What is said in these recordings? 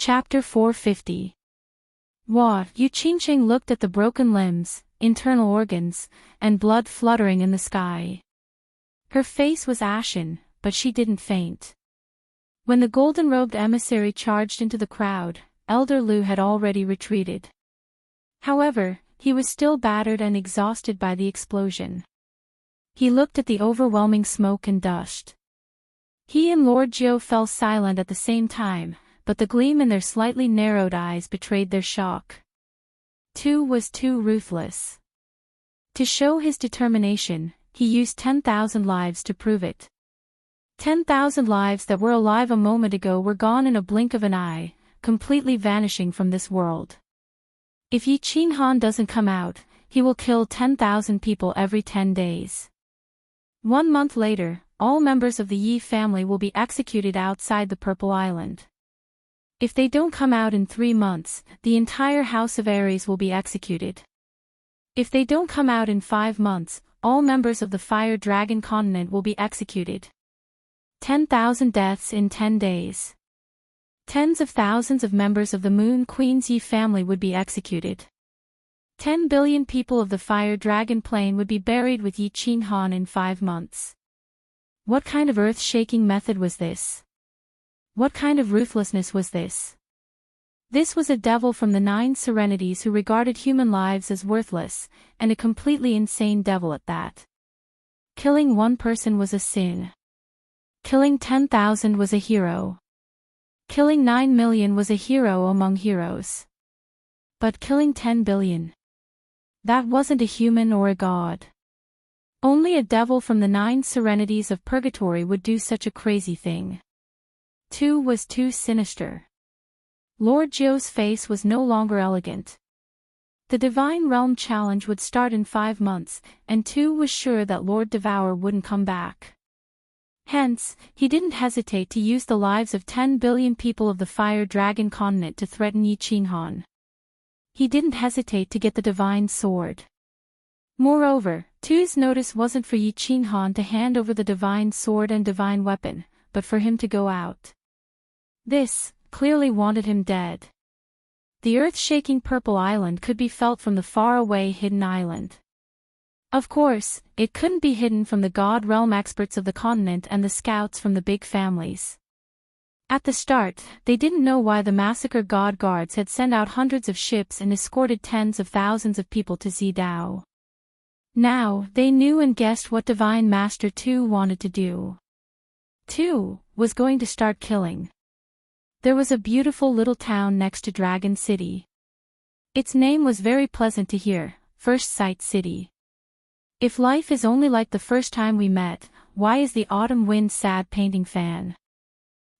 Chapter 450. Enchanting looked at the broken limbs, internal organs, and blood fluttering in the sky. Her face was ashen, but she didn't faint. When the golden-robed emissary charged into the crowd, Elder Lu had already retreated. However, he was still battered and exhausted by the explosion. He looked at the overwhelming smoke and dust. He and Lord Jiu fell silent at the same time, but the gleam in their slightly narrowed eyes betrayed their shock. Tu was too ruthless. To show his determination, he used 10,000 lives to prove it. 10,000 lives that were alive a moment ago were gone in a blink of an eye, completely vanishing from this world. If Yi Qinghan doesn't come out, he will kill 10,000 people every 10 days. 1 month later, all members of the Yi family will be executed outside the Purple Island. If they don't come out in 3 months, the entire House of Ares will be executed. If they don't come out in 5 months, all members of the Fire Dragon continent will be executed. 10,000 deaths in 10 days. Tens of thousands of members of the Moon Queen's Yi family would be executed. 10 billion people of the Fire Dragon plane would be buried with Yi Qinghan in 5 months. What kind of earth-shaking method was this? What kind of ruthlessness was this? This was a devil from the 9 Serenities who regarded human lives as worthless, and a completely insane devil at that. Killing 1 person was a sin. Killing 10,000 was a hero. Killing 9 million was a hero among heroes. But killing 10 billion? That wasn't a human or a god. Only a devil from the 9 Serenities of Purgatory would do such a crazy thing. Tu was too sinister. Lord Jiu's face was no longer elegant. The Divine Realm challenge would start in 5 months, and Tu was sure that Lord Devour wouldn't come back. Hence, he didn't hesitate to use the lives of 10 billion people of the Fire Dragon continent to threaten Yi Qinghan. He didn't hesitate to get the Divine Sword. Moreover, Tu's notice wasn't for Yi Qinghan to hand over the Divine Sword and Divine Weapon, but for him to go out. This clearly wanted him dead. The earth-shaking Purple Island could be felt from the far-away hidden island. Of course, it couldn't be hidden from the God Realm experts of the continent and the scouts from the big families. At the start, they didn't know why the Massacre God Guards had sent out hundreds of ships and escorted tens of thousands of people to Zidao. Now, they knew and guessed what Divine Master Tu wanted to do. Tu was going to start killing. There was a beautiful little town next to Dragon City. Its name was very pleasant to hear, First Sight City. If life is only like the first time we met, why is the autumn wind sad painting fan?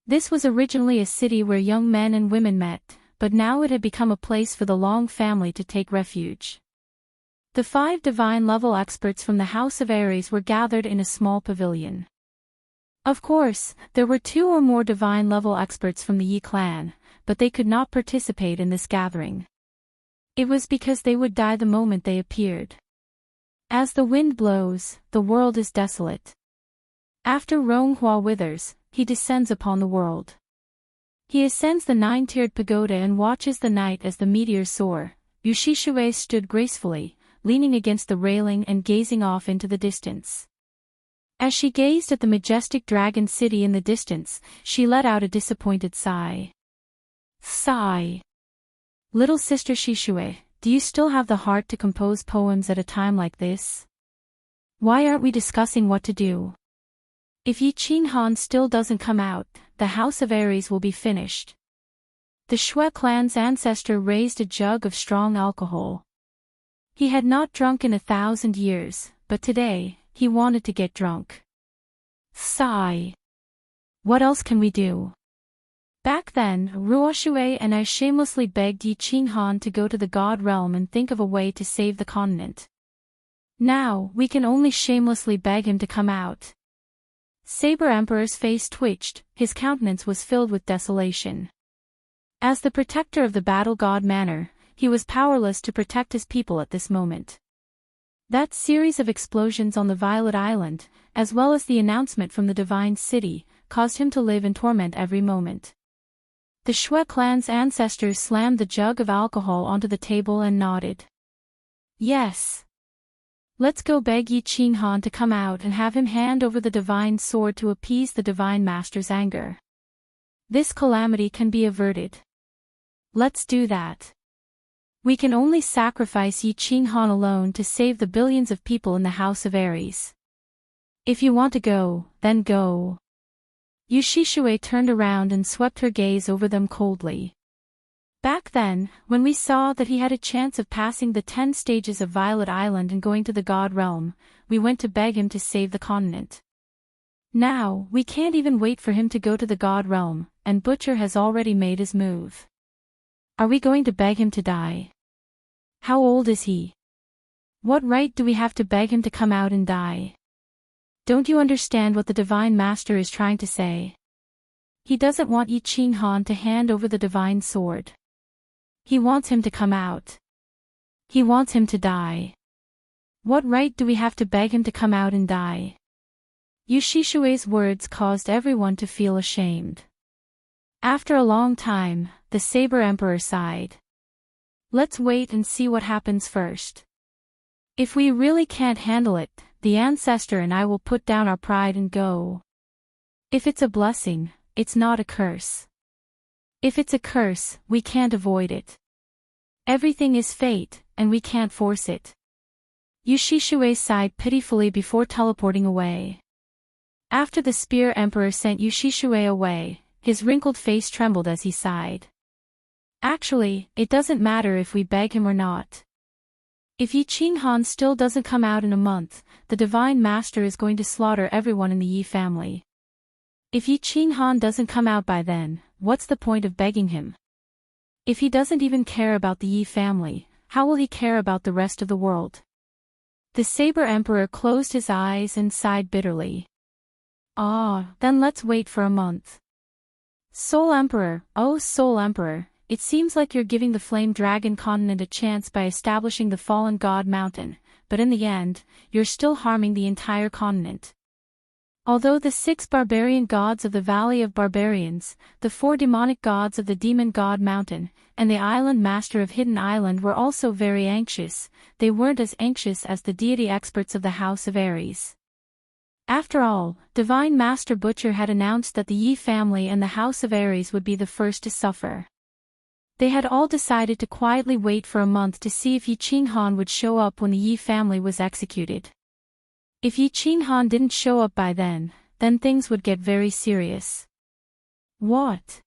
This was originally a city where young men and women met, but now it had become a place for the Long family to take refuge. The 5 divine-level experts from the House of Ares were gathered in a small pavilion. Of course, there were 2 or more divine-level experts from the Yi clan, but they could not participate in this gathering. It was because they would die the moment they appeared. As the wind blows, the world is desolate. After Ronghua withers, he descends upon the world. He ascends the 9-tiered pagoda and watches the night as the meteors soar. Yushishue stood gracefully, leaning against the railing and gazing off into the distance. As she gazed at the majestic dragon city in the distance, she let out a disappointed sigh. Sigh. Little sister Shishue, do you still have the heart to compose poems at a time like this? Why aren't we discussing what to do? If Yi Qinghan still doesn't come out, the House of Ares will be finished. The Shui clan's ancestor raised a jug of strong alcohol. He had not drunk in 1,000 years, but today, he wanted to get drunk. Sigh. What else can we do? Back then, Ruoshue and I shamelessly begged Yi Qinghan to go to the God Realm and think of a way to save the continent. Now, we can only shamelessly beg him to come out. Saber Emperor's face twitched, his countenance was filled with desolation. As the protector of the Battle God Manor, he was powerless to protect his people at this moment. That series of explosions on the Violet Island, as well as the announcement from the Divine City, caused him to live in torment every moment. The Shui clan's ancestors slammed the jug of alcohol onto the table and nodded. Yes. Let's go beg Yi Qinghan to come out and have him hand over the divine sword to appease the divine master's anger. This calamity can be averted. Let's do that. We can only sacrifice Yi Qinghan alone to save the billions of people in the House of Aries. If you want to go, then go. Yu Shishui turned around and swept her gaze over them coldly. Back then, when we saw that he had a chance of passing the 10 stages of Violet Island and going to the God Realm, we went to beg him to save the continent. Now, we can't even wait for him to go to the God Realm, and Butcher has already made his move. Are we going to beg him to die? How old is he? What right do we have to beg him to come out and die? Don't you understand what the Divine Master is trying to say? He doesn't want Yi Qinghan to hand over the divine sword. He wants him to come out. He wants him to die. What right do we have to beg him to come out and die? Yu Shishui's words caused everyone to feel ashamed. After a long time, the Saber Emperor sighed. Let's wait and see what happens first. If we really can't handle it, the ancestor and I will put down our pride and go. If it's a blessing, it's not a curse. If it's a curse, we can't avoid it. Everything is fate, and we can't force it. Yu Shishui sighed pitifully before teleporting away. After the Spear Emperor sent Yu Shishui away, his wrinkled face trembled as he sighed. Actually, it doesn't matter if we beg him or not. If Yi Qinghan still doesn't come out in a month, the Divine Master is going to slaughter everyone in the Yi family. If Yi Qinghan doesn't come out by then, what's the point of begging him? If he doesn't even care about the Yi family, how will he care about the rest of the world? The Saber Emperor closed his eyes and sighed bitterly. Then let's wait for a month. Soul Emperor, oh Soul Emperor, it seems like you're giving the Flame Dragon continent a chance by establishing the Fallen God Mountain, but in the end, you're still harming the entire continent. Although the 6 barbarian gods of the Valley of Barbarians, the 4 demonic gods of the Demon God Mountain, and the Island Master of Hidden Island were also very anxious, they weren't as anxious as the deity experts of the House of Aries. After all, Divine Master Butcher had announced that the Yi family and the House of Aries would be the first to suffer. They had all decided to quietly wait for a month to see if Yi Qinghan would show up when the Yi family was executed. If Yi Qinghan didn't show up by then things would get very serious. What?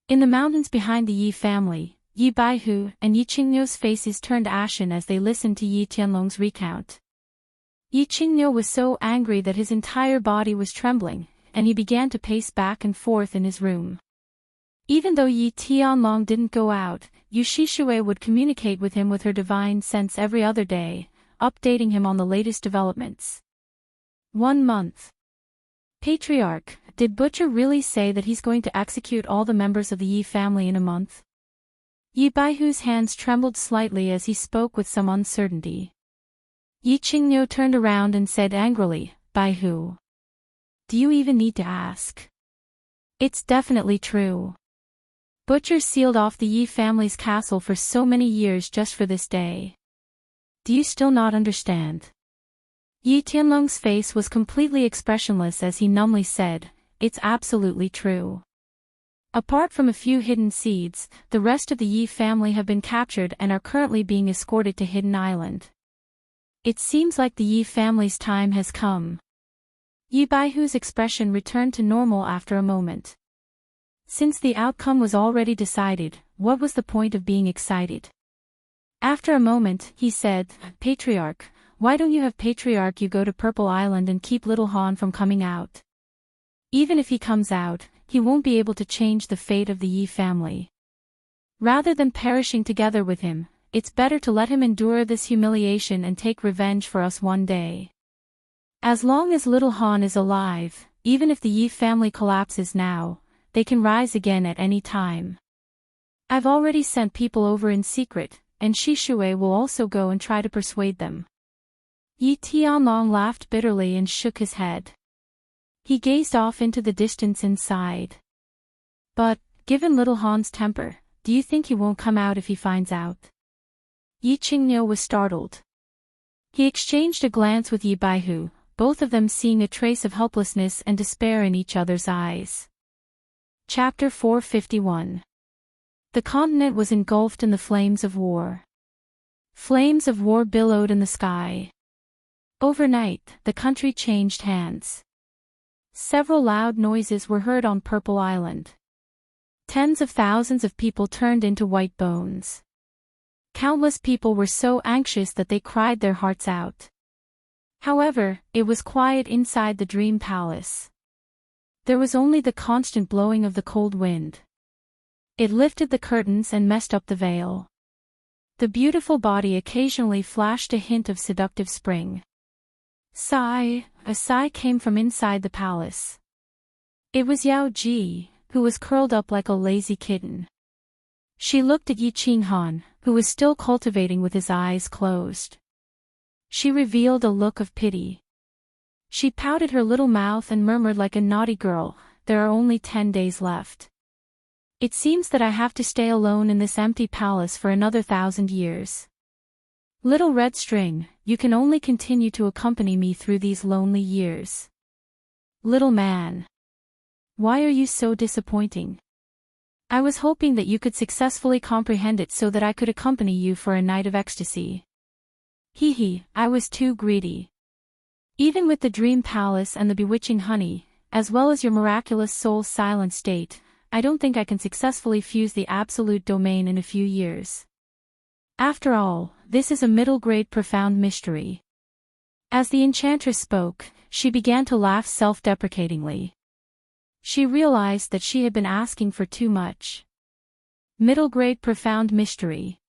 In the mountains behind the Yi family, Yi Baihu and Yi Qingnou's faces turned ashen as they listened to Yi Tianlong's recount. Yi Qingnou was so angry that his entire body was trembling, and he began to pace back and forth in his room. Even though Yi Tianlong didn't go out, Yu Shishui would communicate with him with her divine sense every other day, updating him on the latest developments. 1 month. Patriarch, did Butcher really say that he's going to execute all the members of the Yi family in a month? Yi Baihu's hands trembled slightly as he spoke with some uncertainty. Yi Qingnou turned around and said angrily, Baihu. Do you even need to ask? It's definitely true. Butcher sealed off the Yi family's castle for so many years just for this day. Do you still not understand? Yi Tianlong's face was completely expressionless as he numbly said, it's absolutely true. Apart from a few hidden seeds, the rest of the Yi family have been captured and are currently being escorted to Hidden Island. It seems like the Yi family's time has come. Yi Baihu's expression returned to normal after a moment. Since the outcome was already decided, what was the point of being excited? After a moment, he said, Patriarch, why don't you have Patriarch you go to Purple Island and keep Little Han from coming out? Even if he comes out, he won't be able to change the fate of the Yi family. Rather than perishing together with him, it's better to let him endure this humiliation and take revenge for us one day. As long as Little Han is alive, even if the Yi family collapses now, they can rise again at any time. I've already sent people over in secret, and Shishui will also go and try to persuade them. Yi Tianlong laughed bitterly and shook his head. He gazed off into the distance and sighed. But, Given little Han's temper, do you think he won't come out if he finds out? Yi Qingniu was startled. He exchanged a glance with Yi Baihu, both of them seeing a trace of helplessness and despair in each other's eyes. Chapter 451. The continent was engulfed in the flames of war. Flames of war billowed in the sky. Overnight, the country changed hands. Several loud noises were heard on Purple Island. Tens of thousands of people turned into white bones. Countless people were so anxious that they cried their hearts out. However, it was quiet inside the Dream Palace. There was only the constant blowing of the cold wind. It lifted the curtains and messed up the veil. The beautiful body occasionally flashed a hint of seductive spring. A sigh came from inside the palace. It was Yao Ji, who was curled up like a lazy kitten. She looked at Yi Qinghan, who was still cultivating with his eyes closed. She revealed a look of pity. She pouted her little mouth and murmured like a naughty girl, "There are only 10 days left. It seems that I have to stay alone in this empty palace for another 1,000 years. Little Red String, you can only continue to accompany me through these lonely years. Little man. Why are you so disappointing? I was hoping that you could successfully comprehend it so that I could accompany you for a night of ecstasy. I was too greedy. Even with the Dream Palace and the bewitching honey, as well as your miraculous soul's silent state, I don't think I can successfully fuse the absolute domain in a few years. After all, this is a middle-grade profound mystery." As the enchantress spoke, she began to laugh self-deprecatingly. She realized that she had been asking for too much. Middle-grade profound mystery.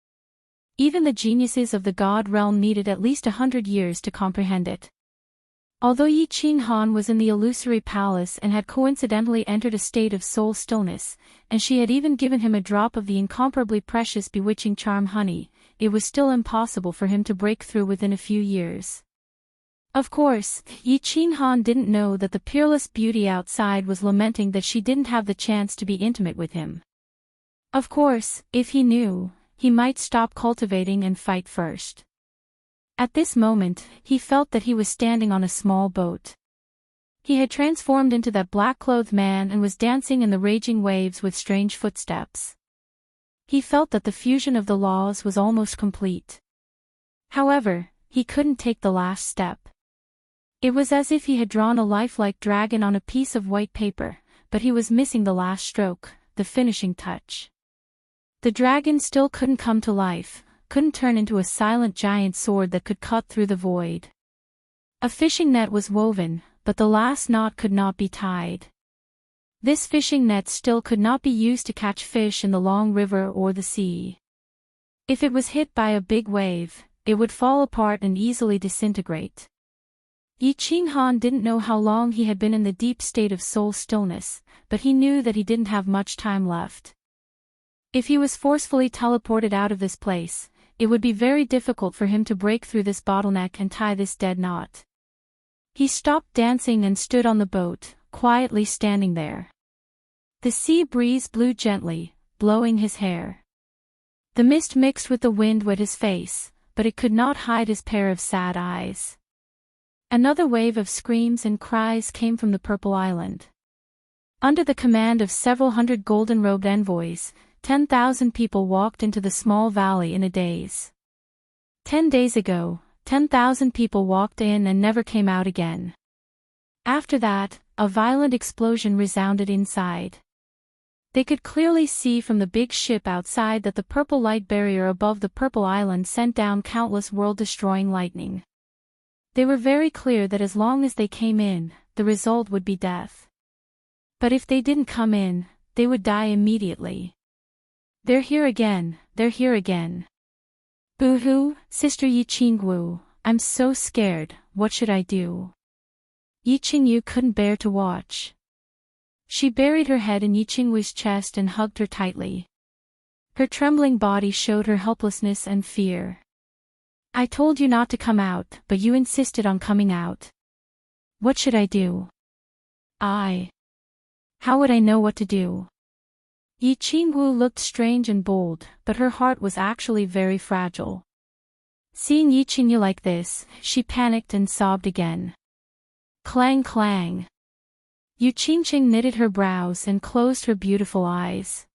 Even the geniuses of the god realm needed at least 100 years to comprehend it. Although Yi Qinghan was in the illusory palace and had coincidentally entered a state of soul stillness, and she had even given him a drop of the incomparably precious bewitching charm honey, it was still impossible for him to break through within a few years. Of course, Yi Qinghan didn't know that the peerless beauty outside was lamenting that she didn't have the chance to be intimate with him. Of course, if he knew, he might stop cultivating and fight first. At this moment, he felt that he was standing on a small boat. He had transformed into that black-clothed man and was dancing in the raging waves with strange footsteps. He felt that the fusion of the laws was almost complete. However, he couldn't take the last step. It was as if he had drawn a lifelike dragon on a piece of white paper, but he was missing the last stroke, the finishing touch. The dragon still couldn't come to life, couldn't turn into a silent giant sword that could cut through the void. A fishing net was woven, but the last knot could not be tied. This fishing net still could not be used to catch fish in the long river or the sea. If it was hit by a big wave, it would fall apart and easily disintegrate. Yi Qinghan didn't know how long he had been in the deep state of soul stillness, but he knew that he didn't have much time left. If he was forcefully teleported out of this place, it would be very difficult for him to break through this bottleneck and tie this dead knot. He stopped dancing and stood on the boat, quietly standing there. The sea breeze blew gently, blowing his hair. The mist mixed with the wind wet his face, but it could not hide his pair of sad eyes. Another wave of screams and cries came from the Purple Island. Under the command of several hundred golden-robed envoys, 10,000 people walked into the small valley in a daze. 10 days ago, 10,000 people walked in and never came out again. After that, a violent explosion resounded inside. They could clearly see from the big ship outside that the purple light barrier above the Purple Island sent down countless world-destroying lightning. They were very clear that as long as they came in, the result would be death. But if they didn't come in, they would die immediately. "They're here again, they're here again. Boo-hoo, Sister Yi Qingwu, I'm so scared, what should I do?" Yi Qingyu couldn't bear to watch. She buried her head in Yi Qingwu's chest and hugged her tightly. Her trembling body showed her helplessness and fear. "I told you not to come out, but you insisted on coming out. What should I do? How would I know what to do?" Yi Qingwu looked strange and bold, but her heart was actually very fragile. Seeing Yi Qingyu like this, she panicked and sobbed again. Clang clang. Yu Qingqing knitted her brows and closed her beautiful eyes.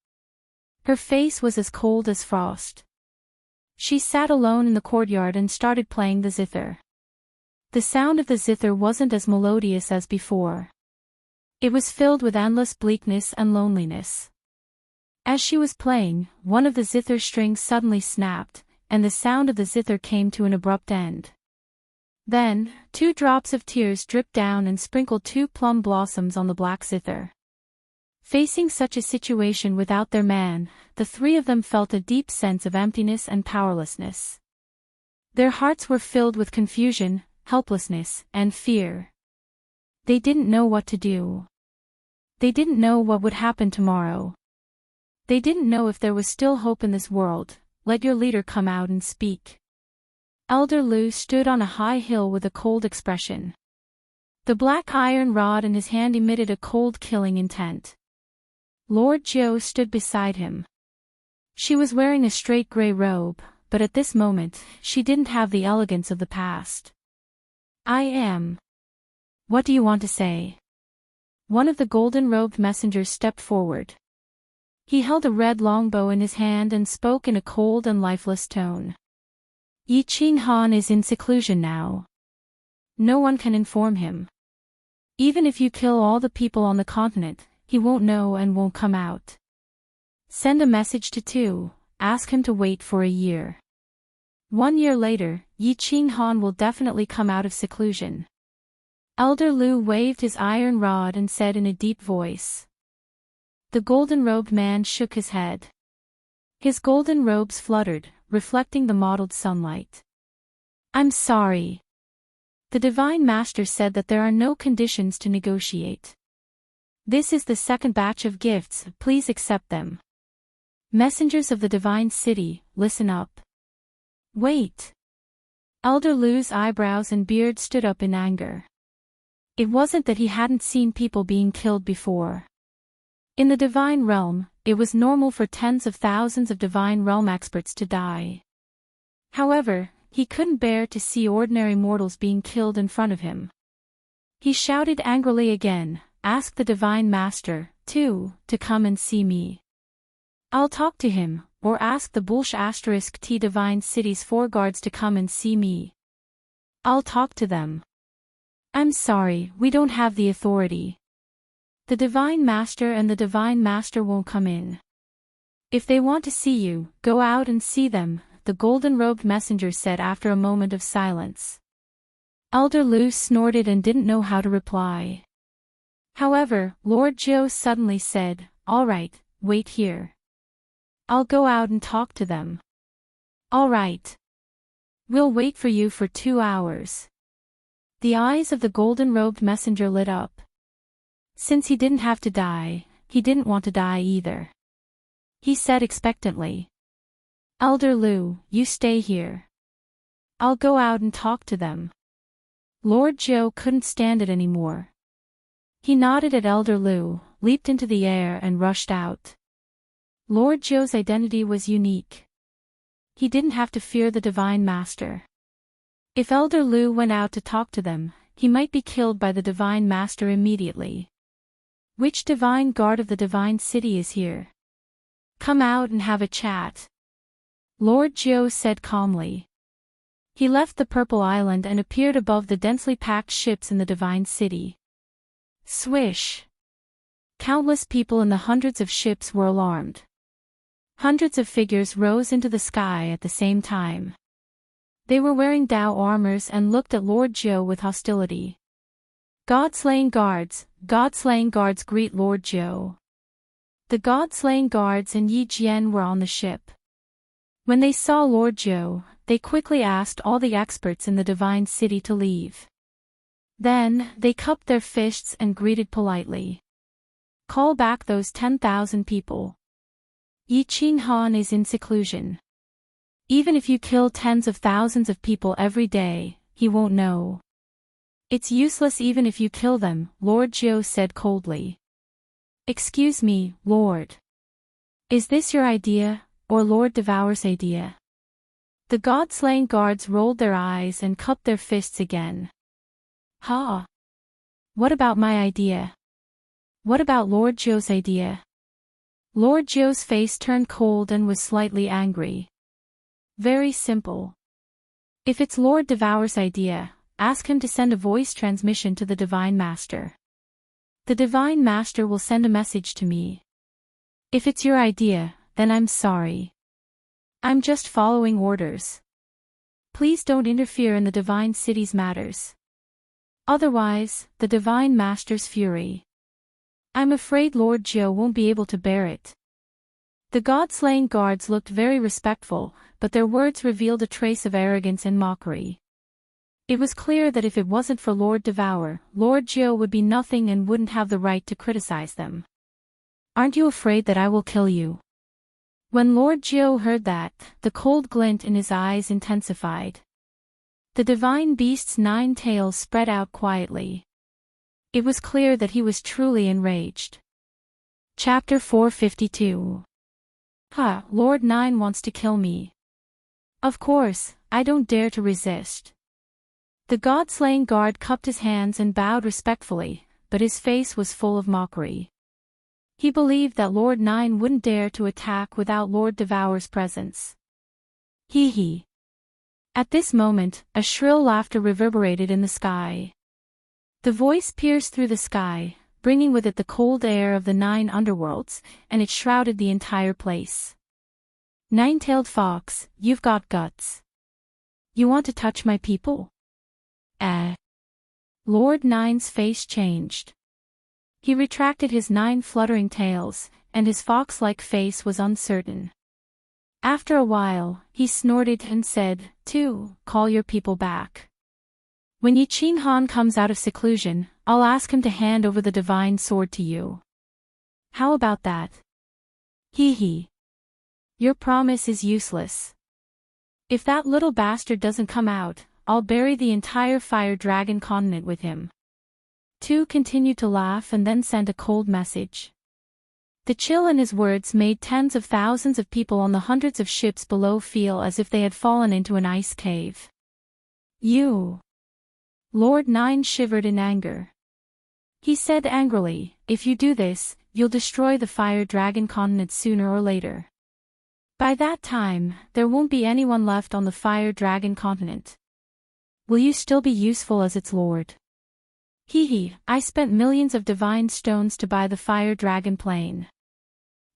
Her face was as cold as frost. She sat alone in the courtyard and started playing the zither. The sound of the zither wasn't as melodious as before. It was filled with endless bleakness and loneliness. As she was playing, one of the zither strings suddenly snapped, and the sound of the zither came to an abrupt end. Then, 2 drops of tears dripped down and sprinkled 2 plum blossoms on the black zither. Facing such a situation without their man, the 3 of them felt a deep sense of emptiness and powerlessness. Their hearts were filled with confusion, helplessness, and fear. They didn't know what to do. They didn't know what would happen tomorrow. They didn't know if there was still hope in this world. Let your leader come out and speak. Elder Lu stood on a high hill with a cold expression. The black iron rod in his hand emitted a cold killing intent. Lord Jiu stood beside him. She was wearing a straight gray robe, but at this moment, she didn't have the elegance of the past. I am. What do you want to say? One of the golden-robed messengers stepped forward. He held a red longbow in his hand and spoke in a cold and lifeless tone. Yi Qinghan is in seclusion now. No one can inform him. Even if you kill all the people on the continent, he won't know and won't come out. Send a message to Tu, ask him to wait for a year. 1 year later, Yi Qinghan will definitely come out of seclusion. Elder Lu waved his iron rod and said in a deep voice. The golden-robed man shook his head. His golden robes fluttered, reflecting the mottled sunlight. I'm sorry. The Divine Master said that there are no conditions to negotiate. This is the 2nd batch of gifts, please accept them. Messengers of the Divine City, listen up. Wait. Elder Lu's eyebrows and beard stood up in anger. It wasn't that he hadn't seen people being killed before. In the Divine Realm, it was normal for tens of thousands of Divine Realm experts to die. However, he couldn't bear to see ordinary mortals being killed in front of him. He shouted angrily again, ask the Divine Master, Tu, to come and see me. I'll talk to him, or ask the Bulsh*T Divine City's 4 guards to come and see me. I'll talk to them. I'm sorry, we don't have the authority. The Divine Master and the Divine Master won't come in. If they want to see you, go out and see them, the golden-robed messenger said after a moment of silence. Elder Lu snorted and didn't know how to reply. However, Lord Jiu suddenly said, all right, wait here. I'll go out and talk to them. All right. We'll wait for you for 2 hours. The eyes of the golden-robed messenger lit up. Since he didn't have to die, he didn't want to die either. He said expectantly. Elder Lu, you stay here. I'll go out and talk to them. Lord Jiu couldn't stand it anymore. He nodded at Elder Lu, leaped into the air and rushed out. Lord Jiu's identity was unique. He didn't have to fear the Divine Master. If Elder Lu went out to talk to them, he might be killed by the Divine Master immediately. Which divine guard of the Divine City is here? Come out and have a chat. Lord Jiu said calmly. He left the Purple Island and appeared above the densely packed ships in the Divine City. Swish! Countless people in the hundreds of ships were alarmed. Hundreds of figures rose into the sky at the same time. They were wearing Dao armors and looked at Lord Jiu with hostility. God-slaying guards greet Lord Jiu. The God-slaying guards and Yi Jian were on the ship. When they saw Lord Jiu, they quickly asked all the experts in the Divine City to leave. Then, they cupped their fists and greeted politely. Call back those 10,000 people. Yi Qinghan is in seclusion. Even if you kill tens of thousands of people every day, he won't know. It's useless even if you kill them, Lord Jiu said coldly. Excuse me, Lord. Is this your idea, or Lord Devour's idea? The god-slaying guards rolled their eyes and cupped their fists again. Ha! What about my idea? What about Lord Joe's idea? Lord Joe's face turned cold and was slightly angry. Very simple. If it's Lord Devour's idea, ask him to send a voice transmission to the Divine Master. The Divine Master will send a message to me. If it's your idea, then I'm sorry. I'm just following orders. Please don't interfere in the Divine City's matters. Otherwise, the Divine Master's fury. I'm afraid Lord Joe won't be able to bear it. The god-slaying guards looked very respectful, but their words revealed a trace of arrogance and mockery. It was clear that if it wasn't for Lord Devour, Lord Joe would be nothing and wouldn't have the right to criticize them. Aren't you afraid that I will kill you? When Lord Joe heard that, the cold glint in his eyes intensified. The divine beast's 9 tails spread out quietly. It was clear that he was truly enraged. Chapter 452. Lord 9 wants to kill me. Of course, I don't dare to resist. The god-slaying guard cupped his hands and bowed respectfully, but his face was full of mockery. He believed that Lord 9 wouldn't dare to attack without Lord Devour's presence. Hee hee. At this moment, a shrill laughter reverberated in the sky. The voice pierced through the sky, bringing with it the cold air of the 9 underworlds, and it shrouded the entire place. Nine-tailed fox, you've got guts. You want to touch my people? Lord 9's face changed. He retracted his 9 fluttering tails, and his fox-like face was uncertain. After a while, he snorted and said, call your people back. When Yi Qin Han comes out of seclusion, I'll ask him to hand over the divine sword to you. How about that? Hee hee. Your promise is useless. If that little bastard doesn't come out, I'll bury the entire fire dragon continent with him. Tu continued to laugh and then sent a cold message. The chill in his words made tens of thousands of people on the hundreds of ships below feel as if they had fallen into an ice cave. You. Lord 9 shivered in anger. He said angrily, if you do this, you'll destroy the fire dragon continent sooner or later. By that time, there won't be anyone left on the fire dragon continent. Will you still be useful as its lord? Hee hee, I spent millions of divine stones to buy the fire dragon plane.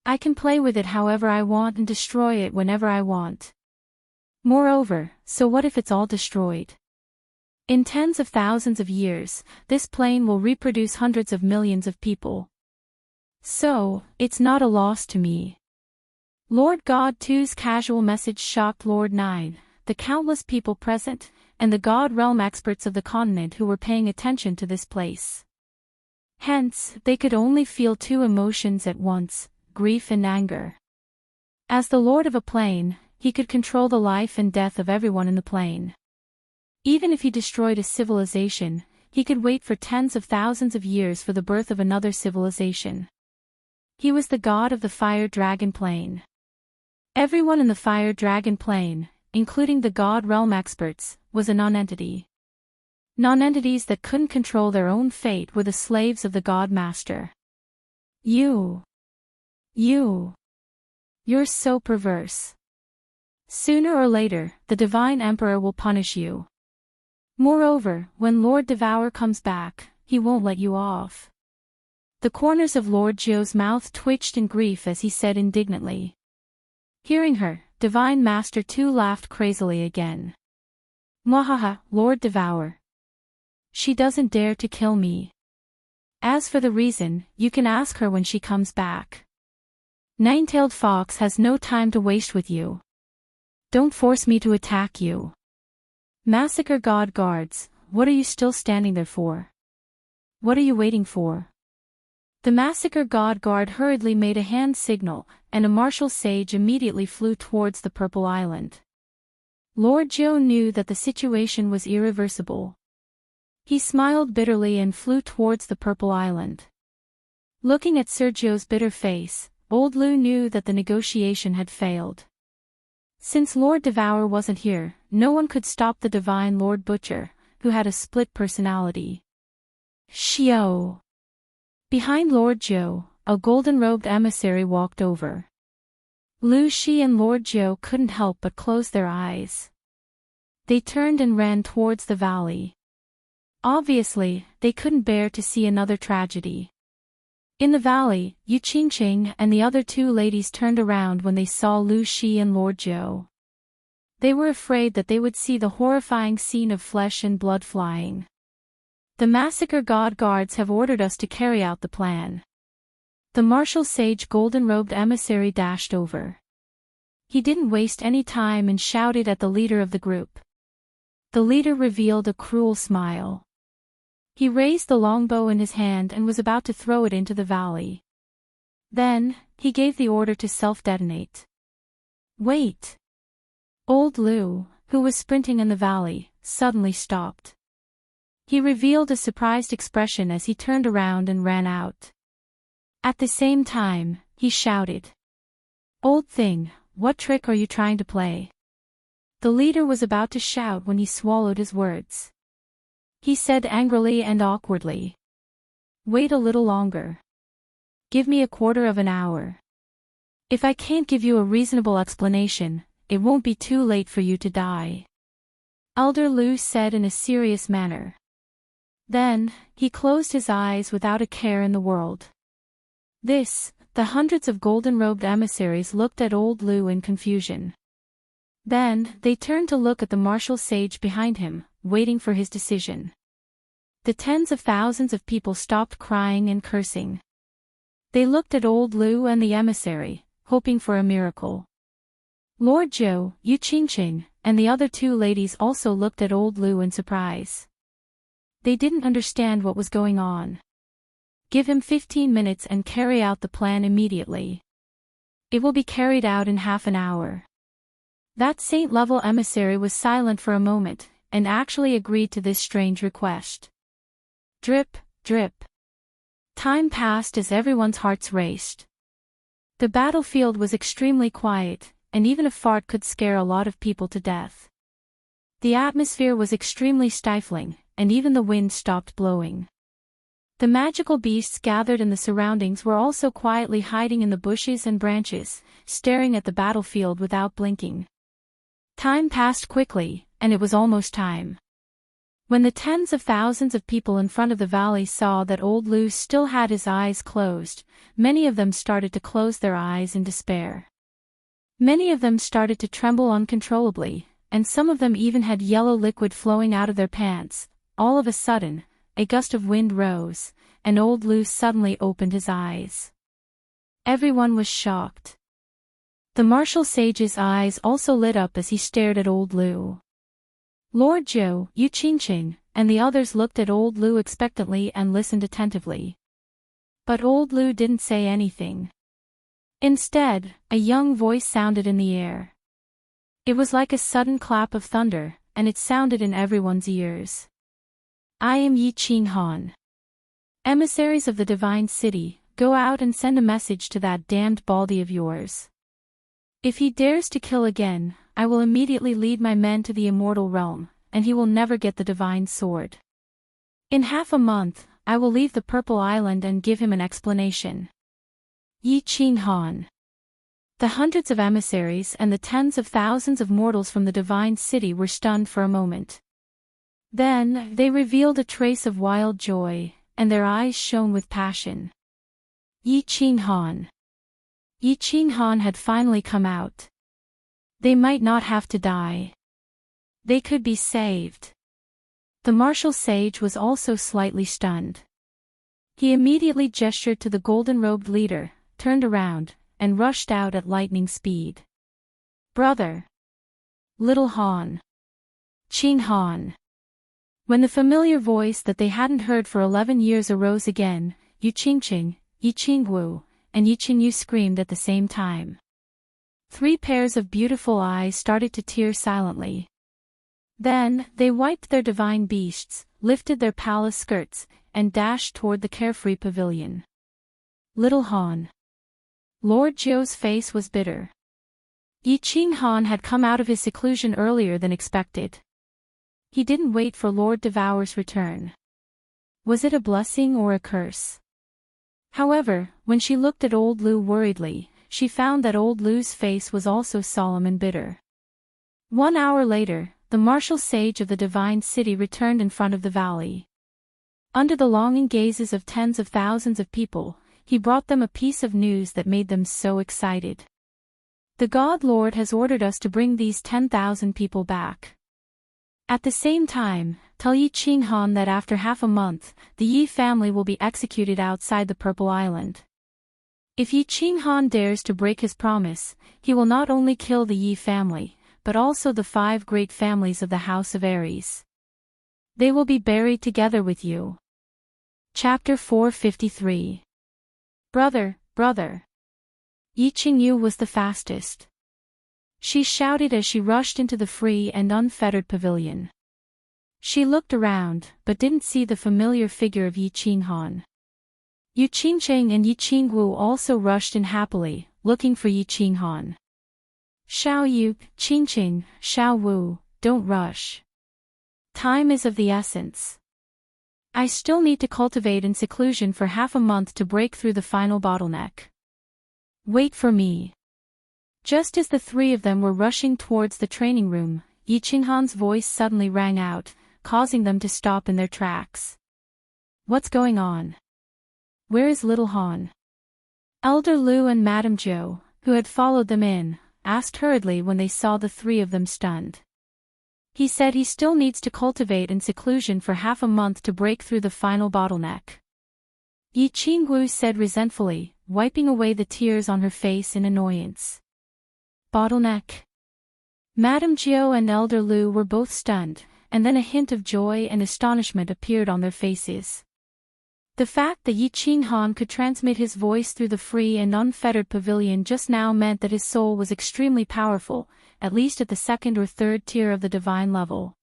I can play with it however I want and destroy it whenever I want. Moreover, so what if it's all destroyed? In tens of thousands of years, this plane will reproduce hundreds of millions of people. So, it's not a loss to me. Lord God 2's casual message shocked Lord 9, the countless people present, and the God realm experts of the continent who were paying attention to this place. Hence, they could only feel 2 emotions at once, grief and anger. As the lord of a plane, he could control the life and death of everyone in the plane. Even if he destroyed a civilization, he could wait for tens of thousands of years for the birth of another civilization. He was the god of the fire dragon plane. Everyone in the fire dragon plane, including the god realm experts, was a non-entity. Non-entities that couldn't control their own fate were the slaves of the god master. You're so perverse. Sooner or later, the divine emperor will punish you. Moreover, when Lord Devour comes back, he won't let you off. The corners of Lord Joe's mouth twitched in grief as he said indignantly. Hearing her, Divine Master 2 laughed crazily again. Mwahaha, Lord Devour. She doesn't dare to kill me. As for the reason, you can ask her when she comes back. Nine-tailed fox has no time to waste with you. Don't force me to attack you. Massacre god guards, what are you still standing there for? What are you waiting for? The massacre god guard hurriedly made a hand signal, and a martial sage immediately flew towards the purple island. Lord Joe knew that the situation was irreversible. He smiled bitterly and flew towards the purple island. Looking at Sir Joe's bitter face, Old Lu knew that the negotiation had failed. Since Lord Devour wasn't here, no one could stop the divine Lord Butcher, who had a split personality. Xiao. Behind Lord Zhou, a golden-robed emissary walked over. Lu Shi and Lord Zhou couldn't help but close their eyes. They turned and ran towards the valley. Obviously, they couldn't bear to see another tragedy. In the valley, Yu Qingqing and the other two ladies turned around when they saw Lu Shi and Lord Zhou. They were afraid that they would see the horrifying scene of flesh and blood flying. The massacre god guards have ordered us to carry out the plan. The martial sage golden-robed emissary dashed over. He didn't waste any time and shouted at the leader of the group. The leader revealed a cruel smile. He raised the longbow in his hand and was about to throw it into the valley. Then, he gave the order to self-detonate. Wait! Old Lu, who was sprinting in the valley, suddenly stopped. He revealed a surprised expression as he turned around and ran out. At the same time, he shouted. Old thing, what trick are you trying to play? The leader was about to shout when he swallowed his words. He said angrily and awkwardly. Wait a little longer. Give me a quarter of an hour. If I can't give you a reasonable explanation, it won't be too late for you to die. Elder Lu said in a serious manner. Then, he closed his eyes without a care in the world. The hundreds of golden-robed emissaries looked at Old Lu in confusion. Then, they turned to look at the martial sage behind him, waiting for his decision. The tens of thousands of people stopped crying and cursing. They looked at Old Lu and the emissary, hoping for a miracle. Lord Zhou, Yu Qingqing, and the other two ladies also looked at Old Lu in surprise. They didn't understand what was going on. Give him 15 minutes and carry out the plan immediately. It will be carried out in half an hour. That saint-level emissary was silent for a moment, and actually agreed to this strange request. Drip, drip. Time passed as everyone's hearts raced. The battlefield was extremely quiet, and even a fart could scare a lot of people to death. The atmosphere was extremely stifling, and even the wind stopped blowing. The magical beasts gathered in the surroundings were also quietly hiding in the bushes and branches, staring at the battlefield without blinking. Time passed quickly, and it was almost time. When the tens of thousands of people in front of the valley saw that Old Lu still had his eyes closed, many of them started to close their eyes in despair. Many of them started to tremble uncontrollably, and some of them even had yellow liquid flowing out of their pants. All of a sudden, a gust of wind rose, and Old Lu suddenly opened his eyes. Everyone was shocked. The martial sage's eyes also lit up as he stared at Old Lu. Lord Zhou, Yu Qingqing, and the others looked at Old Lu expectantly and listened attentively. But Old Lu didn't say anything. Instead, a young voice sounded in the air. It was like a sudden clap of thunder, and it sounded in everyone's ears. I am Yi Qinghan. Emissaries of the Divine City, go out and send a message to that damned baldy of yours. If he dares to kill again, I will immediately lead my men to the immortal realm, and he will never get the divine sword. In half a month, I will leave the Purple Island and give him an explanation. Yi Qinghan. The hundreds of emissaries and the tens of thousands of mortals from the Divine City were stunned for a moment. Then, they revealed a trace of wild joy, and their eyes shone with passion. Yi Qinghan. Yi Qinghan had finally come out. They might not have to die. They could be saved. The martial sage was also slightly stunned. He immediately gestured to the golden-robed leader, turned around, and rushed out at lightning speed. Brother! Little Han! Qinghan! When the familiar voice that they hadn't heard for 11 years arose again, Yu Qingqing, Yi Qingwu, and Yi Qingyu screamed at the same time. 3 pairs of beautiful eyes started to tear silently. Then, they wiped their divine beasts, lifted their palace skirts, and dashed toward the carefree pavilion. Little Han. Lord Zhou's face was bitter. Yi Qinghan had come out of his seclusion earlier than expected. He didn't wait for Lord Devour's return. Was it a blessing or a curse? However, when she looked at old Lu worriedly, she found that old Lu's face was also solemn and bitter. 1 hour later, the martial sage of the divine city returned in front of the valley. Under the longing gazes of tens of thousands of people, he brought them a piece of news that made them so excited. The God Lord has ordered us to bring these 10,000 people back. At the same time, tell Yi Qinghan that after half a month, the Yi family will be executed outside the Purple Island. If Yi Qinghan dares to break his promise, he will not only kill the Yi family, but also the 5 great families of the House of Aries. They will be buried together with you. Chapter 453. Brother, brother. Yi Qingyu was the fastest. She shouted as she rushed into the free and unfettered pavilion. She looked around, but didn't see the familiar figure of Yi Qinghan. Yu Qingcheng and Yi Qingwu also rushed in happily, looking for Yi Qinghan. Xiao Yu, Qingqing, Xiao Wu, don't rush. Time is of the essence. I still need to cultivate in seclusion for half a month to break through the final bottleneck. Wait for me. Just as the 3 of them were rushing towards the training room, Yi Qinghan's voice suddenly rang out, causing them to stop in their tracks. What's going on? Where is little Han? Elder Lu and Madame Zhou, who had followed them in, asked hurriedly when they saw the 3 of them stunned. He said he still needs to cultivate in seclusion for half a month to break through the final bottleneck. Yi Qingwu said resentfully, wiping away the tears on her face in annoyance. Bottleneck. Madame Zhou and Elder Lu were both stunned, and then a hint of joy and astonishment appeared on their faces. The fact that Yi Qinghan could transmit his voice through the free and unfettered pavilion just now meant that his soul was extremely powerful, at least at the 2nd or 3rd tier of the divine level.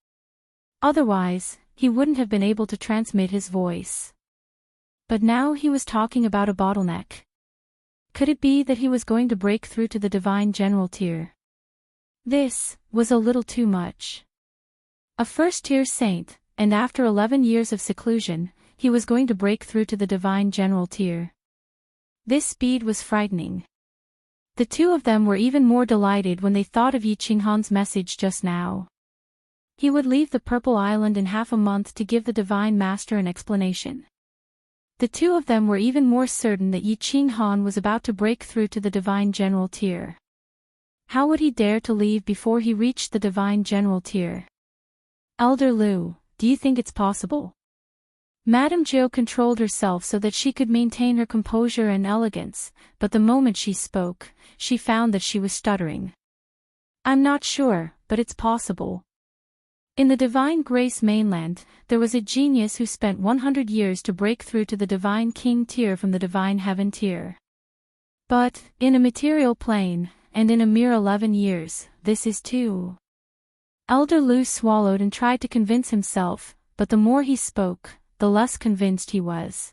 Otherwise, he wouldn't have been able to transmit his voice. But now he was talking about a bottleneck. Could it be that he was going to break through to the divine general tier? This was a little too much. A 1st-tier saint, and after 11 years of seclusion, he was going to break through to the divine general tier. This speed was frightening. The 2 of them were even more delighted when they thought of Yi Qinghan's message just now. He would leave the Purple Island in half a month to give the Divine Master an explanation. The 2 of them were even more certain that Yi Qinghan was about to break through to the Divine General tier. How would he dare to leave before he reached the Divine General tier? Elder Lu, do you think it's possible? Madame Zhou controlled herself so that she could maintain her composure and elegance, but the moment she spoke, she found that she was stuttering. I'm not sure, but it's possible. In the Divine Grace mainland, there was a genius who spent 100 years to break through to the Divine King tier from the Divine Heaven tier. But, in a material plane, and in a mere 11 years, this is too. Elder Lu swallowed and tried to convince himself, but the more he spoke, the less convinced he was.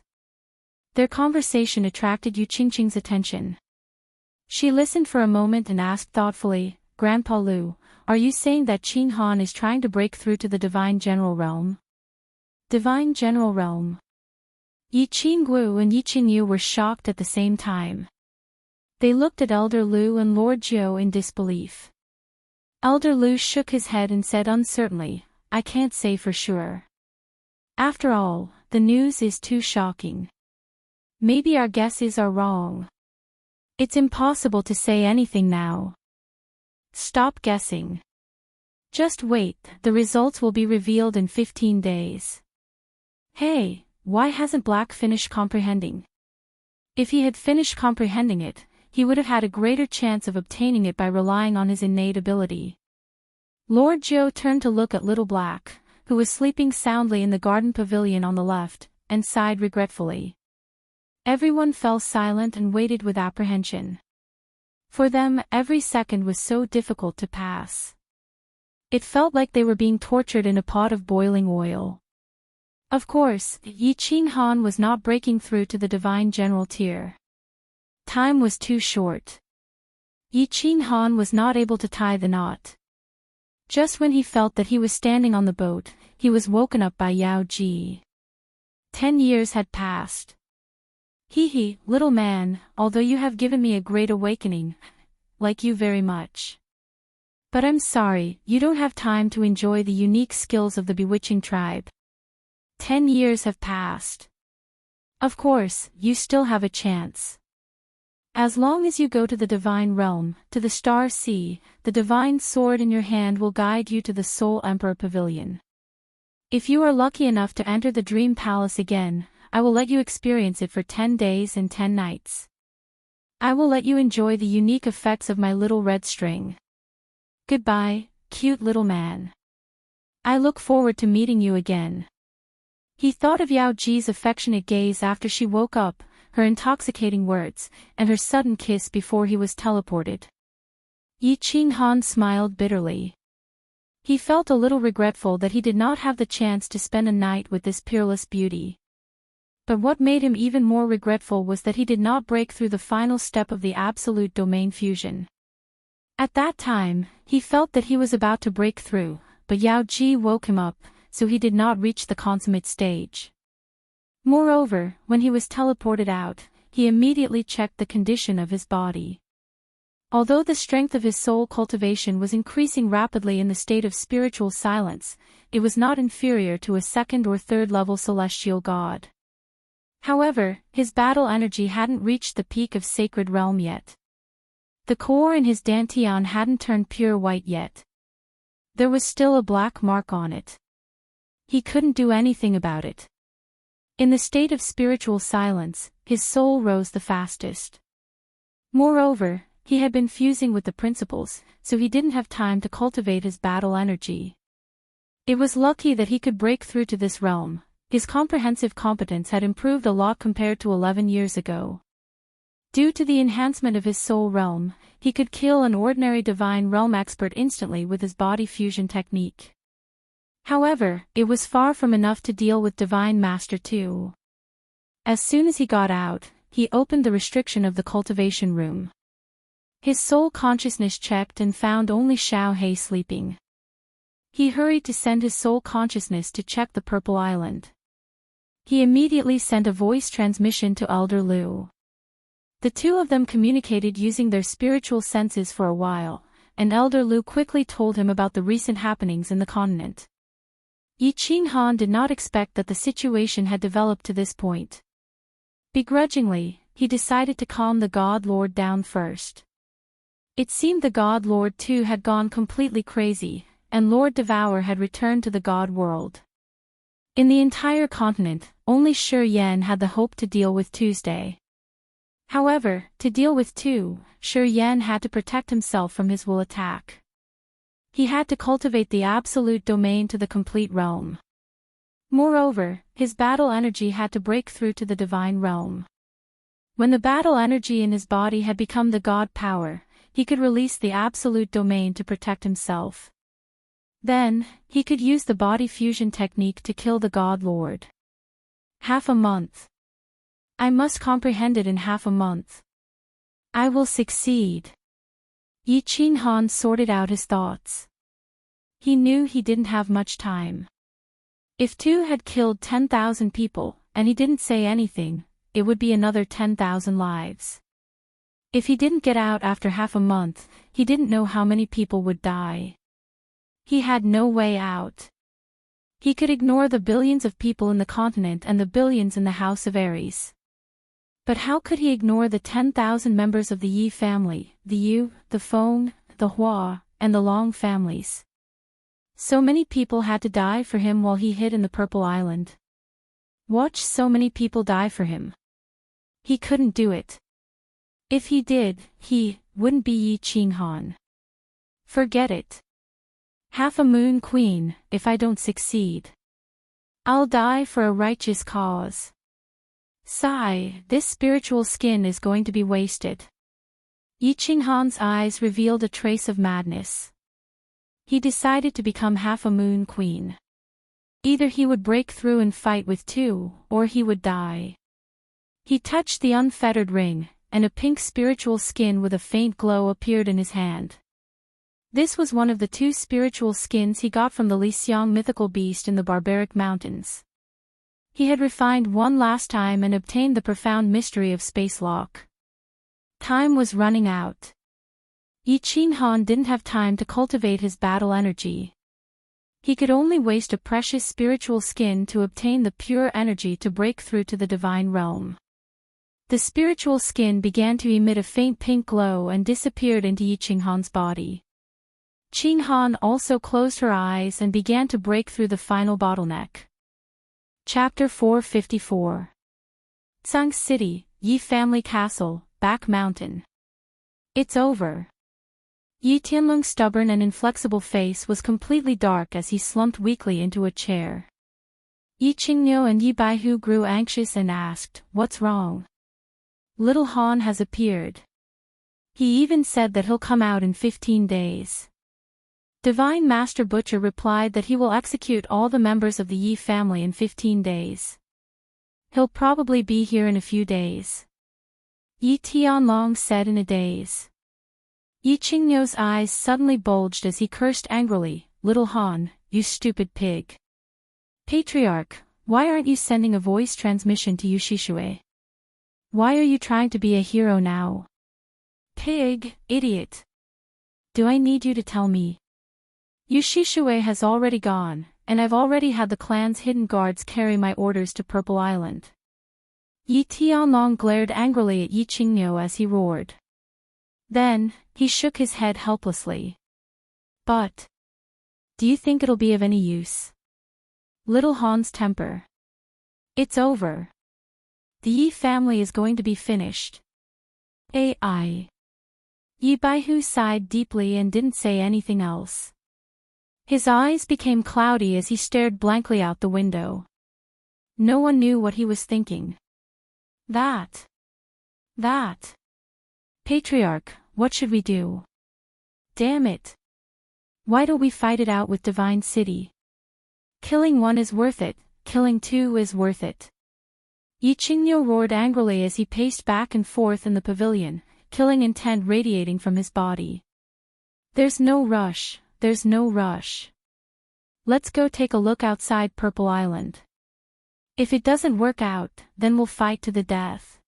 Their conversation attracted Yu Qingqing's attention. She listened for a moment and asked thoughtfully, Grandpa Lu, are you saying that Qinghan is trying to break through to the Divine General Realm? Divine General Realm. Yi Qinggu and Yi Qingyu were shocked at the same time. They looked at Elder Lu and Lord Zhou in disbelief. Elder Lu shook his head and said uncertainly, I can't say for sure. After all, the news is too shocking. Maybe our guesses are wrong. It's impossible to say anything now. Stop guessing. Just wait, the results will be revealed in 15 days. Hey, why hasn't Black finished comprehending? If he had finished comprehending it, he would have had a greater chance of obtaining it by relying on his innate ability. Lord Zhou turned to look at Little Black, who was sleeping soundly in the garden pavilion on the left, and sighed regretfully. Everyone fell silent and waited with apprehension. For them, every second was so difficult to pass. It felt like they were being tortured in a pot of boiling oil. Of course, Yi Qinghan was not breaking through to the Divine General tier. Time was too short. Yi Qinghan was not able to tie the knot. Just when he felt that he was standing on the boat, he was woken up by Yao Ji. 10 years had passed. Hee, little man, although you have given me a great awakening, like you very much. But I'm sorry, you don't have time to enjoy the unique skills of the bewitching tribe. 10 years have passed. Of course, you still have a chance. As long as you go to the divine realm, to the star sea, the divine sword in your hand will guide you to the Soul Emperor Pavilion. If you are lucky enough to enter the Dream Palace again, I will let you experience it for 10 days and 10 nights. I will let you enjoy the unique effects of my little red string. Goodbye, cute little man. I look forward to meeting you again. He thought of Yao Ji's affectionate gaze after she woke up, her intoxicating words, and her sudden kiss before he was teleported. Yi Qinghan smiled bitterly. He felt a little regretful that he did not have the chance to spend a night with this peerless beauty. But what made him even more regretful was that he did not break through the final step of the absolute domain fusion. At that time, he felt that he was about to break through, but Yao Ji woke him up, so he did not reach the consummate stage. Moreover, when he was teleported out, he immediately checked the condition of his body. Although the strength of his soul cultivation was increasing rapidly in the state of spiritual silence, it was not inferior to a second or third level celestial god. However, his battle energy hadn't reached the peak of sacred realm yet. The core in his dantian hadn't turned pure white yet. There was still a black mark on it. He couldn't do anything about it. In the state of spiritual silence, his soul rose the fastest. Moreover, he had been fusing with the principles, so he didn't have time to cultivate his battle energy. It was lucky that he could break through to this realm. His comprehensive competence had improved a lot compared to 11 years ago. Due to the enhancement of his soul realm, he could kill an ordinary divine realm expert instantly with his body fusion technique. However, it was far from enough to deal with Divine Master 2. As soon as he got out, he opened the restriction of the cultivation room. His soul consciousness checked and found only Xiao Hei sleeping. He hurried to send his soul consciousness to check the Purple Island. He immediately sent a voice transmission to Elder Lu. The two of them communicated using their spiritual senses for a while, and Elder Lu quickly told him about the recent happenings in the continent. Yi Qinghan did not expect that the situation had developed to this point. Begrudgingly, he decided to calm the God Lord down first. It seemed the God Lord too had gone completely crazy, and Lord Devour had returned to the God world. In the entire continent, only Shi Yan had the hope to deal with Tuesday. However, to deal with Tu, Shi Yan had to protect himself from his will attack. He had to cultivate the absolute domain to the complete realm. Moreover, his battle energy had to break through to the divine realm. When the battle energy in his body had become the god power, he could release the absolute domain to protect himself. Then, he could use the body fusion technique to kill the God Lord. Half a month. I must comprehend it in half a month. I will succeed. Yi Qinghan sorted out his thoughts. He knew he didn't have much time. If Tu had killed 10,000 people, and he didn't say anything, it would be another 10,000 lives. If he didn't get out after half a month, he didn't know how many people would die. He had no way out. He could ignore the billions of people in the continent and the billions in the House of Aries. But how could he ignore the 10,000 members of the Yi family, the Yu, the Feng, the Hua, and the Long families? So many people had to die for him while he hid in the Purple Island. Watch so many people die for him. He couldn't do it. If he did, he wouldn't be Yi Qinghan. Forget it. Half a moon queen, if I don't succeed. I'll die for a righteous cause. Sigh, this spiritual skin is going to be wasted. Yi Qinghan's eyes revealed a trace of madness. He decided to become half a moon queen. Either he would break through and fight with Tu, or he would die. He touched the unfettered ring, and a pink spiritual skin with a faint glow appeared in his hand. This was one of the 2 spiritual skins he got from the Lixiang mythical beast in the barbaric mountains. He had refined one last time and obtained the profound mystery of space lock. Time was running out. Yi Qinghan didn't have time to cultivate his battle energy. He could only waste a precious spiritual skin to obtain the pure energy to break through to the divine realm. The spiritual skin began to emit a faint pink glow and disappeared into Yi Qinghan's body. Qinghan also closed her eyes and began to break through the final bottleneck. Chapter 454. Tsang City, Yi Family Castle, Back Mountain. It's over. Yi Tianlong's stubborn and inflexible face was completely dark as he slumped weakly into a chair. Yi Qingniu and Yi Baihu grew anxious and asked, "What's wrong?" "Little Han has appeared. He even said that he'll come out in 15 days. Divine Master Butcher replied that he will execute all the members of the Yi family in 15 days. He'll probably be here in a few days." Yi Tianlong said in a daze. Yi Qingniu's eyes suddenly bulged as he cursed angrily, "Little Han, you stupid pig. Patriarch, why aren't you sending a voice transmission to Yushishue? Why are you trying to be a hero now? Pig, idiot. Do I need you to tell me? Yushishue has already gone, and I've already had the clan's hidden guards carry my orders to Purple Island." Yi Tianlong glared angrily at Yi Qingniu as he roared. Then, he shook his head helplessly. "But do you think it'll be of any use? Little Han's temper. It's over. The Yi family is going to be finished." Ai. Yi Baihu sighed deeply and didn't say anything else. His eyes became cloudy as he stared blankly out the window. No one knew what he was thinking. That. Patriarch, what should we do? Damn it. Why don't we fight it out with Divine City? Killing one is worth it, killing 2 is worth it. Yi Qingniu roared angrily as he paced back and forth in the pavilion, killing intent radiating from his body. There's no rush. Let's go take a look outside Purple Island. If it doesn't work out, then we'll fight to the death.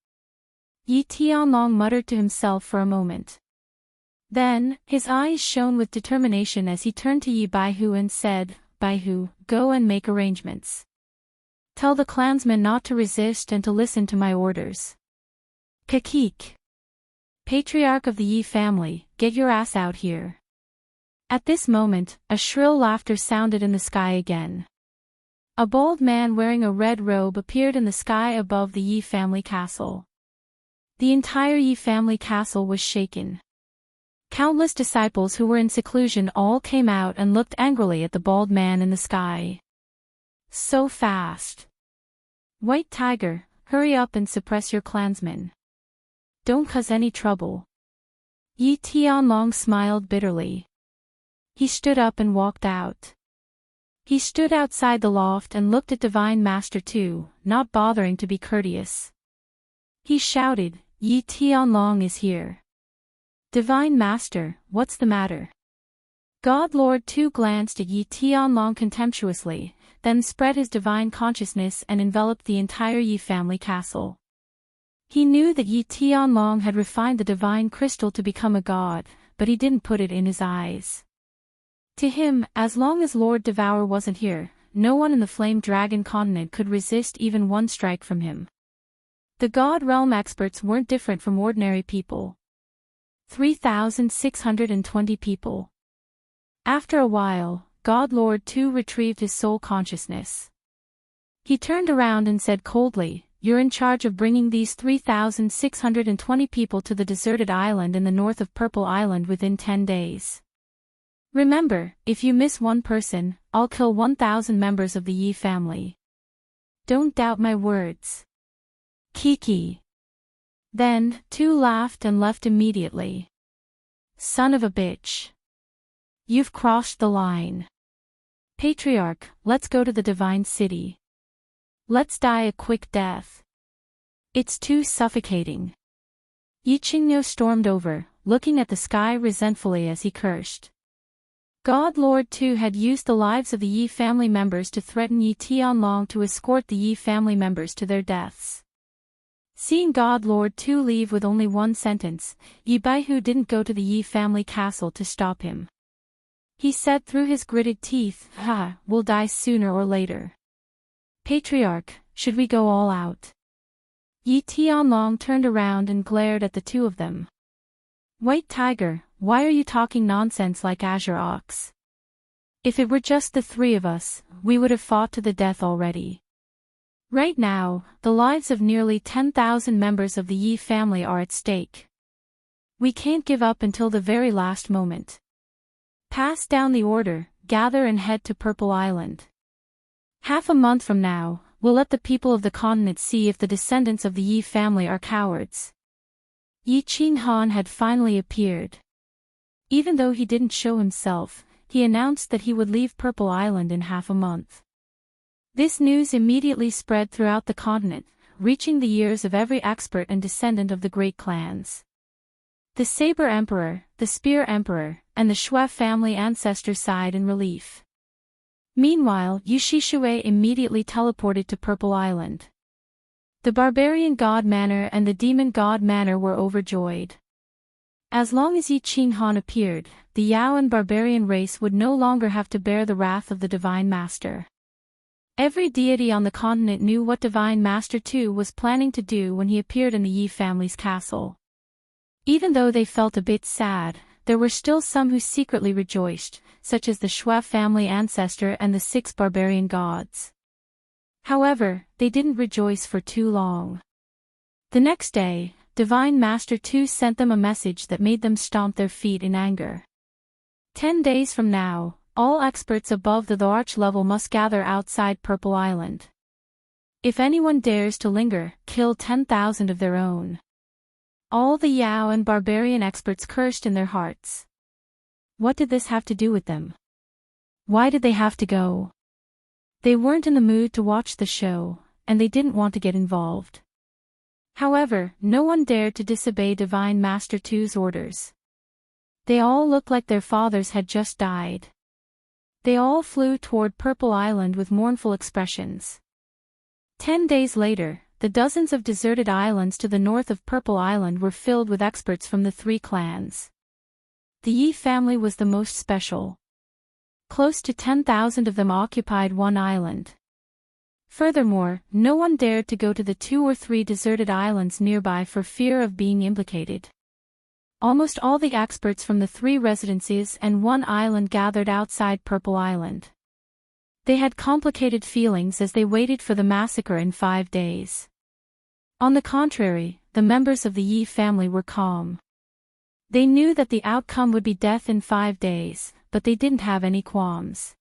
Yi Tianlong muttered to himself for a moment. Then, his eyes shone with determination as he turned to Yi Baihu and said, "Baihu, go and make arrangements. Tell the clansmen not to resist and to listen to my orders." Kakik. Patriarch of the Yi family, get your ass out here. At this moment, a shrill laughter sounded in the sky again. A bald man wearing a red robe appeared in the sky above the Yi family castle. The entire Yi family castle was shaken. Countless disciples who were in seclusion all came out and looked angrily at the bald man in the sky. So fast. White Tiger, hurry up and suppress your clansmen. Don't cause any trouble. Yi Tianlong smiled bitterly. He stood up and walked out. He stood outside the loft and looked at Divine Master too, not bothering to be courteous. He shouted, "Yi Tianlong is here. Divine Master, what's the matter?" God Lord too glanced at Yi Tianlong contemptuously, then spread his divine consciousness and enveloped the entire Yi family castle. He knew that Yi Tianlong had refined the divine crystal to become a god, but he didn't put it in his eyes. To him, as long as Lord Devour wasn't here, no one in the Flame Dragon continent could resist even one strike from him. The God Realm experts weren't different from ordinary people. 3,620 people. After a while, God Lord too retrieved his soul consciousness. He turned around and said coldly, "You're in charge of bringing these 3,620 people to the deserted island in the north of Purple Island within 10 days. Remember, if you miss one person, I'll kill 1,000 members of the Yi family. Don't doubt my words." Kiki. Then, two laughed and left immediately. Son of a bitch. You've crossed the line. Patriarch, let's go to the Divine City. Let's die a quick death. It's too suffocating. Yi Qingniu stormed over, looking at the sky resentfully as he cursed. God Lord Tu had used the lives of the Yi family members to threaten Yi Tianlong to escort the Yi family members to their deaths. Seeing God Lord Tu leave with only one sentence, Yi Baihu didn't go to the Yi family castle to stop him. He said through his gritted teeth, we'll die sooner or later. Patriarch, should we go all out? Yi Tianlong turned around and glared at the two of them. White Tiger, why are you talking nonsense like Azure Ox? If it were just the three of us, we would have fought to the death already. Right now, the lives of nearly 10,000 members of the Yi family are at stake. We can't give up until the very last moment. Pass down the order, gather and head to Purple Island. Half a month from now, we'll let the people of the continent see if the descendants of the Yi family are cowards. Yi Qinghan had finally appeared. Even though he didn't show himself, he announced that he would leave Purple Island in half a month. This news immediately spread throughout the continent, reaching the ears of every expert and descendant of the great clans. The Saber Emperor, the Spear Emperor, and the Shui family ancestors sighed in relief. Meanwhile, Yu Shishui immediately teleported to Purple Island. The Barbarian God Manor and the Demon God Manor were overjoyed. As long as Yi Qinghan appeared, the Yaoan barbarian race would no longer have to bear the wrath of the Divine Master. Every deity on the continent knew what Divine Master Tu was planning to do when he appeared in the Yi family's castle. Even though they felt a bit sad, there were still some who secretly rejoiced, such as the Shui family ancestor and the 6 barbarian gods. However, they didn't rejoice for too long. The next day, Divine Master Tu sent them a message that made them stomp their feet in anger. 10 days from now, all experts above the arch level must gather outside Purple Island. If anyone dares to linger, kill 10,000 of their own. All the Yao and barbarian experts cursed in their hearts. What did this have to do with them? Why did they have to go? They weren't in the mood to watch the show, and they didn't want to get involved. However, no one dared to disobey Divine Master Tu's orders. They all looked like their fathers had just died. They all flew toward Purple Island with mournful expressions. 10 days later, the dozens of deserted islands to the north of Purple Island were filled with experts from the 3 clans. The Yi family was the most special. Close to 10,000 of them occupied one island. Furthermore, no one dared to go to the 2 or 3 deserted islands nearby for fear of being implicated. Almost all the experts from the 3 residences and 1 island gathered outside Purple Island. They had complicated feelings as they waited for the massacre in 5 days. On the contrary, the members of the Yi family were calm. They knew that the outcome would be death in 5 days, but they didn't have any qualms.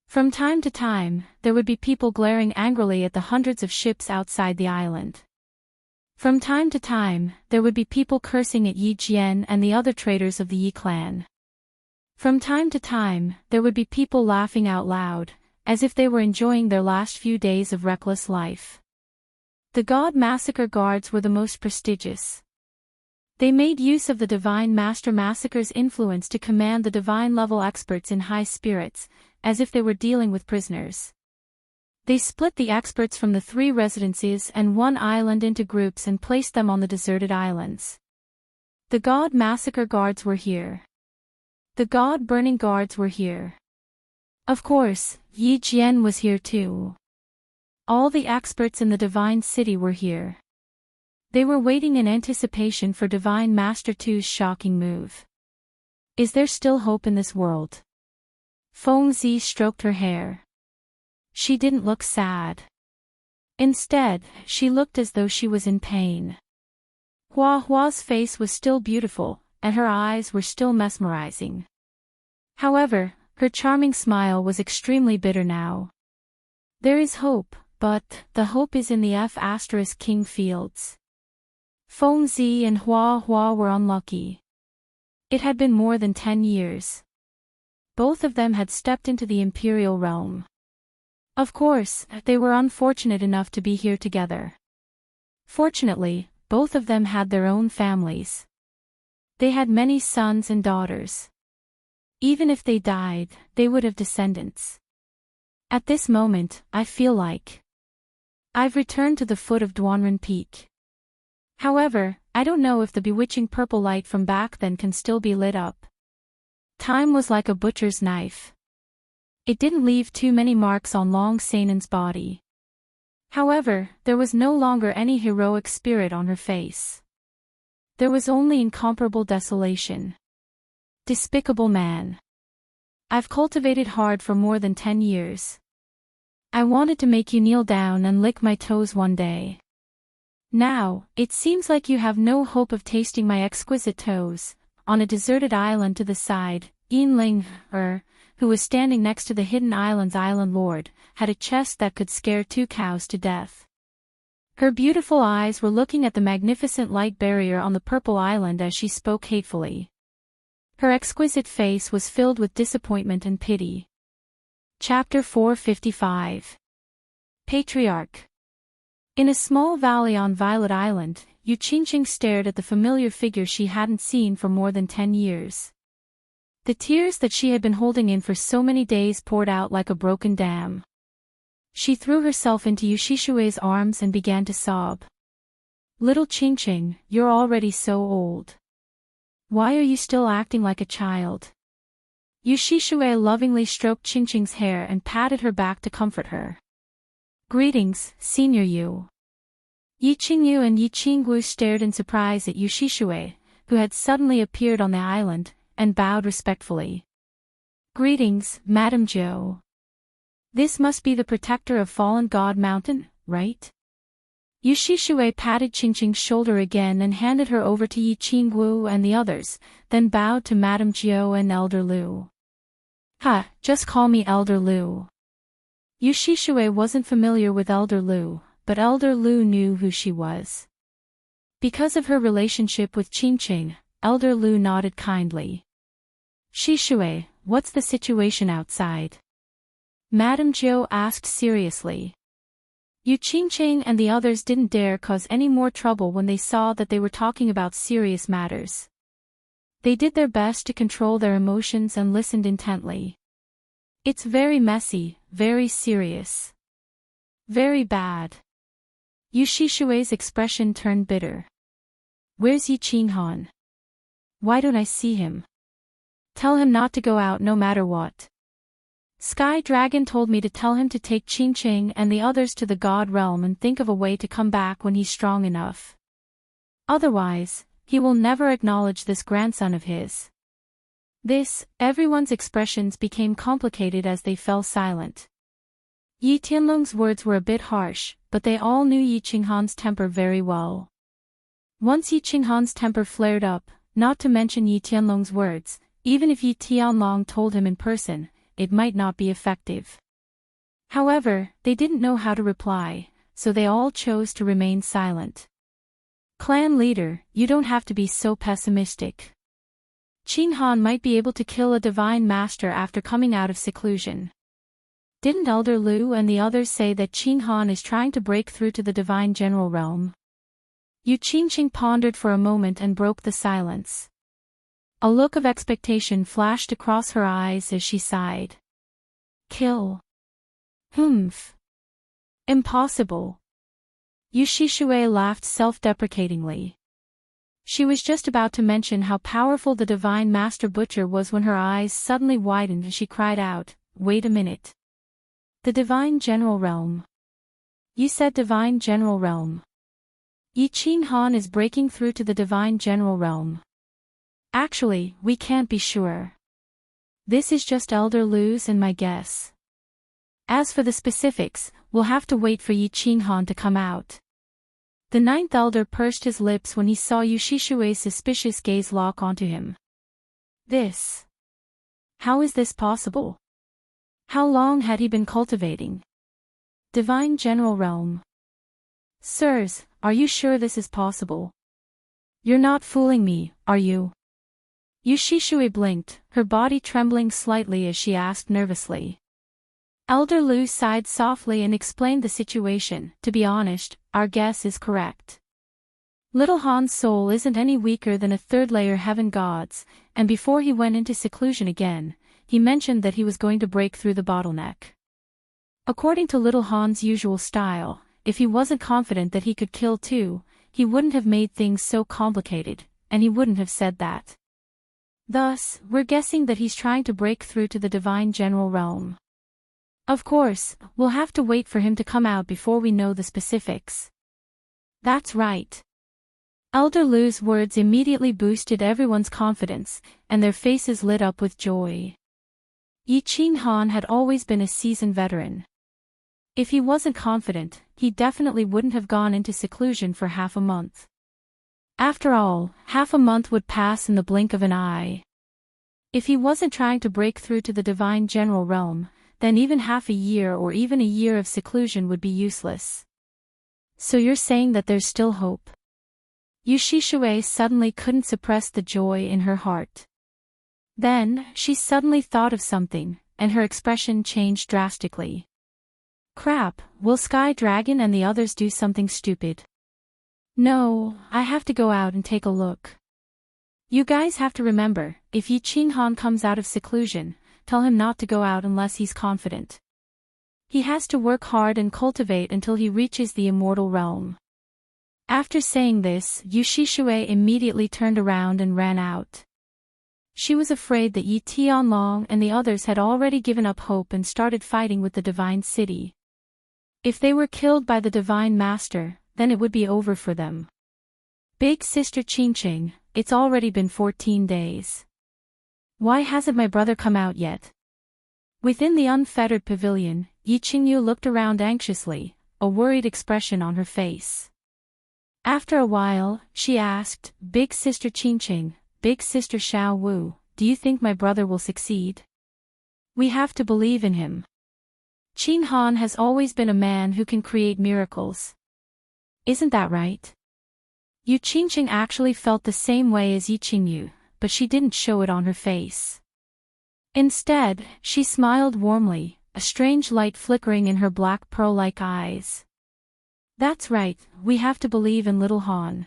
From time to time, there would be people glaring angrily at the hundreds of ships outside the island. From time to time, there would be people cursing at Yi Jian and the other traitors of the Yi clan. From time to time, there would be people laughing out loud, as if they were enjoying their last few days of reckless life. The God Massacre Guards were the most prestigious. They made use of the Divine Master Massacre's influence to command the divine-level experts in high spirits, as if they were dealing with prisoners. They split the experts from the 3 residences and 1 island into groups and placed them on the deserted islands. The God Massacre Guards were here. The God Burning Guards were here. Of course, Yi Jian was here too. All the experts in the Divine City were here. They were waiting in anticipation for Divine Master Tu's shocking move. Is there still hope in this world? Feng Zi stroked her hair. She didn't look sad. Instead, she looked as though she was in pain. Hua Hua's face was still beautiful, and her eyes were still mesmerizing. However, her charming smile was extremely bitter now. There is hope, but the hope is in the F*King fields. Feng Zi and Hua Hua were unlucky. It had been more than 10 years. Both of them had stepped into the imperial realm. Of course, they were unfortunate enough to be here together. Fortunately, both of them had their own families. They had many sons and daughters. Even if they died, they would have descendants. At this moment, I feel like I've returned to the foot of Dwanren Peak. However, I don't know if the bewitching purple light from back then can still be lit up. Time was like a butcher's knife. It didn't leave too many marks on Long Sanan's body. However, there was no longer any heroic spirit on her face. There was only incomparable desolation. Despicable man. I've cultivated hard for more than 10 years. I wanted to make you kneel down and lick my toes one day. Now, it seems like you have no hope of tasting my exquisite toes. On a deserted island to the side, Yinling, who was standing next to the Hidden Island's island lord, had a chest that could scare 2 cows to death. Her beautiful eyes were looking at the magnificent light barrier on the purple island as she spoke hatefully. Her exquisite face was filled with disappointment and pity. Chapter 455. Patriarch. In a small valley on Violet Island, Yuqingqing stared at the familiar figure she hadn't seen for more than 10 years. The tears that she had been holding in for so many days poured out like a broken dam. She threw herself into Yushishue's arms and began to sob. Little Qingqing, you're already so old. Why are you still acting like a child? Yushishue lovingly stroked Qingqing's hair and patted her back to comfort her. Greetings, Senior Yu. Yi Qingyu and Yi Qingwu stared in surprise at Yushishue, who had suddenly appeared on the island, and bowed respectfully. Greetings, Madame Zhou. This must be the protector of Fallen God Mountain, right? Yushishue patted Qingqing's shoulder again and handed her over to Yi Qingwu and the others, then bowed to Madame Zhou and Elder Lu. Ha, just call me Elder Lu. Yushishue wasn't familiar with Elder Lu, but Elder Lu knew who she was. Because of her relationship with Qingqing, Elder Lu nodded kindly. Shishue, what's the situation outside? Madame Zhou asked seriously. Yu Qingqing and the others didn't dare cause any more trouble when they saw that they were talking about serious matters. They did their best to control their emotions and listened intently. It's very messy, very serious. Very bad. Yushishue's expression turned bitter. Where's Yi Qinghan? Why don't I see him? Tell him not to go out no matter what. Sky Dragon told me to tell him to take Qingqing and the others to the God Realm and think of a way to come back when he's strong enough. Otherwise, he will never acknowledge this grandson of his. Everyone's expressions became complicated as they fell silent. Yi Tianlong's words were a bit harsh, but they all knew Yi Qinghan's temper very well. Once Yi Qinghan's temper flared up, not to mention Yi Tianlong's words, even if Yi Tianlong told him in person, it might not be effective. However, they didn't know how to reply, so they all chose to remain silent. Clan leader, you don't have to be so pessimistic. Qinghan might be able to kill a divine master after coming out of seclusion. Didn't Elder Lu and the others say that Qinghan is trying to break through to the divine general realm? Yu Qingqing pondered for a moment and broke the silence. A look of expectation flashed across her eyes as she sighed. Kill. Humph. Impossible. Yushishue laughed self-deprecatingly. She was just about to mention how powerful the Divine Master Butcher was when her eyes suddenly widened and she cried out, "Wait a minute. The Divine General Realm. You said Divine General Realm. Yi Qinghan is breaking through to the Divine General Realm. Actually, we can't be sure. This is just Elder Lu's and my guess. As for the specifics, we'll have to wait for Yi Qinghan to come out." The ninth elder pursed his lips when he saw Yushishue's suspicious gaze lock onto him. How is this possible? How long had he been cultivating Divine General Realm? Sirs, are you sure this is possible? You're not fooling me, are you? Yushishue blinked, her body trembling slightly as she asked nervously. Elder Lu sighed softly and explained the situation. To be honest, our guess is correct. Little Han's soul isn't any weaker than a third-layer heaven god's, and before he went into seclusion again, he mentioned that he was going to break through the bottleneck. According to Little Han's usual style, if he wasn't confident that he could kill too, he wouldn't have made things so complicated, and he wouldn't have said that. Thus, we're guessing that he's trying to break through to the divine general realm. Of course, we'll have to wait for him to come out before we know the specifics. That's right. Elder Lu's words immediately boosted everyone's confidence, and their faces lit up with joy. Yi-Ching Han had always been a seasoned veteran. If he wasn't confident, he definitely wouldn't have gone into seclusion for half a month. After all, half a month would pass in the blink of an eye. If he wasn't trying to break through to the divine general realm, then even half a year or even a year of seclusion would be useless. So you're saying that there's still hope? Yu Shishui suddenly couldn't suppress the joy in her heart. Then, she suddenly thought of something, and her expression changed drastically. Crap, will Sky Dragon and the others do something stupid? No, I have to go out and take a look. You guys have to remember, if Yi-Ching Han comes out of seclusion, tell him not to go out unless he's confident. He has to work hard and cultivate until he reaches the immortal realm. After saying this, Yu Shishui immediately turned around and ran out. She was afraid that Yi Tianlong and the others had already given up hope and started fighting with the Divine City. If they were killed by the Divine Master, then it would be over for them. Big Sister Qingqing, it's already been 14 days. Why hasn't my brother come out yet? Within the unfettered pavilion, Yi Qingyu looked around anxiously, a worried expression on her face. After a while, she asked, Big Sister Qingqing, Big Sister Xiao Wu, do you think my brother will succeed? We have to believe in him. Qing Han has always been a man who can create miracles. Isn't that right? Yu Qingqing actually felt the same way as Yi Qingyu, but she didn't show it on her face. Instead, she smiled warmly, a strange light flickering in her black pearl-like eyes. That's right, we have to believe in Little Han.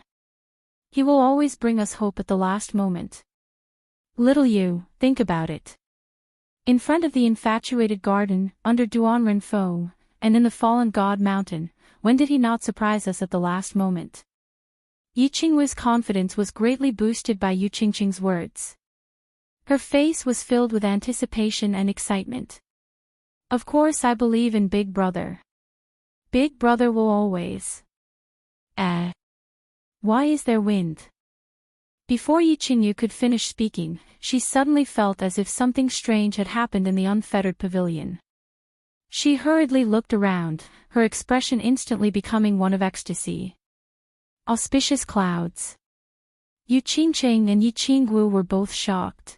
He will always bring us hope at the last moment. Little Yu, think about it. In front of the infatuated garden, under Duanren Feng, and in the fallen god mountain, when did he not surprise us at the last moment? Yi Qingwu's confidence was greatly boosted by Yu Qingqing's words. Her face was filled with anticipation and excitement. Of course I believe in Big Brother. Big Brother will always. Why is there wind? Before Yi Qingyu could finish speaking, she suddenly felt as if something strange had happened in the unfettered pavilion. She hurriedly looked around, her expression instantly becoming one of ecstasy. Auspicious clouds. Yu Qingqing and Yi Qingwu were both shocked.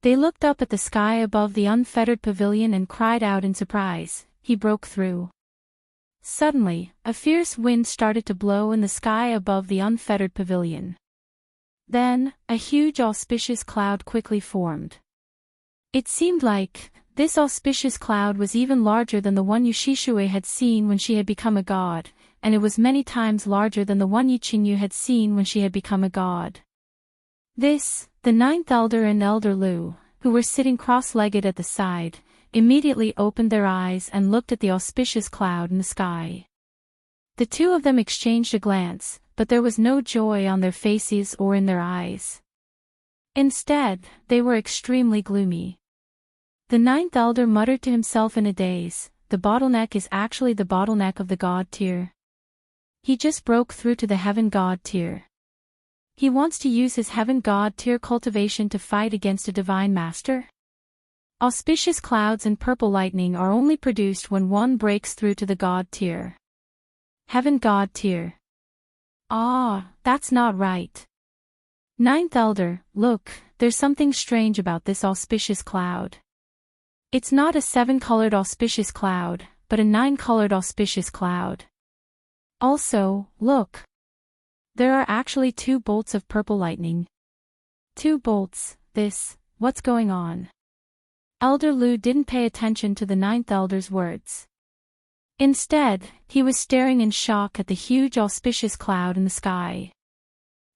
They looked up at the sky above the unfettered pavilion and cried out in surprise, he broke through. Suddenly, a fierce wind started to blow in the sky above the unfettered pavilion. Then, a huge auspicious cloud quickly formed. It seemed like, this auspicious cloud was even larger than the one Yu Shishui had seen when she had become a god, and it was many times larger than the one Yi Qingyu had seen when she had become a god. This, the ninth elder and Elder Lu, who were sitting cross-legged at the side, immediately opened their eyes and looked at the auspicious cloud in the sky. The two of them exchanged a glance, but there was no joy on their faces or in their eyes. Instead, they were extremely gloomy. The ninth elder muttered to himself in a daze, the bottleneck is actually the bottleneck of the god tier. He just broke through to the heaven god tier. He wants to use his heaven god tier cultivation to fight against a divine master? Auspicious clouds and purple lightning are only produced when one breaks through to the god tier. Heaven god tier. That's not right. Ninth elder, look, there's something strange about this auspicious cloud. It's not a 7-colored auspicious cloud, but a 9-colored auspicious cloud. Also, look. There are actually 2 bolts of purple lightning. 2 bolts, what's going on? Elder Lu didn't pay attention to the ninth elder's words. Instead, he was staring in shock at the huge auspicious cloud in the sky.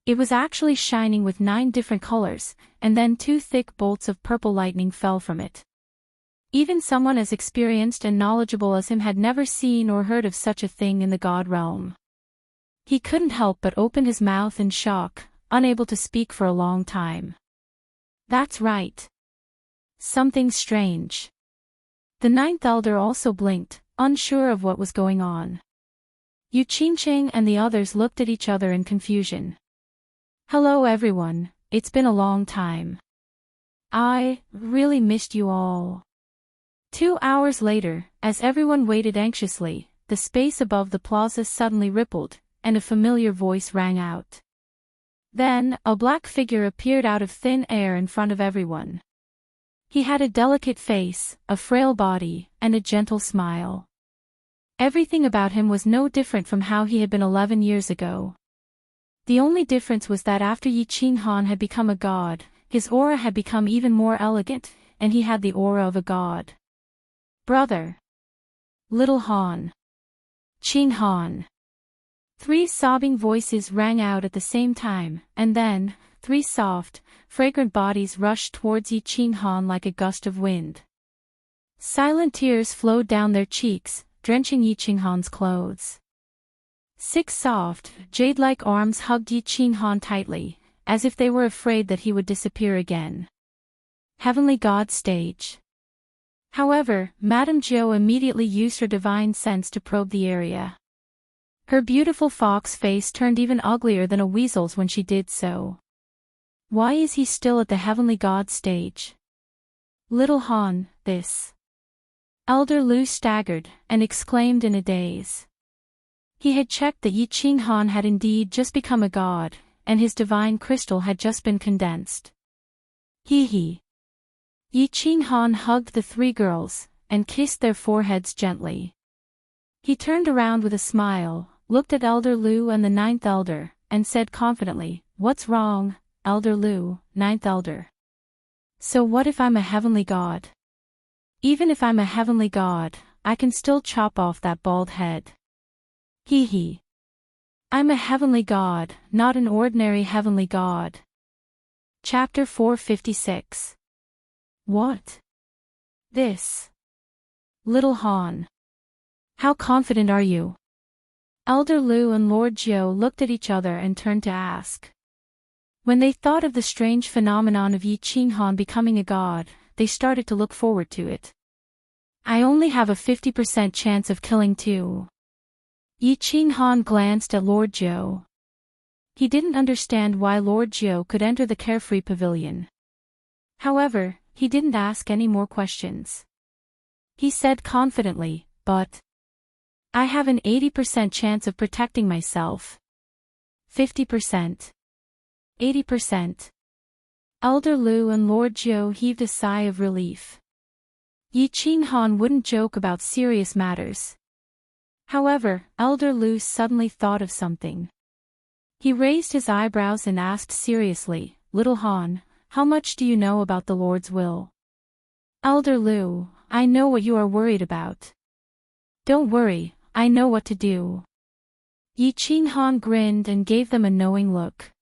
It was actually shining with 9 different colors, and then 2 thick bolts of purple lightning fell from it. Even someone as experienced and knowledgeable as him had never seen or heard of such a thing in the god realm. He couldn't help but open his mouth in shock, unable to speak for a long time. That's right. Something strange. The 9th elder also blinked, unsure of what was going on. Enchanting and the others looked at each other in confusion. Hello everyone, it's been a long time. I really missed you all. 2 hours later, as everyone waited anxiously, the space above the plaza suddenly rippled, and a familiar voice rang out. Then, a black figure appeared out of thin air in front of everyone. He had a delicate face, a frail body, and a gentle smile. Everything about him was no different from how he had been 11 years ago. The only difference was that after Enchanting had become a god, his aura had become even more elegant, and he had the aura of a god. Brother. Little Han. Chin Han. 3 sobbing voices rang out at the same time, and then, 3 soft, fragrant bodies rushed towards Enchanting like a gust of wind. Silent tears flowed down their cheeks, drenching Enchanting's clothes. 6 soft, jade-like arms hugged Enchanting tightly, as if they were afraid that he would disappear again. Heavenly God stage. However, Madame Jo immediately used her divine sense to probe the area. Her beautiful fox face turned even uglier than a weasel's when she did so. Why is he still at the Heavenly God stage? Little Han, this. Elder Lu staggered, and exclaimed in a daze. He had checked that Enchanting had indeed just become a god, and his divine crystal had just been condensed. Hee. Enchanting hugged the 3 girls, and kissed their foreheads gently. He turned around with a smile, looked at Elder Lu and the 9th elder, and said confidently, "What's wrong, Elder Lu, 9th elder? So what if I'm a heavenly god? Even if I'm a heavenly god, I can still chop off that bald head." Hee. I'm a heavenly god, not an ordinary heavenly god. Chapter 456. What? This. Little Han. How confident are you? Elder Lu and Lord Jiu looked at each other and turned to ask. When they thought of the strange phenomenon of Enchanting becoming a god, they started to look forward to it. I only have a 50% chance of killing 2. Enchanting glanced at Lord Jiu. He didn't understand why Lord Jiu could enter the carefree pavilion. However, he didn't ask any more questions. He said confidently, "But I have an 80% chance of protecting myself." 50%. 80%. Elder Lu and Lord Jiu heaved a sigh of relief. Enchanting wouldn't joke about serious matters. However, Elder Lu suddenly thought of something. He raised his eyebrows and asked seriously, "Little Han, how much do you know about the Lord's will?" Elder Lu, I know what you are worried about. Don't worry, I know what to do. Enchanting grinned and gave them a knowing look.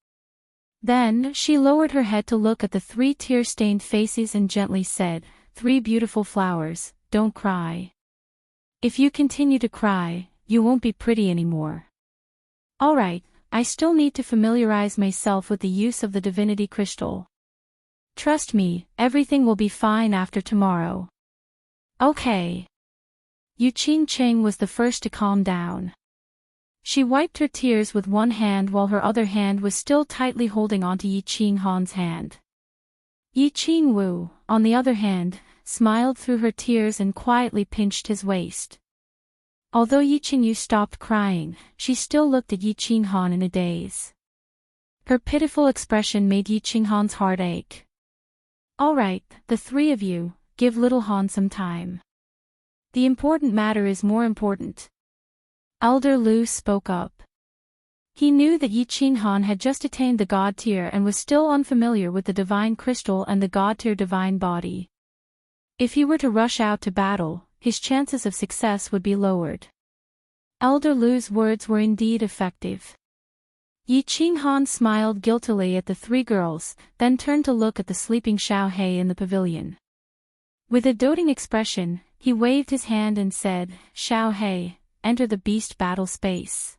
Then, she lowered her head to look at the 3 tear-stained faces and gently said, 3 beautiful flowers, don't cry. If you continue to cry, you won't be pretty anymore. Alright, I still need to familiarize myself with the use of the divinity crystal. Trust me, everything will be fine after tomorrow. Okay. Enchanting was the first to calm down. She wiped her tears with one hand while her other hand was still tightly holding onto Enchanting's hand. Enchanting, on the other hand, smiled through her tears and quietly pinched his waist. Although Enchanting stopped crying, she still looked at Enchanting in a daze. Her pitiful expression made Enchanting's heart ache. Alright, the 3 of you, give little Han some time. The important matter is more important. Elder Lu spoke up. He knew that Enchanting had just attained the god tier and was still unfamiliar with the divine crystal and the god tier divine body. If he were to rush out to battle, his chances of success would be lowered. Elder Lu's words were indeed effective. Yi Qinghan smiled guiltily at the three girls, then turned to look at the sleeping Xiao He in the pavilion. With a doting expression, he waved his hand and said, "Xiao He, enter the beast battle space."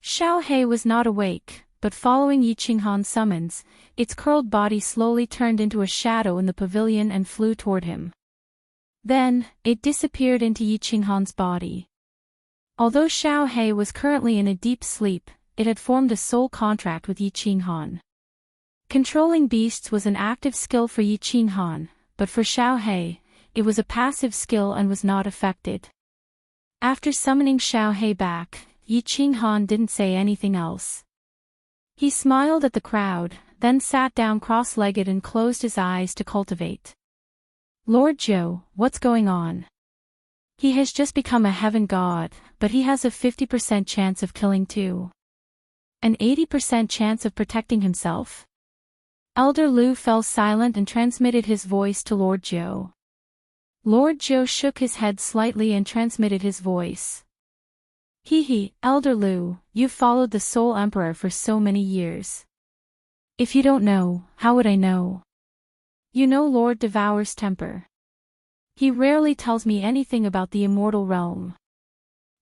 Xiao He was not awake, but following Yi Qinghan's summons, its curled body slowly turned into a shadow in the pavilion and flew toward him. Then, it disappeared into Yi Qinghan's body. Although Xiao He was currently in a deep sleep, it had formed a soul contract with Yi Qinghan. Controlling beasts was an active skill for Yi Qinghan, but for Xiao He, it was a passive skill and was not affected. After summoning Xiao He back, Yi Qinghan didn't say anything else. He smiled at the crowd, then sat down cross-legged and closed his eyes to cultivate. "Lord Zhou, what's going on?" "He has just become a heaven god, but he has a 50% chance of killing too. An 80% chance of protecting himself." Elder Lu fell silent and transmitted his voice to Lord Zhou. Lord Zhou shook his head slightly and transmitted his voice. "He, Elder Lu, you've followed the Soul Emperor for so many years. If you don't know, how would I know? You know Lord Devour's temper. He rarely tells me anything about the immortal realm.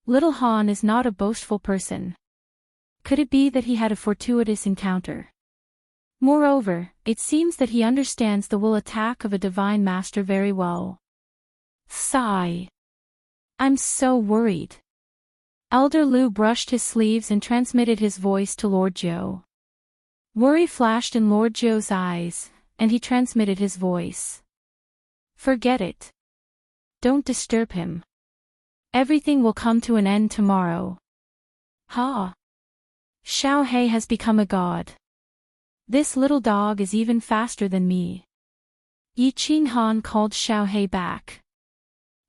Little Han is not a boastful person. Could it be that he had a fortuitous encounter? Moreover, it seems that he understands the will attack of a divine master very well." Sigh. "I'm so worried." Elder Lu brushed his sleeves and transmitted his voice to Lord Zhou. Worry flashed in Lord Zhou's eyes, and he transmitted his voice. "Forget it. Don't disturb him. Everything will come to an end tomorrow." "Ha! Xiao He has become a god. This little dog is even faster than me." Yi Qinghan called Xiao He back.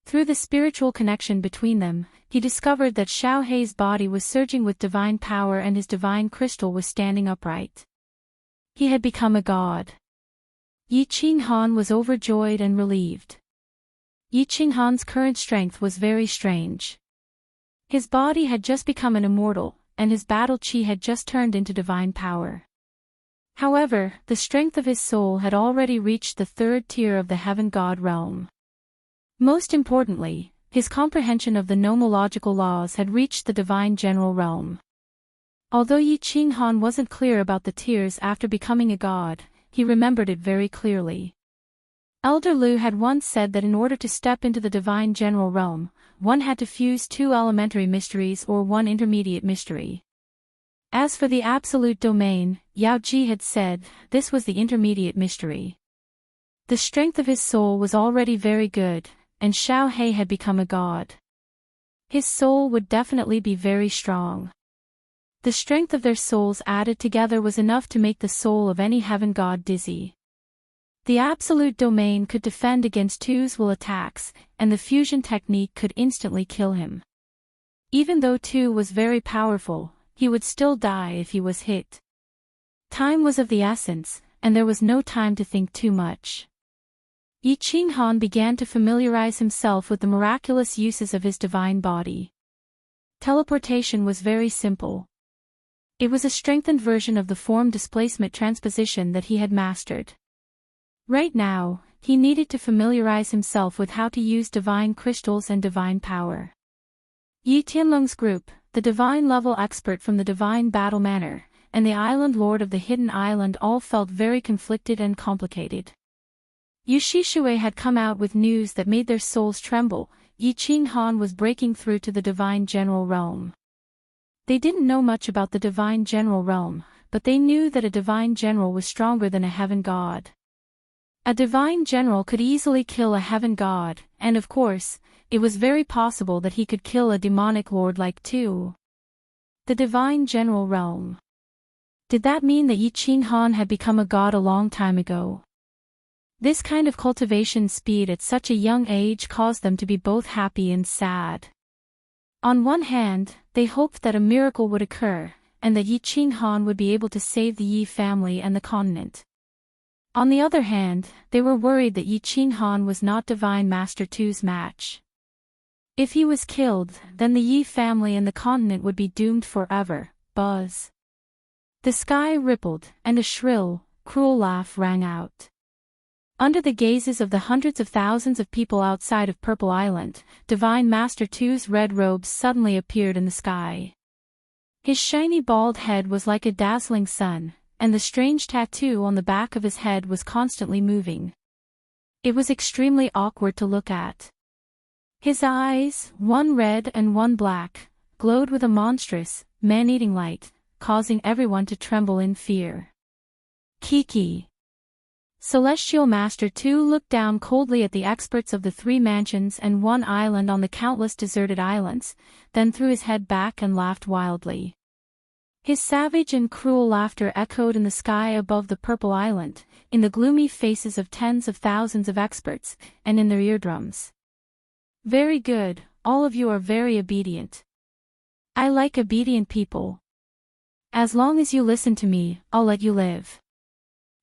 Through the spiritual connection between them, he discovered that Xiao He's body was surging with divine power and his divine crystal was standing upright. He had become a god. Yi Qinghan was overjoyed and relieved. Yi Qinghan's current strength was very strange. His body had just become an immortal, and his battle chi had just turned into divine power. However, the strength of his soul had already reached the third tier of the heaven god realm. Most importantly, his comprehension of the nomological laws had reached the divine general realm. Although Yi Qinghan wasn't clear about the tiers after becoming a god, he remembered it very clearly. Elder Lu had once said that in order to step into the divine general realm, one had to fuse 2 elementary mysteries or 1 intermediate mystery. As for the absolute domain, Yao Ji had said, this was the intermediate mystery. The strength of his soul was already very good, and Xiao He had become a god. His soul would definitely be very strong. The strength of their souls added together was enough to make the soul of any heaven god dizzy. The absolute domain could defend against Tu's will attacks, and the fusion technique could instantly kill him. Even though Tu was very powerful, he would still die if he was hit. Time was of the essence, and there was no time to think too much. Yi Qinghan began to familiarize himself with the miraculous uses of his divine body. Teleportation was very simple. It was a strengthened version of the form displacement transposition that he had mastered. Right now, he needed to familiarize himself with how to use divine crystals and divine power. Yi Tianlong's group, the divine level expert from the divine battle manor, and the island lord of the hidden island all felt very conflicted and complicated. Yu Shishui had come out with news that made their souls tremble. Yi Qinghan was breaking through to the divine general realm. They didn't know much about the divine general realm, but they knew that a divine general was stronger than a heaven god. A divine general could easily kill a heaven god, and of course, it was very possible that he could kill a demonic lord like Tu. The divine general realm. Did that mean that Yi Qinghan had become a god a long time ago? This kind of cultivation speed at such a young age caused them to be both happy and sad. On one hand, they hoped that a miracle would occur, and that Yi Qinghan would be able to save the Yi family and the continent. On the other hand, they were worried that Yi Qinghan was not Divine Master Tu's match. If he was killed, then the Yi family and the continent would be doomed forever. Buzz. The sky rippled, and a shrill, cruel laugh rang out. Under the gazes of the hundreds of thousands of people outside of Purple Island, Divine Master Two's red robes suddenly appeared in the sky. His shiny bald head was like a dazzling sun, and the strange tattoo on the back of his head was constantly moving. It was extremely awkward to look at. His eyes, one red and one black, glowed with a monstrous, man-eating light, causing everyone to tremble in fear. Kiki. Celestial Master 2 looked down coldly at the experts of the 3 mansions and 1 island on the countless deserted islands, then threw his head back and laughed wildly. His savage and cruel laughter echoed in the sky above the Purple Island, in the gloomy faces of tens of thousands of experts, and in their eardrums. Very good, all of you are very obedient. I like obedient people. As long as you listen to me, I'll let you live.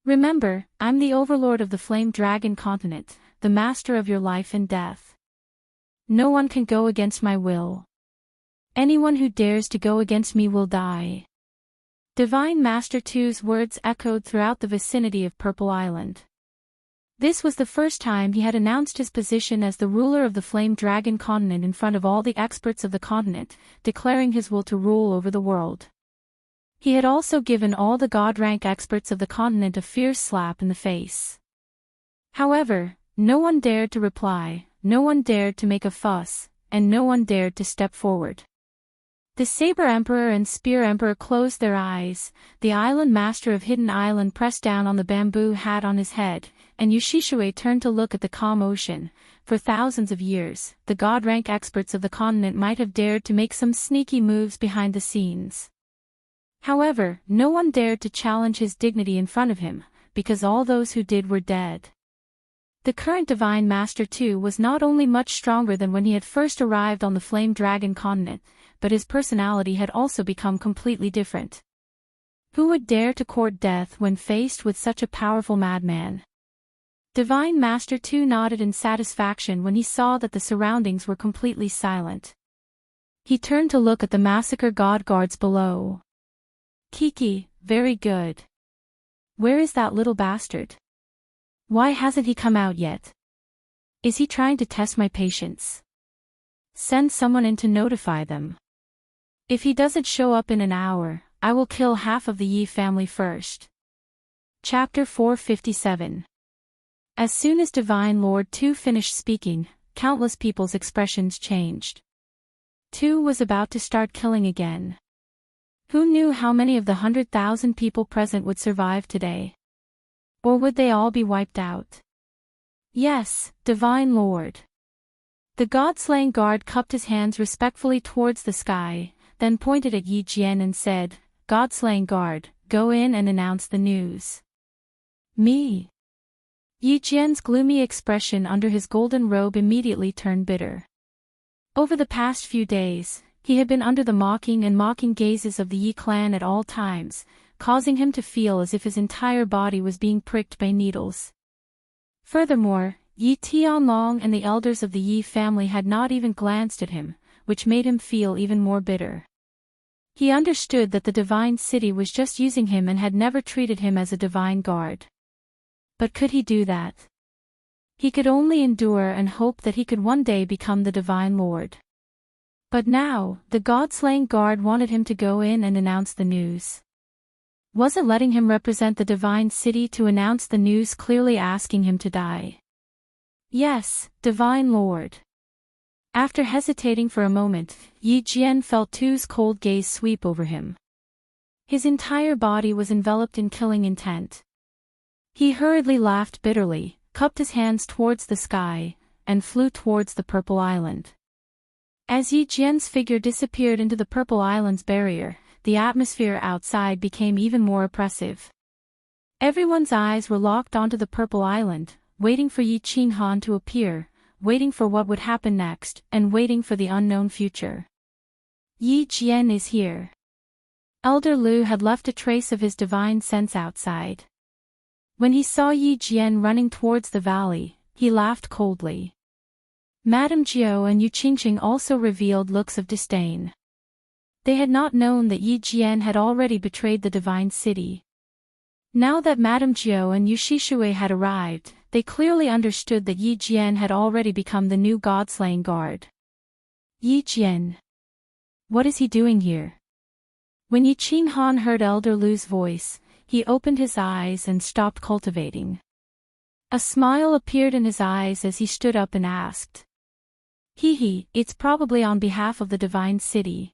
Remember, I'm the overlord of the Flame Dragon continent, the master of your life and death. No one can go against my will. Anyone who dares to go against me will die. Divine Master 2's words echoed throughout the vicinity of Purple Island. This was the first time he had announced his position as the ruler of the Flame Dragon continent in front of all the experts of the continent, declaring his will to rule over the world. He had also given all the god-rank experts of the continent a fierce slap in the face. However, no one dared to reply, no one dared to make a fuss, and no one dared to step forward. The Saber Emperor and Spear Emperor closed their eyes, the Island Master of Hidden Island pressed down on the bamboo hat on his head, and Yoshishue turned to look at the calm ocean. For thousands of years, the god-rank experts of the continent might have dared to make some sneaky moves behind the scenes. However, no one dared to challenge his dignity in front of him, because all those who did were dead. The current Divine Master 2 was not only much stronger than when he had first arrived on the Flame Dragon continent, but his personality had also become completely different. Who would dare to court death when faced with such a powerful madman? Divine Master 2 nodded in satisfaction when he saw that the surroundings were completely silent. He turned to look at the massacre god guards below. Kiki, very good. Where is that little bastard? Why hasn't he come out yet? Is he trying to test my patience? Send someone in to notify them. If he doesn't show up in an hour, I will kill half of the Yi family first. Chapter 457. As soon as Divine Lord 2 finished speaking, countless people's expressions changed. 2 was about to start killing again. Who knew how many of the 100,000 people present would survive today? Or would they all be wiped out? Yes, Divine Lord. The god-slaying guard cupped his hands respectfully towards the sky, then pointed at Yi Jian and said, God-slaying guard, go in and announce the news. Me? Yi Jian's gloomy expression under his golden robe immediately turned bitter. Over the past few days, he had been under the mocking gazes of the Yi clan at all times, causing him to feel as if his entire body was being pricked by needles. Furthermore, Yi Tianlong and the elders of the Yi family had not even glanced at him, which made him feel even more bitter. He understood that the divine city was just using him and had never treated him as a divine guard. But could he do that? He could only endure and hope that he could one day become the Divine Lord. But now, the god-slaying guard wanted him to go in and announce the news. Wasn't letting him represent the divine city to announce the news clearly asking him to die? Yes, Divine Lord. After hesitating for a moment, Yi Jian felt Tu's cold gaze sweep over him. His entire body was enveloped in killing intent. He hurriedly laughed bitterly, cupped his hands towards the sky, and flew towards the Purple Island. As Yi Jian's figure disappeared into the Purple Island's barrier, the atmosphere outside became even more oppressive. Everyone's eyes were locked onto the Purple Island, waiting for Yi Qinghan to appear, waiting for what would happen next, and waiting for the unknown future. Yi Jian is here. Elder Lu had left a trace of his divine sense outside. When he saw Yi Jian running towards the valley, he laughed coldly. Madame Jiao and Yu Qingqing also revealed looks of disdain. They had not known that Yi Jian had already betrayed the divine city. Now that Madame Jiao and Yu Shishui had arrived, they clearly understood that Yi Jian had already become the new god-slaying guard. Yi Jian. What is he doing here? When Yi Qinghan heard Elder Lu's voice, he opened his eyes and stopped cultivating. A smile appeared in his eyes as he stood up and asked. Hee, it's probably on behalf of the divine city.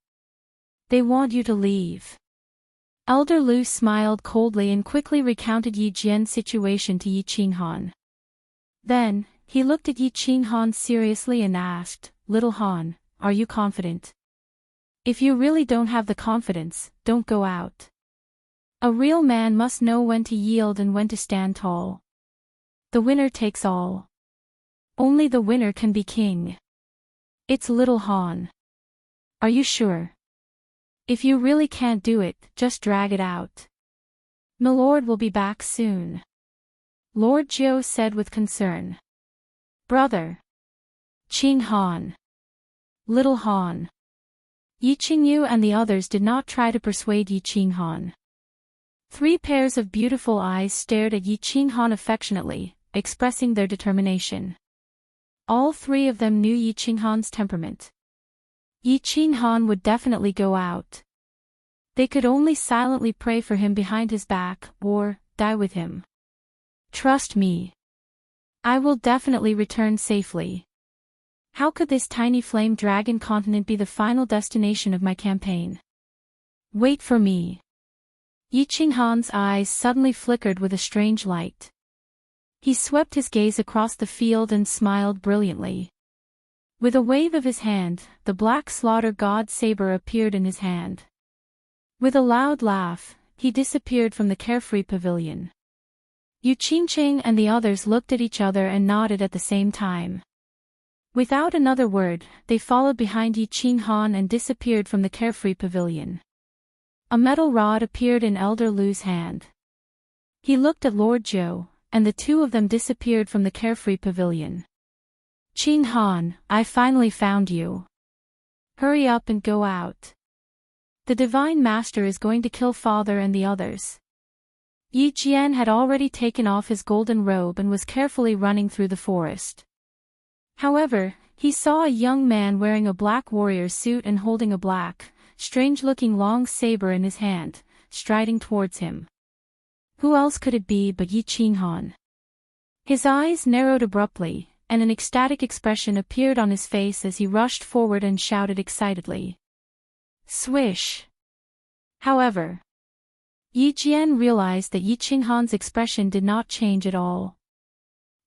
They want you to leave. Elder Lu smiled coldly and quickly recounted Yi Jian's situation to Yi Qinghan. Then, he looked at Yi Qinghan seriously and asked, Little Han, are you confident? If you really don't have the confidence, don't go out. A real man must know when to yield and when to stand tall. The winner takes all. Only the winner can be king. It's Little Han. Are you sure? If you really can't do it, just drag it out. Milord will be back soon. Lord Jiao said with concern. Brother. Qing Han. Little Han. Yi Qingyu and the others did not try to persuade Yi Qinghan. 3 pairs of beautiful eyes stared at Yi Qinghan affectionately, expressing their determination. All 3 of them knew Yi Qinghan's temperament. Yi Qinghan would definitely go out. They could only silently pray for him behind his back, or die with him. Trust me. I will definitely return safely. How could this tiny flame dragon continent be the final destination of my campaign? Wait for me. Yi Qinghan's eyes suddenly flickered with a strange light. He swept his gaze across the field and smiled brilliantly. With a wave of his hand, the black slaughter god saber appeared in his hand. With a loud laugh, he disappeared from the carefree pavilion. Yu Qingqing and the others looked at each other and nodded at the same time. Without another word, they followed behind Yi Qinghan and disappeared from the carefree pavilion. A metal rod appeared in Elder Lu's hand. He looked at Lord Jiao, and the 2 of them disappeared from the carefree pavilion. Qinghan, I finally found you. Hurry up and go out. The Divine Master is going to kill Father and the others. Yi Jian had already taken off his golden robe and was carefully running through the forest. However, he saw a young man wearing a black warrior suit and holding a black, strange-looking long saber in his hand, striding towards him. Who else could it be but Yi Qinghan? His eyes narrowed abruptly, and an ecstatic expression appeared on his face as he rushed forward and shouted excitedly. Swish! However, Yi Jian realized that Yi Qinghan's expression did not change at all.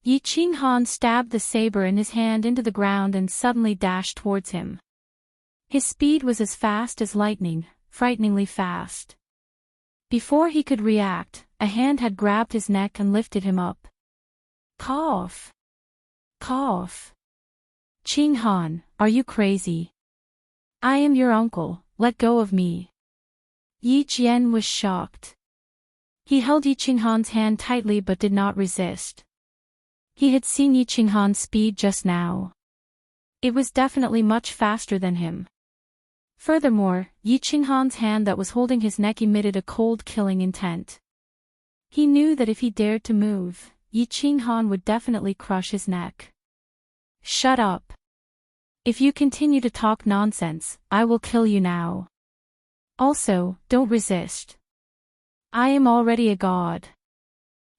Yi Qinghan stabbed the saber in his hand into the ground and suddenly dashed towards him. His speed was as fast as lightning, frighteningly fast. Before he could react, a hand had grabbed his neck and lifted him up. Cough! Cough! Qinghan, are you crazy? I am your uncle, let go of me. Yi Jian was shocked. He held Yi Qinghan's hand tightly but did not resist. He had seen Yi Qinghan's speed just now. It was definitely much faster than him. Furthermore, Yi Qinghan's hand that was holding his neck emitted a cold killing intent. He knew that if he dared to move, Yi Qinghan would definitely crush his neck. Shut up. If you continue to talk nonsense, I will kill you now. Also, don't resist. I am already a god.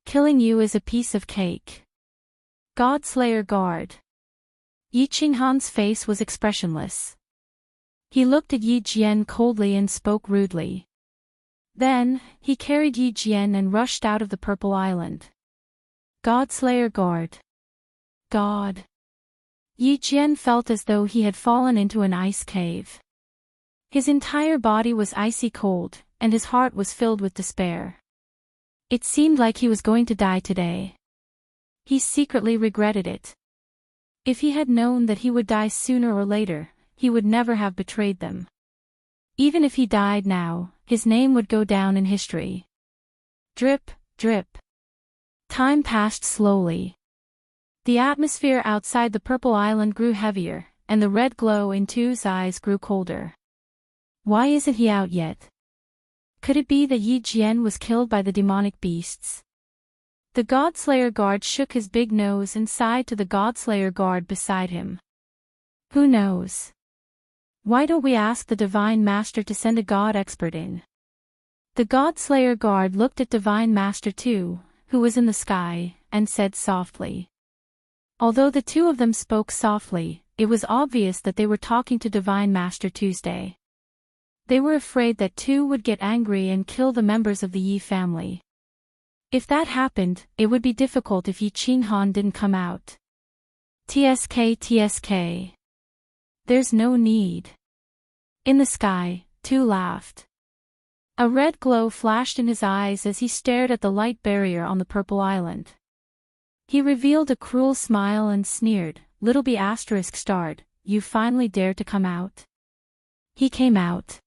Killing you is a piece of cake. God-Slayer Guard. Yi Qinghan's face was expressionless. He looked at Yi Jian coldly and spoke rudely. Then, he carried Yi Jian and rushed out of the Purple Island. God-Slayer Guard. God. Yi Jian felt as though he had fallen into an ice cave. His entire body was icy cold, and his heart was filled with despair. It seemed like he was going to die today. He secretly regretted it. If he had known that he would die sooner or later, he would never have betrayed them. Even if he died now, his name would go down in history. Drip, drip. Time passed slowly. The atmosphere outside the purple island grew heavier, and the red glow in Tu's eyes grew colder. Why isn't he out yet? Could it be that Yi Jian was killed by the demonic beasts? The Godslayer guard shook his big nose and sighed to the Godslayer guard beside him. Who knows? Why don't we ask the Divine Master to send a God expert in? The Godslayer guard looked at Divine Master Tu, who was in the sky, and said softly. Although the two of them spoke softly, it was obvious that they were talking to Divine Master Tuesday. They were afraid that Tu would get angry and kill the members of the Yi family. If that happened, it would be difficult if Yi Qinghan didn't come out. TSK. There's no need. In the sky, Tu laughed. A red glow flashed in his eyes as he stared at the light barrier on the purple island. He revealed a cruel smile and sneered, "Little B****, you finally dared to come out?" He came out.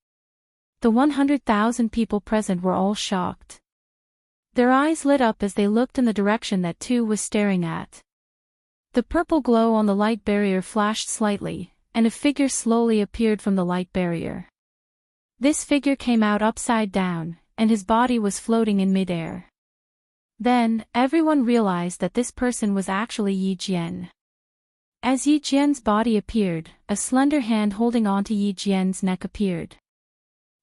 The 100,000 people present were all shocked. Their eyes lit up as they looked in the direction that Tu was staring at. The purple glow on the light barrier flashed slightly, and a figure slowly appeared from the light barrier. This figure came out upside down, and his body was floating in midair. Then, everyone realized that this person was actually Yi Jian. As Yi Jian's body appeared, a slender hand holding onto Yi Jian's neck appeared.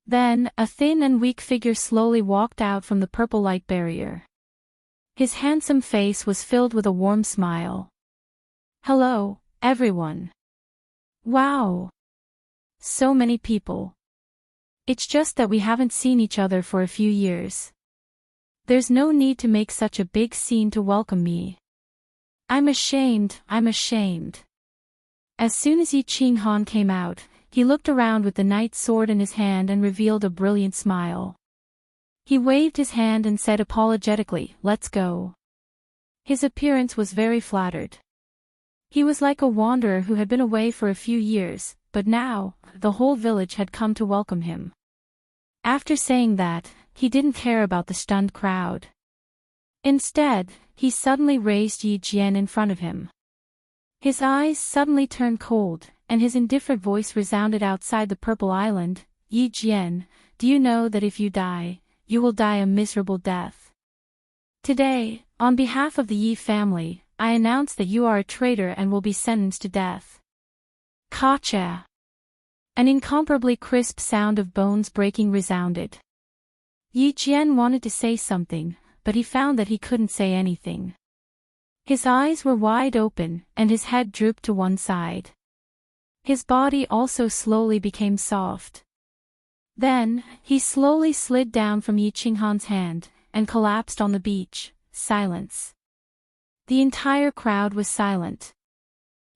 Then, a thin and weak figure slowly walked out from the purple light barrier. His handsome face was filled with a warm smile. "Hello, everyone. Wow. So many people. It's just that we haven't seen each other for a few years. There's no need to make such a big scene to welcome me. I'm ashamed. As soon as Yi Qinghan came out, he looked around with the knight's sword in his hand and revealed a brilliant smile. He waved his hand and said apologetically, "Let's go." His appearance was very flattered. He was like a wanderer who had been away for a few years, but now, the whole village had come to welcome him. After saying that, he didn't care about the stunned crowd. Instead, he suddenly raised Yi Jian in front of him. His eyes suddenly turned cold, and his indifferent voice resounded outside the purple island. "Yi Jian, do you know that if you die, you will die a miserable death? Today, on behalf of the Yi family, I announce that you are a traitor and will be sentenced to death." Kacha! An incomparably crisp sound of bones breaking resounded. Yi Jian wanted to say something, but he found that he couldn't say anything. His eyes were wide open, and his head drooped to one side. His body also slowly became soft. Then, he slowly slid down from Yi Qinghan's hand, and collapsed on the beach. Silence. The entire crowd was silent.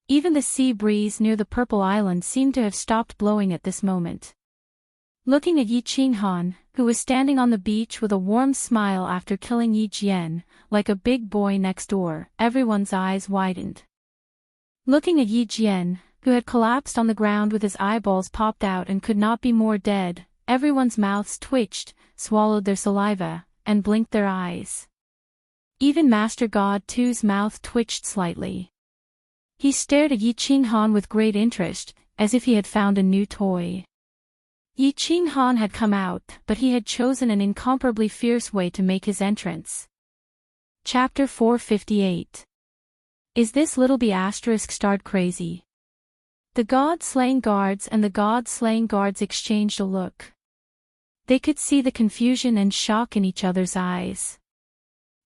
Even the sea breeze near the purple island seemed to have stopped blowing at this moment. Looking at Yi Qinghan, who was standing on the beach with a warm smile after killing Yi Jian, like a big boy next door, everyone's eyes widened. Looking at Yi Jian, who had collapsed on the ground with his eyeballs popped out and could not be more dead, everyone's mouths twitched, swallowed their saliva, and blinked their eyes. Even Master God Tu's mouth twitched slightly. He stared at Yi Qinghan with great interest, as if he had found a new toy. Yi Qinghan had come out, but he had chosen an incomparably fierce way to make his entrance. Chapter 458. Is this little B** starred crazy? The God-slaying guards and the God-slaying guards exchanged a look. They could see the confusion and shock in each other's eyes.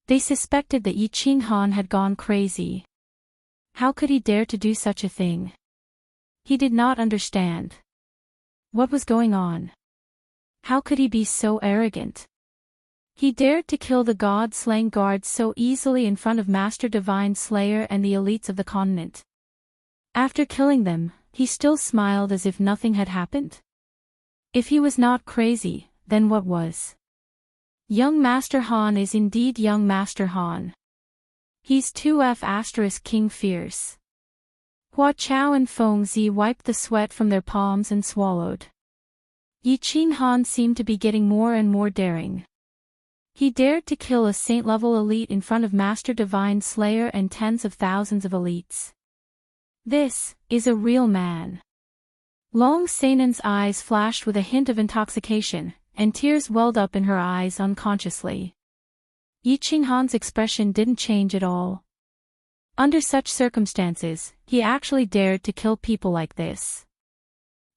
They suspected that Yi Qinghan had gone crazy. How could he dare to do such a thing? He did not understand. What was going on? How could he be so arrogant? He dared to kill the God-slaying guards so easily in front of Master Divine Slayer and the elites of the continent. After killing them, he still smiled as if nothing had happened. If he was not crazy, then what was? Young Master Han is indeed young Master Han. He's 2F** King Fierce. Hua Chao and Feng Zi wiped the sweat from their palms and swallowed. Yi Qinghan seemed to be getting more and more daring. He dared to kill a saint-level elite in front of Master Divine Slayer and tens of thousands of elites. This is a real man. Long Seinen's eyes flashed with a hint of intoxication, and tears welled up in her eyes unconsciously. Yi Qinghan's expression didn't change at all. Under such circumstances, he actually dared to kill people like this.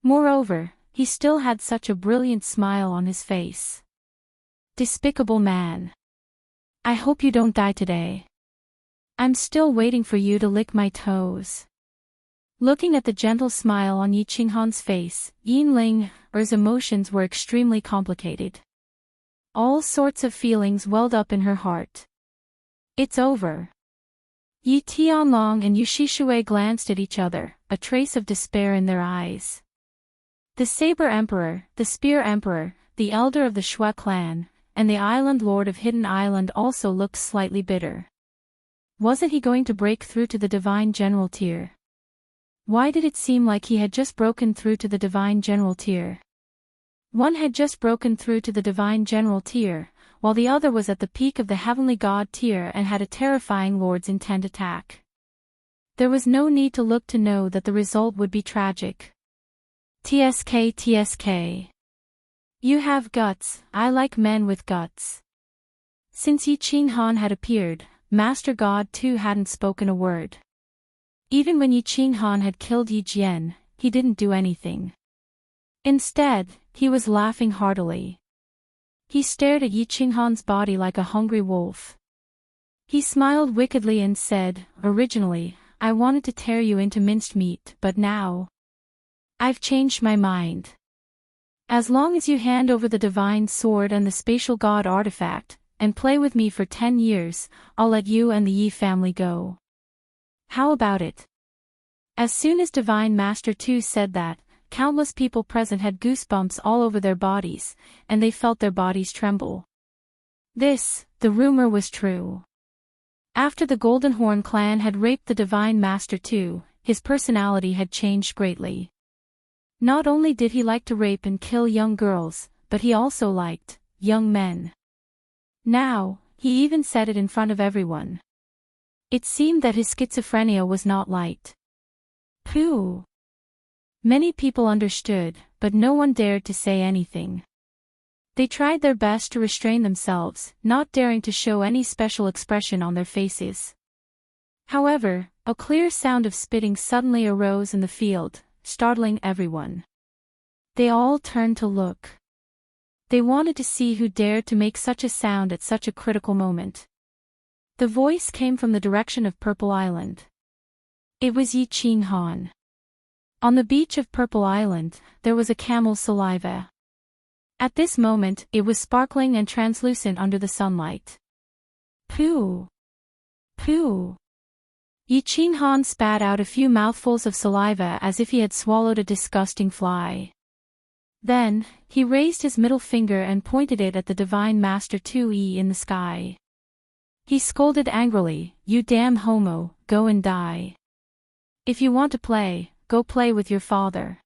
Moreover, he still had such a brilliant smile on his face. Despicable man. I hope you don't die today. I'm still waiting for you to lick my toes. Looking at the gentle smile on Yi Qinghan's face, Yin Ling's emotions were extremely complicated. All sorts of feelings welled up in her heart. It's over. Yi Tianlong and Yu Shishui glanced at each other, a trace of despair in their eyes. The Saber Emperor, the Spear Emperor, the elder of the Shui clan, and the Island Lord of Hidden Island also looked slightly bitter. Wasn't he going to break through to the Divine General tier? Why did it seem like he had just broken through to the Divine General tier? One had just broken through to the Divine General tier, while the other was at the peak of the Heavenly God tier and had a terrifying Lord's Intent attack. There was no need to look to know that the result would be tragic. TSK. You have guts, I like men with guts. Since Yi Qinghan had appeared, Master God too hadn't spoken a word. Even when Yi Qinghan had killed Yi Jian, he didn't do anything. Instead, he was laughing heartily. He stared at Yi Qinghan's body like a hungry wolf. He smiled wickedly and said, "Originally, I wanted to tear you into minced meat, but now I've changed my mind. As long as you hand over the divine sword and the spatial god artifact, and play with me for 10 years, I'll let you and the Yi family go. How about it?" As soon as Divine Master Tu said that, countless people present had goosebumps all over their bodies, and they felt their bodies tremble. The rumor was true. After the Golden Horn clan had raped the Divine Master Tu, his personality had changed greatly. Not only did he like to rape and kill young girls, but he also liked young men. Now, he even said it in front of everyone. It seemed that his schizophrenia was not light. Pooh. Many people understood, but no one dared to say anything. They tried their best to restrain themselves, not daring to show any special expression on their faces. However, a clear sound of spitting suddenly arose in the field, startling everyone. They all turned to look. They wanted to see who dared to make such a sound at such a critical moment. The voice came from the direction of Purple Island. It was Yi Qinghan. On the beach of Purple Island, there was a camel's saliva. At this moment, it was sparkling and translucent under the sunlight. Pooh! Pooh! Yi Qinghan spat out a few mouthfuls of saliva as if he had swallowed a disgusting fly. Then, he raised his middle finger and pointed it at the Divine Master Tu-yi in the sky. He scolded angrily, "You damn homo, go and die. If you want to play, go play with your father."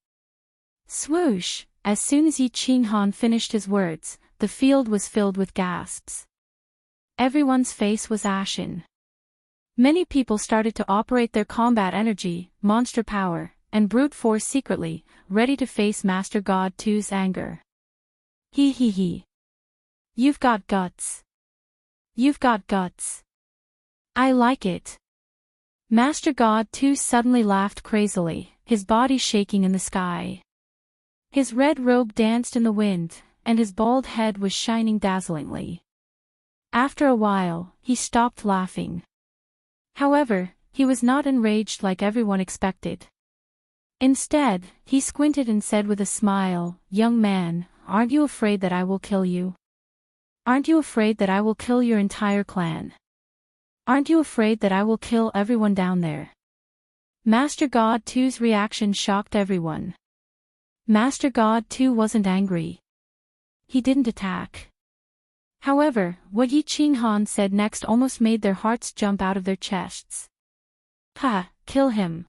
Swoosh! As soon as Yi Qinghan finished his words, the field was filled with gasps. Everyone's face was ashen. Many people started to operate their combat energy, monster power, and brute force secretly, ready to face Master God Tu's anger. He. You've got guts. You've got guts. I like it. Master God Tu suddenly laughed crazily, his body shaking in the sky. His red robe danced in the wind, and his bald head was shining dazzlingly. After a while, he stopped laughing. However, he was not enraged like everyone expected. Instead, he squinted and said with a smile, "Young man, aren't you afraid that I will kill you? Aren't you afraid that I will kill your entire clan? Aren't you afraid that I will kill everyone down there?" Master God Tu's reaction shocked everyone. Master God Tu wasn't angry. He didn't attack. However, what Yi Qinghan said next almost made their hearts jump out of their chests. "Ha, kill him.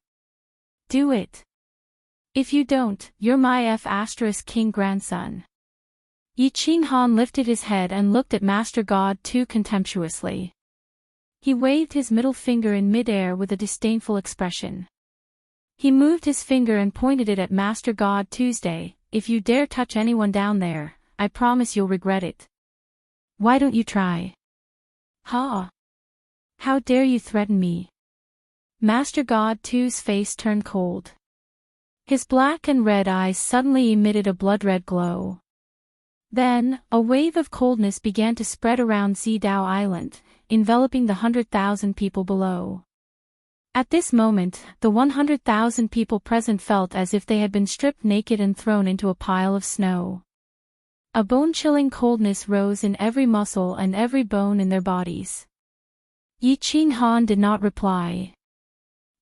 Do it. If you don't, you're my King grandson." Yi Qinghan lifted his head and looked at Master God Tu contemptuously. He waved his middle finger in mid-air with a disdainful expression. He moved his finger and pointed it at Master God Tuesday. If you dare touch anyone down there, I promise you'll regret it. Why don't you try? Ha! How dare you threaten me? Master God Tu's face turned cold. His black and red eyes suddenly emitted a blood-red glow. Then, a wave of coldness began to spread around Zidao Island, enveloping the 100,000 people below. At this moment, the 100,000 people present felt as if they had been stripped naked and thrown into a pile of snow. A bone-chilling coldness rose in every muscle and every bone in their bodies. Yi Qinghan did not reply.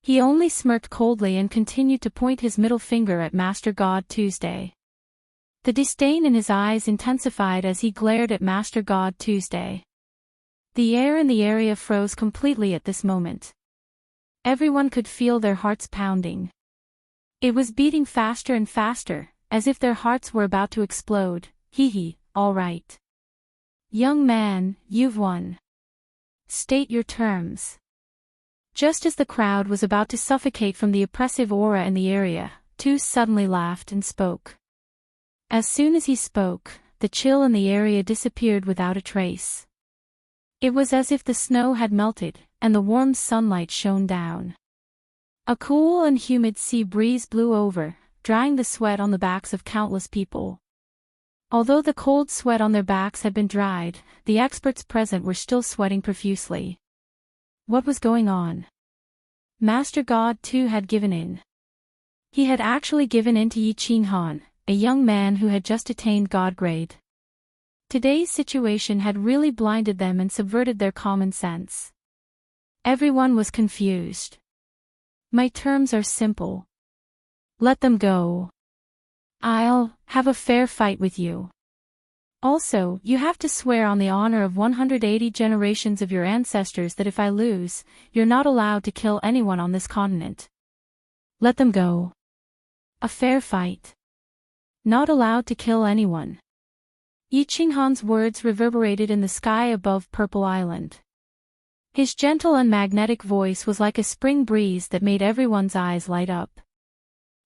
He only smirked coldly and continued to point his middle finger at Master God Tuesday. The disdain in his eyes intensified as he glared at Master God Tuesday. The air in the area froze completely at this moment. Everyone could feel their hearts pounding. It was beating faster and faster, as if their hearts were about to explode. Hee, all right. Young man, you've won. State your terms. Just as the crowd was about to suffocate from the oppressive aura in the area, Tu suddenly laughed and spoke. As soon as he spoke, the chill in the area disappeared without a trace. It was as if the snow had melted, and the warm sunlight shone down. A cool and humid sea breeze blew over, drying the sweat on the backs of countless people. Although the cold sweat on their backs had been dried, the experts present were still sweating profusely. What was going on? Master God Tu had given in. He had actually given in to Yi Qinghan, a young man who had just attained God grade. Today's situation had really blinded them and subverted their common sense. Everyone was confused. My terms are simple. Let them go. I'll have a fair fight with you. Also, you have to swear on the honor of 180 generations of your ancestors that if I lose, you're not allowed to kill anyone on this continent. Let them go. A fair fight. Not allowed to kill anyone. Yi Qinghan's words reverberated in the sky above Purple Island. His gentle and magnetic voice was like a spring breeze that made everyone's eyes light up.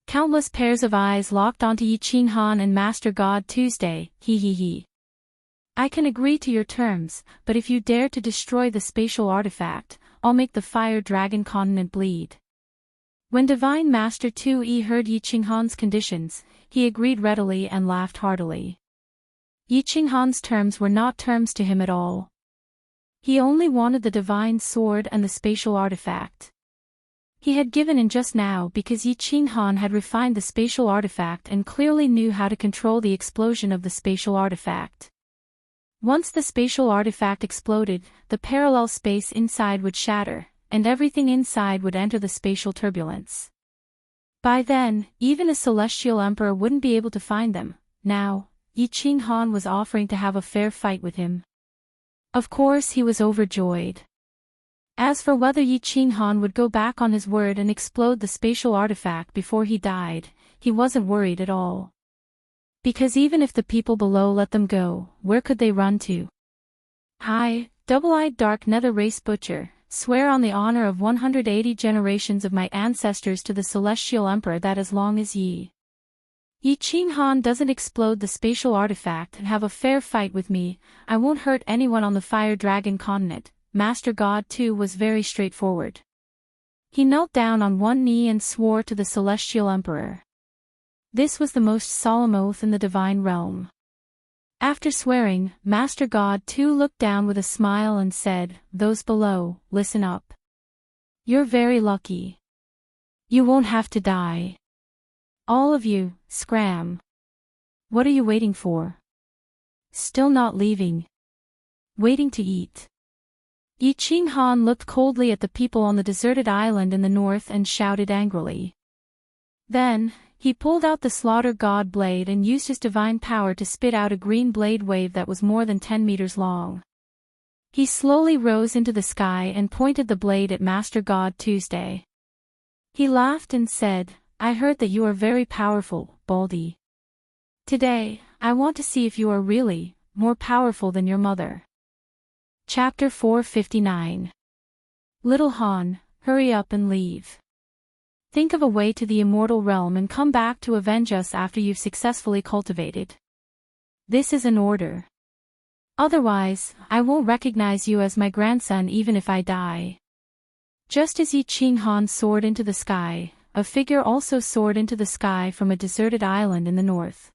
Countless pairs of eyes locked onto Yi Qinghan and Master God Tuesday. He. I can agree to your terms, but if you dare to destroy the spatial artifact, I'll make the Fire Dragon continent bleed. When Divine Master Tu heard Yi Qinghan's conditions, he agreed readily and laughed heartily. Yi Qinghan's terms were not terms to him at all. He only wanted the divine sword and the spatial artifact. He had given in just now because Yi Qinghan had refined the spatial artifact and clearly knew how to control the explosion of the spatial artifact. Once the spatial artifact exploded, the parallel space inside would shatter, and everything inside would enter the spatial turbulence. By then, even a celestial emperor wouldn't be able to find them. Now, Yi Qinghan was offering to have a fair fight with him. Of course he was overjoyed. As for whether Yi Qinghan would go back on his word and explode the spatial artifact before he died, he wasn't worried at all. Because even if the people below let them go, where could they run to? I, double-eyed dark nether race butcher, swear on the honor of 180 generations of my ancestors to the celestial emperor that as long as Yi Qinghan doesn't explode the spatial artifact and have a fair fight with me, I won't hurt anyone on the Fire Dragon continent. Master God Tu was very straightforward. He knelt down on one knee and swore to the celestial emperor. This was the most solemn oath in the divine realm. After swearing, Master God Tu looked down with a smile and said, "Those below, listen up. You're very lucky. You won't have to die. All of you, scram. What are you waiting for? Still not leaving? Waiting to eat?" Yi Qinghan looked coldly at the people on the deserted island in the north and shouted angrily. Then, he pulled out the Slaughter God blade and used his divine power to spit out a green blade wave that was more than 10 meters long. He slowly rose into the sky and pointed the blade at Master God Tuesday. He laughed and said, "I heard that you are very powerful, Baldy. Today, I want to see if you are really more powerful than your mother. Chapter 459. Little Han, hurry up and leave. Think of a way to the immortal realm and come back to avenge us after you've successfully cultivated. This is an order. Otherwise, I won't recognize you as my grandson even if I die. Just as Yi Ching Han soared into the sky, a figure also soared into the sky from a deserted island in the north.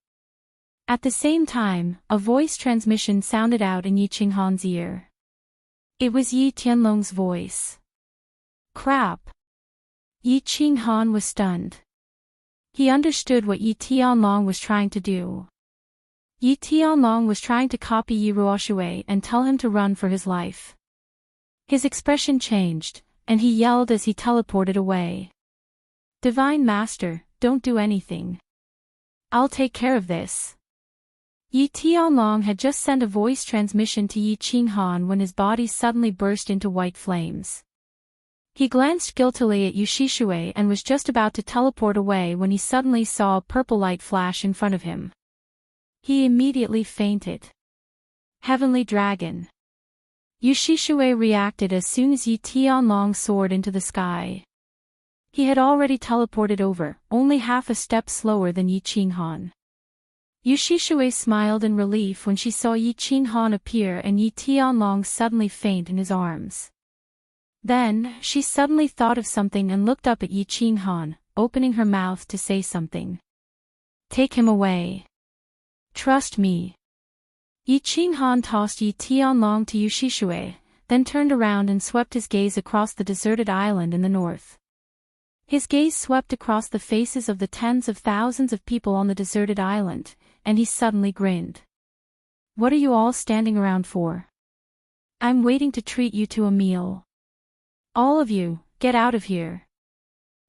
At the same time, a voice transmission sounded out in Yi Ching Han's ear. It was Yi Tianlong's voice. Crap! Yi Ching Han was stunned. He understood what Yi Tianlong was trying to do. Yi Tianlong was trying to copy Yi Ruoshui and tell him to run for his life. His expression changed, and he yelled as he teleported away. Divine Master, don't do anything. I'll take care of this. Yi Tianlong had just sent a voice transmission to Yi Ching Han when his body suddenly burst into white flames. He glanced guiltily at Yu Shishui and was just about to teleport away when he suddenly saw a purple light flash in front of him. He immediately fainted. Heavenly Dragon. Yu Shishui reacted as soon as Yi Tianlong soared into the sky. He had already teleported over, only half a step slower than Yi Ching Han. Yu Shishui smiled in relief when she saw Yi Ching Han appear and Yi Tianlong suddenly faint in his arms. Then, she suddenly thought of something and looked up at Yi Ching Han, opening her mouth to say something. Take him away. Trust me. Yi Ching Han tossed Yi Tianlong to Yu Shishui, then turned around and swept his gaze across the deserted island in the north. His gaze swept across the faces of the tens of thousands of people on the deserted island, and he suddenly grinned. What are you all standing around for? I'm waiting to treat you to a meal. All of you, get out of here.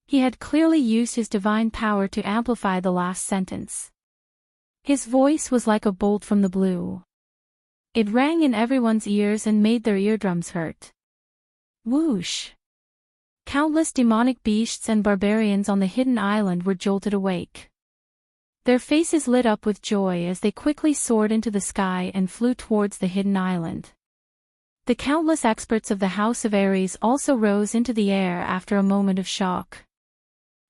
He had clearly used his divine power to amplify the last sentence. His voice was like a bolt from the blue. It rang in everyone's ears and made their eardrums hurt. Whoosh! Countless demonic beasts and barbarians on the hidden island were jolted awake. Their faces lit up with joy as they quickly soared into the sky and flew towards the hidden island. The countless experts of the House of Ares also rose into the air after a moment of shock.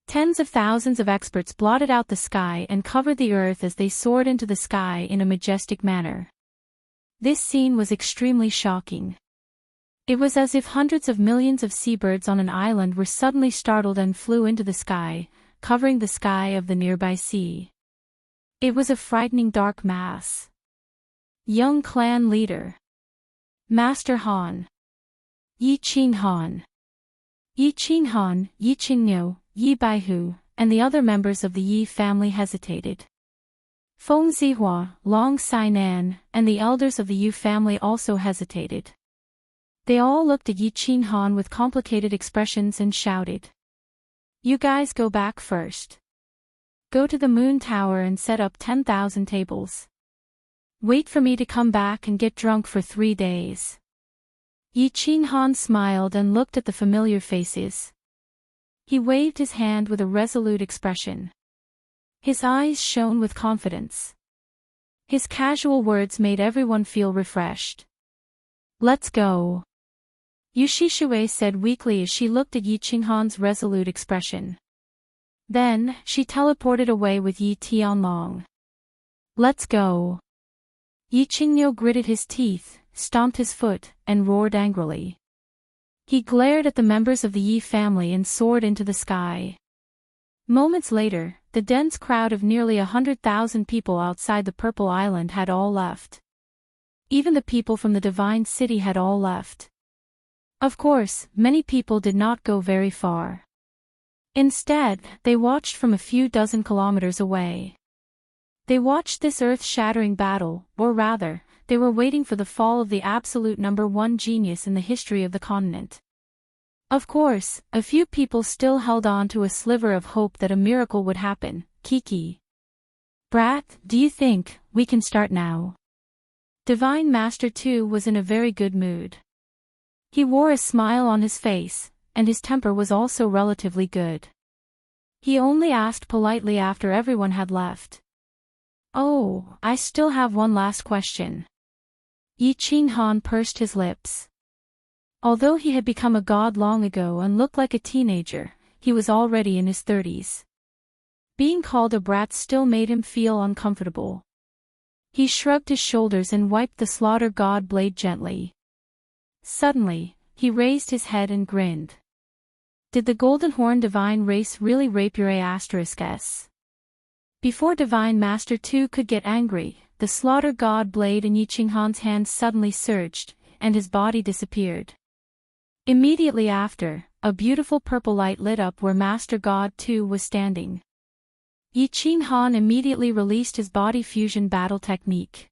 Tens of thousands of experts blotted out the sky and covered the earth as they soared into the sky in a majestic manner. This scene was extremely shocking. It was as if hundreds of millions of seabirds on an island were suddenly startled and flew into the sky, covering the sky of the nearby sea. It was a frightening dark mass. Young clan leader. Master Han. Yi Ching Han. Yi Ching Han, Yi Qingniu, Yi Baihu, and the other members of the Yi family hesitated. Feng Zihua, Long Sainan, and the elders of the Yu family also hesitated. They all looked at Yi Ching Han with complicated expressions and shouted. You guys go back first. Go to the moon tower and set up 10,000 tables. Wait for me to come back and get drunk for 3 days. Yi Ching Han smiled and looked at the familiar faces. He waved his hand with a resolute expression. His eyes shone with confidence. His casual words made everyone feel refreshed. Let's go. Yu Shishui said weakly as she looked at Yi Ching Han's resolute expression. Then, she teleported away with Yi Tianlong. Let's go. Yi Qingniu gritted his teeth, stomped his foot, and roared angrily. He glared at the members of the Yi family and soared into the sky. Moments later, the dense crowd of nearly 100,000 people outside the Purple Island had all left. Even the people from the Divine City had all left. Of course, many people did not go very far. Instead, they watched from a few dozen kilometers away. They watched this earth-shattering battle, or rather, they were waiting for the fall of the absolute #1 genius in the history of the continent. Of course, a few people still held on to a sliver of hope that a miracle would happen. Kiki. Brat, do you think we can start now? Divine Master 2 was in a very good mood. He wore a smile on his face, and his temper was also relatively good. He only asked politely after everyone had left. Oh, I still have one last question. Yi Qinghan pursed his lips. Although he had become a god long ago and looked like a teenager, he was already in his 30s. Being called a brat still made him feel uncomfortable. He shrugged his shoulders and wiped the slaughter god blade gently. Suddenly, he raised his head and grinned. Did the Golden Horn Divine Race really rape your A**s? Before Divine Master 2 could get angry, the slaughter god blade in Yi Qinghan's hand suddenly surged, and his body disappeared. Immediately after, a beautiful purple light lit up where Master God 2 was standing. Yi Qinghan immediately released his body fusion battle technique.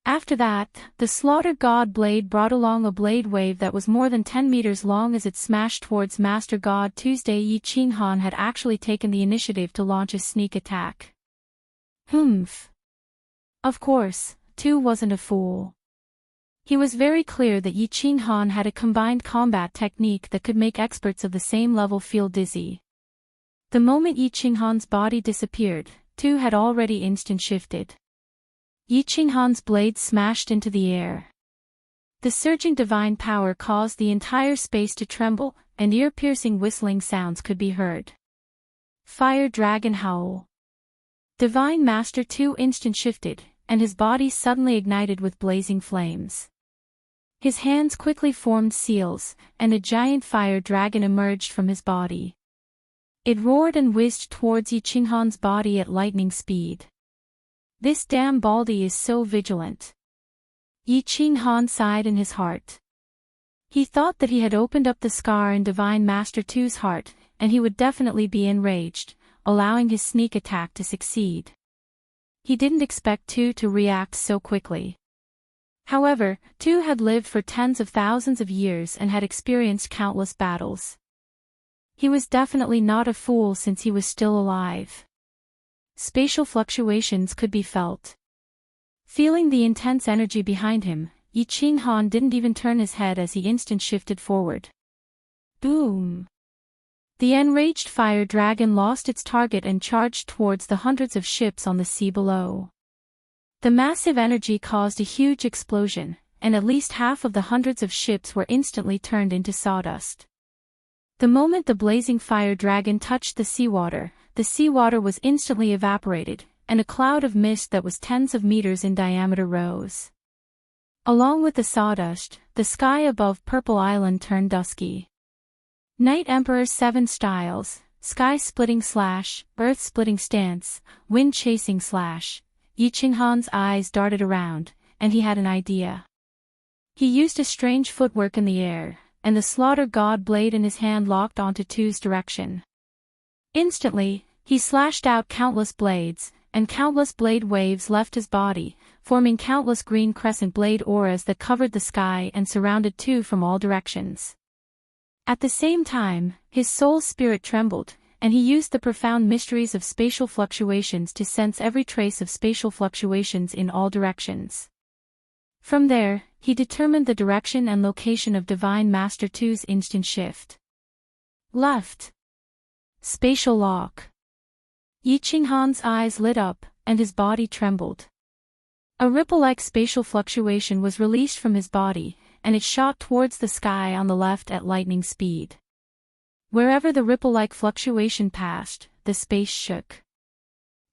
After that, the slaughter god blade brought along a blade wave that was more than 10 meters long as it smashed towards Master God 2's. Yi Qinghan had actually taken the initiative to launch a sneak attack. Humph. Of course, 2 wasn't a fool. He was very clear that Yi Qinghan had a combined combat technique that could make experts of the same level feel dizzy. The moment Yi Qinghan's body disappeared, 2 had already instant shifted. Yi Qinghan's blade smashed into the air. The surging divine power caused the entire space to tremble, and ear-piercing whistling sounds could be heard. Fire Dragon Howl. Divine Master 2 instant shifted, and his body suddenly ignited with blazing flames. His hands quickly formed seals, and a giant fire dragon emerged from his body. It roared and whizzed towards Yi Qinghan's body at lightning speed. This damn Baldy is so vigilant. Yi Qinghan sighed in his heart. He thought that he had opened up the scar in Divine Master 2's heart, and he would definitely be enraged, allowing his sneak attack to succeed. He didn't expect 2 to react so quickly. However, 2 had lived for tens of thousands of years and had experienced countless battles. He was definitely not a fool since he was still alive. Spatial fluctuations could be felt. Feeling the intense energy behind him, Yi Qinghan didn't even turn his head as he instant shifted forward. Boom! The enraged fire dragon lost its target and charged towards the hundreds of ships on the sea below. The massive energy caused a huge explosion, and at least half of the hundreds of ships were instantly turned into sawdust. The moment the blazing fire dragon touched the seawater was instantly evaporated, and a cloud of mist that was tens of meters in diameter rose. Along with the sawdust, the sky above Purple Island turned dusky. Night Emperor 7 styles, sky-splitting / earth-splitting stance, wind-chasing / Yi Qinghan's eyes darted around, and he had an idea. He used a strange footwork in the air, and the slaughter god blade in his hand locked onto 2's direction. Instantly, he slashed out countless blades, and countless blade waves left his body, forming countless green crescent blade auras that covered the sky and surrounded 2 from all directions. At the same time, his soul spirit trembled, and he used the profound mysteries of spatial fluctuations to sense every trace of spatial fluctuations in all directions. From there, he determined the direction and location of Divine Master 2's instant shift. Left. Spatial lock. Yi Qinghan's eyes lit up, and his body trembled. A ripple-like spatial fluctuation was released from his body, and it shot towards the sky on the left at lightning speed. Wherever the ripple-like fluctuation passed, the space shook.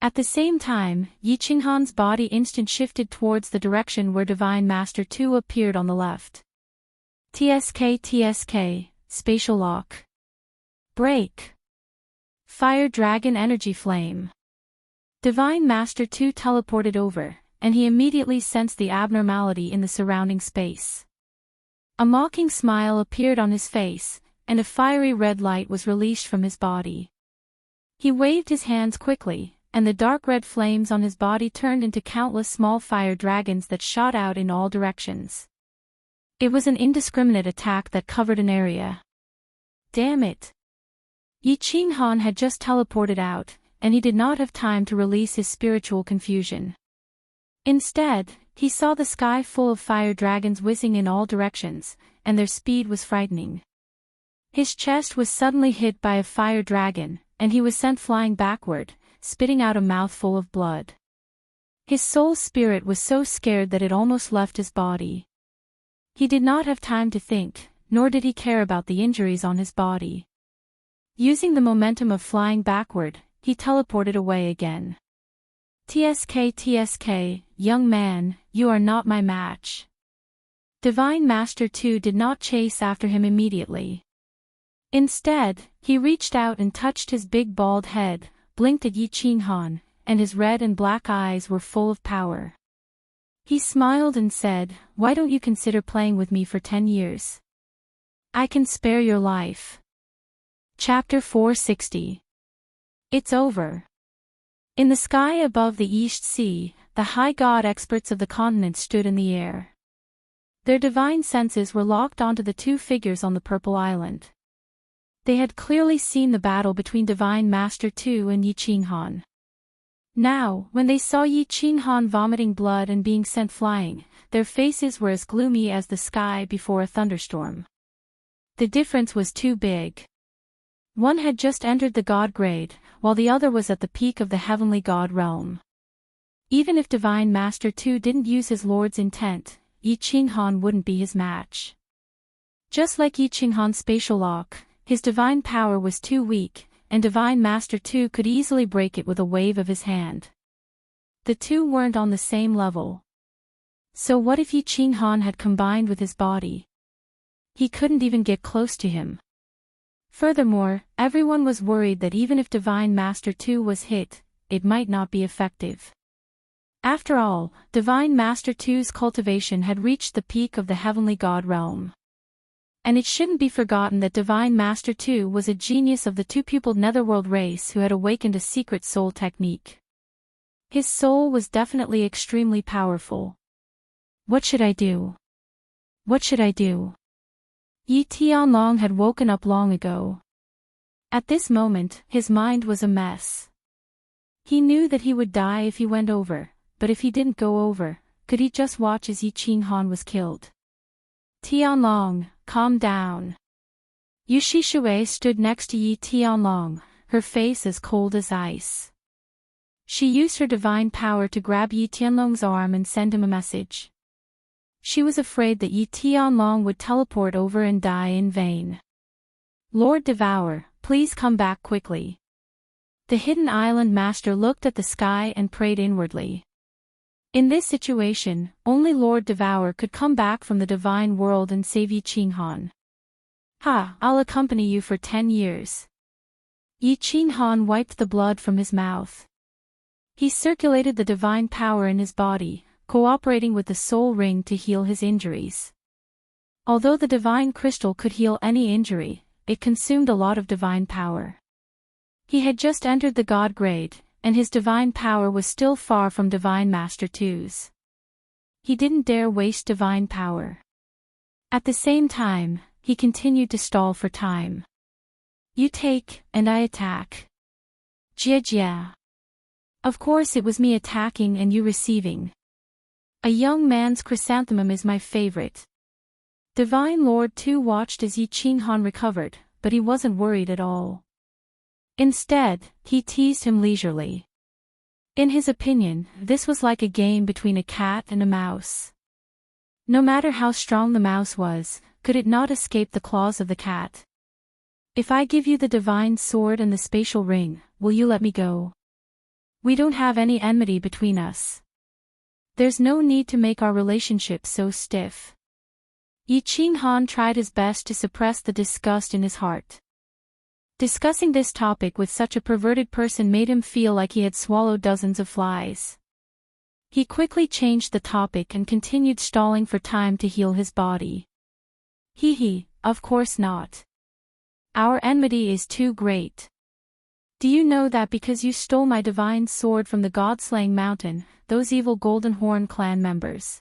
At the same time, Yi Qinghan's body instant shifted towards the direction where Divine Master 2 appeared on the left. TSK, spatial lock. Break. Fire Dragon Energy Flame. Divine Master 2 teleported over, and he immediately sensed the abnormality in the surrounding space. A mocking smile appeared on his face, and a fiery red light was released from his body. He waved his hands quickly, and the dark red flames on his body turned into countless small fire dragons that shot out in all directions. It was an indiscriminate attack that covered an area. Damn it! Yi Qinghan had just teleported out, and he did not have time to release his spiritual confusion. Instead, he saw the sky full of fire dragons whizzing in all directions, and their speed was frightening. His chest was suddenly hit by a fire dragon, and he was sent flying backward, spitting out a mouthful of blood. His soul spirit was so scared that it almost left his body. He did not have time to think, nor did he care about the injuries on his body. Using the momentum of flying backward, he teleported away again. TSK, young man, you are not my match. Divine Master 2 did not chase after him immediately. Instead, he reached out and touched his big bald head, blinked at Yi Qinghan, and his red and black eyes were full of power. He smiled and said, "Why don't you consider playing with me for 10 years? I can spare your life." Chapter 460. It's over. In the sky above the East Sea, the high god experts of the continent stood in the air. Their divine senses were locked onto the two figures on the Purple Island. They had clearly seen the battle between Divine Master 2 and Yi Qinghan. Now, when they saw Yi Qinghan vomiting blood and being sent flying, their faces were as gloomy as the sky before a thunderstorm. The difference was too big. One had just entered the god grade, while the other was at the peak of the heavenly god realm. Even if Divine Master 2 didn't use his lord's intent, Yi Qinghan wouldn't be his match. Just like Yi Qinghan's spatial lock, his divine power was too weak, and Divine Master 2 could easily break it with a wave of his hand. The two weren't on the same level. So what if Yi Qinghan had combined with his body? He couldn't even get close to him. Furthermore, everyone was worried that even if Divine Master 2 was hit, it might not be effective. After all, Divine Master 2's cultivation had reached the peak of the heavenly god realm. And it shouldn't be forgotten that Divine Master 2 was a genius of the two-pupiled netherworld race who had awakened a secret soul technique. His soul was definitely extremely powerful. What should I do? What should I do? Yi Tianlong had woken up long ago. At this moment, his mind was a mess. He knew that he would die if he went over, but if he didn't go over, could he just watch as Yi Qinghan was killed? Tianlong, calm down. Yu Shishui stood next to Yi Tianlong, her face as cold as ice. She used her divine power to grab Yi Tianlong's arm and send him a message. She was afraid that Yi Tianlong would teleport over and die in vain. Lord Devour, please come back quickly. The Hidden Island Master looked at the sky and prayed inwardly. In this situation, only Lord Devour could come back from the divine world and save Yi Qinghan. I'll accompany you for 10 years. Yi Qinghan wiped the blood from his mouth. He circulated the divine power in his body, cooperating with the soul ring to heal his injuries. Although the divine crystal could heal any injury, it consumed a lot of divine power. He had just entered the god grade, and his divine power was still far from Divine Master 2's. He didn't dare waste divine power. At the same time, he continued to stall for time. You take, and I attack. Jia. Of course it was me attacking and you receiving. A young man's chrysanthemum is my favorite. Divine Lord 2 watched as Yi Qinghan recovered, but he wasn't worried at all. Instead, he teased him leisurely. In his opinion, this was like a game between a cat and a mouse. No matter how strong the mouse was, could it not escape the claws of the cat? If I give you the divine sword and the spatial ring, will you let me go? We don't have any enmity between us. There's no need to make our relationship so stiff. Yi Qinghan tried his best to suppress the disgust in his heart. Discussing this topic with such a perverted person made him feel like he had swallowed dozens of flies. He quickly changed the topic and continued stalling for time to heal his body. Of course not. Our enmity is too great. Do you know that because you stole my divine sword from the God-slaying mountain, those evil Golden Horn clan members?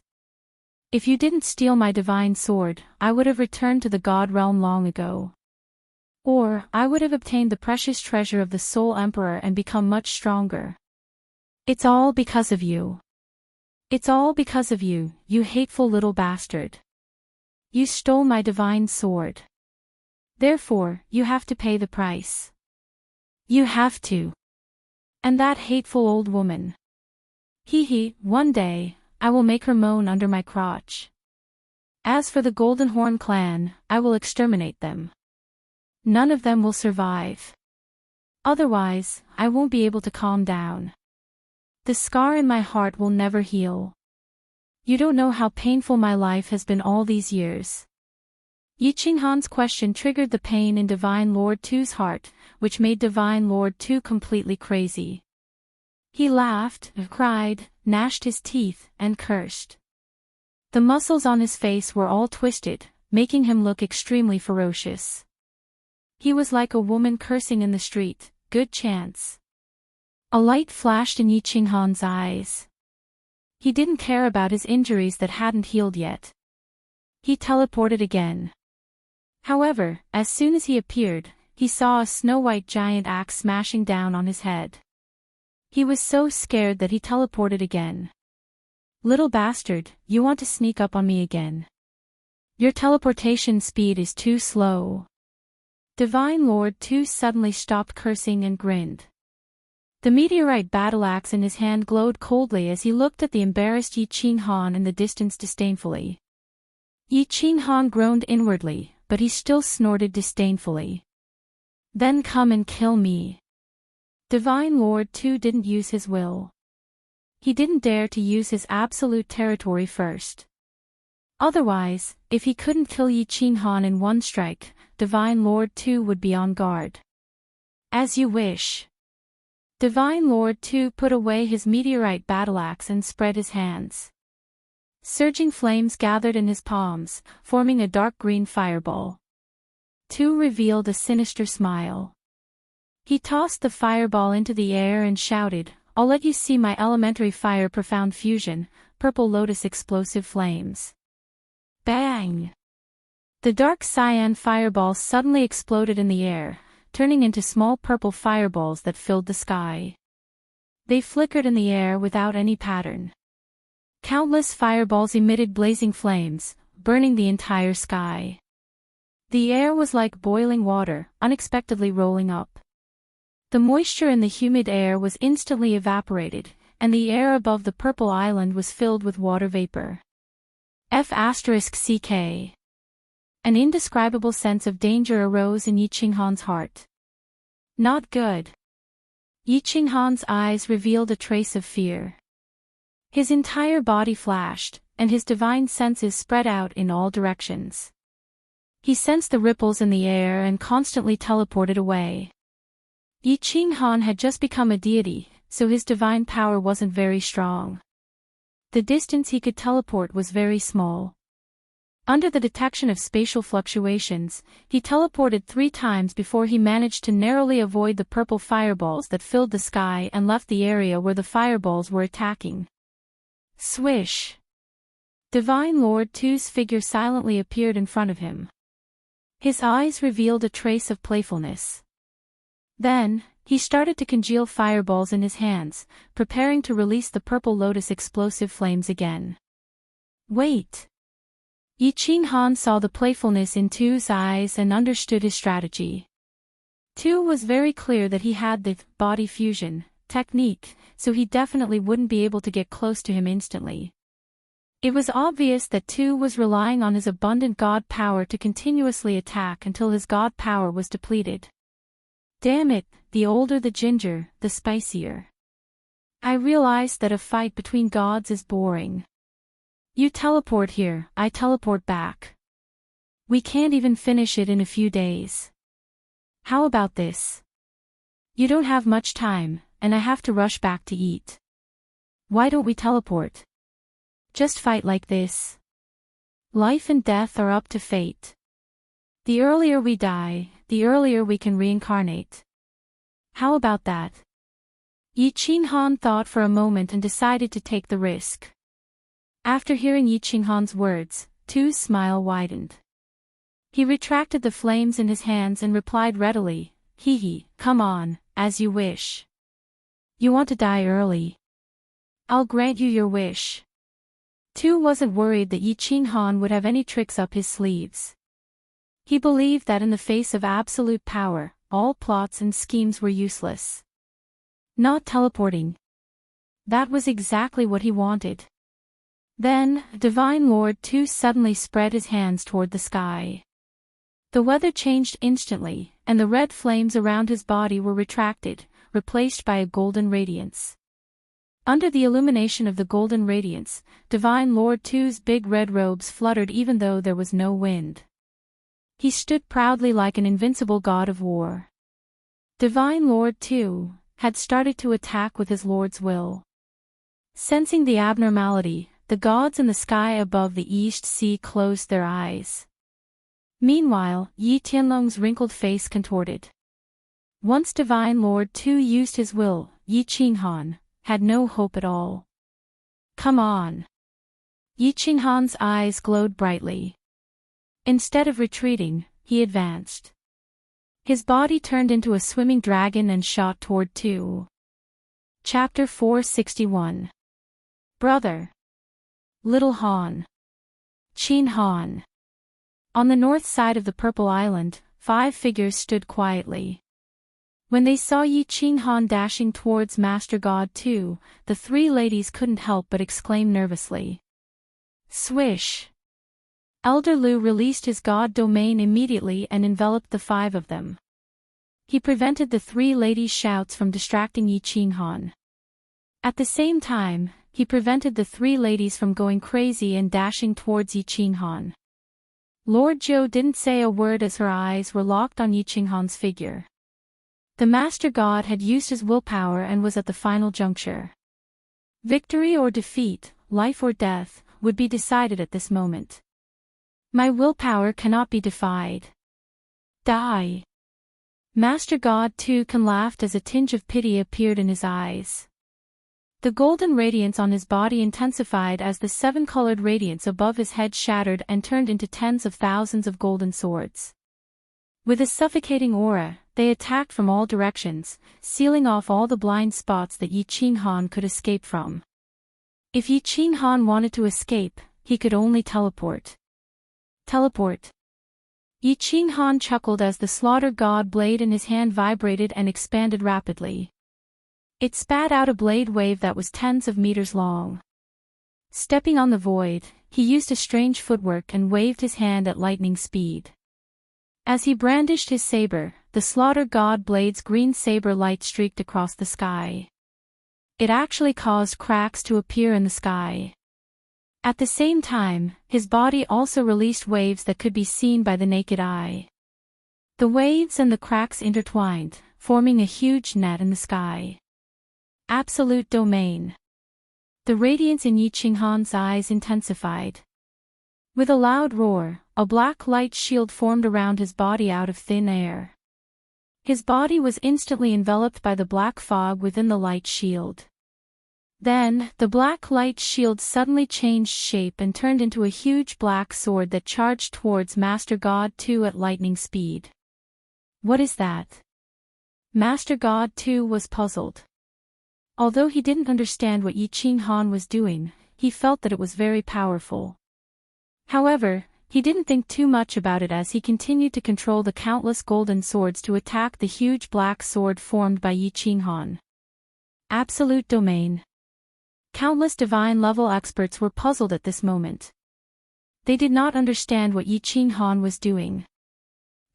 If you didn't steal my divine sword, I would have returned to the God realm long ago. Or, I would have obtained the precious treasure of the Soul Emperor and become much stronger. It's all because of you. It's all because of you, you hateful little bastard. You stole my divine sword. Therefore, you have to pay the price. You have to. And that hateful old woman. One day, I will make her moan under my crotch. As for the Golden Horn clan, I will exterminate them. None of them will survive. Otherwise, I won't be able to calm down. The scar in my heart will never heal. You don't know how painful my life has been all these years. Yi Qinghan's question triggered the pain in Divine Lord 2's heart, which made Divine Lord 2 completely crazy. He laughed, cried, gnashed his teeth, and cursed. The muscles on his face were all twisted, making him look extremely ferocious. He was like a woman cursing in the street. Good chance. A light flashed in Yi Qinghan's eyes. He didn't care about his injuries that hadn't healed yet. He teleported again. However, as soon as he appeared, he saw a snow-white giant axe smashing down on his head. He was so scared that he teleported again. Little bastard, you want to sneak up on me again? Your teleportation speed is too slow. Divine Lord 2 suddenly stopped cursing and grinned. The meteorite battle axe in his hand glowed coldly as he looked at the embarrassed Yi Qinghan in the distance disdainfully. Yi Qinghan groaned inwardly, but he still snorted disdainfully. Then come and kill me. Divine Lord 2 didn't use his will. He didn't dare to use his absolute territory first. Otherwise, if he couldn't kill Yi Qinghan in one strike, Divine Lord 2 would be on guard. As you wish. Divine Lord 2 put away his meteorite battle axe and spread his hands. Surging flames gathered in his palms, forming a dark green fireball. 2 revealed a sinister smile. He tossed the fireball into the air and shouted, I'll let you see my elementary fire profound fusion, purple lotus explosive flames. Bang! The dark cyan fireball suddenly exploded in the air, turning into small purple fireballs that filled the sky. They flickered in the air without any pattern. Countless fireballs emitted blazing flames, burning the entire sky. The air was like boiling water, unexpectedly rolling up. The moisture in the humid air was instantly evaporated, and the air above the purple island was filled with water vapor. F***ck. An indescribable sense of danger arose in Yi Qinghan's heart. Not good. Yi Qinghan's eyes revealed a trace of fear. His entire body flashed, and his divine senses spread out in all directions. He sensed the ripples in the air and constantly teleported away. Yi Qinghan had just become a deity, so his divine power wasn't very strong. The distance he could teleport was very small. Under the detection of spatial fluctuations, he teleported 3 times before he managed to narrowly avoid the purple fireballs that filled the sky and left the area where the fireballs were attacking. Swish! Divine Lord 2's figure silently appeared in front of him. His eyes revealed a trace of playfulness. Then, he started to congeal fireballs in his hands, preparing to release the purple lotus explosive flames again. Wait! Yi Qinghan saw the playfulness in 2's eyes and understood his strategy. 2 was very clear that he had the body fusion technique, so he definitely wouldn't be able to get close to him instantly. It was obvious that 2 was relying on his abundant god power to continuously attack until his god power was depleted. Damn it, the older the ginger, the spicier. I realized that a fight between gods is boring. You teleport here, I teleport back. We can't even finish it in a few days. How about this? You don't have much time, and I have to rush back to eat. Why don't we teleport? Just fight like this. Life and death are up to fate. The earlier we die, the earlier we can reincarnate. How about that? Yi Qinghan thought for a moment and decided to take the risk. After hearing Yi Qinghan's words, 2's smile widened. He retracted the flames in his hands and replied readily, come on, as you wish. You want to die early? I'll grant you your wish. 2 wasn't worried that Yi Qinghan would have any tricks up his sleeves. He believed that in the face of absolute power, all plots and schemes were useless. Not teleporting. That was exactly what he wanted. Then, Divine Lord 2 suddenly spread his hands toward the sky. The weather changed instantly, and the red flames around his body were retracted, replaced by a golden radiance. Under the illumination of the golden radiance, Divine Lord 2's big red robes fluttered even though there was no wind. He stood proudly like an invincible god of war. Divine Lord 2 had started to attack with his lord's will. Sensing the abnormality, the gods in the sky above the East Sea closed their eyes. Meanwhile, Yi Tianlong's wrinkled face contorted. Once Divine Lord 2 used his will, Yi Qinghan had no hope at all. Come on! Yi Qinghan's eyes glowed brightly. Instead of retreating, he advanced. His body turned into a swimming dragon and shot toward 2. Chapter 461. Brother. Little Han. Qin Han. On the north side of the Purple Island, 5 figures stood quietly. When they saw Yi Qinghan dashing towards Master God 2, the 3 ladies couldn't help but exclaim nervously. Swish! Elder Lu released his god domain immediately and enveloped the 5 of them. He prevented the 3 ladies' shouts from distracting Yi Qinghan. At the same time, he prevented the 3 ladies from going crazy and dashing towards Yi Qinghan. Lord Zhou didn't say a word as her eyes were locked on Yi Qinghan's figure. The Master God had used his willpower and was at the final juncture. Victory or defeat, life or death, would be decided at this moment. My willpower cannot be defied. Die. Master God 2 laughed as a tinge of pity appeared in his eyes. The golden radiance on his body intensified as the 7-colored radiance above his head shattered and turned into tens of thousands of golden swords. With a suffocating aura, they attacked from all directions, sealing off all the blind spots that Yi Qinghan could escape from. If Yi Qinghan wanted to escape, he could only teleport. Teleport. Yi Qinghan chuckled as the slaughter god blade in his hand vibrated and expanded rapidly. It spat out a blade wave that was tens of meters long. Stepping on the void, he used a strange footwork and waved his hand at lightning speed. As he brandished his saber, the slaughter god blade's green saber light streaked across the sky. It actually caused cracks to appear in the sky. At the same time, his body also released waves that could be seen by the naked eye. The waves and the cracks intertwined, forming a huge net in the sky. Absolute domain. The radiance in Yi Qinghan's eyes intensified. With a loud roar, a black light shield formed around his body out of thin air. His body was instantly enveloped by the black fog within the light shield. Then, the black light shield suddenly changed shape and turned into a huge black sword that charged towards Master God 2 at lightning speed. What is that? Master God 2 was puzzled. Although he didn't understand what Yi Qinghan was doing, he felt that it was very powerful. However, he didn't think too much about it as he continued to control the countless golden swords to attack the huge black sword formed by Yi Qinghan. Absolute domain. Countless divine-level experts were puzzled at this moment. They did not understand what Yi Qinghan was doing.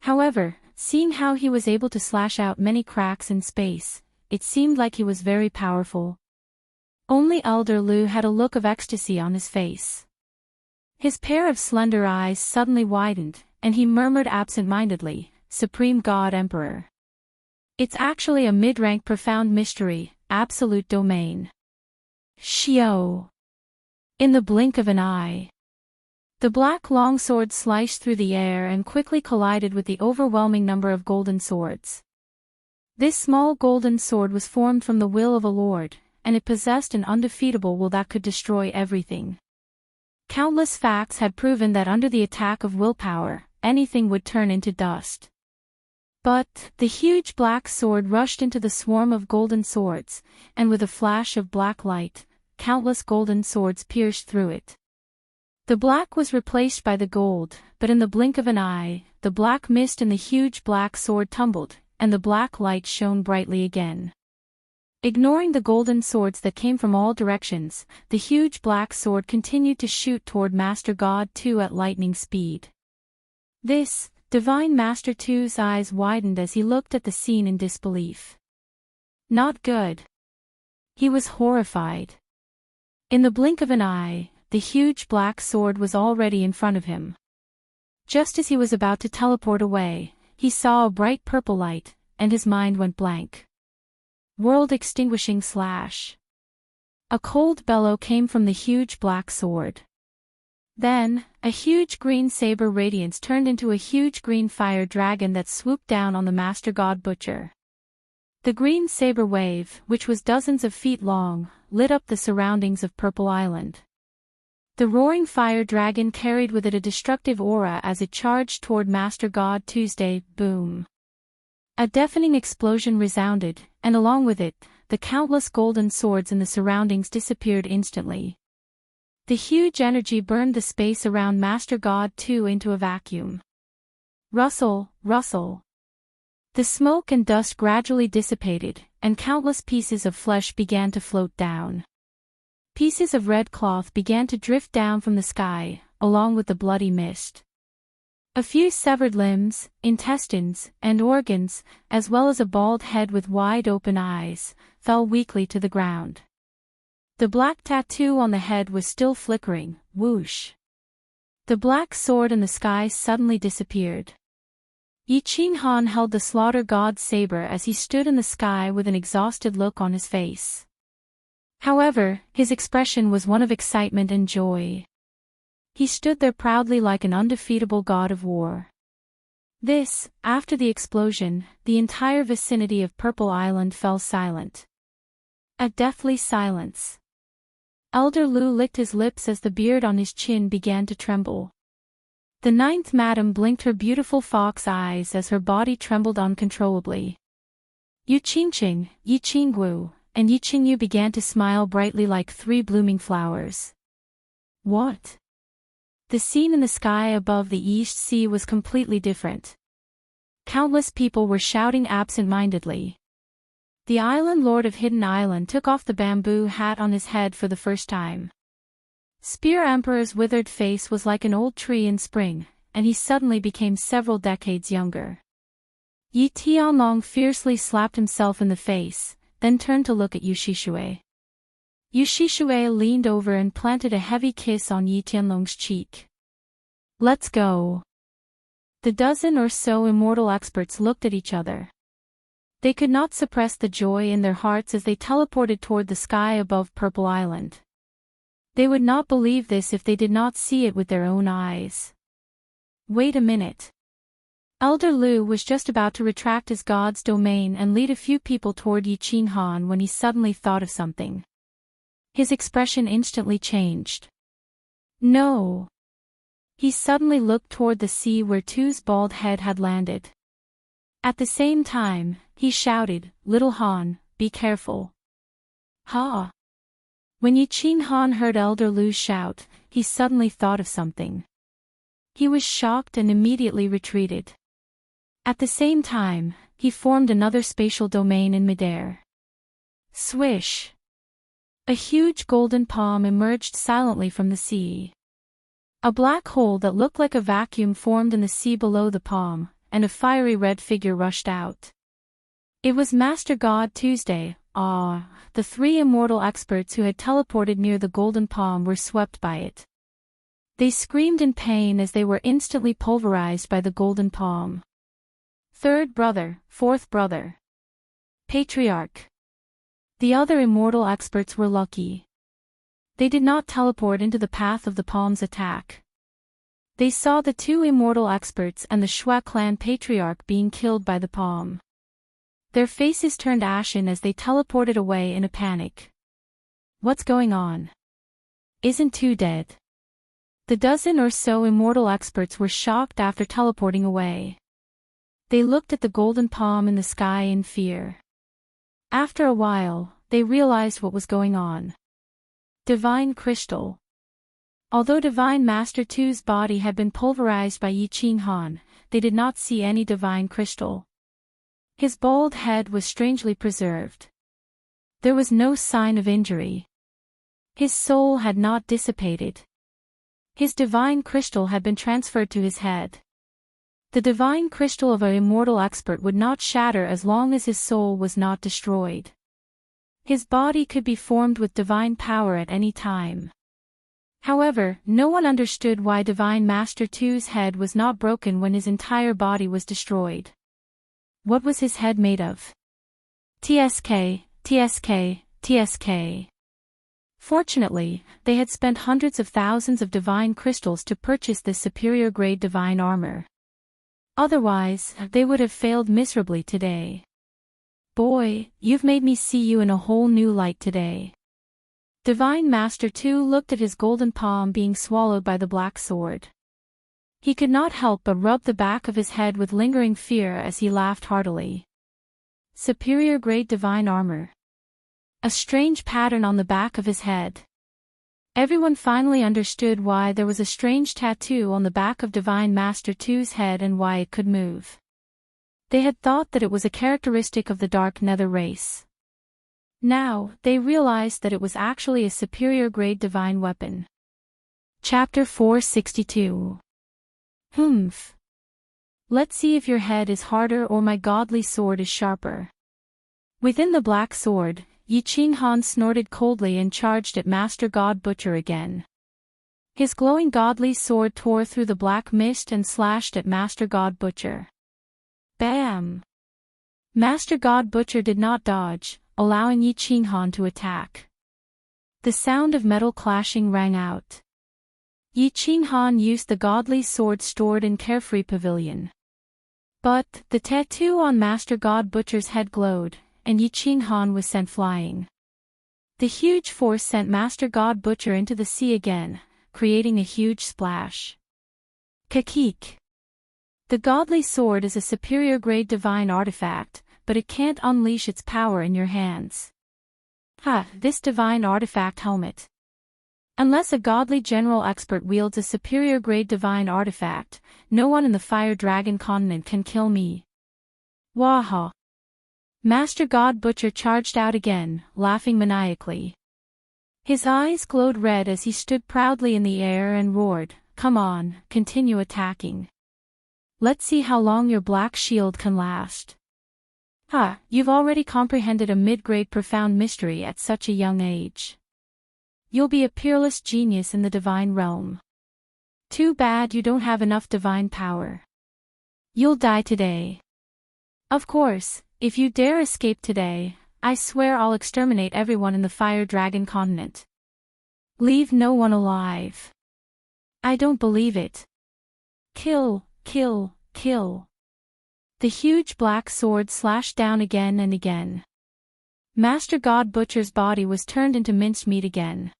However, seeing how he was able to slash out many cracks in space, it seemed like he was very powerful. Only Elder Lu had a look of ecstasy on his face. His pair of slender eyes suddenly widened, and he murmured absent-mindedly, Supreme God Emperor. It's actually a mid-rank profound mystery, absolute domain. Xiao. In the blink of an eye. The black longsword sliced through the air and quickly collided with the overwhelming number of golden swords. This small golden sword was formed from the will of a lord, and it possessed an undefeatable will that could destroy everything. Countless facts had proven that under the attack of willpower, anything would turn into dust. But, the huge black sword rushed into the swarm of golden swords, and with a flash of black light, countless golden swords pierced through it. The black was replaced by the gold, but in the blink of an eye, the black mist and the huge black sword tumbled, and the black light shone brightly again. Ignoring the golden swords that came from all directions, the huge black sword continued to shoot toward Master God 2 at lightning speed. This, Divine Master 2's eyes widened as he looked at the scene in disbelief. Not good. He was horrified. In the blink of an eye, the huge black sword was already in front of him. Just as he was about to teleport away, he saw a bright purple light, and his mind went blank. World-extinguishing slash. A cold bellow came from the huge black sword. Then, a huge green saber radiance turned into a huge green fire dragon that swooped down on the Master God Butcher. The green saber wave, which was dozens of feet long, lit up the surroundings of Purple Island. The roaring fire dragon carried with it a destructive aura as it charged toward Master God Tuesday. Boom. A deafening explosion resounded, and along with it, the countless golden swords in the surroundings disappeared instantly. The huge energy burned the space around Master God 2 into a vacuum. Rustle, rustle. The smoke and dust gradually dissipated, and countless pieces of flesh began to float down. Pieces of red cloth began to drift down from the sky, along with the bloody mist. A few severed limbs, intestines, and organs, as well as a bald head with wide-open eyes, fell weakly to the ground. The black tattoo on the head was still flickering. Whoosh. The black sword in the sky suddenly disappeared. Yi Qing Han held the slaughter god's saber as he stood in the sky with an exhausted look on his face. However, his expression was one of excitement and joy. He stood there proudly like an undefeatable god of war. This, after the explosion, the entire vicinity of Purple Island fell silent. A deathly silence. Elder Lu licked his lips as the beard on his chin began to tremble. The ninth madam blinked her beautiful fox eyes as her body trembled uncontrollably. Yu Qingqing, Yi Qinggu, and Yi Qingyu began to smile brightly like three blooming flowers. What? The scene in the sky above the East Sea was completely different. Countless people were shouting absent-mindedly. The island lord of Hidden Island took off the bamboo hat on his head for the first time. Spear Emperor's withered face was like an old tree in spring, and he suddenly became several decades younger. Yi Tianlong fiercely slapped himself in the face, then turned to look at Yu Shishue. Yu Shishue leaned over and planted a heavy kiss on Yi Tianlong's cheek. Let's go. The dozen or so immortal experts looked at each other. They could not suppress the joy in their hearts as they teleported toward the sky above Purple Island. They would not believe this if they did not see it with their own eyes. Wait a minute. Elder Lu was just about to retract his god's domain and lead a few people toward Yi Qing Han when he suddenly thought of something. His expression instantly changed. No. He suddenly looked toward the sea where Tu's bald head had landed. At the same time, he shouted, "Little Han, be careful." Ha! When Yi Qing Han heard Elder Lu shout, he suddenly thought of something. He was shocked and immediately retreated. At the same time, he formed another spatial domain in midair. Swish! A huge golden palm emerged silently from the sea. A black hole that looked like a vacuum formed in the sea below the palm, and a fiery red figure rushed out. It was Master God Tuesday. The three immortal experts who had teleported near the golden palm were swept by it. They screamed in pain as they were instantly pulverized by the golden palm. Third brother, fourth brother. Patriarch. The other immortal experts were lucky. They did not teleport into the path of the palm's attack. They saw the two immortal experts and the Shui clan patriarch being killed by the palm. Their faces turned ashen as they teleported away in a panic. What's going on? Isn't Tu dead? The dozen or so immortal experts were shocked after teleporting away. They looked at the golden palm in the sky in fear. After a while, they realized what was going on. Divine Crystal. Although Divine Master Tu's body had been pulverized by Yi Qing Han, they did not see any Divine Crystal. His bald head was strangely preserved. There was no sign of injury. His soul had not dissipated. His divine crystal had been transferred to his head. The divine crystal of an immortal expert would not shatter as long as his soul was not destroyed. His body could be formed with divine power at any time. However, no one understood why Divine Master 2's head was not broken when his entire body was destroyed. What was his head made of? TSK, TSK, TSK. Fortunately, they had spent hundreds of thousands of divine crystals to purchase this superior-grade divine armor. Otherwise, they would have failed miserably today. Boy, you've made me see you in a whole new light today. Divine Master 2 looked at his golden palm being swallowed by the black sword. He could not help but rub the back of his head with lingering fear as he laughed heartily. Superior-grade divine armor. A strange pattern on the back of his head. Everyone finally understood why there was a strange tattoo on the back of Divine Master 2's head and why it could move. They had thought that it was a characteristic of the Dark Nether race. Now, they realized that it was actually a superior-grade divine weapon. Chapter 462. Humph. Let's see if your head is harder or my godly sword is sharper. Within the black sword, Yi Qinghan snorted coldly and charged at Master God Butcher again. His glowing godly sword tore through the black mist and slashed at Master God Butcher. Bam! Master God Butcher did not dodge, allowing Yi Qinghan to attack. The sound of metal clashing rang out. Yi Qinghan used the godly sword stored in Carefree Pavilion. But, the tattoo on Master God Butcher's head glowed, and Yi Qinghan was sent flying. The huge force sent Master God Butcher into the sea again, creating a huge splash. Kakik. The godly sword is a superior-grade divine artifact, but it can't unleash its power in your hands. This divine artifact helmet. Unless a godly general expert wields a superior-grade divine artifact, no one in the Fire Dragon continent can kill me. Waha! Master God Butcher charged out again, laughing maniacally. His eyes glowed red as he stood proudly in the air and roared, "Come on, continue attacking. Let's see how long your black shield can last." You've already comprehended a mid-grade profound mystery at such a young age. You'll be a peerless genius in the divine realm. Too bad you don't have enough divine power. You'll die today. Of course, if you dare escape today, I swear I'll exterminate everyone in the Fire Dragon continent. Leave no one alive. I don't believe it. Kill, kill, kill. The huge black sword slashed down again and again. Master God Butcher's body was turned into minced meat again.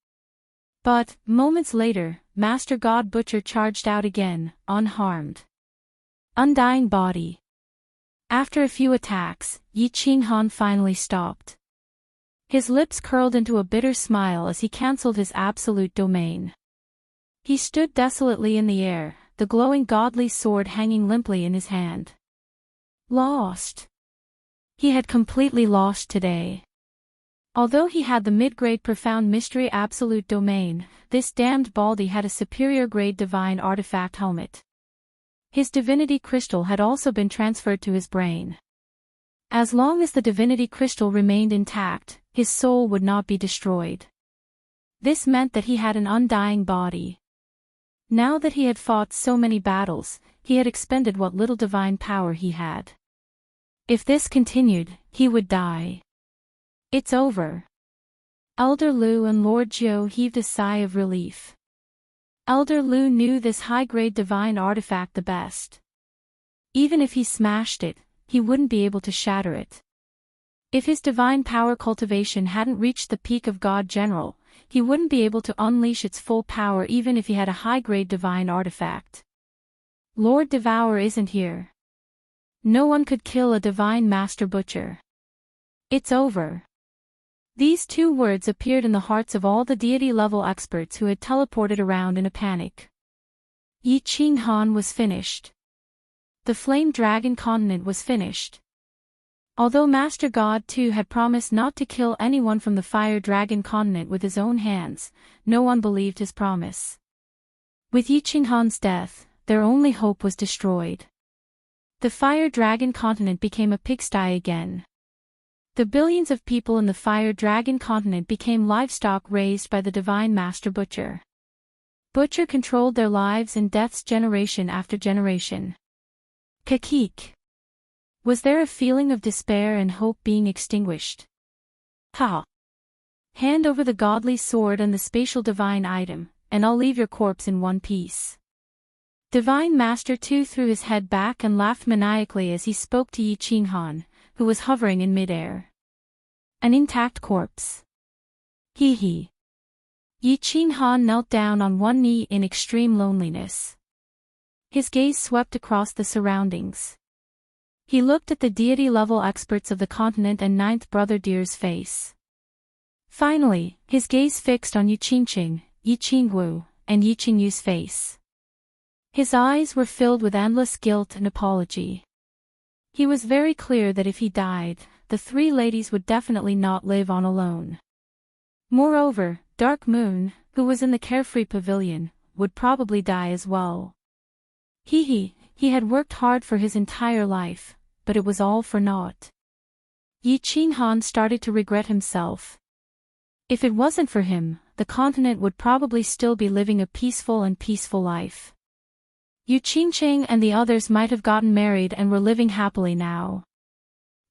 But, moments later, Master God Butcher charged out again, unharmed. Undying body. After a few attacks, Yi Qinghan finally stopped. His lips curled into a bitter smile as he cancelled his absolute domain. He stood desolately in the air, the glowing godly sword hanging limply in his hand. Lost. He had completely lost today. Although he had the mid-grade profound mystery absolute domain, this damned baldy had a superior-grade divine artifact helmet. His divinity crystal had also been transferred to his brain. As long as the divinity crystal remained intact, his soul would not be destroyed. This meant that he had an undying body. Now that he had fought so many battles, he had expended what little divine power he had. If this continued, he would die. It's over. Elder Lu and Lord Jiu heaved a sigh of relief. Elder Lu knew this high-grade divine artifact the best. Even if he smashed it, he wouldn't be able to shatter it. If his divine power cultivation hadn't reached the peak of God General, he wouldn't be able to unleash its full power even if he had a high-grade divine artifact. Lord Devour isn't here. No one could kill a divine Master Butcher. It's over. These two words appeared in the hearts of all the deity-level experts who had teleported around in a panic. Yi Qinghan was finished. The Flame Dragon continent was finished. Although Master God too had promised not to kill anyone from the Fire Dragon continent with his own hands, no one believed his promise. With Yi Qinghan's death, their only hope was destroyed. The Fire Dragon continent became a pigsty again. The billions of people in the Fire Dragon continent became livestock raised by the Divine Master Butcher. Butcher controlled their lives and deaths generation after generation. Kakik. Was there a feeling of despair and hope being extinguished? Ha! Hand over the godly sword and the spatial divine item, and I'll leave your corpse in one piece. Divine Master Tu threw his head back and laughed maniacally as he spoke to Yi Qinghan, who was hovering in midair. An intact corpse. Hee hee. Yi Qinghan knelt down on one knee in extreme loneliness. His gaze swept across the surroundings. He looked at the deity-level experts of the continent and Ninth Brother Deer's face. Finally, his gaze fixed on Yu Qingqing, Yi Qingwu, and Yi Qingyu's face. His eyes were filled with endless guilt and apology. He was very clear that if he died, the three ladies would definitely not live on alone. Moreover, Dark Moon, who was in the carefree pavilion, would probably die as well. He had worked hard for his entire life, but it was all for naught. Yi Qinghan started to regret himself. If it wasn't for him, the continent would probably still be living a peaceful life. Yu Qingqing and the others might have gotten married and were living happily now.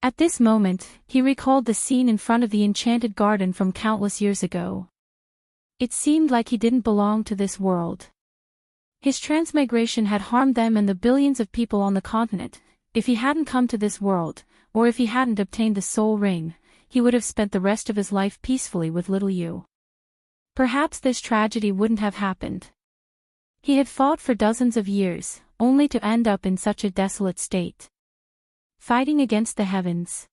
At this moment, he recalled the scene in front of the enchanted garden from countless years ago. It seemed like he didn't belong to this world. His transmigration had harmed them and the billions of people on the continent. If he hadn't come to this world, or if he hadn't obtained the soul ring, he would have spent the rest of his life peacefully with little Yu. Perhaps this tragedy wouldn't have happened. He had fought for dozens of years, only to end up in such a desolate state. Fighting against the heavens.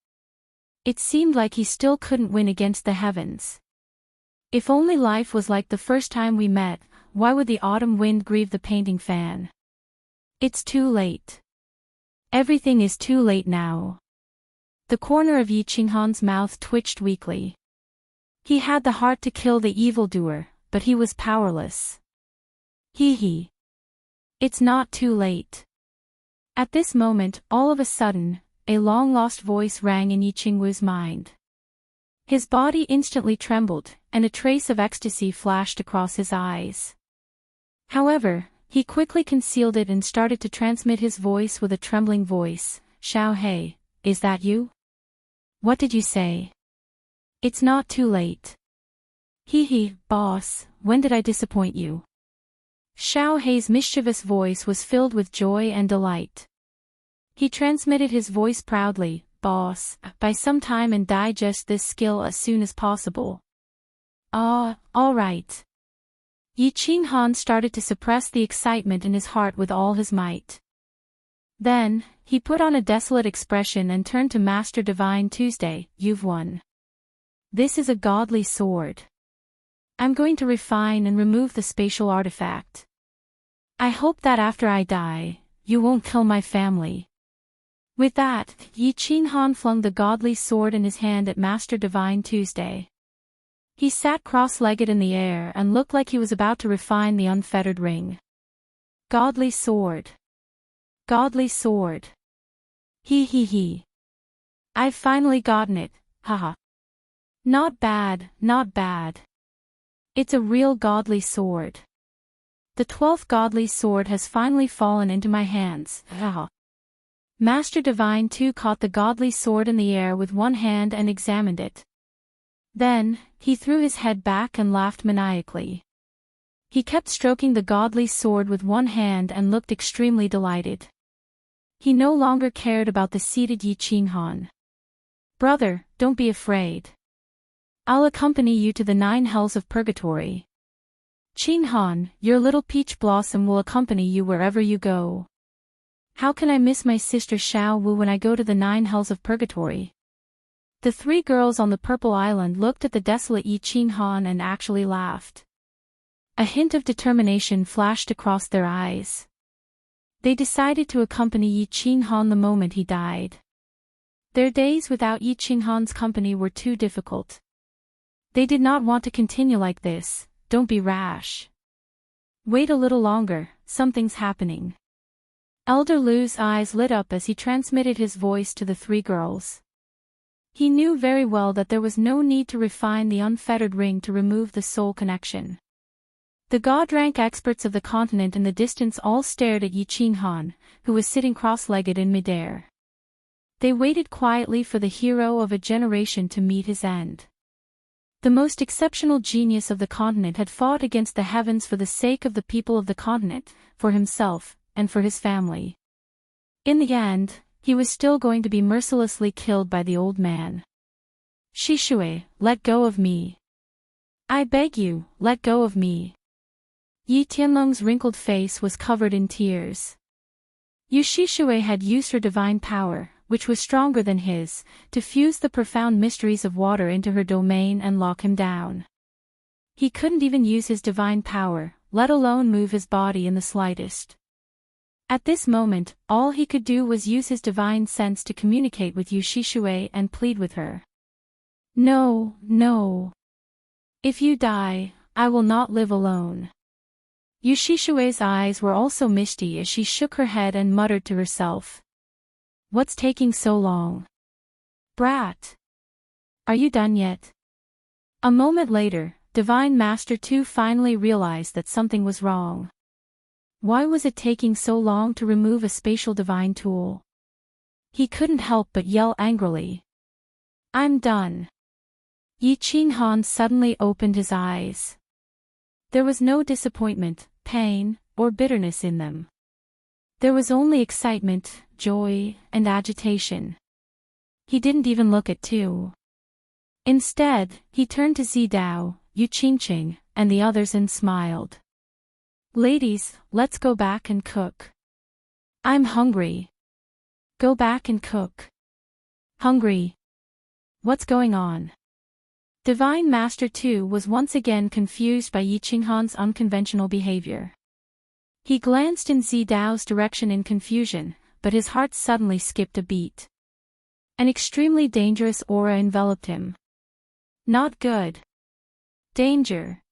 It seemed like he still couldn't win against the heavens. If only life was like the first time we met, why would the autumn wind grieve the painting fan? It's too late. Everything is too late now. The corner of Yi Qinghan's mouth twitched weakly. He had the heart to kill the evildoer, but he was powerless. Hee. It's not too late. At this moment, all of a sudden, a long-lost voice rang in Yi Qingwu's mind. His body instantly trembled, and a trace of ecstasy flashed across his eyes. However, he quickly concealed it and started to transmit his voice with a trembling voice. Xiao Hei, is that you? What did you say? It's not too late. Hee, boss, when did I disappoint you? Xiao Hei's mischievous voice was filled with joy and delight. He transmitted his voice proudly, boss, buy some time and digest this skill as soon as possible. All right. Yi Qinghan started to suppress the excitement in his heart with all his might. Then, he put on a desolate expression and turned to Master Divine Tuesday. You've won. This is a godly sword. I'm going to refine and remove the spatial artifact. I hope that after I die, you won't kill my family. With that, Yi Qinghan flung the godly sword in his hand at Master Divine Tuesday. He sat cross-legged in the air and looked like he was about to refine the unfettered ring. Godly sword. Godly sword. He. I've finally gotten it, haha. Not bad. It's a real godly sword. The 12th godly sword has finally fallen into my hands, haha. Master Divine too caught the godly sword in the air with one hand and examined it. Then, he threw his head back and laughed maniacally. He kept stroking the godly sword with one hand and looked extremely delighted. He no longer cared about the seated Yi Qinghan. Brother, don't be afraid. I'll accompany you to the 9 hells of purgatory. Qinghan, your little peach blossom will accompany you wherever you go. How can I miss my sister Xiao Wu when I go to the 9 hells of purgatory? The 3 girls on the purple island looked at the desolate Yi Qinghan and actually laughed. A hint of determination flashed across their eyes. They decided to accompany Yi Qinghan the moment he died. Their days without Yi Qinghan's company were too difficult. They did not want to continue like this. Don't be rash. Wait a little longer, something's happening. Elder Lu's eyes lit up as he transmitted his voice to the three girls. He knew very well that there was no need to refine the unfettered ring to remove the soul connection. The god-rank experts of the continent in the distance all stared at Yi Qinghan, who was sitting cross-legged in midair. They waited quietly for the hero of a generation to meet his end. The most exceptional genius of the continent had fought against the heavens for the sake of the people of the continent, for himself, and for his family. In the end, he was still going to be mercilessly killed by the old man. Shishui, let go of me. I beg you, let go of me. Yi Tianlong's wrinkled face was covered in tears. Yu Shishui had used her divine power, which was stronger than his, to fuse the profound mysteries of water into her domain and lock him down. He couldn't even use his divine power, let alone move his body in the slightest. At this moment, all he could do was use his divine sense to communicate with Yu Shishui and plead with her. No, no. If you die, I will not live alone. Yu Shishui's eyes were also misty as she shook her head and muttered to herself. What's taking so long? Brat. Are you done yet? A moment later, Divine Master Tu finally realized that something was wrong. Why was it taking so long to remove a spatial divine tool? He couldn't help but yell angrily. I'm done. Yi Qinghan suddenly opened his eyes. There was no disappointment, pain, or bitterness in them. There was only excitement, joy, and agitation. He didn't even look at Tu. Instead, he turned to Zidao, Yu Qingqing, and the others and smiled. Ladies, let's go back and cook. I'm hungry. Go back and cook. Hungry? What's going on? Divine Master Tu was once again confused by Yi Qinghan's unconventional behavior. He glanced in Zidao's direction in confusion, but his heart suddenly skipped a beat. An extremely dangerous aura enveloped him. Not good. Danger.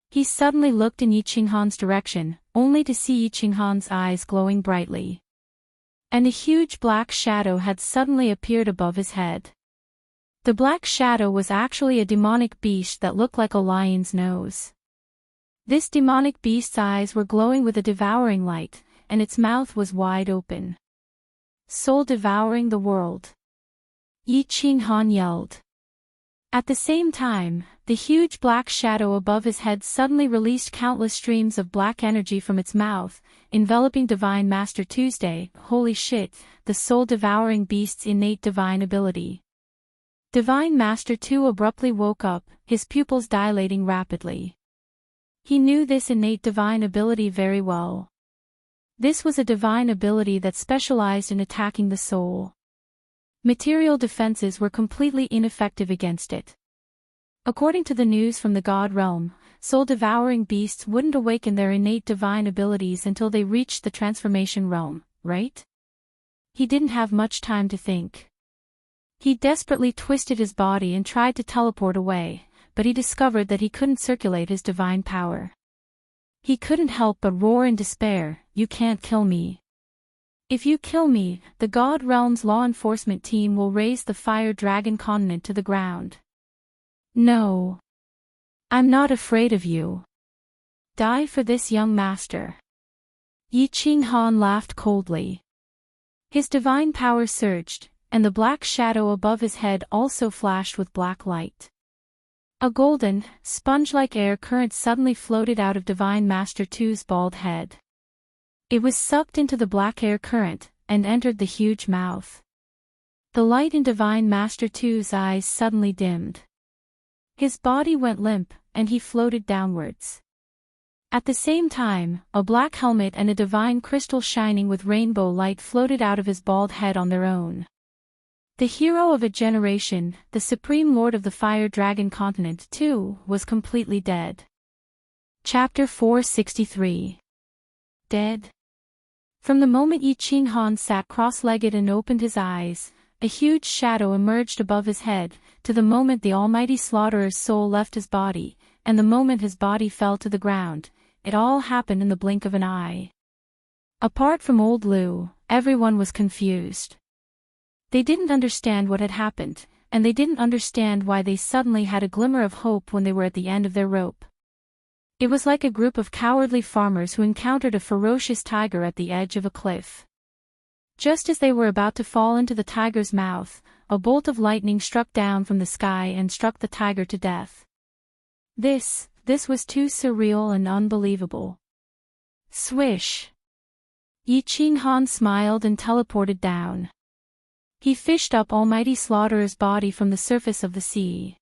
He suddenly looked in Yi Qinghan's direction, only to see Yi Qinghan's eyes glowing brightly. And a huge black shadow had suddenly appeared above his head. The black shadow was actually a demonic beast that looked like a lion's nose. This demonic beast's eyes were glowing with a devouring light, and its mouth was wide open. Soul devouring the world. Yi Qinghan yelled. At the same time, the huge black shadow above his head suddenly released countless streams of black energy from its mouth, enveloping Divine Master Tuesday. Holy shit, the soul-devouring beast's innate divine ability. Divine Master Tu abruptly woke up, his pupils dilating rapidly. He knew this innate divine ability very well. This was a divine ability that specialized in attacking the soul. Material defenses were completely ineffective against it. According to the news from the God realm, soul-devouring beasts wouldn't awaken their innate divine abilities until they reached the transformation realm, right? He didn't have much time to think. He desperately twisted his body and tried to teleport away, but he discovered that he couldn't circulate his divine power. He couldn't help but roar in despair, "You can't kill me. If you kill me, the God Realm's law enforcement team will raise the Fire Dragon continent to the ground. No. I'm not afraid of you. Die for this young master." Yi Qinghan laughed coldly. His divine power surged, and the black shadow above his head also flashed with black light. A golden, sponge-like air current suddenly floated out of Divine Master Tu's bald head. It was sucked into the black air current, and entered the huge mouth. The light in Divine Master Tu's eyes suddenly dimmed. His body went limp, and he floated downwards. At the same time, a black helmet and a divine crystal shining with rainbow light floated out of his bald head on their own. The hero of a generation, the supreme lord of the Fire Dragon continent, too, was completely dead. Chapter 463. Dead? From the moment Yi Qinghan sat cross-legged and opened his eyes, a huge shadow emerged above his head, to the moment the almighty slaughterer soul left his body, and the moment his body fell to the ground. It all happened in the blink of an eye. Apart from old Lou, everyone was confused. They didn't understand what had happened, and they didn't understand why they suddenly had a glimmer of hope when they were at the end of their rope. It was like a group of cowardly farmers who encountered a ferocious tiger at the edge of a cliff. Just as they were about to fall into the tiger's mouth, a bolt of lightning struck down from the sky and struck the tiger to death. This was too surreal and unbelievable. Swish! Yi Qinghan smiled and teleported down. He fished up Almighty Slaughterer's body from the surface of the sea.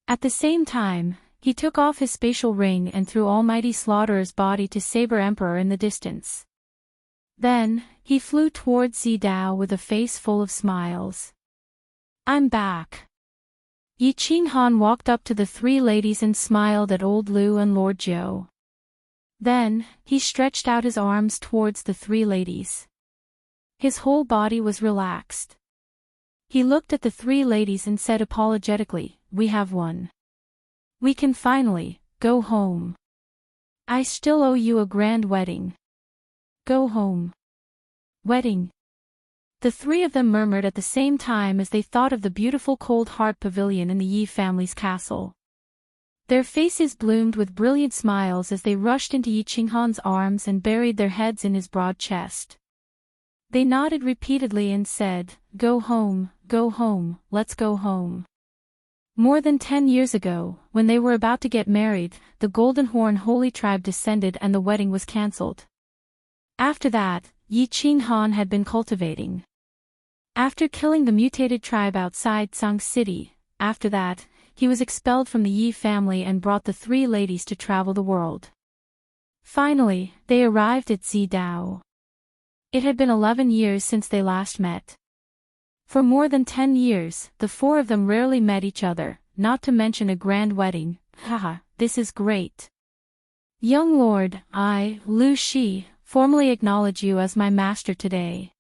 At the same time, he took off his spatial ring and threw Almighty Slaughterer's body to Saber Emperor in the distance. Then, he flew towards Zidao with a face full of smiles. I'm back. Yi Qinghan walked up to the three ladies and smiled at old Lu and Lord Zhou. Then, he stretched out his arms towards the three ladies. His whole body was relaxed. He looked at the three ladies and said apologetically, "We have won. We can finally go home. I still owe you a grand wedding. Go home." Wedding. The three of them murmured at the same time as they thought of the beautiful Cold Heart Pavilion in the Yi family's castle. Their faces bloomed with brilliant smiles as they rushed into Yi Qinghan's arms and buried their heads in his broad chest. They nodded repeatedly and said, go home, let's go home." More than 10 years ago, when they were about to get married, the Golden Horn Holy Tribe descended and the wedding was cancelled. After that, Yi Qinghan had been cultivating. After killing the mutated tribe outside Sang City, after that, he was expelled from the Yi family and brought the three ladies to travel the world. Finally, they arrived at Zidao. It had been 11 years since they last met. For more than 10 years, the four of them rarely met each other, not to mention a grand wedding. Haha, this is great. Young Lord, I, Lu Shi, formally acknowledge you as my master today.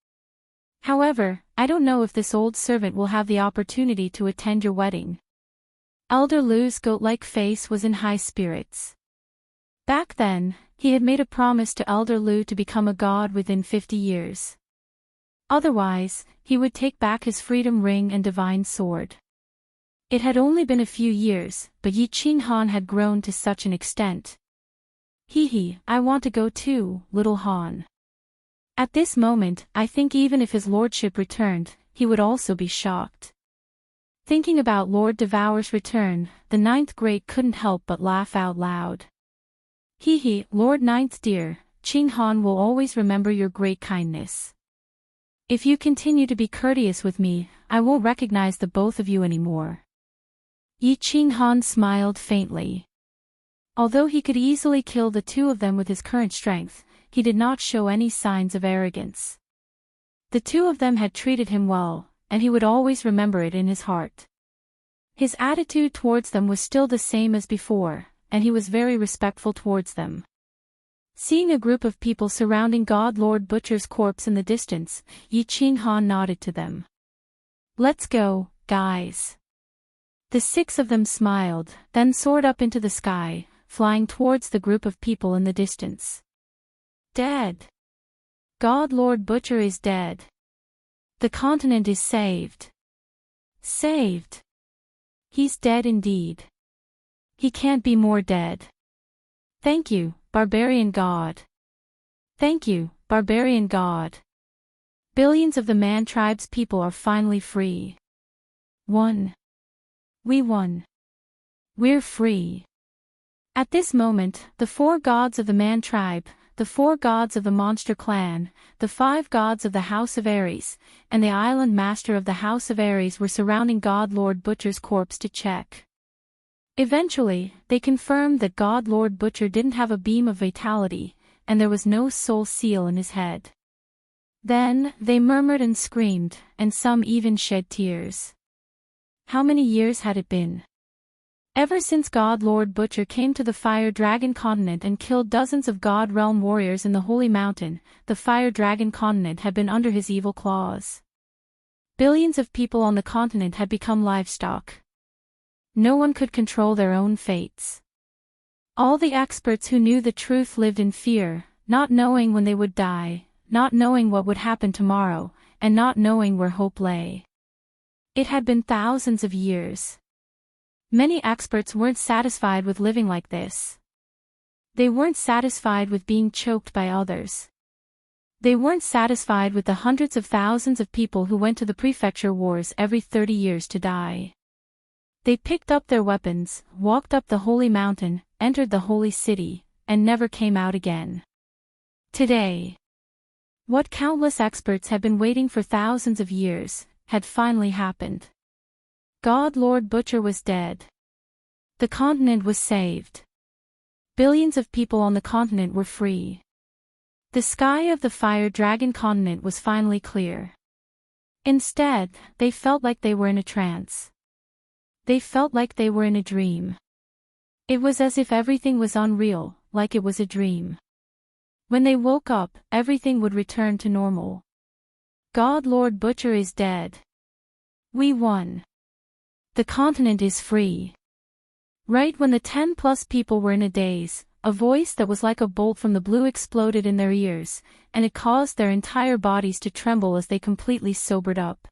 However, I don't know if this old servant will have the opportunity to attend your wedding. Elder Lu's goat-like face was in high spirits. Back then, he had made a promise to Elder Lu to become a god within 50 years. Otherwise, he would take back his freedom ring and divine sword. It had only been a few years, but Yi Qinghan had grown to such an extent. I want to go too, little Han. At this moment, I think even if his lordship returned, he would also be shocked. Thinking about Lord Devour's return, the Ninth Great couldn't help but laugh out loud. Lord Ninth dear, Qinghan will always remember your great kindness. If you continue to be courteous with me, I won't recognize the both of you anymore. Yi Qinghan smiled faintly. Although he could easily kill the two of them with his current strength, he did not show any signs of arrogance. The two of them had treated him well, and he would always remember it in his heart. His attitude towards them was still the same as before, and he was very respectful towards them. Seeing a group of people surrounding God Lord Butcher's corpse in the distance, Yi Qinghan nodded to them. Let's go, guys. The six of them smiled, then soared up into the sky, flying towards the group of people in the distance. Dead. God Lord Butcher is dead. The continent is saved. Saved. He's dead indeed. He can't be more dead. Thank you, barbarian god. Thank you, barbarian god. Billions of the Man tribe's people are finally free. Won. We won. We're free. At this moment, the 4 gods of the Man tribe, the 4 gods of the Monster clan, the 5 gods of the House of Ares, and the island master of the House of Ares were surrounding God Lord Butcher's corpse to check. Eventually, they confirmed that God Lord Butcher didn't have a beam of vitality, and there was no soul seal in his head. Then, they murmured and screamed, and some even shed tears. How many years had it been? Ever since God Lord Butcher came to the Fire Dragon continent and killed dozens of God Realm warriors in the Holy Mountain, the Fire Dragon continent had been under his evil claws. Billions of people on the continent had become livestock. No one could control their own fates. All the experts who knew the truth lived in fear, not knowing when they would die, not knowing what would happen tomorrow, and not knowing where hope lay. It had been thousands of years. Many experts weren't satisfied with living like this. They weren't satisfied with being choked by others. They weren't satisfied with the hundreds of thousands of people who went to the prefecture wars every 30 years to die. They picked up their weapons, walked up the holy mountain, entered the holy city, and never came out again. Today, what countless experts had been waiting for thousands of years, had finally happened. God Lord Butcher was dead. The continent was saved. Billions of people on the continent were free. The sky of the fire dragon continent was finally clear. Instead, they felt like they were in a trance. They felt like they were in a dream. It was as if everything was unreal, like it was a dream. When they woke up, everything would return to normal. God Lord Butcher is dead. We won. The continent is free. Right when the 10+ people were in a daze, a voice that was like a bolt from the blue exploded in their ears, and it caused their entire bodies to tremble as they completely sobered up.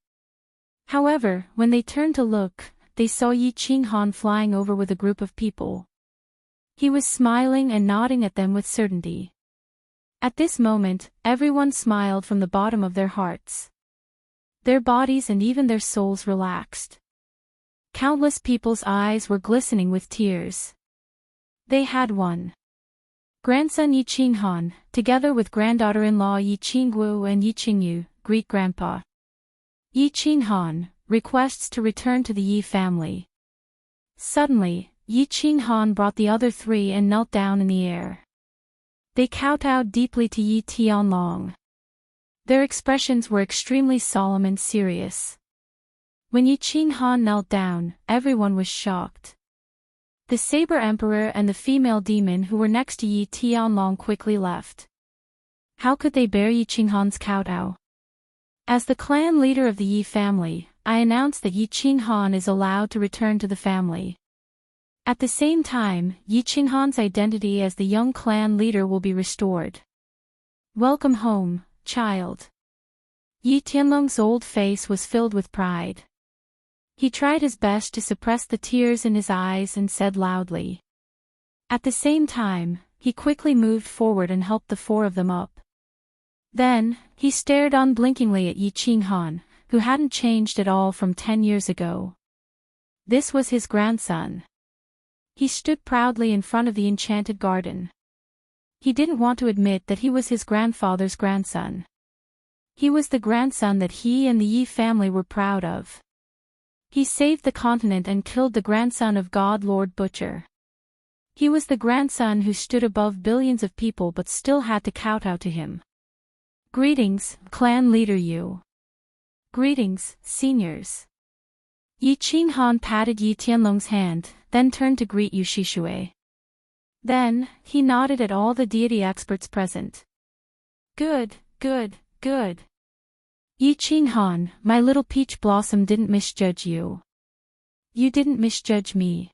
However, when they turned to look, they saw Yi Qinghan flying over with a group of people. He was smiling and nodding at them with certainty. At this moment, everyone smiled from the bottom of their hearts. Their bodies and even their souls relaxed. Countless people's eyes were glistening with tears. They had won. Grandson Yi Qinghan, together with granddaughter-in-law Yi Qingguo and Yi Qingyu, greet Grandpa. Yi Qinghan, requests to return to the Yi family. Suddenly, Yi Qinghan brought the other three and knelt down in the air. They kowtowed deeply to Yi Tianlong. Their expressions were extremely solemn and serious. When Yi Qinghan knelt down, everyone was shocked. The Saber Emperor and the female demon who were next to Yi Tianlong quickly left. How could they bear Yi Qinghan's kowtow? As the clan leader of the Yi family, I announce that Yi Qinghan is allowed to return to the family. At the same time, Yi Qinghan's identity as the young clan leader will be restored. Welcome home, child. Yi Tianlong's old face was filled with pride. He tried his best to suppress the tears in his eyes and said loudly. At the same time, he quickly moved forward and helped the four of them up. Then, he stared unblinkingly at Yi Qinghan, who hadn't changed at all from 10 years ago. This was his grandson. He stood proudly in front of the enchanted garden. He didn't want to admit that he was his grandfather's grandson. He was the grandson that he and the Yi family were proud of. He saved the continent and killed the grandson of God Lord Butcher. He was the grandson who stood above billions of people but still had to kowtow to him. Greetings, clan leader Yu. Greetings, seniors. Yi Qinghan patted Yi Tianlong's hand, then turned to greet Yu Shishue. Then, he nodded at all the deity experts present. Good, good, good. Yi Qinghan, my little peach blossom didn't misjudge you. You didn't misjudge me.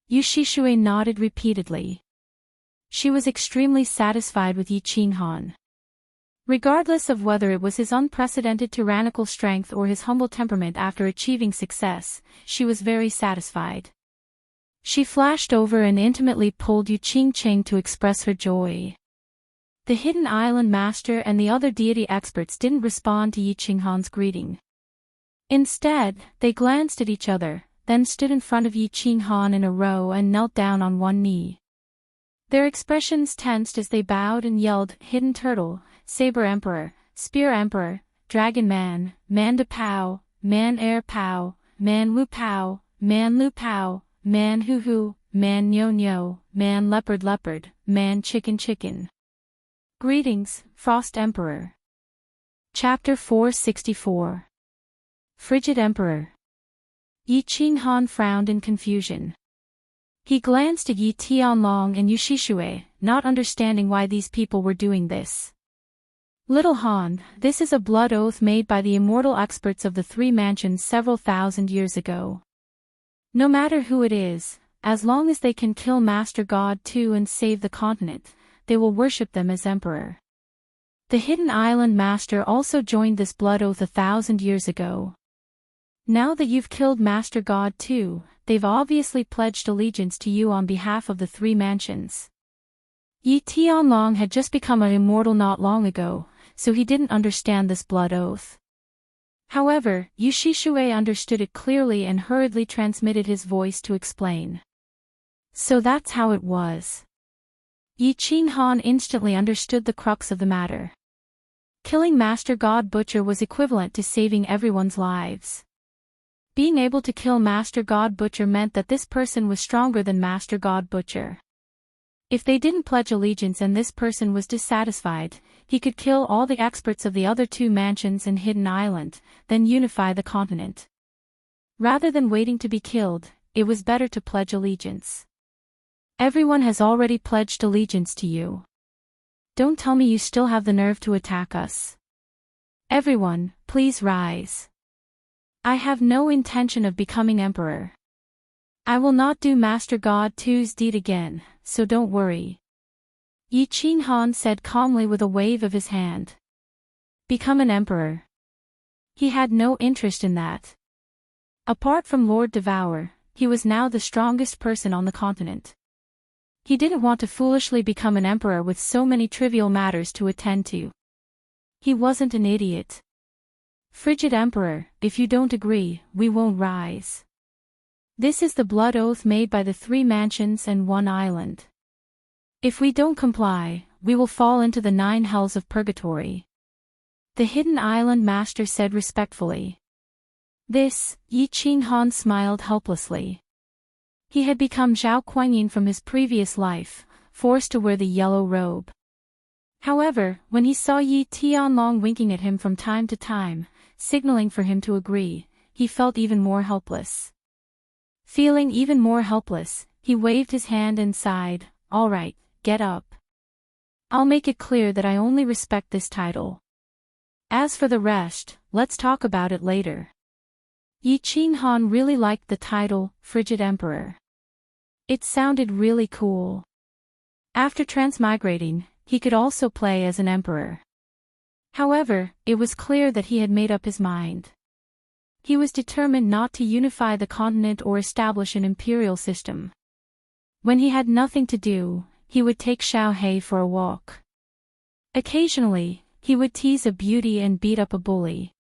Yu Shishue nodded repeatedly. She was extremely satisfied with Yi Qinghan. Regardless of whether it was his unprecedented tyrannical strength or his humble temperament after achieving success, she was very satisfied. She flashed over and intimately pulled Yu Qingcheng to express her joy. The Hidden Island Master and the other deity experts didn't respond to Yi Qinghan's greeting. Instead, they glanced at each other, then stood in front of Yi Qinghan in a row and knelt down on one knee. Their expressions tensed as they bowed and yelled, Hidden Turtle, Saber Emperor, Spear Emperor, Dragon Man, Manda Pao, Man Air Pao, Man Wu Pao, Man Lu Pao, Man Hu Hu, Man Nyo Nyo, Man Leopard Leopard, Man Chicken Chicken. Greetings, Frost Emperor. Chapter 464. Frigid Emperor. Yi Qinghan frowned in confusion. He glanced at Yi Tianlong and Yu Shishue, not understanding why these people were doing this. Little Han, this is a blood oath made by the immortal experts of the three mansions several thousand years ago. No matter who it is, as long as they can kill Master God too and save the continent, they will worship them as emperor. The Hidden Island Master also joined this blood oath 1,000 years ago. Now that you've killed Master God too, they've obviously pledged allegiance to you on behalf of the three mansions. Yi Tianlong had just become an immortal not long ago, so he didn't understand this blood oath. However, Yu Shishui understood it clearly and hurriedly transmitted his voice to explain. So that's how it was. Yi Qinghan instantly understood the crux of the matter. Killing Master God Butcher was equivalent to saving everyone's lives. Being able to kill Master God Butcher meant that this person was stronger than Master God Butcher. If they didn't pledge allegiance and this person was dissatisfied, he could kill all the experts of the other two mansions in Hidden Island, then unify the continent. Rather than waiting to be killed, it was better to pledge allegiance. Everyone has already pledged allegiance to you. Don't tell me you still have the nerve to attack us. Everyone, please rise. I have no intention of becoming emperor. I will not do Master God Two's deed again, so don't worry. Yi Qinghan said calmly with a wave of his hand. Become an emperor. He had no interest in that. Apart from Lord Devour, he was now the strongest person on the continent. He didn't want to foolishly become an emperor with so many trivial matters to attend to. He wasn't an idiot. Frigid Emperor, if you don't agree, we won't rise. This is the blood oath made by the three mansions and one island. If we don't comply, we will fall into the 9 hells of purgatory. The Hidden Island Master said respectfully. This, Yi Qinghan smiled helplessly. He had become Zhao Kuangyin from his previous life, forced to wear the yellow robe. However, when he saw Yi Tianlong winking at him from time to time, signaling for him to agree, he felt even more helpless. Feeling even more helpless, he waved his hand and sighed, "All right, get up. I'll make it clear that I only respect this title. As for the rest, let's talk about it later." Yi Qinghan really liked the title, Frigid Emperor. It sounded really cool. After transmigrating, he could also play as an emperor. However, it was clear that he had made up his mind. He was determined not to unify the continent or establish an imperial system. When he had nothing to do, he would take Xiao Hei for a walk. Occasionally, he would tease a beauty and beat up a bully.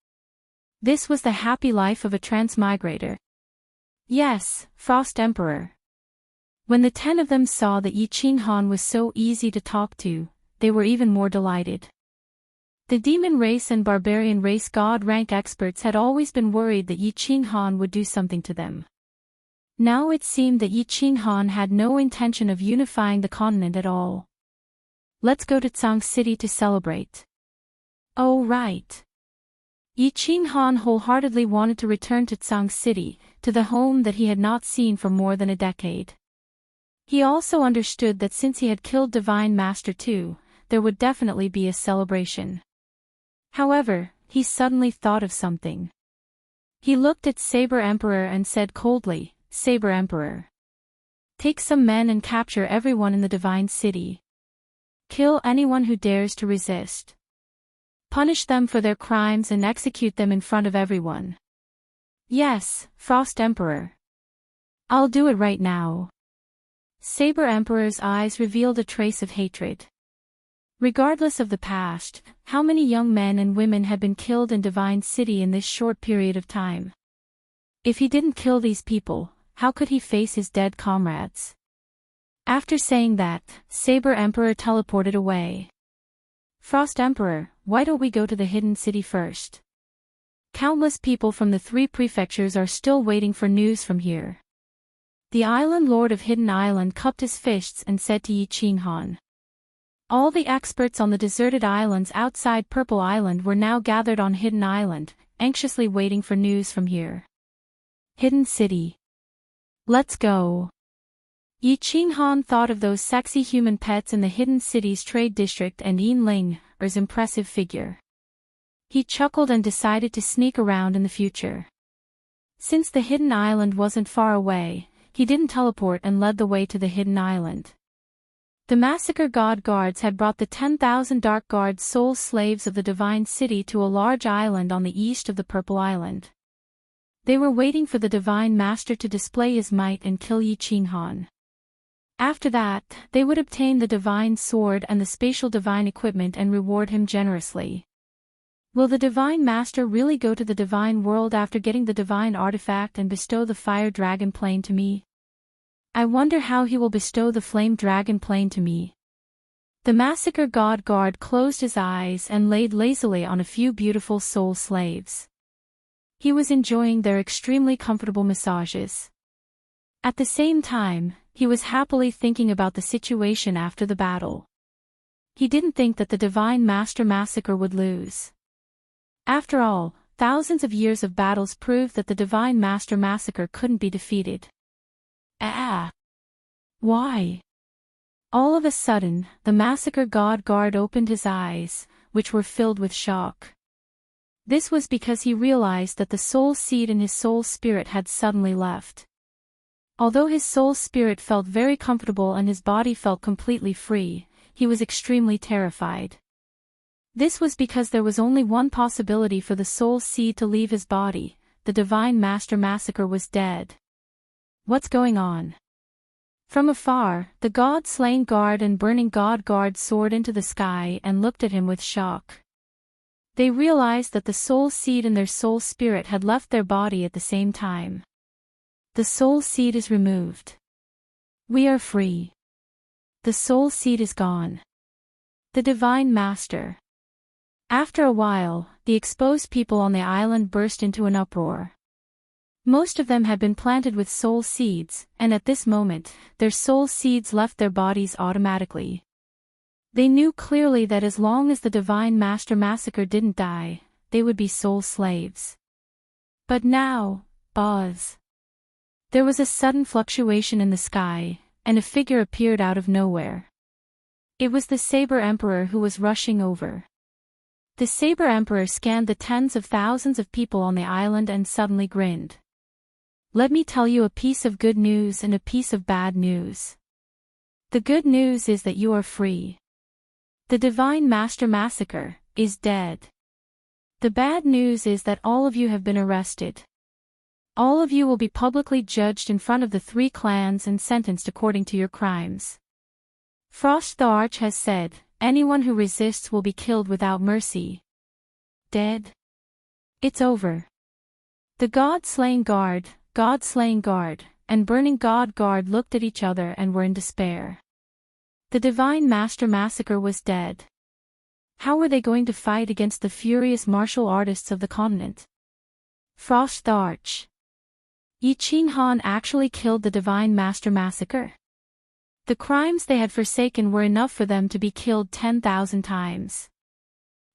This was the happy life of a transmigrator. Yes, Frost Emperor. When the 10 of them saw that Yi Qinghan was so easy to talk to, they were even more delighted. The demon race and barbarian race god rank experts had always been worried that Yi Qinghan would do something to them. Now it seemed that Yi Qinghan had no intention of unifying the continent at all. Let's go to Tsang City to celebrate. Oh right. Yi Qinghan wholeheartedly wanted to return to Tsang City, to the home that he had not seen for more than a decade. He also understood that since he had killed Divine Master too, there would definitely be a celebration. However, he suddenly thought of something. He looked at Saber Emperor and said coldly, "Saber Emperor. Take some men and capture everyone in the Divine City. Kill anyone who dares to resist. Punish them for their crimes and execute them in front of everyone." "Yes, Frost Emperor. I'll do it right now." Saber Emperor's eyes revealed a trace of hatred. Regardless of the past, how many young men and women had been killed in Divine City in this short period of time? If he didn't kill these people, how could he face his dead comrades? After saying that, Saber Emperor teleported away. "Frost Emperor, why don't we go to the Hidden City first? Countless people from the 3 prefectures are still waiting for news from here." The island lord of Hidden Island cupped his fists and said to Yi Qinghan. All the experts on the deserted islands outside Purple Island were now gathered on Hidden Island, anxiously waiting for news from here. Hidden City. Let's go. Yi Qinghan thought of those sexy human pets in the Hidden City's trade district and Yin Ling, Master's impressive figure. He chuckled and decided to sneak around in the future. Since the hidden island wasn't far away, he didn't teleport and led the way to the hidden island. The Massacre God Guards had brought the 10,000 Dark Guards soul slaves of the Divine City to a large island on the east of the Purple Island. They were waiting for the Divine Master to display his might and kill Yi Qinghan. After that, they would obtain the Divine Sword and the spatial Divine equipment and reward him generously. Will the Divine Master really go to the Divine World after getting the Divine Artifact and bestow the Fire Dragon Plane to me? I wonder how he will bestow the Flame Dragon Plane to me. The Massacre God Guard closed his eyes and laid lazily on a few beautiful soul slaves. He was enjoying their extremely comfortable massages. At the same time, he was happily thinking about the situation after the battle. He didn't think that the Divine Master Massacre would lose. After all, thousands of years of battles proved that the Divine Master Massacre couldn't be defeated. Why? All of a sudden, the Massacre God Guard opened his eyes, which were filled with shock. This was because he realized that the soul seed in his soul spirit had suddenly left. Although his soul spirit felt very comfortable and his body felt completely free, he was extremely terrified. This was because there was only one possibility for the soul seed to leave his body: the Divine Master Massacre was dead. What's going on? From afar, the God-slain guard and burning God Guard soared into the sky and looked at him with shock. They realized that the soul seed in their soul spirit had left their body at the same time. The soul seed is removed. We are free. The soul seed is gone. The Divine Master. After a while, the exposed people on the island burst into an uproar. Most of them had been planted with soul seeds, and at this moment, their soul seeds left their bodies automatically. They knew clearly that as long as the Divine Master Massacre didn't die, they would be soul slaves. But now, Boz. There was a sudden fluctuation in the sky, and a figure appeared out of nowhere. It was the Saber Emperor who was rushing over. The Saber Emperor scanned the tens of thousands of people on the island and suddenly grinned. Let me tell you a piece of good news and a piece of bad news. The good news is that you are free. The Divine Master Massacre is dead. The bad news is that all of you have been arrested. All of you will be publicly judged in front of the 3 clans and sentenced according to your crimes. Frost the Arch has said, anyone who resists will be killed without mercy. Dead? It's over. The God-slain guard, and burning God Guard looked at each other and were in despair. The Divine Master Massacre was dead. How were they going to fight against the furious martial artists of the continent? Frost the Arch. Yi Qinghan actually killed the Divine Master Massacre? The crimes they had forsaken were enough for them to be killed 10,000 times.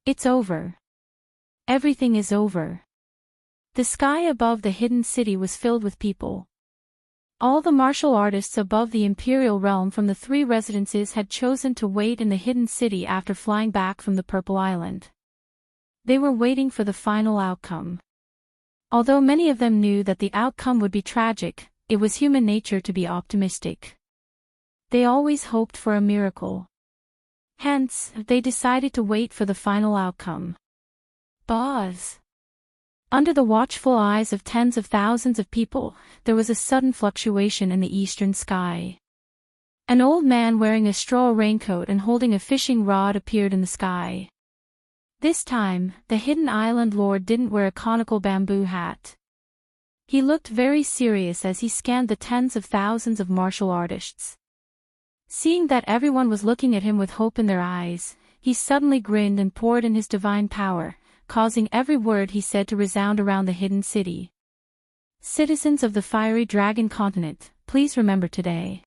It's over. Everything is over. The sky above the hidden city was filled with people. All the martial artists above the Imperial Realm from the 3 residences had chosen to wait in the hidden city after flying back from the Purple Island. They were waiting for the final outcome. Although many of them knew that the outcome would be tragic, it was human nature to be optimistic. They always hoped for a miracle. Hence, they decided to wait for the final outcome. Boz. Under the watchful eyes of tens of thousands of people, there was a sudden fluctuation in the eastern sky. An old man wearing a straw raincoat and holding a fishing rod appeared in the sky. This time, the hidden island lord didn't wear a conical bamboo hat. He looked very serious as he scanned the tens of thousands of martial artists. Seeing that everyone was looking at him with hope in their eyes, he suddenly grinned and poured in his divine power, causing every word he said to resound around the hidden city. Citizens of the fiery dragon continent, please remember today.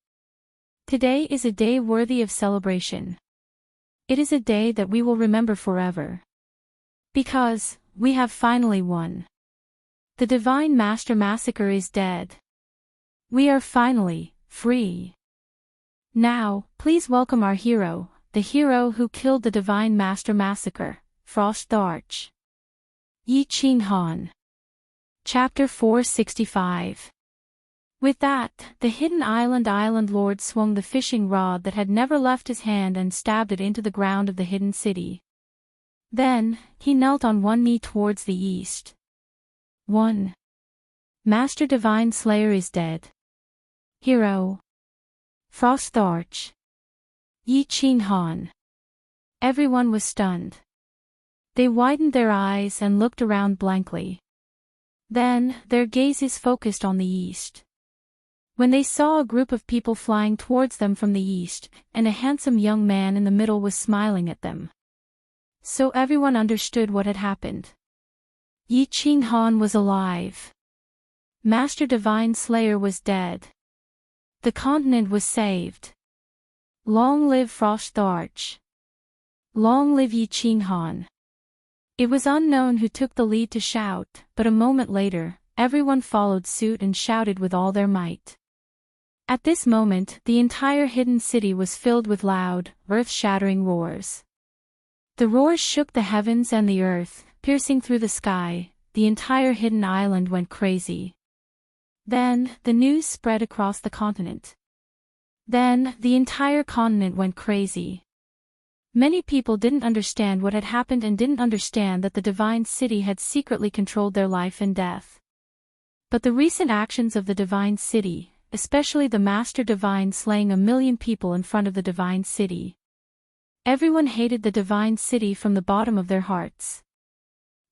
Today is a day worthy of celebration. It is a day that we will remember forever. Because, we have finally won. The Divine Master Massacre is dead. We are finally free. Now, please welcome our hero, the hero who killed the Divine Master Massacre, Frost the Arch. Yi Qing Han. Chapter 465. With that, the hidden island lord swung the fishing rod that had never left his hand and stabbed it into the ground of the hidden city. Then, he knelt on one knee towards the east. 1. Master Divine Slayer is dead. Hero. Frost the Arch. Yi Qing Han. Everyone was stunned. They widened their eyes and looked around blankly. Then, their gazes focused on the east. When they saw a group of people flying towards them from the east, and a handsome young man in the middle was smiling at them. So everyone understood what had happened. Yi Qing Han was alive. Master Divine Slayer was dead. The continent was saved. Long live Frost the Arch. Long live Yi Qing Han. It was unknown who took the lead to shout, but a moment later, everyone followed suit and shouted with all their might. At this moment, the entire hidden city was filled with loud, earth-shattering roars. The roars shook the heavens and the earth, piercing through the sky. The entire hidden island went crazy. Then, the news spread across the continent. Then, the entire continent went crazy. Many people didn't understand what had happened and didn't understand that the Divine City had secretly controlled their life and death. But the recent actions of the Divine City, especially the Master Divine slaying 1 million people in front of the Divine City. Everyone hated the Divine City from the bottom of their hearts.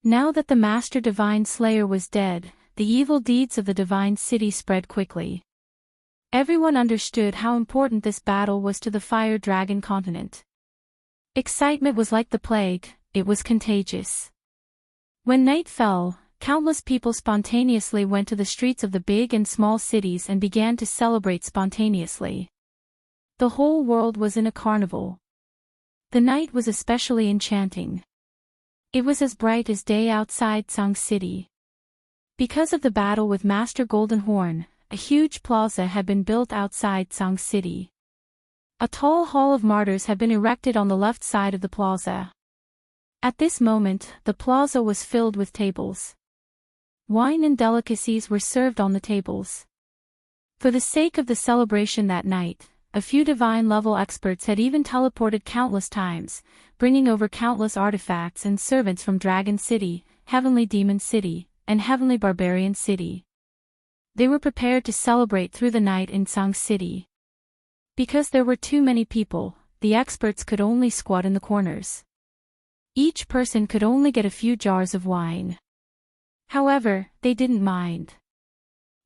Now that the Master Divine Slayer was dead, the evil deeds of the Divine City spread quickly. Everyone understood how important this battle was to the Fire Dragon continent. Excitement was like the plague, it was contagious. When night fell, countless people spontaneously went to the streets of the big and small cities and began to celebrate spontaneously. The whole world was in a carnival. The night was especially enchanting. It was as bright as day outside Tsang City. Because of the battle with Master Golden Horn, a huge plaza had been built outside Tsang City. A tall hall of martyrs had been erected on the left side of the plaza. At this moment, the plaza was filled with tables. Wine and delicacies were served on the tables. For the sake of the celebration that night, a few divine-level experts had even teleported countless times, bringing over countless artifacts and servants from Dragon City, Heavenly Demon City, and Heavenly Barbarian City. They were prepared to celebrate through the night in Tsang City. Because there were too many people, the experts could only squat in the corners. Each person could only get a few jars of wine. However, they didn't mind.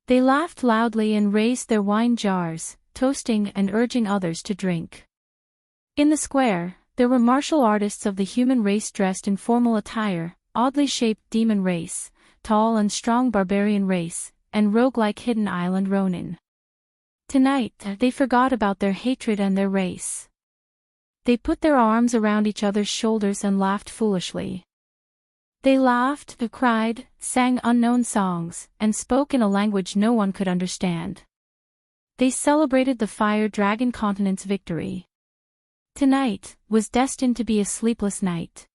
They laughed loudly and raised their wine jars, toasting and urging others to drink. In the square, there were martial artists of the human race dressed in formal attire, oddly shaped demon race, tall and strong barbarian race, and roguelike hidden island ronin. Tonight, they forgot about their hatred and their race. They put their arms around each other's shoulders and laughed foolishly. They laughed, cried, sang unknown songs, and spoke in a language no one could understand. They celebrated the Fire Dragon continent's victory. Tonight was destined to be a sleepless night.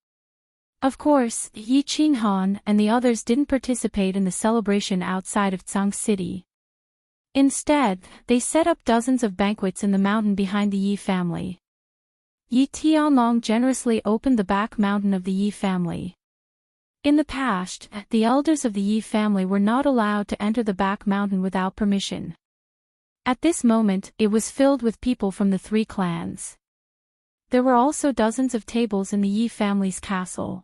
Of course, Yi Qing Han and the others didn't participate in the celebration outside of Tsang City. Instead, they set up dozens of banquets in the mountain behind the Yi family. Yi Tianlong generously opened the back mountain of the Yi family. In the past, the elders of the Yi family were not allowed to enter the back mountain without permission. At this moment, it was filled with people from the 3 clans. There were also dozens of tables in the Yi family's castle.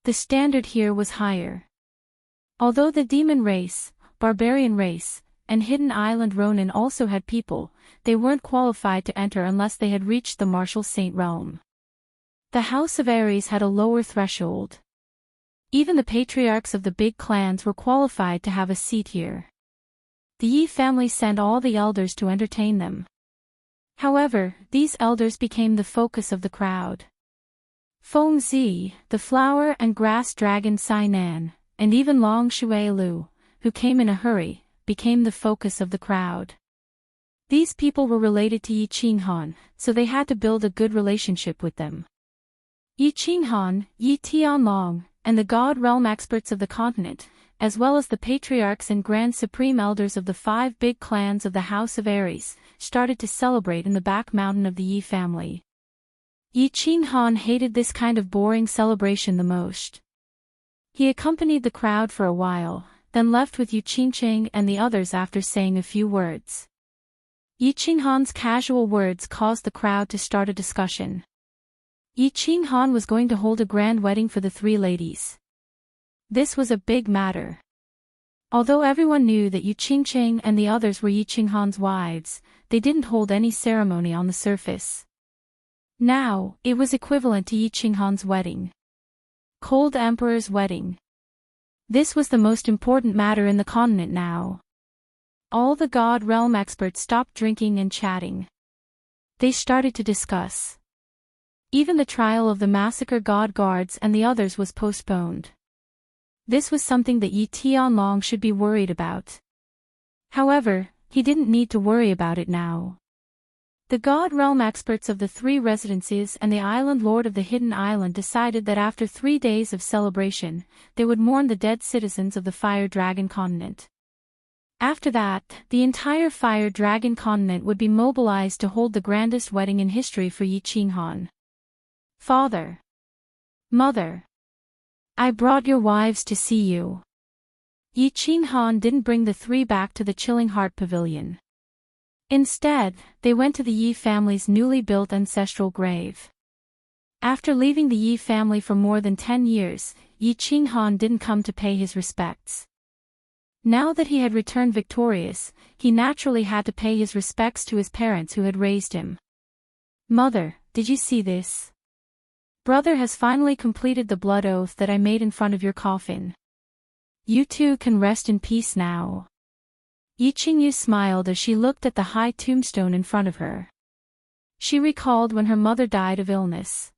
The standard here was higher. Although the demon race, barbarian race, and hidden island ronin also had people, they weren't qualified to enter unless they had reached the martial saint realm. The House of Ares had a lower threshold. Even the patriarchs of the big clans were qualified to have a seat here. The Yi family sent all the elders to entertain them. However, these elders became the focus of the crowd. Feng Zi, the flower and grass dragon Sainan, and even Long Shui Lu, who came in a hurry, became the focus of the crowd. These people were related to Yi Qinghan, so they had to build a good relationship with them. Yi Qinghan, Yi Tianlong, and the God Realm experts of the continent, as well as the patriarchs and grand supreme elders of the 5 big clans of the House of Aries, started to celebrate in the back mountain of the Yi family. Yi Qinghan hated this kind of boring celebration the most. He accompanied the crowd for a while, then left with Yu Qingqing and the others after saying a few words. Yi Qinghan's casual words caused the crowd to start a discussion. Yi Qinghan was going to hold a grand wedding for the 3 ladies. This was a big matter. Although everyone knew that Yu Qingqing and the others were Yi Qinghan's wives, they didn't hold any ceremony on the surface. Now, it was equivalent to Yi Qinghan's wedding. Cold Emperor's wedding. This was the most important matter in the continent now. All the God Realm experts stopped drinking and chatting. They started to discuss. Even the trial of the massacre God guards and the others was postponed. This was something that Yi Tianlong should be worried about. However, he didn't need to worry about it now. The God Realm experts of the 3 residences and the Island Lord of the Hidden Island decided that after 3 days of celebration, they would mourn the dead citizens of the Fire Dragon continent. After that, the entire Fire Dragon continent would be mobilized to hold the grandest wedding in history for Yi Qinghan. Father. Mother. I brought your wives to see you. Yi Qinghan didn't bring the 3 back to the Chilling Heart Pavilion. Instead, they went to the Yi family's newly built ancestral grave. After leaving the Yi family for more than 10 years, Yi Qinghan didn't come to pay his respects. Now that he had returned victorious, he naturally had to pay his respects to his parents who had raised him. Mother, did you see this? Brother has finally completed the blood oath that I made in front of your coffin. You two can rest in peace now. Yi Qingyu smiled as she looked at the high tombstone in front of her. She recalled when her mother died of illness.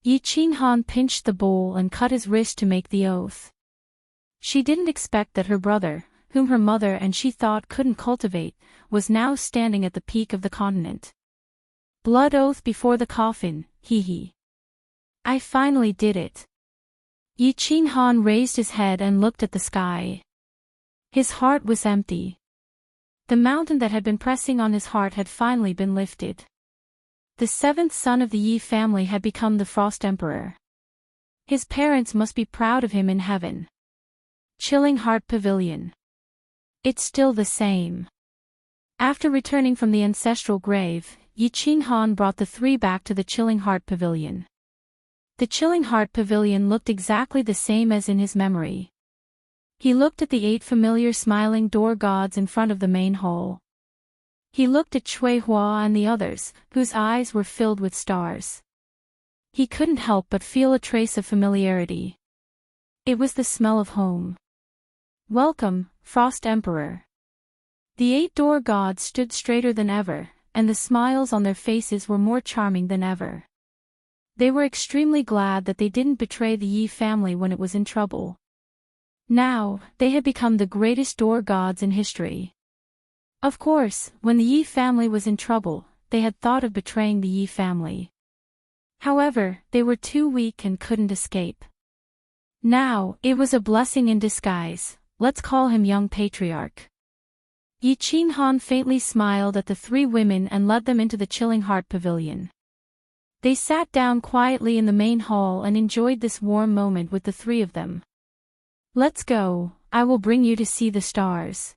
Yi Qinghan pinched the bowl and cut his wrist to make the oath. She didn't expect that her brother, whom her mother and she thought couldn't cultivate, was now standing at the peak of the continent. Blood oath before the coffin, hee. I finally did it. Yi Qinghan raised his head and looked at the sky. His heart was empty. The mountain that had been pressing on his heart had finally been lifted. The 7th son of the Yi family had become the Frost Emperor. His parents must be proud of him in heaven. Chilling Heart Pavilion. It's still the same. After returning from the ancestral grave, Yi Qinghan brought the 3 back to the Chilling Heart Pavilion. The Chilling Heart Pavilion looked exactly the same as in his memory. He looked at the 8 familiar smiling door gods in front of the main hall. He looked at Cui Hua and the others, whose eyes were filled with stars. He couldn't help but feel a trace of familiarity. It was the smell of home. Welcome, Frost Emperor. The 8 door gods stood straighter than ever, and the smiles on their faces were more charming than ever. They were extremely glad that they didn't betray the Yi family when it was in trouble. Now, they had become the greatest door gods in history. Of course, when the Yi family was in trouble, they had thought of betraying the Yi family. However, they were too weak and couldn't escape. Now, it was a blessing in disguise. Let's call him Young Patriarch. Yi Qinghan faintly smiled at the 3 women and led them into the Chilling Heart Pavilion. They sat down quietly in the main hall and enjoyed this warm moment with the 3 of them. Let's go, I will bring you to see the stars.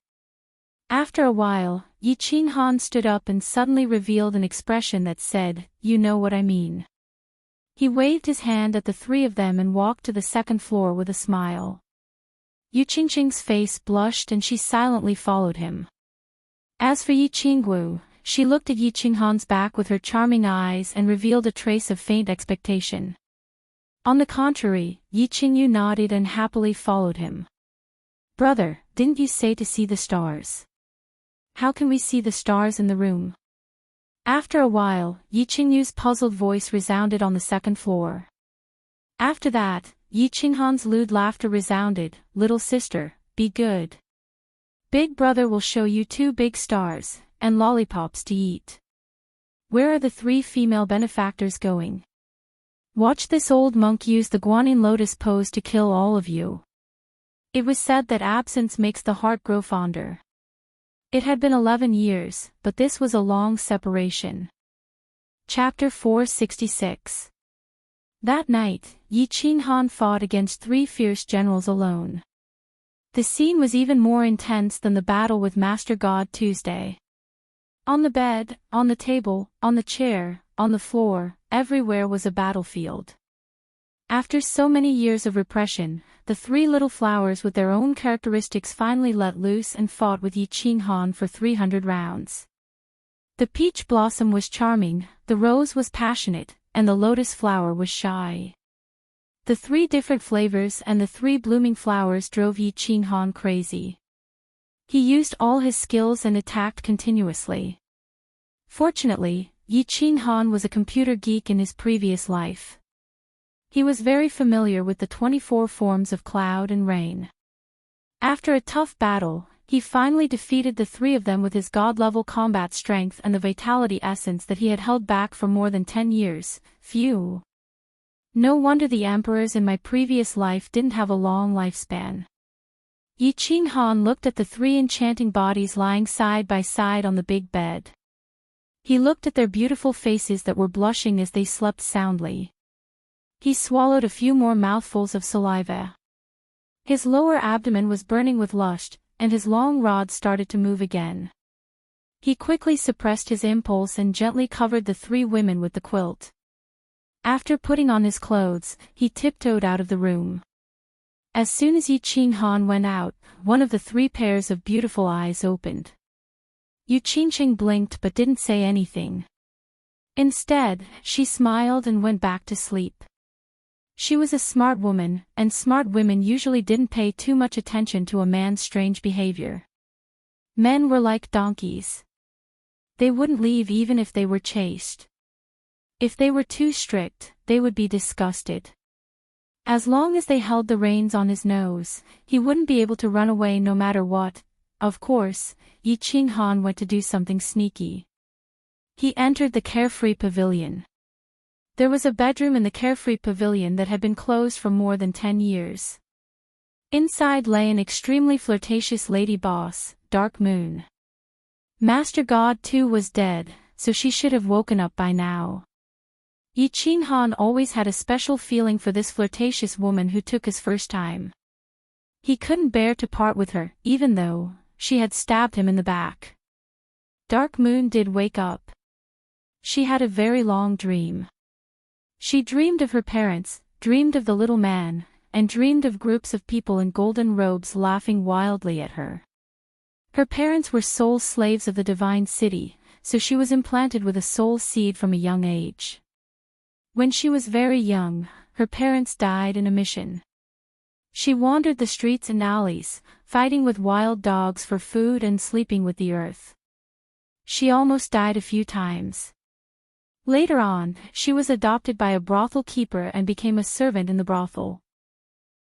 After a while, Yi Qinghan stood up and suddenly revealed an expression that said, you know what I mean. He waved his hand at the 3 of them and walked to the 2nd floor with a smile. Yu Qingqing's face blushed and she silently followed him. As for Yi Qinggu, she looked at Yi Qinghan's back with her charming eyes and revealed a trace of faint expectation. On the contrary, Yi Qingyu nodded and happily followed him. Brother, didn't you say to see the stars? How can we see the stars in the room? After a while, Yi Qingyu's puzzled voice resounded on the 2nd floor. After that, Yi Qinghan's lewd laughter resounded, little sister, be good. Big brother will show you 2 big stars, and lollipops to eat. Where are the 3 female benefactors going? Watch this old monk use the guanyin lotus pose to kill all of you. It was said that absence makes the heart grow fonder. It had been 11 years, but this was a long separation. Chapter 466. That night, Yi Qinghan fought against 3 fierce generals alone. The scene was even more intense than the battle with Master God Tuesday. On the bed, on the table, on the chair, on the floor, everywhere was a battlefield. After so many years of repression, the 3 little flowers with their own characteristics finally let loose and fought with Yi Qinghan for 300 rounds. The peach blossom was charming, the rose was passionate, and the lotus flower was shy. The 3 different flavors and the 3 blooming flowers drove Yi Qinghan crazy. He used all his skills and attacked continuously. Fortunately, Yi Qinghan was a computer geek in his previous life. He was very familiar with the 24 forms of cloud and rain. After a tough battle, he finally defeated the 3 of them with his god-level combat strength and the vitality essence that he had held back for more than 10 years. Phew! No wonder the emperors in my previous life didn't have a long lifespan. Yi Qinghan looked at the 3 enchanting bodies lying side by side on the big bed. He looked at their beautiful faces that were blushing as they slept soundly. He swallowed a few more mouthfuls of saliva. His lower abdomen was burning with lust, and his long rod started to move again. He quickly suppressed his impulse and gently covered the 3 women with the quilt. After putting on his clothes, he tiptoed out of the room. As soon as Yi Qinghan went out, one of the 3 pairs of beautiful eyes opened. Yu Qingqing blinked but didn't say anything. Instead, she smiled and went back to sleep. She was a smart woman, and smart women usually didn't pay too much attention to a man's strange behavior. Men were like donkeys. They wouldn't leave even if they were chased. If they were too strict, they would be disgusted. As long as they held the reins on his nose, he wouldn't be able to run away no matter what. Of course, Yi Qinghan went to do something sneaky. He entered the carefree pavilion. There was a bedroom in the carefree pavilion that had been closed for more than 10 years. Inside lay an extremely flirtatious lady boss, Dark Moon. Master God too was dead, so she should have woken up by now. Yi Qinghan always had a special feeling for this flirtatious woman who took his first time. He couldn't bear to part with her, even though she had stabbed him in the back. Dark Moon did wake up. She had a very long dream. She dreamed of her parents, dreamed of the little man, and dreamed of groups of people in golden robes laughing wildly at her. Her parents were soul slaves of the divine city, so she was implanted with a soul seed from a young age. When she was very young, her parents died in a mission. She wandered the streets and alleys, fighting with wild dogs for food and sleeping with the earth. She almost died a few times. Later on, she was adopted by a brothel keeper and became a servant in the brothel.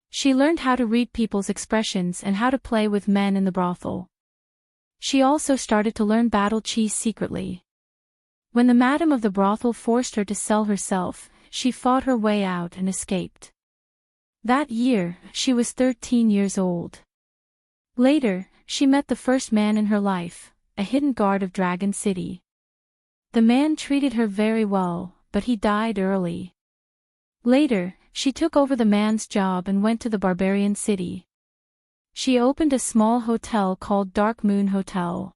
She learned how to read people's expressions and how to play with men in the brothel. She also started to learn battle cheese secretly. When the madam of the brothel forced her to sell herself, she fought her way out and escaped. That year, she was 13 years old. Later, she met the first man in her life, a hidden guard of Dragon City. The man treated her very well, but he died early. Later, she took over the man's job and went to the barbarian city. She opened a small hotel called Dark Moon Hotel.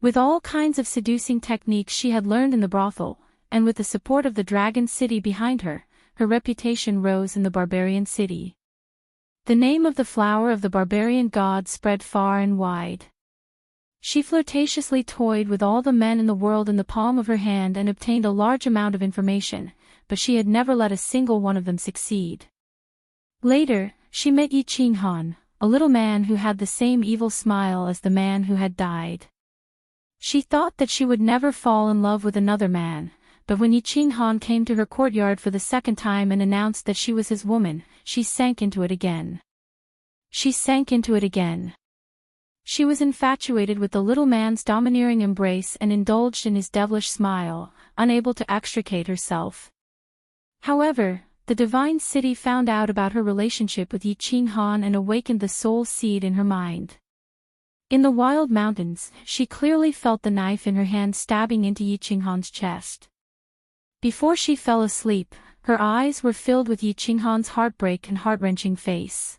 With all kinds of seducing techniques she had learned in the brothel, and with the support of the Dragon City behind her, her reputation rose in the barbarian city. The name of the flower of the barbarian god spread far and wide. She flirtatiously toyed with all the men in the world in the palm of her hand and obtained a large amount of information, but she had never let a single one of them succeed. Later, she met Yi Qinghan, a little man who had the same evil smile as the man who had died. She thought that she would never fall in love with another man, but when Yi Qinghan came to her courtyard for the second time and announced that she was his woman, she sank into it again. She sank into it again. She was infatuated with the little man's domineering embrace and indulged in his devilish smile, unable to extricate herself. However, the divine city found out about her relationship with Yi Qinghan and awakened the soul seed in her mind. In the wild mountains, she clearly felt the knife in her hand stabbing into Yi Qinghan's chest. Before she fell asleep, her eyes were filled with Yi Qinghan's heartbreak and heart-wrenching face.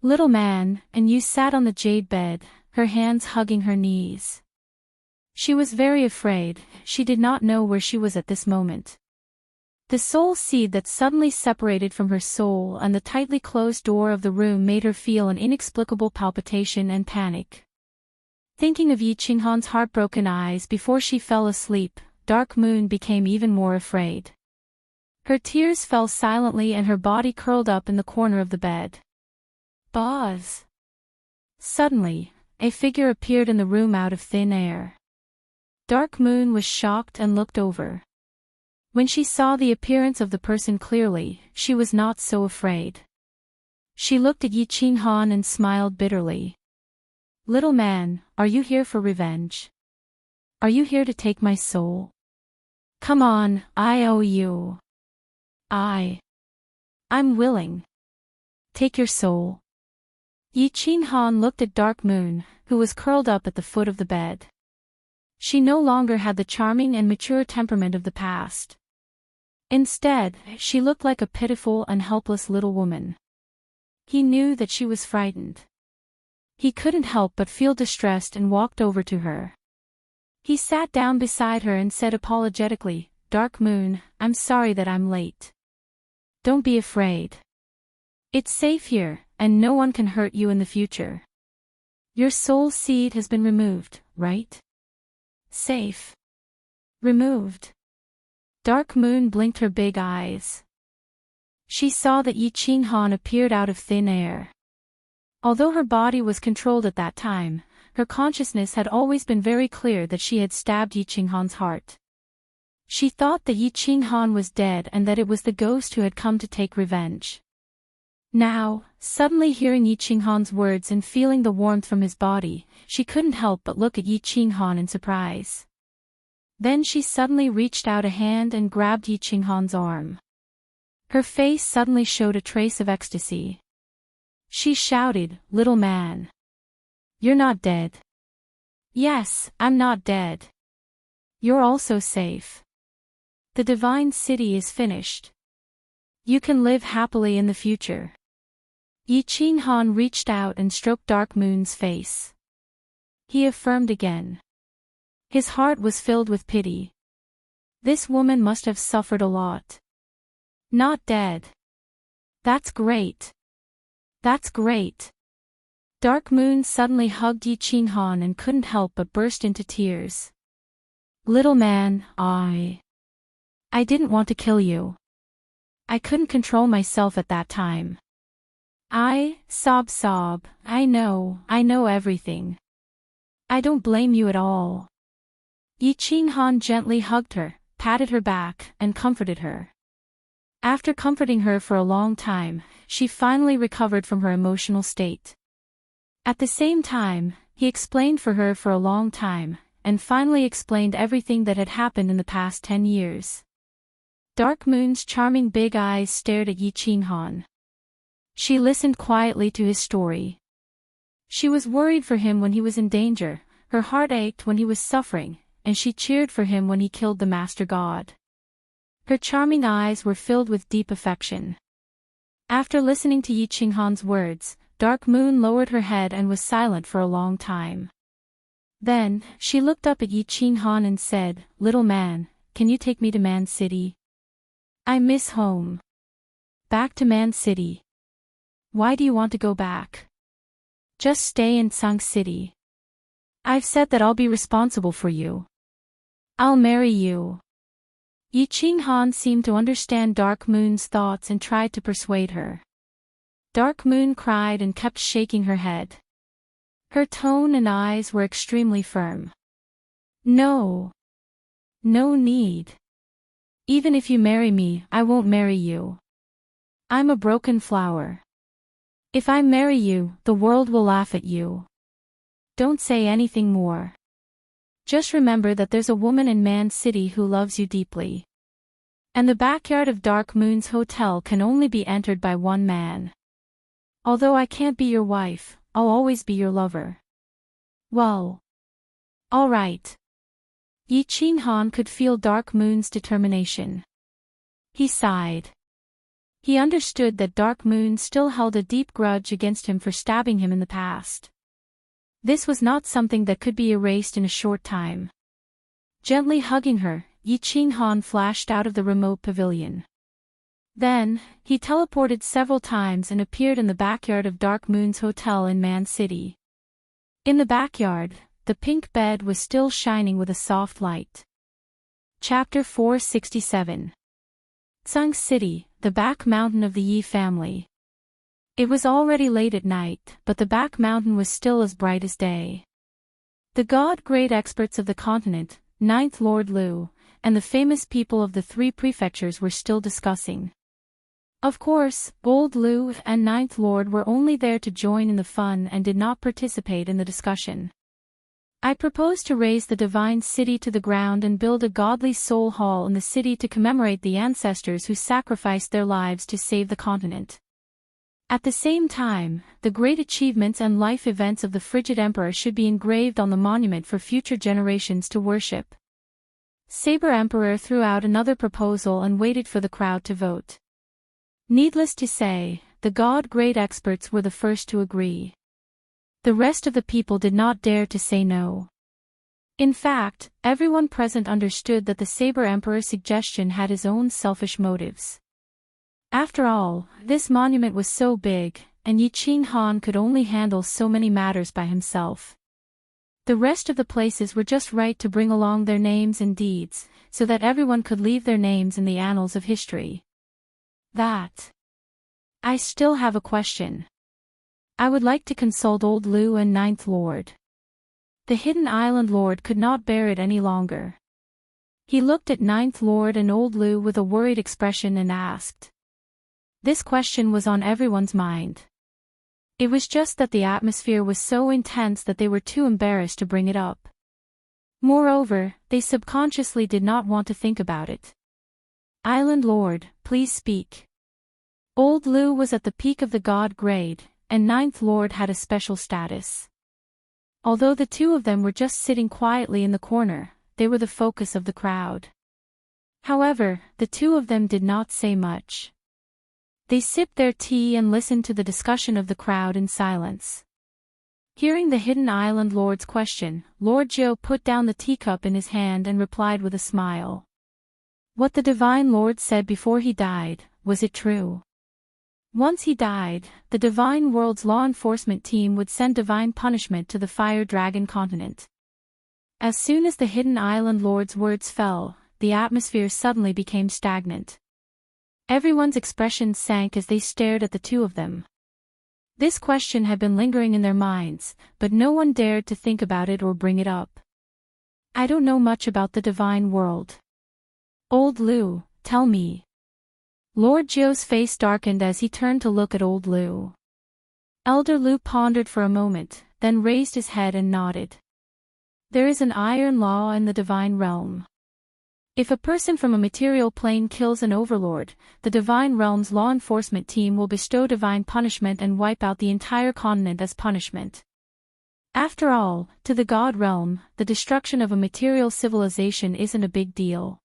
Little man, and you sat on the jade bed, her hands hugging her knees. She was very afraid, she did not know where she was at this moment. The soul seed that suddenly separated from her soul and the tightly closed door of the room made her feel an inexplicable palpitation and panic. Thinking of Yi Qinghan's heartbroken eyes before she fell asleep, Dark Moon became even more afraid. Her tears fell silently and her body curled up in the corner of the bed. Buzz! Suddenly, a figure appeared in the room out of thin air. Dark Moon was shocked and looked over. When she saw the appearance of the person clearly, she was not so afraid. She looked at Yi Qinghan and smiled bitterly. Little man, are you here for revenge? Are you here to take my soul? Come on, I owe you. I'm willing. Take your soul. Yi Qinghan looked at Dark Moon, who was curled up at the foot of the bed. She no longer had the charming and mature temperament of the past. Instead, she looked like a pitiful and helpless little woman. He knew that she was frightened. He couldn't help but feel distressed and walked over to her. He sat down beside her and said apologetically, Dark Moon, I'm sorry that I'm late. Don't be afraid. It's safe here, and no one can hurt you in the future. Your soul seed has been removed, right? Safe. Removed. Dark Moon blinked her big eyes. She saw that Yi Qinghan appeared out of thin air. Although her body was controlled at that time, her consciousness had always been very clear that she had stabbed Yi Qinghan's heart. She thought that Yi Qinghan was dead and that it was the ghost who had come to take revenge. Now, suddenly hearing Yi Qinghan's words and feeling the warmth from his body, she couldn't help but look at Yi Qinghan in surprise. Then she suddenly reached out a hand and grabbed Yi Qinghan's arm. Her face suddenly showed a trace of ecstasy. She shouted, Little man. You're not dead. Yes, I'm not dead. You're also safe. The divine city is finished. You can live happily in the future. Yi Qinghan reached out and stroked Dark Moon's face. He affirmed again. His heart was filled with pity. This woman must have suffered a lot. Not dead. That's great. That's great. Dark Moon suddenly hugged Yi Qinghan and couldn't help but burst into tears. Little man, I didn't want to kill you. I couldn't control myself at that time. Sob, I know everything. I don't blame you at all. Yi Qinghan gently hugged her, patted her back, and comforted her. After comforting her for a long time, she finally recovered from her emotional state. At the same time, he explained for her for a long time, and finally explained everything that had happened in the past 10 years. Dark Moon's charming big eyes stared at Yi Qinghan. She listened quietly to his story. She was worried for him when he was in danger, her heart ached when he was suffering, and she cheered for him when he killed the Master God. Her charming eyes were filled with deep affection. After listening to Yi Qinghan's words, Dark Moon lowered her head and was silent for a long time. Then, she looked up at Yi Qinghan and said, Little man, can you take me to Man City? I miss home. Back to Man City. Why do you want to go back? Just stay in Sang City. I've said that I'll be responsible for you. I'll marry you. Yi Qinghan seemed to understand Dark Moon's thoughts and tried to persuade her. Dark Moon cried and kept shaking her head. Her tone and eyes were extremely firm. No. No need. Even if you marry me, I won't marry you. I'm a broken flower. If I marry you, the world will laugh at you. Don't say anything more. Just remember that there's a woman in Man City who loves you deeply. And the backyard of Dark Moon's hotel can only be entered by one man. Although I can't be your wife, I'll always be your lover. Well. All right. Yi Qinghan could feel Dark Moon's determination. He sighed. He understood that Dark Moon still held a deep grudge against him for stabbing him in the past. This was not something that could be erased in a short time. Gently hugging her, Yi Qinghan flashed out of the remote pavilion. Then, he teleported several times and appeared in the backyard of Dark Moon's hotel in Man City. In the backyard, the pink bed was still shining with a soft light. Chapter 467. Tsang City, the back mountain of the Yi family. It was already late at night, but the back mountain was still as bright as day. The god-grade experts of the continent, Ninth Lord Lu, and the famous people of the three prefectures were still discussing. Of course, Old Lu and Ninth Lord were only there to join in the fun and did not participate in the discussion. I propose to raze the divine city to the ground and build a godly soul hall in the city to commemorate the ancestors who sacrificed their lives to save the continent. At the same time, the great achievements and life events of the Frigid Emperor should be engraved on the monument for future generations to worship. Saber Emperor threw out another proposal and waited for the crowd to vote. Needless to say, the god-grade experts were the first to agree. The rest of the people did not dare to say no. In fact, everyone present understood that the Saber Emperor's suggestion had his own selfish motives. After all, this monument was so big, and Yi Qinghan could only handle so many matters by himself. The rest of the places were just right to bring along their names and deeds, so that everyone could leave their names in the annals of history. I still have a question. I would like to consult Old Lu and Ninth Lord. The Hidden Island Lord could not bear it any longer. He looked at Ninth Lord and Old Lu with a worried expression and asked. This question was on everyone's mind. It was just that the atmosphere was so intense that they were too embarrassed to bring it up. Moreover, they subconsciously did not want to think about it. Island Lord, please speak. Old Lu was at the peak of the god grade, and Ninth Lord had a special status. Although the two of them were just sitting quietly in the corner, they were the focus of the crowd. However, the two of them did not say much. They sipped their tea and listened to the discussion of the crowd in silence. Hearing the Hidden Island Lord's question, Lord Jiu put down the teacup in his hand and replied with a smile. What the Divine Lord said before he died, was it true? Once he died, the Divine World's law enforcement team would send divine punishment to the Fire Dragon continent. As soon as the Hidden Island Lord's words fell, the atmosphere suddenly became stagnant. Everyone's expressions sank as they stared at the two of them. This question had been lingering in their minds, but no one dared to think about it or bring it up. I don't know much about the Divine World. Old Lu, tell me. Lord Jiu's face darkened as he turned to look at Old Lu. Elder Lu pondered for a moment, then raised his head and nodded. There is an iron law in the divine realm. If a person from a material plane kills an overlord, the divine realm's law enforcement team will bestow divine punishment and wipe out the entire continent as punishment. After all, to the god realm, the destruction of a material civilization isn't a big deal.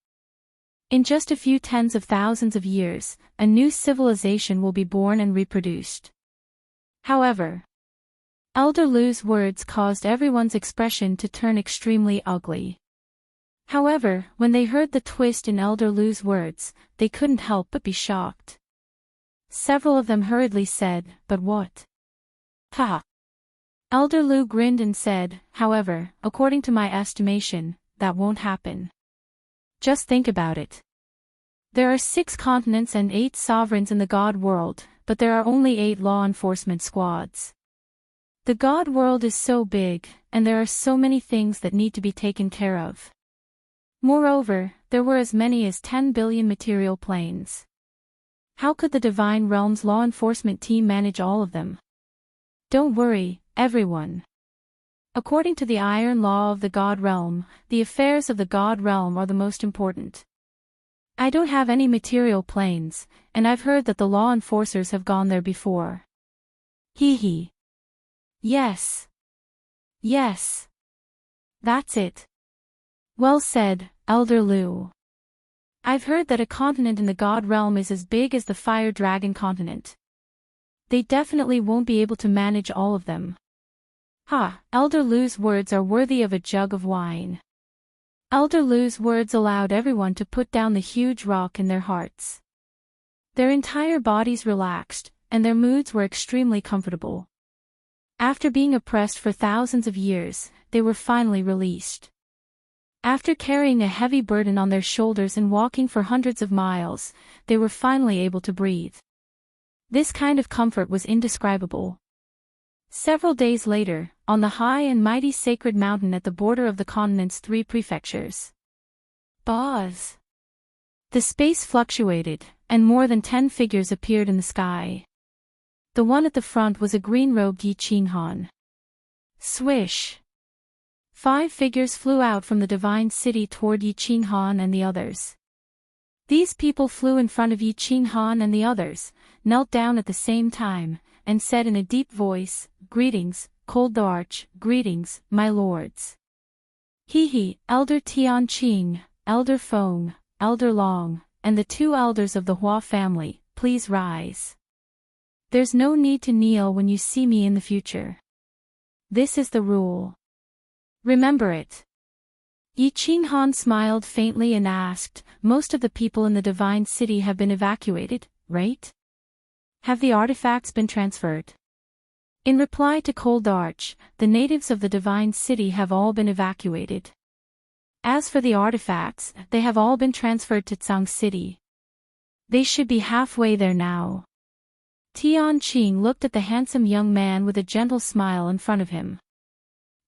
In just a few tens of thousands of years, a new civilization will be born and reproduced. However, Elder Lu's words caused everyone's expression to turn extremely ugly. However, when they heard the twist in Elder Lu's words, they couldn't help but be shocked. Several of them hurriedly said, "But what?" Ha! Elder Lu grinned and said, "However, according to my estimation, that won't happen. Just think about it. There are 6 continents and 8 sovereigns in the God world, but there are only 8 law enforcement squads. The God world is so big, and there are so many things that need to be taken care of. Moreover, there were as many as 10 billion material planes. How could the Divine Realm's law enforcement team manage all of them? Don't worry, everyone. According to the iron law of the God realm, the affairs of the God realm are the most important. I don't have any material planes, and I've heard that the law enforcers have gone there before. Hee hee. Yes. Yes. That's it. Well said, Elder Lu. I've heard that a continent in the God realm is as big as the Fire Dragon continent. They definitely won't be able to manage all of them. Ha, Elder Lu's words are worthy of a jug of wine. Elder Lu's words allowed everyone to put down the huge rock in their hearts. Their entire bodies relaxed, and their moods were extremely comfortable. After being oppressed for thousands of years, they were finally released. After carrying a heavy burden on their shoulders and walking for hundreds of miles, they were finally able to breathe. This kind of comfort was indescribable. Several days later, on the high and mighty sacred mountain at the border of the continent's 3 prefectures. Buzz! The space fluctuated, and more than 10 figures appeared in the sky. The one at the front was a green-robed Yi Qinghan. Swish! 5 figures flew out from the divine city toward Yi Qinghan and the others. These people flew in front of Yi Qinghan and the others, knelt down at the same time, and said in a deep voice, "Greetings, Cold the Arch, greetings, my lords." Hee hee, Elder Tianqing, Elder Feng, Elder Long, and the 2 elders of the Hua family, please rise. There's no need to kneel when you see me in the future. This is the rule. Remember it. Yi Qinghan smiled faintly and asked, "Most of the people in the divine city have been evacuated, right? Have the artifacts been transferred?" In reply to Cold Arch, the natives of the divine city have all been evacuated. As for the artifacts, they have all been transferred to Tsang City. They should be halfway there now. Tianqing looked at the handsome young man with a gentle smile in front of him.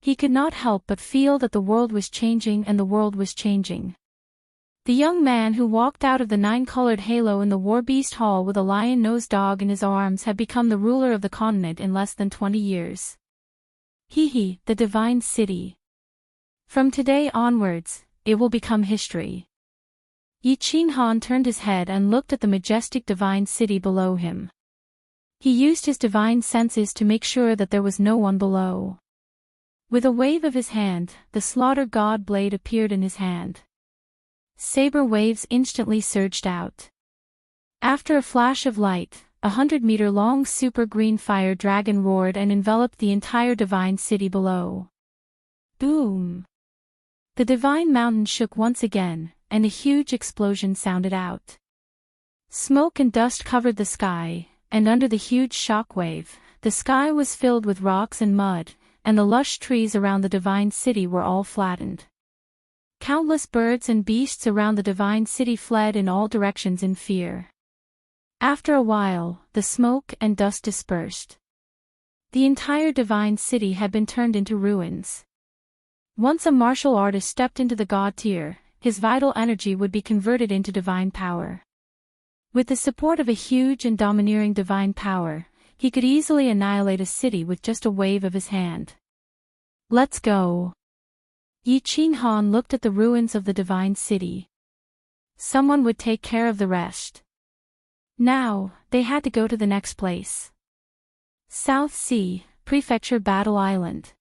He could not help but feel that the world was changing and the world was changing. The young man who walked out of the 9-colored halo in the War Beast Hall with a lion-nosed dog in his arms had become the ruler of the continent in less than 20 years. Hee hee, the divine city. From today onwards, it will become history. Yi Qinghan turned his head and looked at the majestic divine city below him. He used his divine senses to make sure that there was no one below. With a wave of his hand, the slaughter god blade appeared in his hand. Saber waves instantly surged out. After a flash of light, 100-meter-long super green fire dragon roared and enveloped the entire divine city below. Boom! The divine mountain shook once again, and a huge explosion sounded out. Smoke and dust covered the sky, and under the huge shock wave, the sky was filled with rocks and mud, and the lush trees around the divine city were all flattened. Countless birds and beasts around the divine city fled in all directions in fear. After a while, the smoke and dust dispersed. The entire divine city had been turned into ruins. Once a martial artist stepped into the god tier, his vital energy would be converted into divine power. With the support of a huge and domineering divine power, he could easily annihilate a city with just a wave of his hand. Let's go. Yi Qinghan looked at the ruins of the divine city. Someone would take care of the rest. Now, they had to go to the next place. South Sea, Prefecture Battle Island.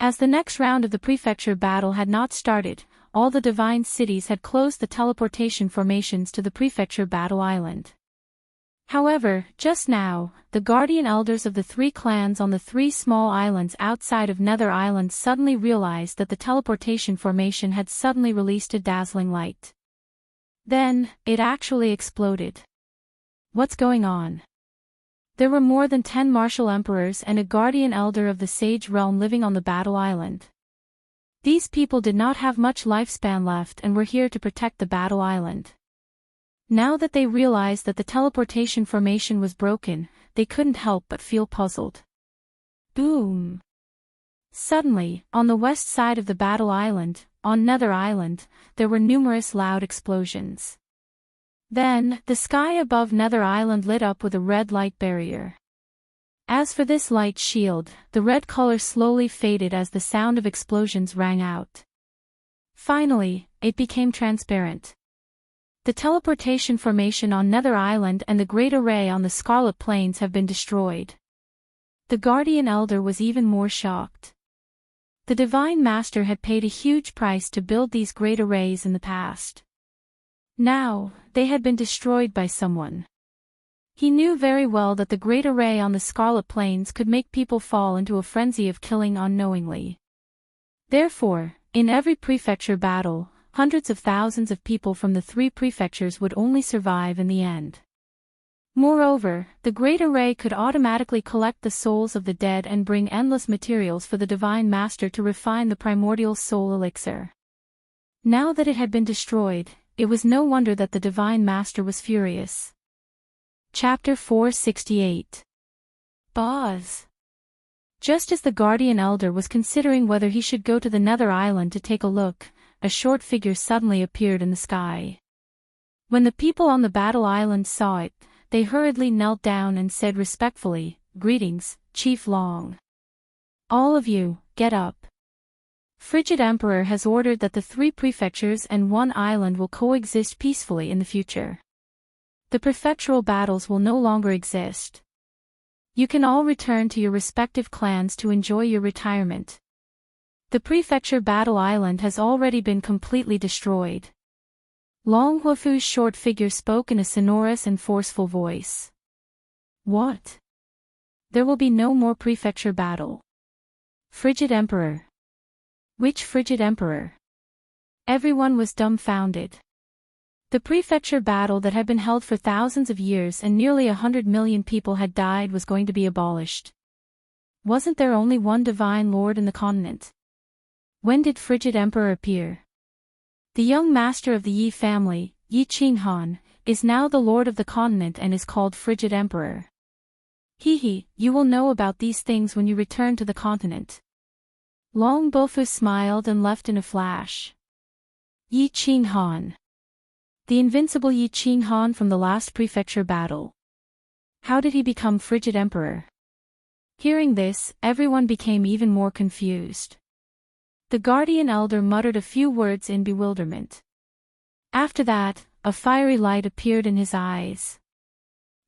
As the next round of the prefecture battle had not started, all the divine cities had closed the teleportation formations to the prefecture battle island. However, just now, the guardian elders of the 3 clans on the 3 small islands outside of Nether Island suddenly realized that the teleportation formation had suddenly released a dazzling light. Then, it actually exploded. What's going on? There were more than 10 martial emperors and a guardian elder of the Sage Realm living on the battle island. These people did not have much lifespan left and were here to protect the battle island. Now that they realized that the teleportation formation was broken, they couldn't help but feel puzzled. Boom! Suddenly, on the west side of the battle island, on Nether Island, there were numerous loud explosions. Then, the sky above Nether Island lit up with a red light barrier. As for this light shield, the red color slowly faded as the sound of explosions rang out. Finally, it became transparent. The teleportation formation on Nether Island and the Great Array on the Scarlet Plains have been destroyed. The Guardian Elder was even more shocked. The Divine Master had paid a huge price to build these great arrays in the past. Now, they had been destroyed by someone. He knew very well that the Great Array on the Scarlet Plains could make people fall into a frenzy of killing unknowingly. Therefore, in every prefecture battle, hundreds of thousands of people from the 3 prefectures would only survive in the end. Moreover, the Great Array could automatically collect the souls of the dead and bring endless materials for the Divine Master to refine the primordial soul elixir. Now that it had been destroyed, it was no wonder that the Divine Master was furious. Chapter 468. Boz. Just as the Guardian Elder was considering whether he should go to the Nether Island to take a look, a short figure suddenly appeared in the sky. When the people on the Battle Island saw it, they hurriedly knelt down and said respectfully, "Greetings, Chief Long. All of you, get up. Frigid Emperor has ordered that the 3 prefectures and 1 island will coexist peacefully in the future. The prefectural battles will no longer exist. You can all return to your respective clans to enjoy your retirement. The prefecture Battle Island has already been completely destroyed." Long Huafu's short figure spoke in a sonorous and forceful voice. "What? There will be no more prefecture battle? Frigid Emperor? Which Frigid Emperor?" Everyone was dumbfounded. The prefecture battle that had been held for thousands of years and nearly 100 million people had died was going to be abolished. Wasn't there only one divine lord in the continent? When did Frigid Emperor appear? The young master of the Yi family, Yi Qinghan, is now the lord of the continent and is called Frigid Emperor. You will know about these things when you return to the continent. Long Bofu smiled and left in a flash. Yi Qinghan. The invincible Yi Qinghan from the last prefecture battle. How did he become Frigid Emperor? Hearing this, everyone became even more confused. The Guardian Elder muttered a few words in bewilderment. After that, a fiery light appeared in his eyes.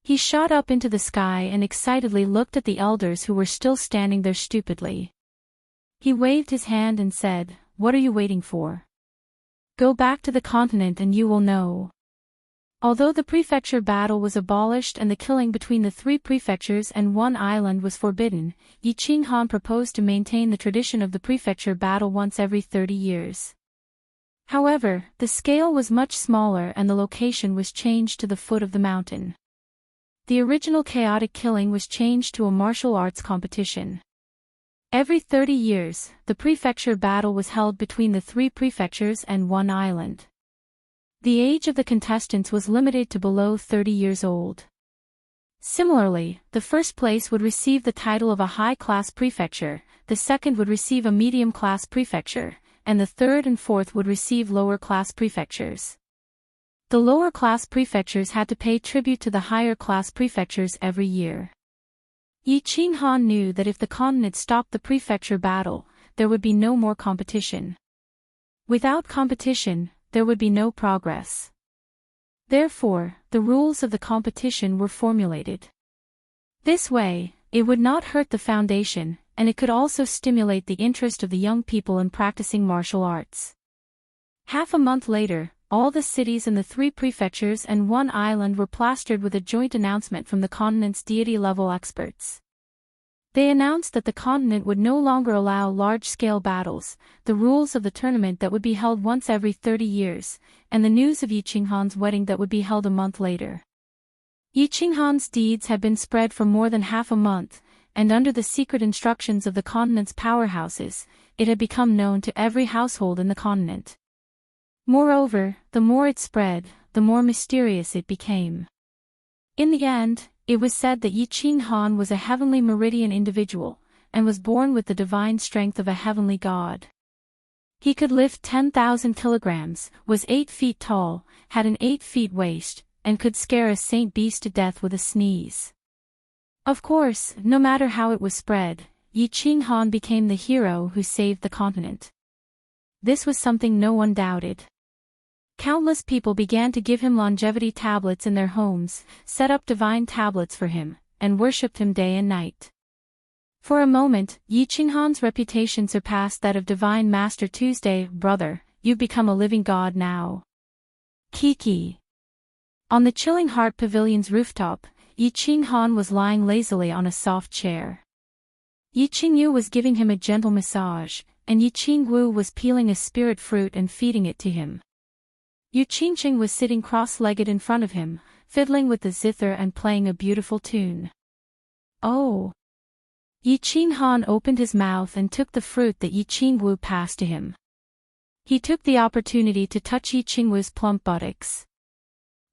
He shot up into the sky and excitedly looked at the elders who were still standing there stupidly. He waved his hand and said, "What are you waiting for? Go back to the continent and you will know." Although the prefecture battle was abolished and the killing between the 3 prefectures and 1 island was forbidden, Yi Qinghan proposed to maintain the tradition of the prefecture battle once every 30 years. However, the scale was much smaller and the location was changed to the foot of the mountain. The original chaotic killing was changed to a martial arts competition. Every 30 years, the prefecture battle was held between the 3 prefectures and 1 island. The age of the contestants was limited to below 30 years old. Similarly, the first place would receive the title of a high-class prefecture, the second would receive a medium-class prefecture, and the third and fourth would receive lower-class prefectures. The lower-class prefectures had to pay tribute to the higher-class prefectures every year. Yi Qinghan knew that if the continent stopped the prefecture battle, there would be no more competition. Without competition, there would be no progress. Therefore, the rules of the competition were formulated. This way, it would not hurt the foundation, and it could also stimulate the interest of the young people in practicing martial arts. Half a month later, all the cities in the 3 prefectures and 1 island were plastered with a joint announcement from the continent's deity-level experts. They announced that the continent would no longer allow large-scale battles, the rules of the tournament that would be held once every 30 years, and the news of Yi Qinghan's wedding that would be held a month later. Yi Qinghan's deeds had been spread for more than half a month, and under the secret instructions of the continent's powerhouses, it had become known to every household in the continent. Moreover, the more it spread, the more mysterious it became. In the end, it was said that Yi Qinghan was a heavenly meridian individual, and was born with the divine strength of a heavenly god. He could lift 10,000 kilograms, was 8 feet tall, had an 8 feet waist, and could scare a saint beast to death with a sneeze. Of course, no matter how it was spread, Yi Qinghan became the hero who saved the continent. This was something no one doubted. Countless people began to give him longevity tablets in their homes, set up divine tablets for him, and worshipped him day and night. For a moment, Yi Qinghan's reputation surpassed that of Divine Master Tuesday. Brother, you've become a living god now. Kiki. On the chilling Heart Pavilion's rooftop, Yi Qinghan was lying lazily on a soft chair. Yi Qingyu was giving him a gentle massage, and Yi Qingwu was peeling a spirit fruit and feeding it to him. Yu Qingqing was sitting cross-legged in front of him, fiddling with the zither and playing a beautiful tune. Oh! Yi Qinghan opened his mouth and took the fruit that Yi Qingwu passed to him. He took the opportunity to touch Yi Qingwu's plump buttocks.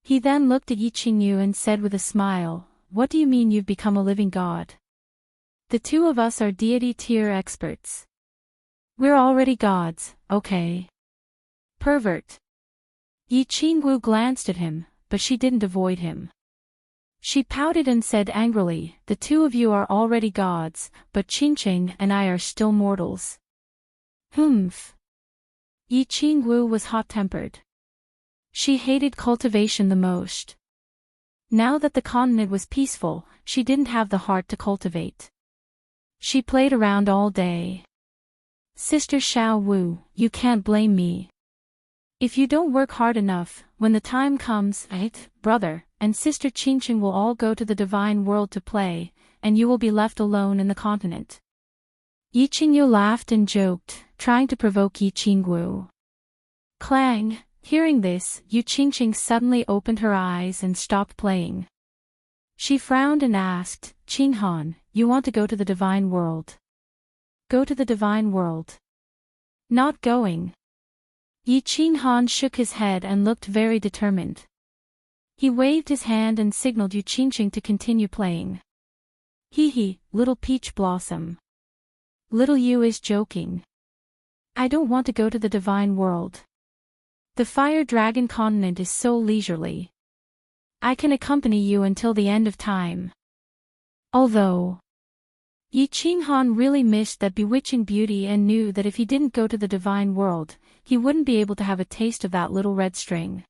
He then looked at Yi Qingyu and said with a smile, "What do you mean you've become a living god? The two of us are deity tier experts. We're already gods, okay? Pervert." Yi Qingwu glanced at him, but she didn't avoid him. She pouted and said angrily, "The two of you are already gods, but Qingqing and I are still mortals." Humph. Yi Qingwu was hot-tempered. She hated cultivation the most. Now that the continent was peaceful, she didn't have the heart to cultivate. She played around all day. "Sister Xiao Wu, you can't blame me. If you don't work hard enough, when the time comes, brother and sister Qingqing will all go to the divine world to play, and you will be left alone in the continent." Yi Qingyu laughed and joked, trying to provoke Yi Qingwu. Clang! Hearing this, Yu Qingqing suddenly opened her eyes and stopped playing. She frowned and asked, "Qinghan, you want to go to the divine world?" "Go to the divine world?" "Not going." Yi Qinghan shook his head and looked very determined. He waved his hand and signaled Yu Qingqing to continue playing. "Hee, little peach blossom. Little Yu is joking. I don't want to go to the divine world. The Fire Dragon continent is so leisurely. I can accompany you until the end of time." Although Yi Qinghan really missed that bewitching beauty and knew that if he didn't go to the divine world, he wouldn't be able to have a taste of that little red string.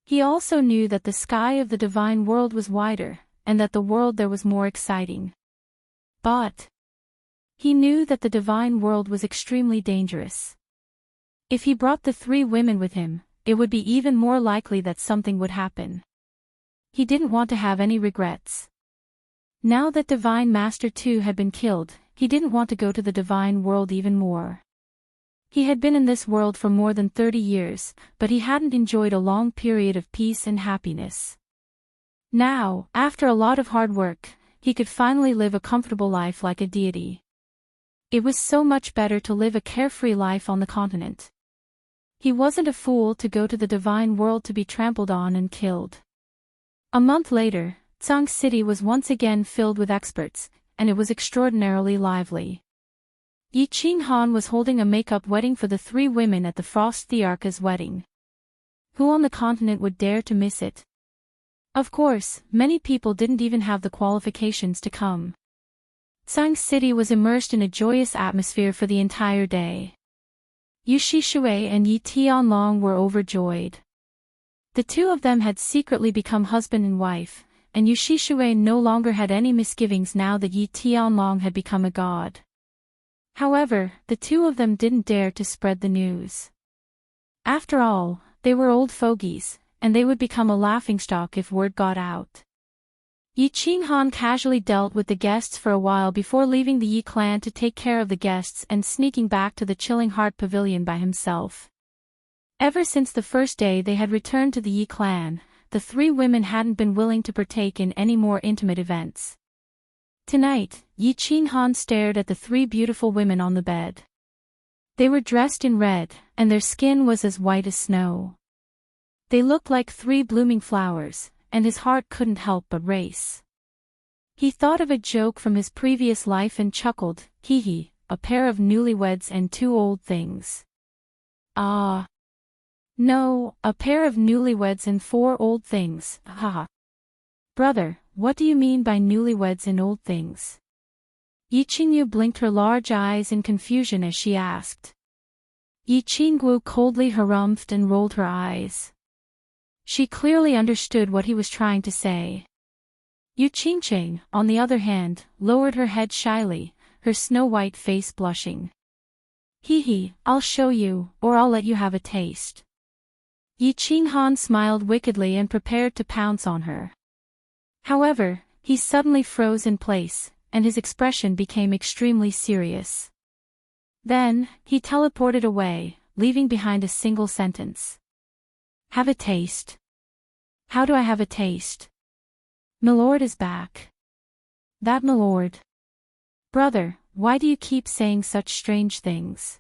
He also knew that the sky of the divine world was wider, and that the world there was more exciting. But he knew that the divine world was extremely dangerous. If he brought the three women with him, it would be even more likely that something would happen. He didn't want to have any regrets. Now that Divine Master 2 had been killed, he didn't want to go to the divine world even more. He had been in this world for more than 30 years, but he hadn't enjoyed a long period of peace and happiness. Now, after a lot of hard work, he could finally live a comfortable life like a deity. It was so much better to live a carefree life on the continent. He wasn't a fool to go to the divine world to be trampled on and killed. A month later, Tsang City was once again filled with experts, and it was extraordinarily lively. Yi Qinghan was holding a make-up wedding for the three women at the Frost Thearcha's wedding. Who on the continent would dare to miss it? Of course, many people didn't even have the qualifications to come. Tsang City was immersed in a joyous atmosphere for the entire day. Yu Shishui and Yi Tianlong were overjoyed. The two of them had secretly become husband and wife, and Yu Shishui no longer had any misgivings now that Yi Tianlong had become a god. However, the two of them didn't dare to spread the news. After all, they were old fogies, and they would become a laughingstock if word got out. Yi Qinghan casually dealt with the guests for a while before leaving the Yi clan to take care of the guests and sneaking back to the Chilling Heart Pavilion by himself. Ever since the first day they had returned to the Yi clan, the three women hadn't been willing to partake in any more intimate events. Tonight, Yi Qinghan stared at the three beautiful women on the bed. They were dressed in red, and their skin was as white as snow. They looked like three blooming flowers, and his heart couldn't help but race. He thought of a joke from his previous life and chuckled, hee, a pair of newlyweds and two old things. Ah. No, a pair of newlyweds and four old things, haha. Brother, what do you mean by newlyweds and old things? Yi Qingyu blinked her large eyes in confusion as she asked. Yi Qingyu coldly harumphed and rolled her eyes. She clearly understood what he was trying to say. Yu Qingqing, on the other hand, lowered her head shyly, her snow-white face blushing. Hee, I'll show you, or I'll let you have a taste. Yi Qinghan smiled wickedly and prepared to pounce on her. However, he suddenly froze in place, and his expression became extremely serious. Then, he teleported away, leaving behind a single sentence. Have a taste. How do I have a taste? Milord is back. That milord. Brother, why do you keep saying such strange things?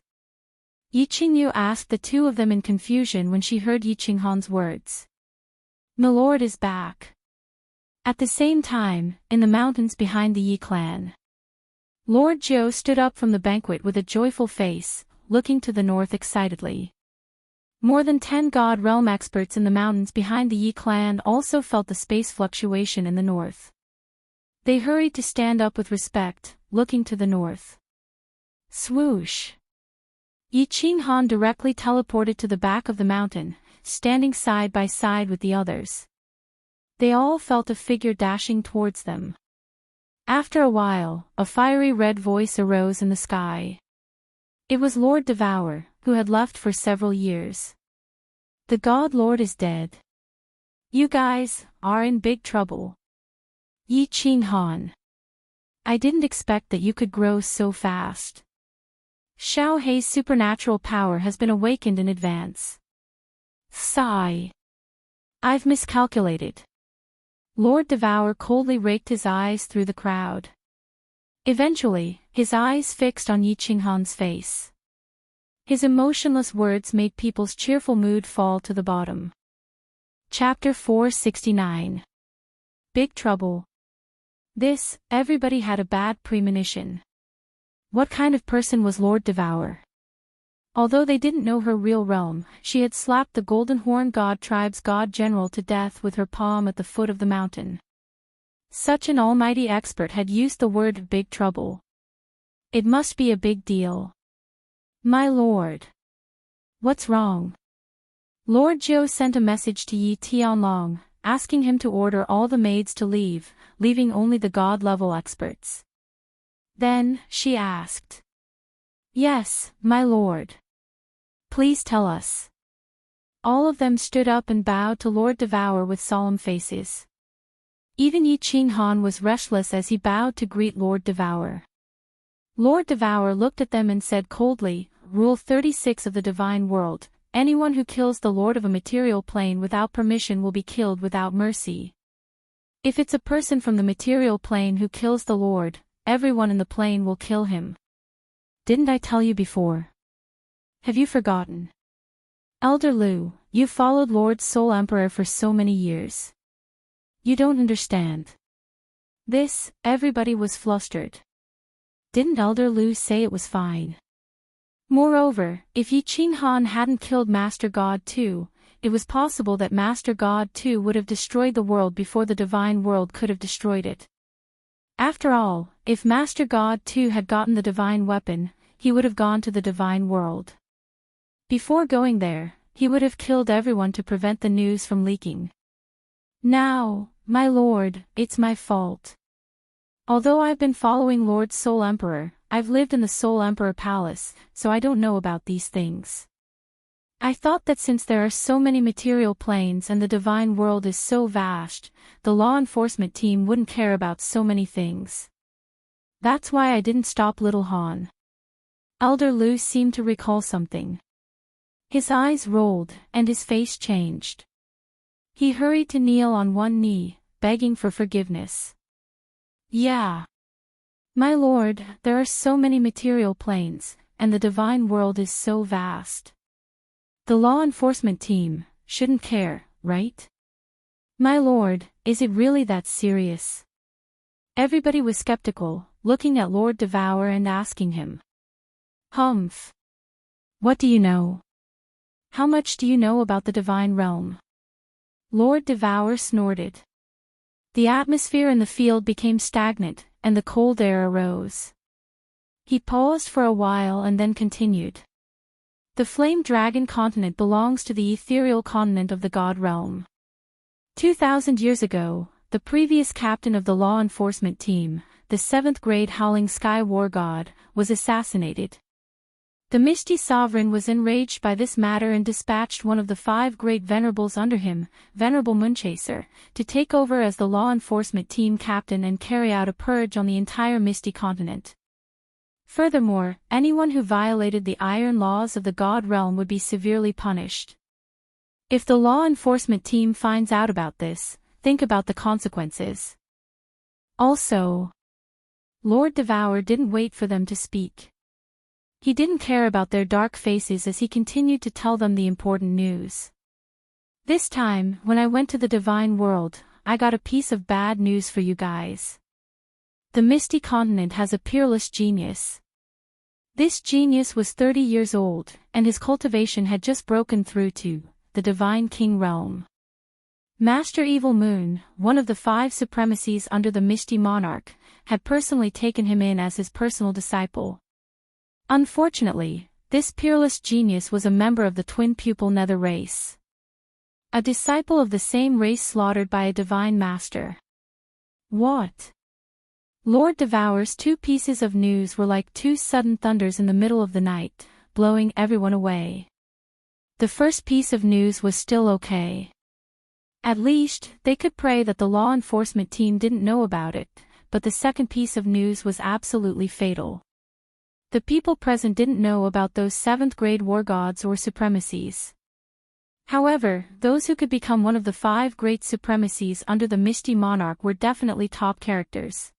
Yi Qingyu asked the two of them in confusion when she heard Yi Qinghan's words. Milord is back. At the same time, in the mountains behind the Yi clan, Lord Zhou stood up from the banquet with a joyful face, looking to the north excitedly. More than 10 God Realm experts in the mountains behind the Yi clan also felt the space fluctuation in the north. They hurried to stand up with respect, looking to the north. Swoosh! Yi Qinghan directly teleported to the back of the mountain, standing side by side with the others. They all felt a figure dashing towards them. After a while, a fiery red voice arose in the sky. It was Lord Devour, who had left for several years. The God Lord is dead. You guys are in big trouble. Yi Qinghan. I didn't expect that you could grow so fast. Xiao Hei's supernatural power has been awakened in advance. Sigh. I've miscalculated. Lord Devour coldly raked his eyes through the crowd. Eventually, his eyes fixed on Yi Qinghan's face. His emotionless words made people's cheerful mood fall to the bottom. Chapter 469. Big Trouble. Everybody had a bad premonition. What kind of person was Lord Devour? Although they didn't know her real realm, she had slapped the Golden Horn God tribe's God General to death with her palm at the foot of the mountain. Such an almighty expert had used the word big trouble. It must be a big deal. My lord. What's wrong? Lord Zhou sent a message to Yi Tianlong, asking him to order all the maids to leave, leaving only the God-level experts. Then, she asked. Yes, my lord. Please tell us. All of them stood up and bowed to Lord Devour with solemn faces. Even Yi Qinghan was restless as he bowed to greet Lord Devour. Lord Devour looked at them and said coldly, Rule 36 of the Divine World, anyone who kills the Lord of a material plane without permission will be killed without mercy. If it's a person from the material plane who kills the Lord, everyone in the plane will kill him. Didn't I tell you before? Have you forgotten? Elder Lu, you followed Lord Soul Emperor for so many years. You don't understand. Everybody was flustered. Didn't Elder Lu say it was fine? Moreover, if Yi Qinghan hadn't killed Master God too, it was possible that Master God too would have destroyed the world before the Divine World could have destroyed it. After all, if Master God too had gotten the divine weapon, he would have gone to the Divine World. Before going there, he would have killed everyone to prevent the news from leaking. Now, my lord, it's my fault. Although I've been following Lord Soul Emperor, I've lived in the Soul Emperor Palace, so I don't know about these things. I thought that since there are so many material planes and the Divine World is so vast, the law enforcement team wouldn't care about so many things. That's why I didn't stop Little Han. Elder Lu seemed to recall something. His eyes rolled, and his face changed. He hurried to kneel on one knee, begging for forgiveness. Yeah. My lord, there are so many material planes, and the Divine World is so vast. The law enforcement team shouldn't care, right? My lord, is it really that serious? Everybody was skeptical, looking at Lord Devour and asking him. Humph. What do you know? How much do you know about the Divine Realm? Lord Devour snorted. The atmosphere in the field became stagnant, and the cold air arose. He paused for a while and then continued. The Flame Dragon continent belongs to the ethereal continent of the God realm. 2,000 years ago, the previous captain of the law enforcement team, the 7th grade Howling Sky War God, was assassinated. The Misty Sovereign was enraged by this matter and dispatched one of the 5 great venerables under him, Venerable Moonchaser, to take over as the law enforcement team captain and carry out a purge on the entire Misty continent. Furthermore, anyone who violated the iron laws of the God realm would be severely punished. If the law enforcement team finds out about this, think about the consequences. Also, Lord Devour didn't wait for them to speak. He didn't care about their dark faces as he continued to tell them the important news. This time, when I went to the divine world, I got a piece of bad news for you guys. The Misty Continent has a peerless genius. This genius was 30 years old, and his cultivation had just broken through to the Divine King realm. Master Evil Moon, one of the 5 supremacies under the Misty Monarch, had personally taken him in as his personal disciple. Unfortunately, this peerless genius was a member of the twin-pupil nether race. A disciple of the same race slaughtered by a divine master. What? Lord Devour's 2 pieces of news were like 2 sudden thunders in the middle of the night, blowing everyone away. The first piece of news was still okay. At least, they could pray that the law enforcement team didn't know about it, but the second piece of news was absolutely fatal. The people present didn't know about those 7th grade war gods or supremacies. However, those who could become one of the 5 great supremacies under the Misty Monarch were definitely top characters.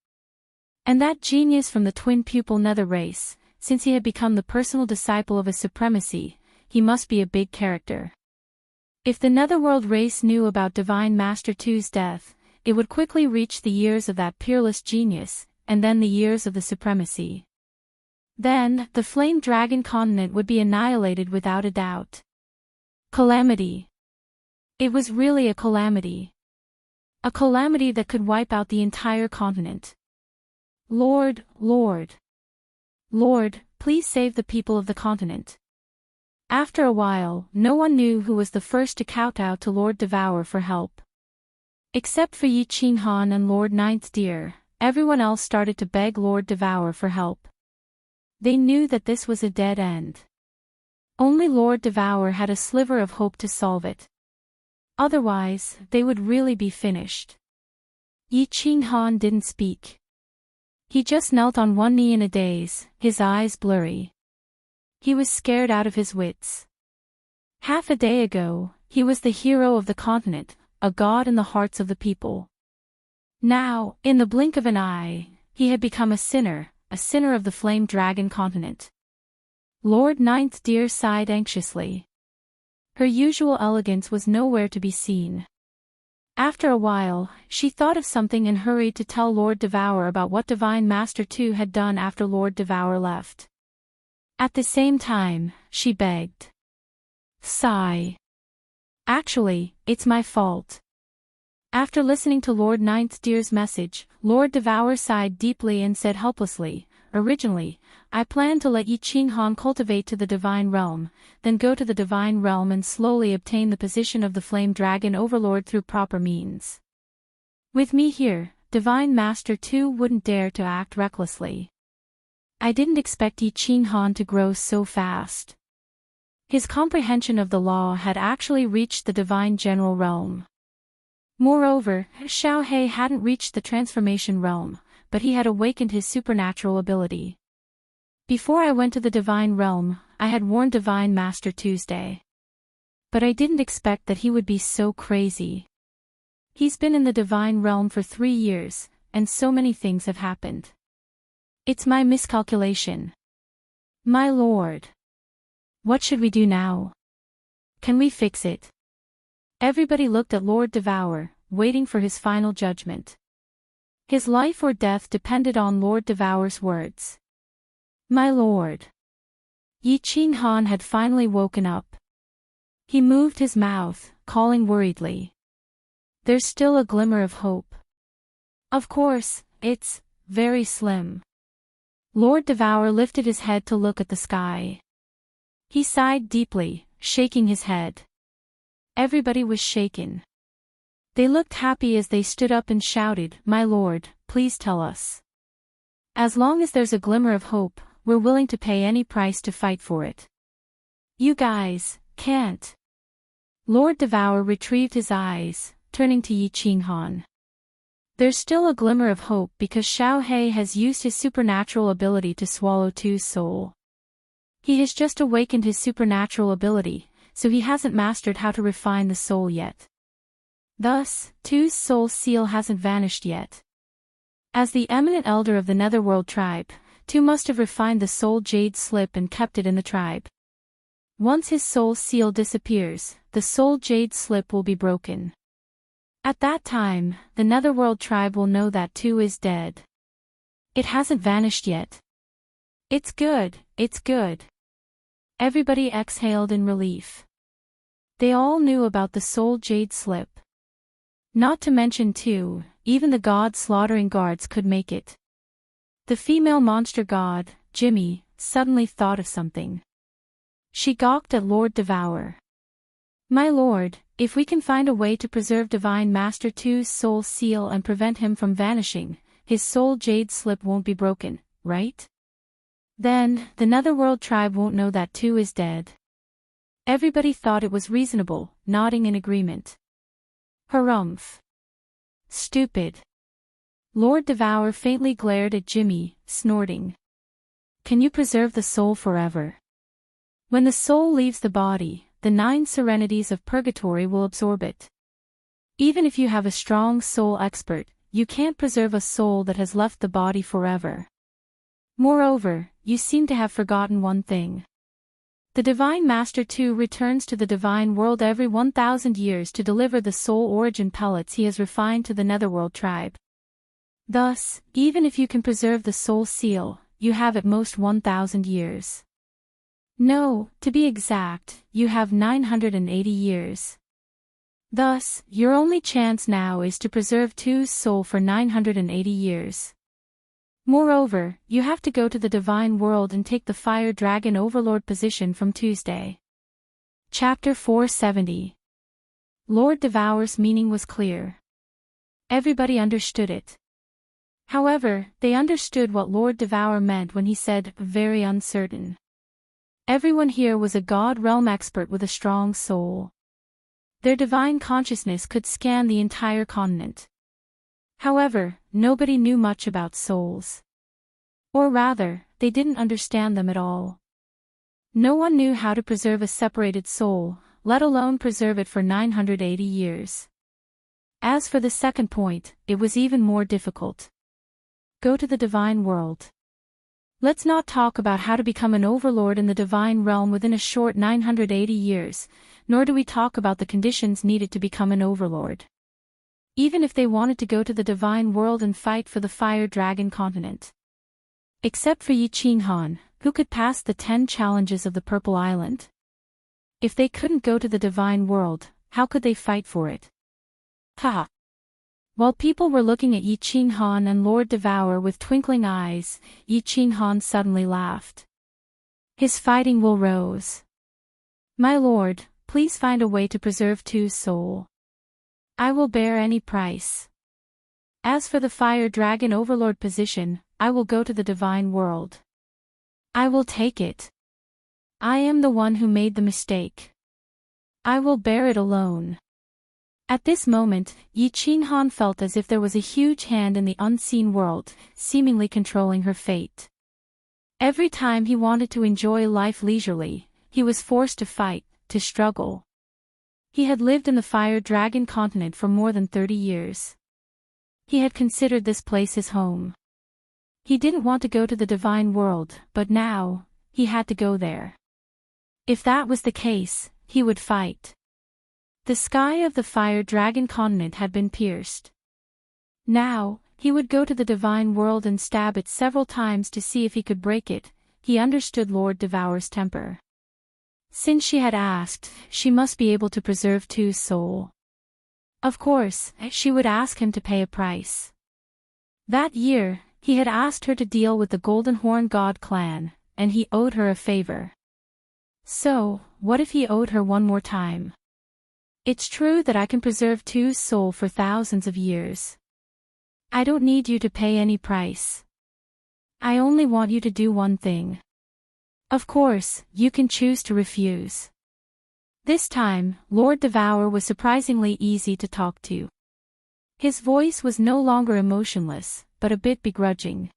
And that genius from the twin-pupil nether race, since he had become the personal disciple of a supremacy, he must be a big character. If the Netherworld race knew about Divine Master 2's death, it would quickly reach the ears of that peerless genius, and then the ears of the supremacy. Then, the Flame Dragon continent would be annihilated without a doubt. Calamity. It was really a calamity. A calamity that could wipe out the entire continent. Lord, please save the people of the continent. After a while, no one knew who was the first to kowtow to Lord Devour for help. Except for Yi Qinghan and Lord Ninth Deer, everyone else started to beg Lord Devour for help. They knew that this was a dead end. Only Lord Devour had a sliver of hope to solve it. Otherwise, they would really be finished. Yi Qinghan didn't speak. He just knelt on one knee in a daze, his eyes blurry. He was scared out of his wits. Half a day ago, he was the hero of the continent, a god in the hearts of the people. Now, in the blink of an eye, he had become a sinner of the Flame Dragon continent. Lord Ninth Deer sighed anxiously. Her usual elegance was nowhere to be seen. After a while, she thought of something and hurried to tell Lord Devour about what Divine Master 2 had done after Lord Devour left. At the same time, she begged. Sigh. Actually, it's my fault. After listening to Lord Ninth Deer's message, Lord Devour sighed deeply and said helplessly, originally, I planned to let Yi Qinghan cultivate to the Divine Realm, then go to the Divine Realm and slowly obtain the position of the Flame Dragon Overlord through proper means. With me here, Divine Master 2 wouldn't dare to act recklessly. I didn't expect Yi Qinghan to grow so fast. His comprehension of the law had actually reached the Divine General Realm. Moreover, Xiao He hadn't reached the Transformation Realm, but he had awakened his supernatural ability. Before I went to the Divine Realm, I had warned Divine Master Tuesday. But I didn't expect that he would be so crazy. He's been in the Divine Realm for 3 years, and so many things have happened. It's my miscalculation. My lord. What should we do now? Can we fix it? Everybody looked at Lord Devour, waiting for his final judgment. His life or death depended on Lord Devour's words. My lord. Yi Qinghan had finally woken up. He moved his mouth, calling worriedly. There's still a glimmer of hope. Of course, it's very slim. Lord Devour lifted his head to look at the sky. He sighed deeply, shaking his head. Everybody was shaken. They looked happy as they stood up and shouted, "My lord, please tell us. As long as there's a glimmer of hope, we're willing to pay any price to fight for it." "You guys can't." Lord Devour retrieved his eyes, turning to Yi Qinghan. "There's still a glimmer of hope because Xiao He has used his supernatural ability to swallow Tu's soul. He has just awakened his supernatural ability, so he hasn't mastered how to refine the soul yet. Thus, Tu's soul seal hasn't vanished yet. As the eminent elder of the Netherworld tribe, Tu must have refined the soul jade slip and kept it in the tribe. Once his soul seal disappears, the soul jade slip will be broken. At that time, the Netherworld tribe will know that Tu is dead. It hasn't vanished yet. It's good, it's good." Everybody exhaled in relief. They all knew about the soul jade slip. Not to mention Tu, even the god slaughtering guards could make it. The female monster god, Jimmy, suddenly thought of something. She gawked at Lord Devour. "My lord, if we can find a way to preserve Divine Master Tu's soul seal and prevent him from vanishing, his soul jade slip won't be broken, right? Then, the Netherworld tribe won't know that Tu is dead." Everybody thought it was reasonable, nodding in agreement. Harumph. Stupid. Lord Devour faintly glared at Jimmy, snorting. "Can you preserve the soul forever? When the soul leaves the body, the 9 serenities of purgatory will absorb it. Even if you have a strong soul expert, you can't preserve a soul that has left the body forever. Moreover, you seem to have forgotten one thing. The Divine Master Tu returns to the Divine World every 1,000 years to deliver the soul origin pellets he has refined to the Netherworld tribe. Thus, even if you can preserve the soul seal, you have at most 1,000 years. No, to be exact, you have 980 years. Thus, your only chance now is to preserve Tu's soul for 980 years. Moreover, you have to go to the Divine World and take the Fire Dragon Overlord position from Tuesday." Chapter 470. Lord Devour's meaning was clear. Everybody understood it. However, they understood what Lord Devour meant when he said, "very uncertain." Everyone here was a God realm expert with a strong soul. Their divine consciousness could scan the entire continent. However, nobody knew much about souls. Or rather, they didn't understand them at all. No one knew how to preserve a separated soul, let alone preserve it for 980 years. As for the second point, it was even more difficult. Go to the Divine World. Let's not talk about how to become an overlord in the Divine Realm within a short 980 years, nor do we talk about the conditions needed to become an overlord. Even if they wanted to go to the Divine World and fight for the Fire Dragon continent. Except for Yi Qinghan, who could pass the 10 challenges of the Purple Island. If they couldn't go to the Divine World, how could they fight for it? Ha! While people were looking at Yi Qinghan and Lord Devour with twinkling eyes, Yi Qinghan suddenly laughed. His fighting will rose. "My lord, please find a way to preserve Tu's soul. I will bear any price. As for the Fire Dragon Overlord position, I will go to the Divine World. I will take it. I am the one who made the mistake. I will bear it alone." At this moment, Yi Qinghan felt as if there was a huge hand in the unseen world, seemingly controlling her fate. Every time he wanted to enjoy life leisurely, he was forced to fight, to struggle. He had lived in the Fire Dragon continent for more than 30 years. He had considered this place his home. He didn't want to go to the Divine World, but now, he had to go there. If that was the case, he would fight. The sky of the Fire Dragon continent had been pierced. Now, he would go to the Divine World and stab it several times to see if he could break it. He understood Lord Devour's temper. Since she had asked, she must be able to preserve Tu's soul. Of course, she would ask him to pay a price. That year, he had asked her to deal with the Golden Horn God clan, and he owed her a favor. So, what if he owed her one more time? It's true that I can preserve Tu's soul for thousands of years. I don't need you to pay any price. I only want you to do one thing. Of course, you can choose to refuse. This time, Lord Devour was surprisingly easy to talk to. His voice was no longer emotionless, but a bit begrudging.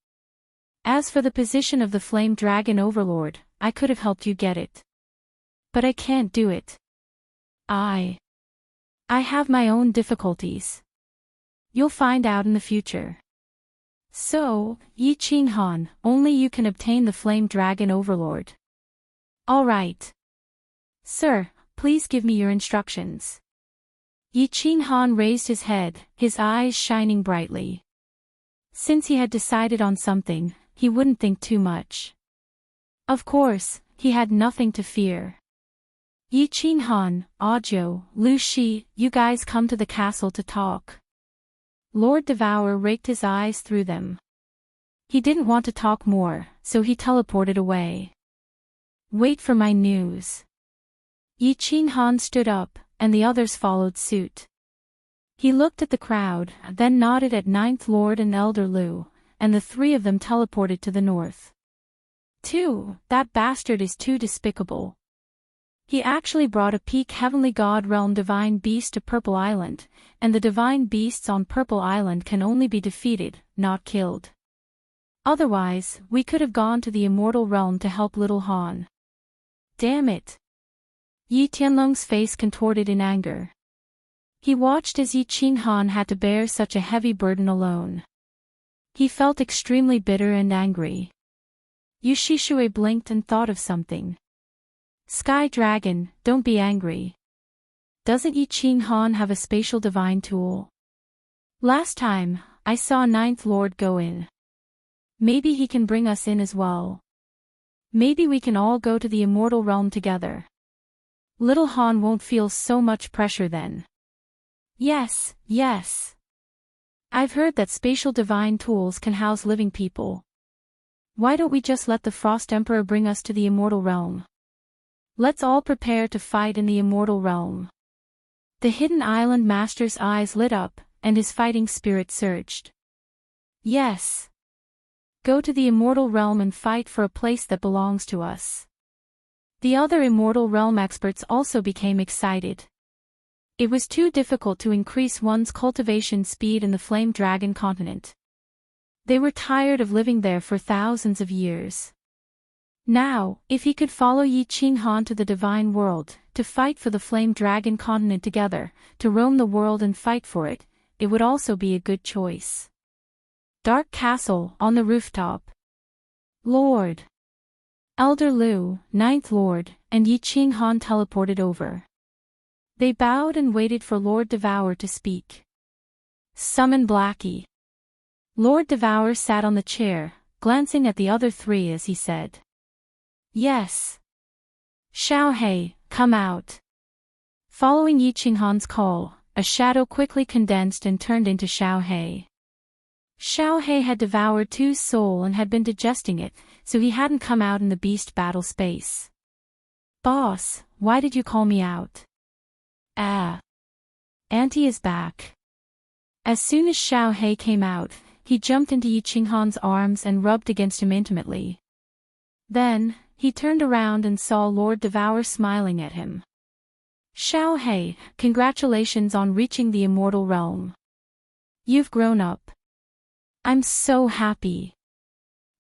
As for the position of the Flame Dragon Overlord, I could have helped you get it. But I can't do it. I have my own difficulties. You'll find out in the future. So, Yi Qinghan, only you can obtain the Flame Dragon Overlord. All right. Sir, please give me your instructions. Yi Qinghan raised his head, his eyes shining brightly. Since he had decided on something, he wouldn't think too much. Of course, he had nothing to fear. Yi Qinghan, Ajo, Lu Shi, you guys come to the castle to talk. Lord Devour raked his eyes through them. He didn't want to talk more, so he teleported away. Wait for my news. Yi Qinghan stood up, and the others followed suit. He looked at the crowd, then nodded at Ninth Lord and Elder Lu, and the three of them teleported to the north. That bastard is too despicable. He actually brought a peak Heavenly God Realm Divine Beast to Purple Island, and the Divine Beasts on Purple Island can only be defeated, not killed. Otherwise, we could have gone to the Immortal Realm to help Little Han. Damn it. Yi Tianlong's face contorted in anger. He watched as Yi Qinghan had to bear such a heavy burden alone. He felt extremely bitter and angry. Yu Shishui blinked and thought of something. Sky Dragon, don't be angry. Doesn't Yi Qinghan have a spatial divine tool? Last time, I saw Ninth Lord go in. Maybe he can bring us in as well. Maybe we can all go to the Immortal Realm together. Little Han won't feel so much pressure then. Yes. I've heard that spatial divine tools can house living people. Why don't we just let the Frost Emperor bring us to the Immortal Realm? Let's all prepare to fight in the Immortal Realm. The Hidden Island Master's eyes lit up, and his fighting spirit surged. Yes. Go to the Immortal Realm and fight for a place that belongs to us. The other Immortal Realm experts also became excited. It was too difficult to increase one's cultivation speed in the Flame Dragon continent. They were tired of living there for thousands of years. Now, if he could follow Yi Qinghan to the Divine World, to fight for the Flame Dragon continent together, to roam the world and fight for it, it would also be a good choice. Dark Castle, on the rooftop. Lord Elder Lu, Ninth Lord, and Yi Qinghan teleported over. They bowed and waited for Lord Devour to speak. Summon Blackie. Lord Devour sat on the chair, glancing at the other three as he said. Yes. Xiaohei, come out. Following Yi Qinghan's call, a shadow quickly condensed and turned into Xiaohei. Xiaohei had devoured Tu's soul and had been digesting it, so he hadn't come out in the beast battle space. Boss, why did you call me out? Auntie is back. As soon as Xiaohei came out, he jumped into Yi Qinghan's arms and rubbed against him intimately. Then, he turned around and saw Lord Devour smiling at him. Xiaohei, congratulations on reaching the Immortal Realm. You've grown up. I'm so happy.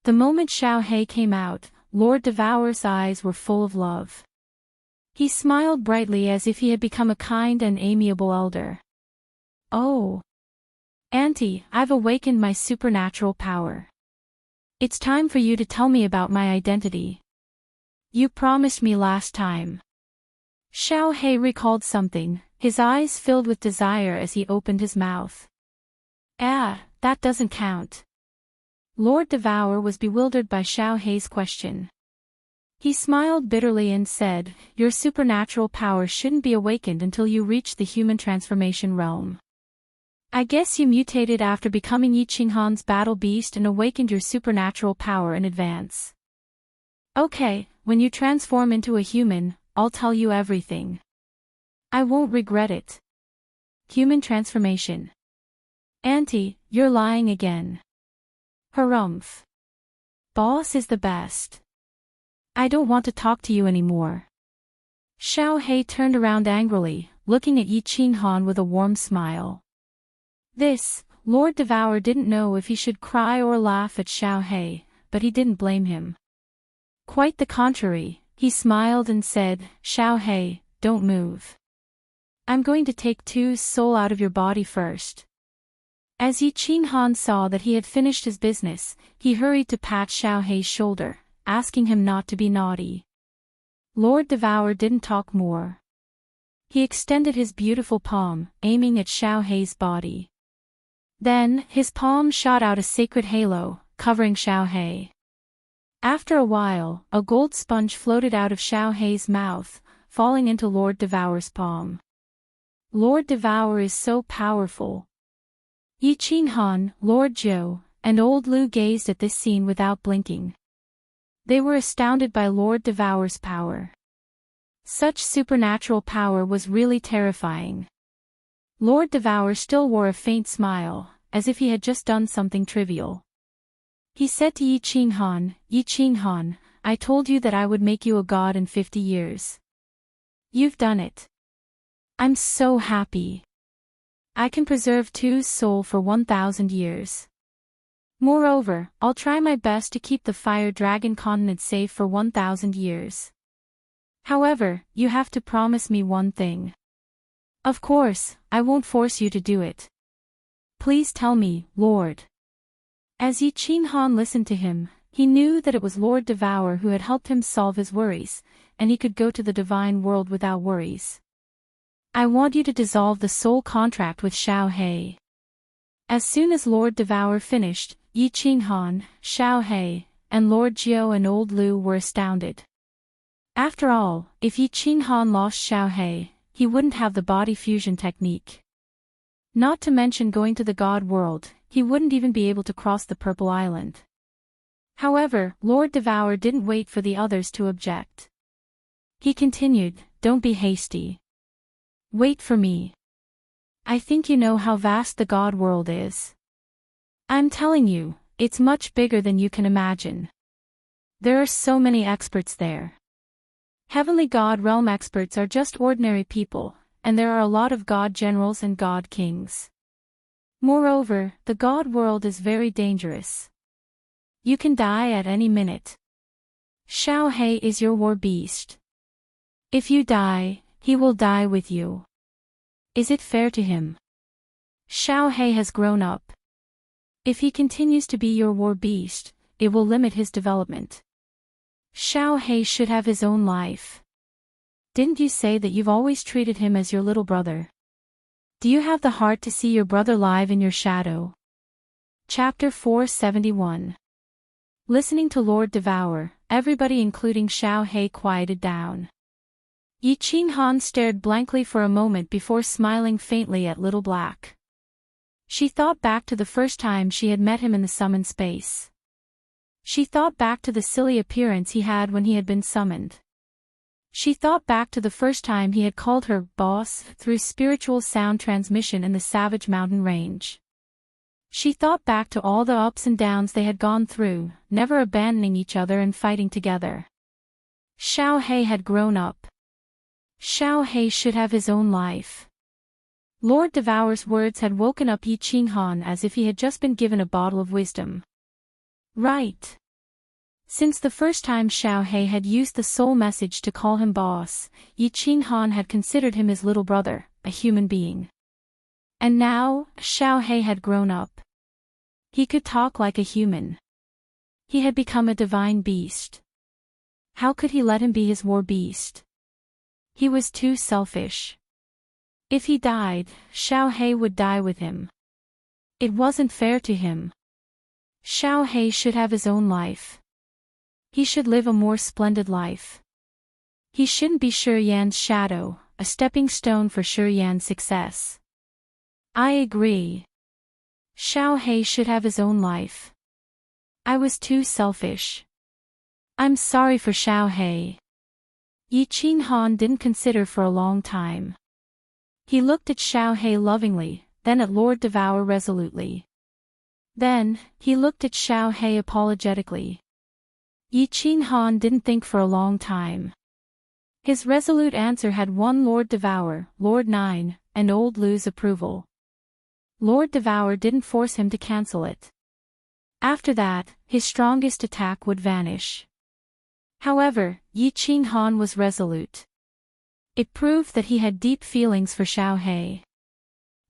The moment Xiaohei came out, Lord Devour's eyes were full of love. He smiled brightly as if he had become a kind and amiable elder. Oh. Auntie, I've awakened my supernatural power. It's time for you to tell me about my identity. You promised me last time. Xiaohei recalled something, his eyes filled with desire as he opened his mouth. That doesn't count. Lord Devour was bewildered by Xiaohei's question. He smiled bitterly and said, your supernatural power shouldn't be awakened until you reach the human transformation realm. I guess you mutated after becoming Yi Qinghan's battle beast and awakened your supernatural power in advance. Okay, when you transform into a human, I'll tell you everything. I won't regret it. Human transformation. Auntie, you're lying again. Harumph. Boss is the best. I don't want to talk to you anymore. Xiao He turned around angrily, looking at Yi Qinghan with a warm smile. This, Lord Devour didn't know if he should cry or laugh at Xiao He, but he didn't blame him. Quite the contrary, he smiled and said, Xiao He, don't move. I'm going to take Tu's soul out of your body first. As Yi Qinghan saw that he had finished his business, he hurried to pat Xiao He's shoulder, asking him not to be naughty. Lord Devour didn't talk more. He extended his beautiful palm, aiming at Xiao He's body. Then, his palm shot out a sacred halo, covering Xiao He. After a while, a gold sponge floated out of Xiao He's mouth, falling into Lord Devour's palm. Lord Devour is so powerful. Yi Qinghan, Lord Zhou, and Old Lu gazed at this scene without blinking. They were astounded by Lord Devour's power. Such supernatural power was really terrifying. Lord Devour still wore a faint smile, as if he had just done something trivial. He said to Yi Qinghan, I told you that I would make you a god in 50 years. You've done it. I'm so happy. I can preserve Tu's soul for 1,000 years. Moreover, I'll try my best to keep the Fire Dragon continent safe for 1,000 years. However, you have to promise me one thing. Of course, I won't force you to do it. Please tell me, Lord. As Yi Qinghan listened to him, he knew that it was Lord Devour who had helped him solve his worries, and he could go to the divine world without worries. I want you to dissolve the soul contract with Xiao He. As soon as Lord Devour finished, Yi Qinghan, Xiao He, and Lord Zhou and Old Lu were astounded. After all, if Yi Qinghan lost Xiao He, he wouldn't have the body fusion technique. Not to mention going to the god world, he wouldn't even be able to cross the Purple Island. However, Lord Devour didn't wait for the others to object. He continued, don't be hasty. Wait for me. I think you know how vast the god world is. I'm telling you, it's much bigger than you can imagine. There are so many experts there. Heavenly God realm experts are just ordinary people, and there are a lot of god generals and god kings. Moreover, the god world is very dangerous. You can die at any minute. Xiao He is your war beast. If you die, he will die with you. Is it fair to him? Xiao He has grown up. If he continues to be your war beast, it will limit his development. Xiao He should have his own life. Didn't you say that you've always treated him as your little brother? Do you have the heart to see your brother live in your shadow? Chapter 471. Listening to Lord Devour, everybody including Xiao He quieted down. Yi Qinghan stared blankly for a moment before smiling faintly at Little Black. She thought back to the first time she had met him in the summon space. She thought back to the silly appearance he had when he had been summoned. She thought back to the first time he had called her boss through spiritual sound transmission in the Savage Mountain Range. She thought back to all the ups and downs they had gone through, never abandoning each other and fighting together. Xiao He had grown up. Xiao He should have his own life. Lord Devour's words had woken up Yi Qinghan as if he had just been given a bottle of wisdom. Right. Since the first time Xiao He had used the soul message to call him boss, Yi Qinghan had considered him his little brother, a human being. And now, Xiao He had grown up. He could talk like a human. He had become a divine beast. How could he let him be his war beast? He was too selfish. If he died, Xiao He would die with him. It wasn't fair to him. Xiao He should have his own life. He should live a more splendid life. He shouldn't be Shi Yan's shadow, a stepping stone for Shi Yan's success. I agree. Xiao He should have his own life. I was too selfish. I'm sorry for Xiao He. Yi Qinghan didn't consider for a long time. He looked at Xiao He lovingly, then at Lord Devour resolutely. Then, he looked at Xiao He apologetically. Yi Qinghan didn't think for a long time. His resolute answer had won Lord Devour, Lord Nine, and Old Lu's approval. Lord Devour didn't force him to cancel it. After that, his strongest attack would vanish. However, Yi Qinghan was resolute. It proved that he had deep feelings for Xiao He.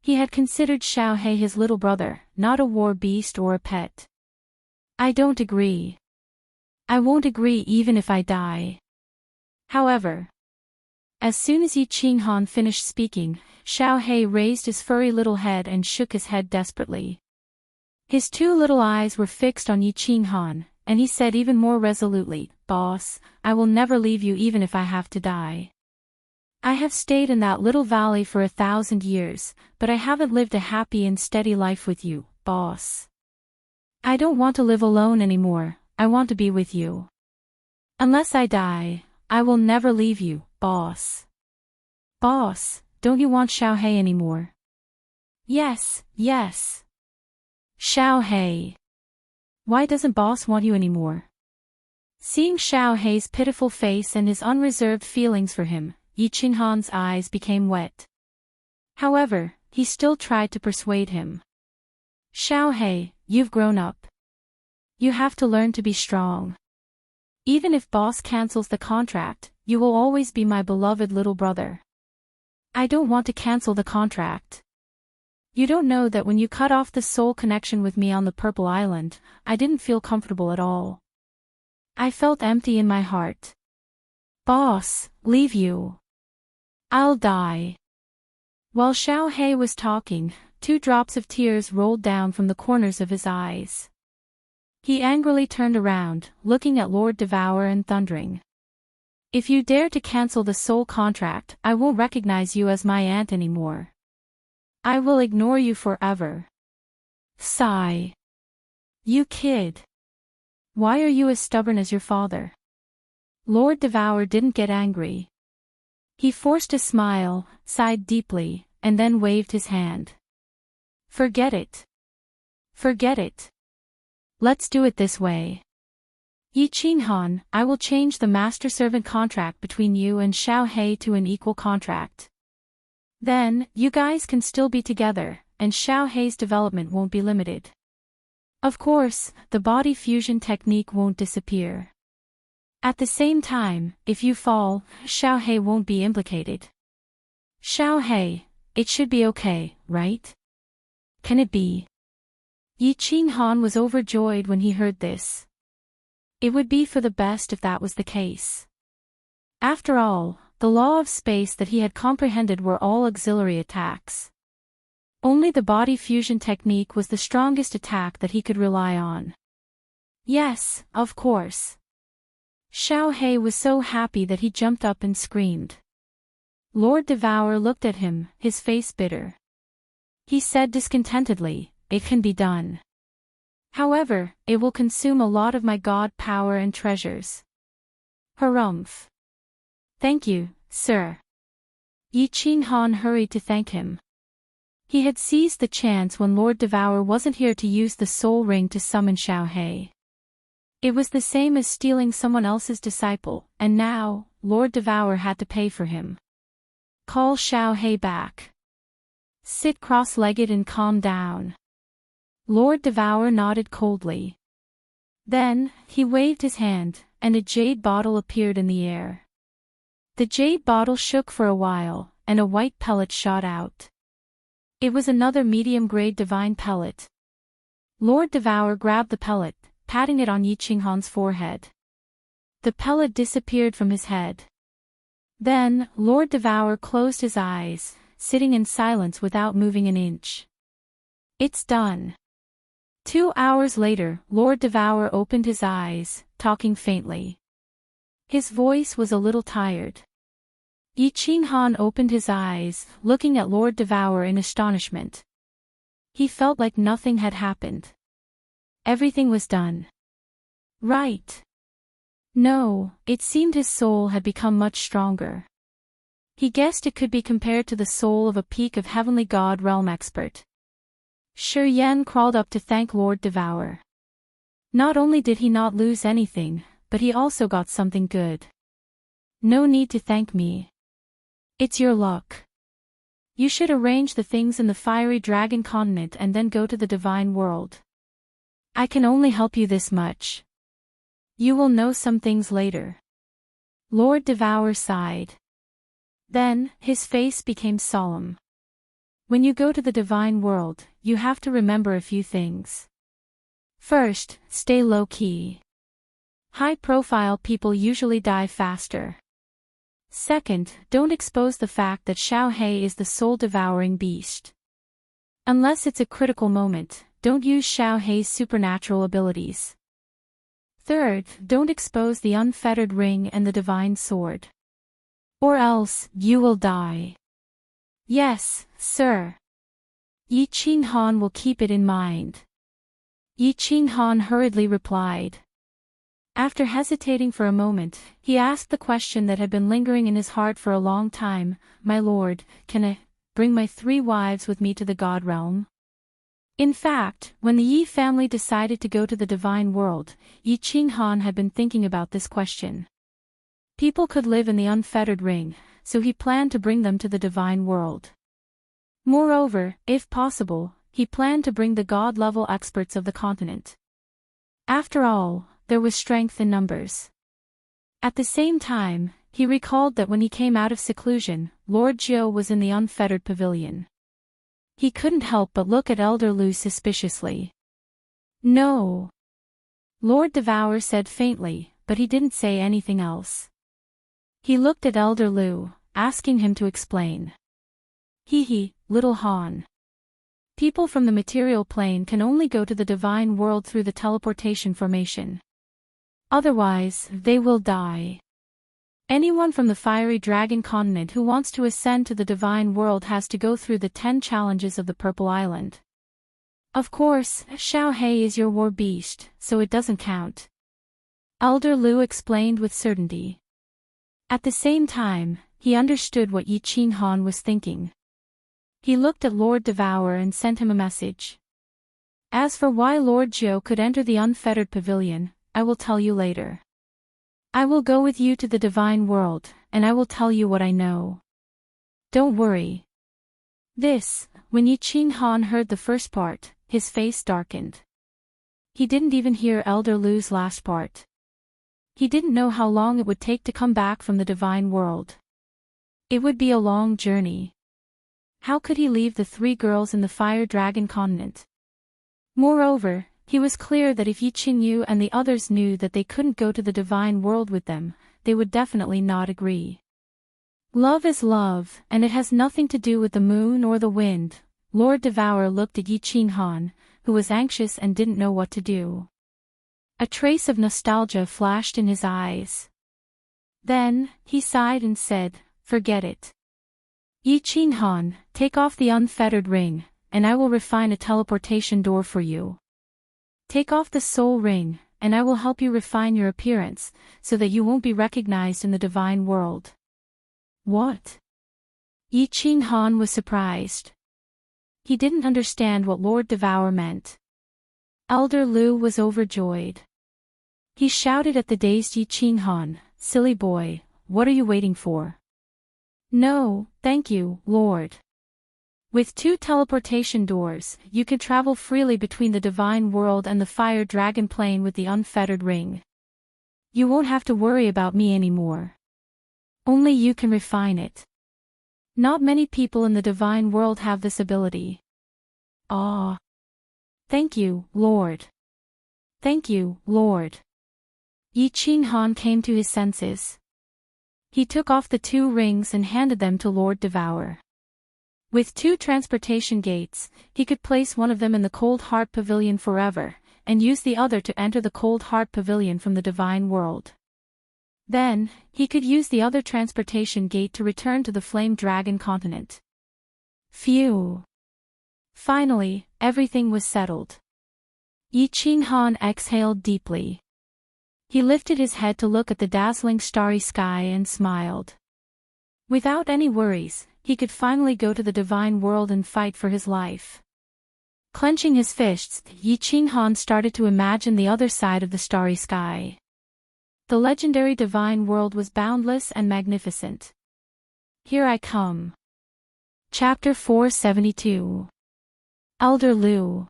He had considered Xiao He his little brother, not a war beast or a pet. I don't agree. I won't agree even if I die. However, as soon as Yi Qinghan finished speaking, Xiao He raised his furry little head and shook his head desperately. His two little eyes were fixed on Yi Qinghan, and he said even more resolutely, "Boss, I will never leave you even if I have to die. I have stayed in that little valley for 1,000 years, but I haven't lived a happy and steady life with you, boss. I don't want to live alone anymore, I want to be with you. Unless I die, I will never leave you, boss. Boss, don't you want Xiao He anymore?" Yes, yes. Xiao He. Why doesn't boss want you anymore? Seeing Xiao He's pitiful face and his unreserved feelings for him, Yi Qinghan's eyes became wet. However, he still tried to persuade him. Xiao He, you've grown up. You have to learn to be strong. Even if boss cancels the contract, you will always be my beloved little brother. I don't want to cancel the contract. You don't know that when you cut off the soul connection with me on the Purple Island, I didn't feel comfortable at all. I felt empty in my heart. Boss, leave you. I'll die. While Xiao He was talking, 2 drops of tears rolled down from the corners of his eyes. He angrily turned around, looking at Lord Devour and thundering. If you dare to cancel the soul contract, I won't recognize you as my aunt anymore. I will ignore you forever. Sigh. You kid. Why are you as stubborn as your father? Lord Devour didn't get angry. He forced a smile, sighed deeply, and then waved his hand. Forget it. Forget it. Let's do it this way. Yi Qinghan, I will change the master-servant contract between you and Xiao He to an equal contract. Then, you guys can still be together, and Xiao He's development won't be limited. Of course, the body fusion technique won't disappear. At the same time, if you fall, Xiao He won't be implicated. Xiao He, it should be okay, right? Can it be? Yi Qinghan was overjoyed when he heard this. It would be for the best if that was the case. After all, the law of space that he had comprehended were all auxiliary attacks. Only the body fusion technique was the strongest attack that he could rely on. Yes, of course. Xiao He was so happy that he jumped up and screamed. Lord Devour looked at him, his face bitter. He said discontentedly, "It can be done. However, it will consume a lot of my god power and treasures." Harumph. Thank you, sir. Yi Qinghan hurried to thank him. He had seized the chance when Lord Devour wasn't here to use the soul ring to summon Xiao He. It was the same as stealing someone else's disciple, and now, Lord Devour had to pay for him. Call Xiao He back. Sit cross-legged and calm down. Lord Devour nodded coldly. Then, he waved his hand, and a jade bottle appeared in the air. The jade bottle shook for a while, and a white pellet shot out. It was another medium-grade divine pellet. Lord Devour grabbed the pellet, patting it on Yi Qinghan's forehead. The pellet disappeared from his head. Then, Lord Devour closed his eyes, sitting in silence without moving an inch. It's done. 2 hours later, Lord Devour opened his eyes, talking faintly. His voice was a little tired. Yi Qinghan opened his eyes, looking at Lord Devour in astonishment. He felt like nothing had happened. Everything was done. Right. No, it seemed his soul had become much stronger. He guessed it could be compared to the soul of a peak of heavenly god realm expert. Shi Yan crawled up to thank Lord Devour. Not only did he not lose anything, but he also got something good. No need to thank me. It's your luck. You should arrange the things in the fiery dragon continent and then go to the divine world. I can only help you this much. You will know some things later. Lord Devour sighed. Then, his face became solemn. When you go to the divine world, you have to remember a few things. First, stay low-key. High-profile people usually die faster. Second, don't expose the fact that Xiao He is the soul-devouring beast. Unless it's a critical moment, don't use Xiao He's supernatural abilities. Third, don't expose the unfettered ring and the divine sword. Or else, you will die. Yes, sir. Yi Qinghan will keep it in mind. Yi Qinghan hurriedly replied. After hesitating for a moment, he asked the question that had been lingering in his heart for a long time, "My lord, can I bring my 3 wives with me to the god realm?" In fact, when the Yi family decided to go to the divine world, Yi Qinghan had been thinking about this question. People could live in the unfettered ring, so he planned to bring them to the divine world. Moreover, if possible, he planned to bring the god-level experts of the continent. After all, there was strength in numbers. At the same time, he recalled that when he came out of seclusion, Lord Jiu was in the unfettered pavilion. He couldn't help but look at Elder Lu suspiciously. No. Lord Devour said faintly, but he didn't say anything else. He looked at Elder Lu, asking him to explain. Hee, little Han. People from the material plane can only go to the divine world through the teleportation formation. Otherwise, they will die. Anyone from the fiery dragon continent who wants to ascend to the divine world has to go through the 10 challenges of the Purple Island. Of course, Xiao He is your war beast, so it doesn't count. Elder Lu explained with certainty. At the same time, he understood what Yi Qinghan was thinking. He looked at Lord Devour and sent him a message. As for why Lord Jiu could enter the unfettered pavilion, I will tell you later. I will go with you to the divine world, and I will tell you what I know. Don't worry. When Yi Qinghan heard the first part, his face darkened. He didn't even hear Elder Lu's last part. He didn't know how long it would take to come back from the divine world. It would be a long journey. How could he leave the 3 girls in the fire dragon continent? Moreover, he was clear that if Yi Qingyu and the others knew that they couldn't go to the divine world with them, they would definitely not agree. Love is love, and it has nothing to do with the moon or the wind. Lord Devour looked at Yi Qinghan, who was anxious and didn't know what to do. A trace of nostalgia flashed in his eyes. Then, he sighed and said, "Forget it. Yi Qinghan, take off the unfettered ring, and I will refine a teleportation door for you. Take off the soul ring, and I will help you refine your appearance, so that you won't be recognized in the divine world." What? Yi Qinghan was surprised. He didn't understand what Lord Devour meant. Elder Lu was overjoyed. He shouted at the dazed Yi Qinghan, "Silly boy, what are you waiting for?" "No, thank you, Lord. With 2 teleportation doors, you can travel freely between the divine world and the fire dragon plane with the unfettered ring. You won't have to worry about me anymore. Only you can refine it. Not many people in the divine world have this ability." "Ah. Thank you, Lord. Thank you, Lord." Yi Qinghan came to his senses. He took off the 2 rings and handed them to Lord Devour. With 2 transportation gates, he could place one of them in the Cold Heart Pavilion forever, and use the other to enter the Cold Heart Pavilion from the divine world. Then, he could use the other transportation gate to return to the Flame Dragon continent. Phew! Finally, everything was settled. Yi Qinghan exhaled deeply. He lifted his head to look at the dazzling starry sky and smiled. Without any worries, he could finally go to the divine world and fight for his life. Clenching his fists, Yi Qinghan started to imagine the other side of the starry sky. The legendary divine world was boundless and magnificent. Here I come. Chapter 472. Elder Lu.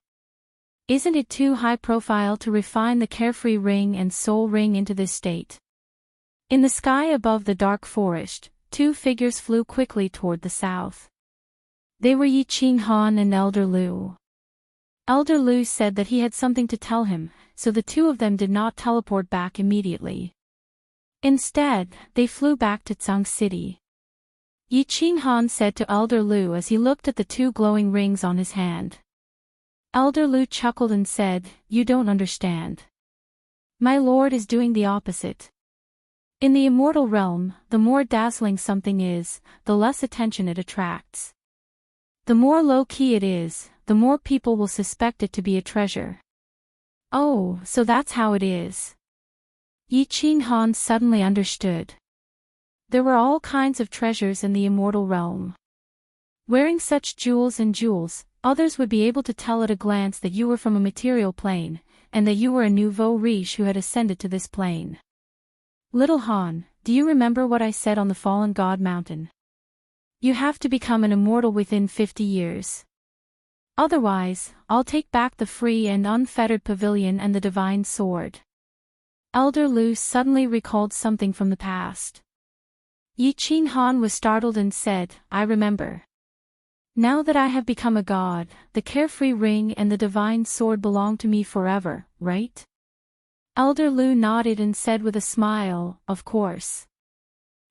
Isn't it too high profile to refine the carefree ring and soul ring into this state? In the sky above the dark forest, two figures flew quickly toward the south. They were Yi Qinghan and Elder Lu. Elder Lu said that he had something to tell him, so the two of them did not teleport back immediately. Instead, they flew back to Tsang City. Yi Qinghan said to Elder Lu as he looked at the two glowing rings on his hand. Elder Lu chuckled and said, "You don't understand. My lord is doing the opposite. In the immortal realm, the more dazzling something is, the less attention it attracts. The more low-key it is, the more people will suspect it to be a treasure." Oh, so that's how it is. Yi Qinghan suddenly understood. There were all kinds of treasures in the immortal realm. Wearing such jewels, others would be able to tell at a glance that you were from a material plane, and that you were a nouveau riche who had ascended to this plane. Little Han, do you remember what I said on the Fallen God Mountain? You have to become an immortal within 50 years. Otherwise, I'll take back the free and unfettered pavilion and the divine sword. Elder Lu suddenly recalled something from the past. Yi Qinghan was startled and said, "I remember. Now that I have become a god, the carefree ring and the divine sword belong to me forever, right?" Elder Lu nodded and said with a smile, "Of course.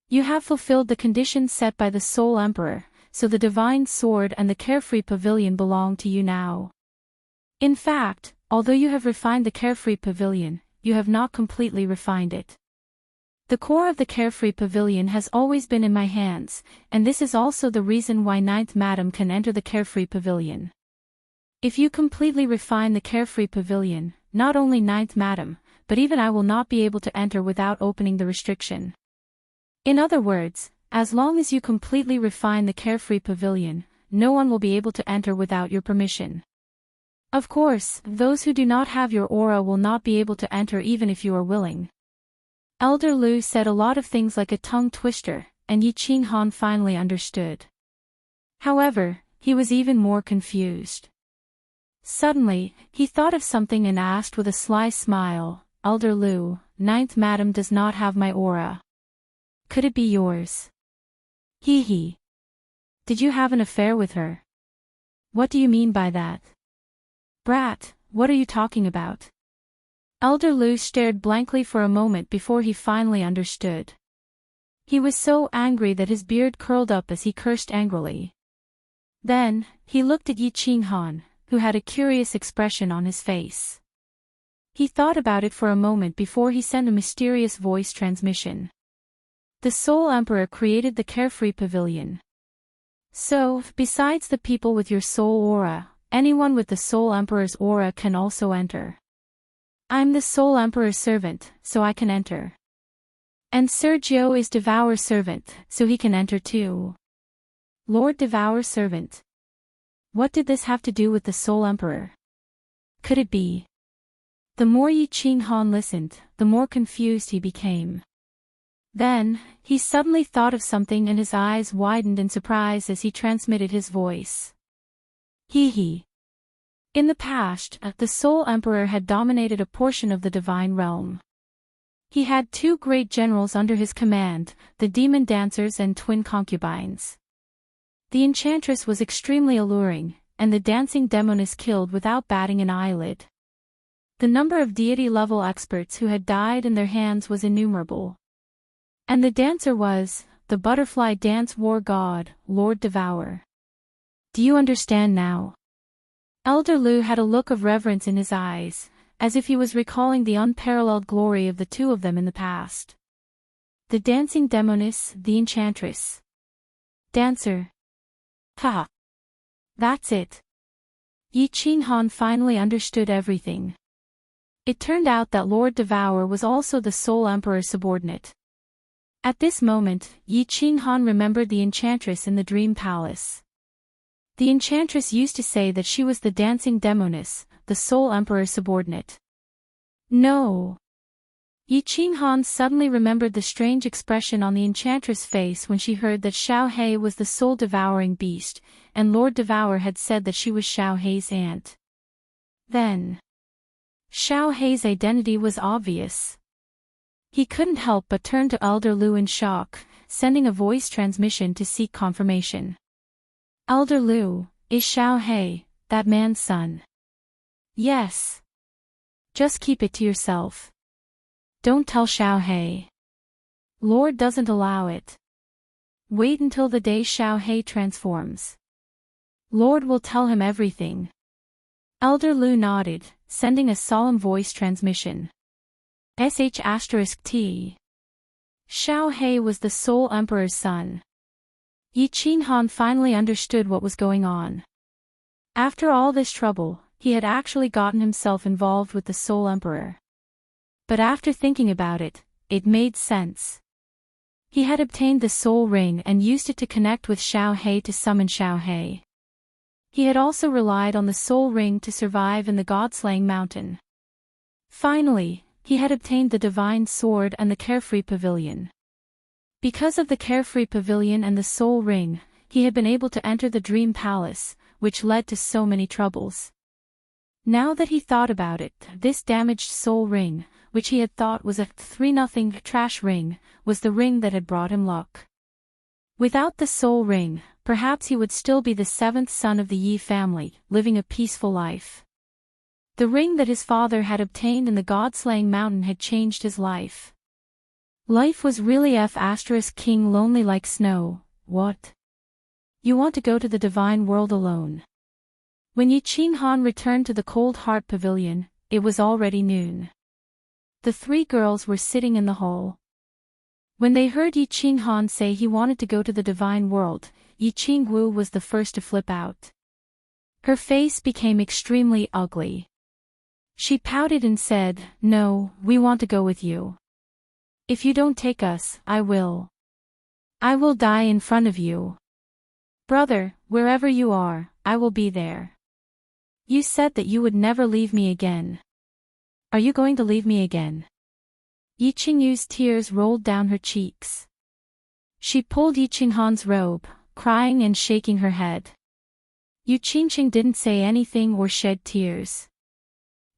You have fulfilled the conditions set by the Soul Emperor, so the divine sword and the carefree pavilion belong to you now. In fact, although you have refined the carefree pavilion, you have not completely refined it. The core of the carefree pavilion has always been in my hands, and this is also the reason why Ninth Madam can enter the carefree pavilion. If you completely refine the carefree pavilion, not only Ninth Madam, but even I will not be able to enter without opening the restriction. In other words, as long as you completely refine the carefree pavilion, no one will be able to enter without your permission. Of course, those who do not have your aura will not be able to enter even if you are willing." Elder Lu said a lot of things like a tongue twister, and Yi Qinghan finally understood. However, he was even more confused. Suddenly, he thought of something and asked with a sly smile, "Elder Lu, Ninth Madam does not have my aura. Could it be yours?" "Hee hee. Did you have an affair with her?" "What do you mean by that?" "Brat, what are you talking about?" Elder Lu stared blankly for a moment before he finally understood. He was so angry that his beard curled up as he cursed angrily. Then, he looked at Yi Qinghan, who had a curious expression on his face. He thought about it for a moment before he sent a mysterious voice transmission. The Soul Emperor created the Carefree Pavilion. So, besides the people with your soul aura, anyone with the Soul Emperor's aura can also enter. I'm the Soul Emperor's servant, so I can enter. And Sergio is Devour's servant, so he can enter too. Lord Devour's servant. What did this have to do with the Soul Emperor? Could it be? The more Yi Qinghan listened, the more confused he became. Then, he suddenly thought of something and his eyes widened in surprise as he transmitted his voice. Hee hee. In the past, the Soul Emperor had dominated a portion of the divine realm. He had two great generals under his command, the demon dancers and twin concubines. The enchantress was extremely alluring, and the dancing demoness killed without batting an eyelid. The number of deity-level experts who had died in their hands was innumerable. And the dancer was, the butterfly dance war god, Lord Devour. Do you understand now? Elder Lu had a look of reverence in his eyes, as if he was recalling the unparalleled glory of the two of them in the past. The dancing demoness, the enchantress. Dancer. Ha! That's it. Yi Qinghan finally understood everything. It turned out that Lord Devourer was also the sole emperor's subordinate. At this moment, Yi Qinghan remembered the enchantress in the dream palace. The enchantress used to say that she was the dancing demoness, the sole emperor's subordinate. No. Yi Qinghan suddenly remembered the strange expression on the enchantress' face when she heard that Xiao He was the sole devouring beast, and Lord Devourer had said that she was Xiao He's aunt. Then, Xiao He's identity was obvious. He couldn't help but turn to Elder Lu in shock, sending a voice transmission to seek confirmation. Elder Lu, is Xiao He that man's son? Yes. Just keep it to yourself. Don't tell Xiao He. Lord doesn't allow it. Wait until the day Xiao He transforms. Lord will tell him everything. Elder Lu nodded, sending a solemn voice transmission. **T. Xiao He was the sole emperor's son. Yi Qinghan finally understood what was going on. After all this trouble, he had actually gotten himself involved with the sole emperor. But after thinking about it, it made sense. He had obtained the soul ring and used it to connect with Xiao He to summon Xiao He. He had also relied on the soul ring to survive in the God-slaying mountain. Finally, he had obtained the divine sword and the carefree pavilion. Because of the carefree pavilion and the soul ring, he had been able to enter the dream palace, which led to so many troubles. Now that he thought about it, this damaged soul ring, which he had thought was a 3-0 trash ring, was the ring that had brought him luck. Without the soul ring, perhaps he would still be the 7th son of the Yi family, living a peaceful life. The ring that his father had obtained in the God-slaying mountain had changed his life. Life was really *king lonely like snow. What? You want to go to the divine world alone? When Yi Qinghan returned to the Cold Heart Pavilion, it was already noon. The 3 girls were sitting in the hall. When they heard Yi Qinghan say he wanted to go to the divine world, Yi Qingwu was the first to flip out. Her face became extremely ugly. She pouted and said, "No, we want to go with you. If you don't take us, I will. I will die in front of you. Brother, wherever you are, I will be there. You said that you would never leave me again. Are you going to leave me again?" Yi Qingyu's tears rolled down her cheeks. She pulled Yi Qinghan's robe, crying and shaking her head. Yi Qingqing didn't say anything or shed tears.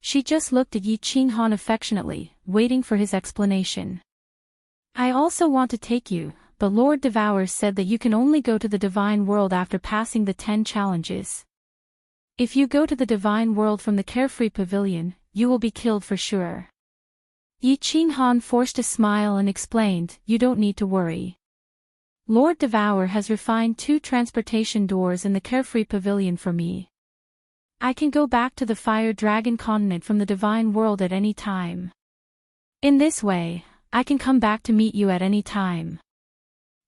She just looked at Yi Qinghan affectionately, waiting for his explanation. "I also want to take you, but Lord Devourer said that you can only go to the divine world after passing the 10 challenges. If you go to the divine world from the carefree pavilion, you will be killed for sure." Yi Qinghan forced a smile and explained, "You don't need to worry. Lord Devourer has refined 2 transportation doors in the carefree pavilion for me. I can go back to the Fire Dragon continent from the divine world at any time. In this way, I can come back to meet you at any time."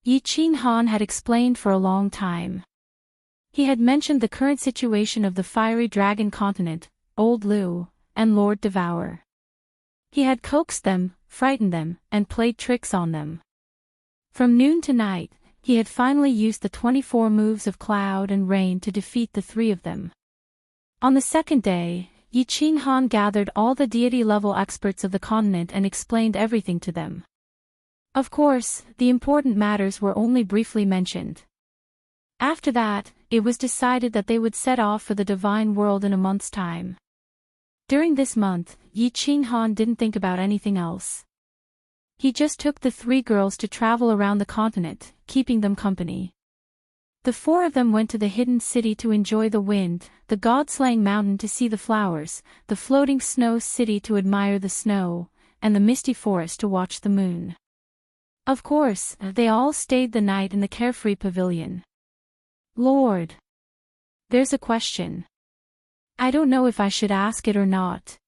Yi Qinghan had explained for a long time. He had mentioned the current situation of the Fiery Dragon continent, Old Lu, and Lord Devourer. He had coaxed them, frightened them, and played tricks on them. From noon to night, he had finally used the 24 moves of Cloud and Rain to defeat the 3 of them. On the second day, Yi Qinghan gathered all the deity-level experts of the continent and explained everything to them. Of course, the important matters were only briefly mentioned. After that, it was decided that they would set off for the divine world in a month's time. During this month, Yi Qinghan didn't think about anything else. He just took the 3 girls to travel around the continent, keeping them company. The 4 of them went to the hidden city to enjoy the wind, the God-slaying mountain to see the flowers, the floating snow city to admire the snow, and the misty forest to watch the moon. Of course, they all stayed the night in the carefree pavilion. "Lord, there's a question. I don't know if I should ask it or not."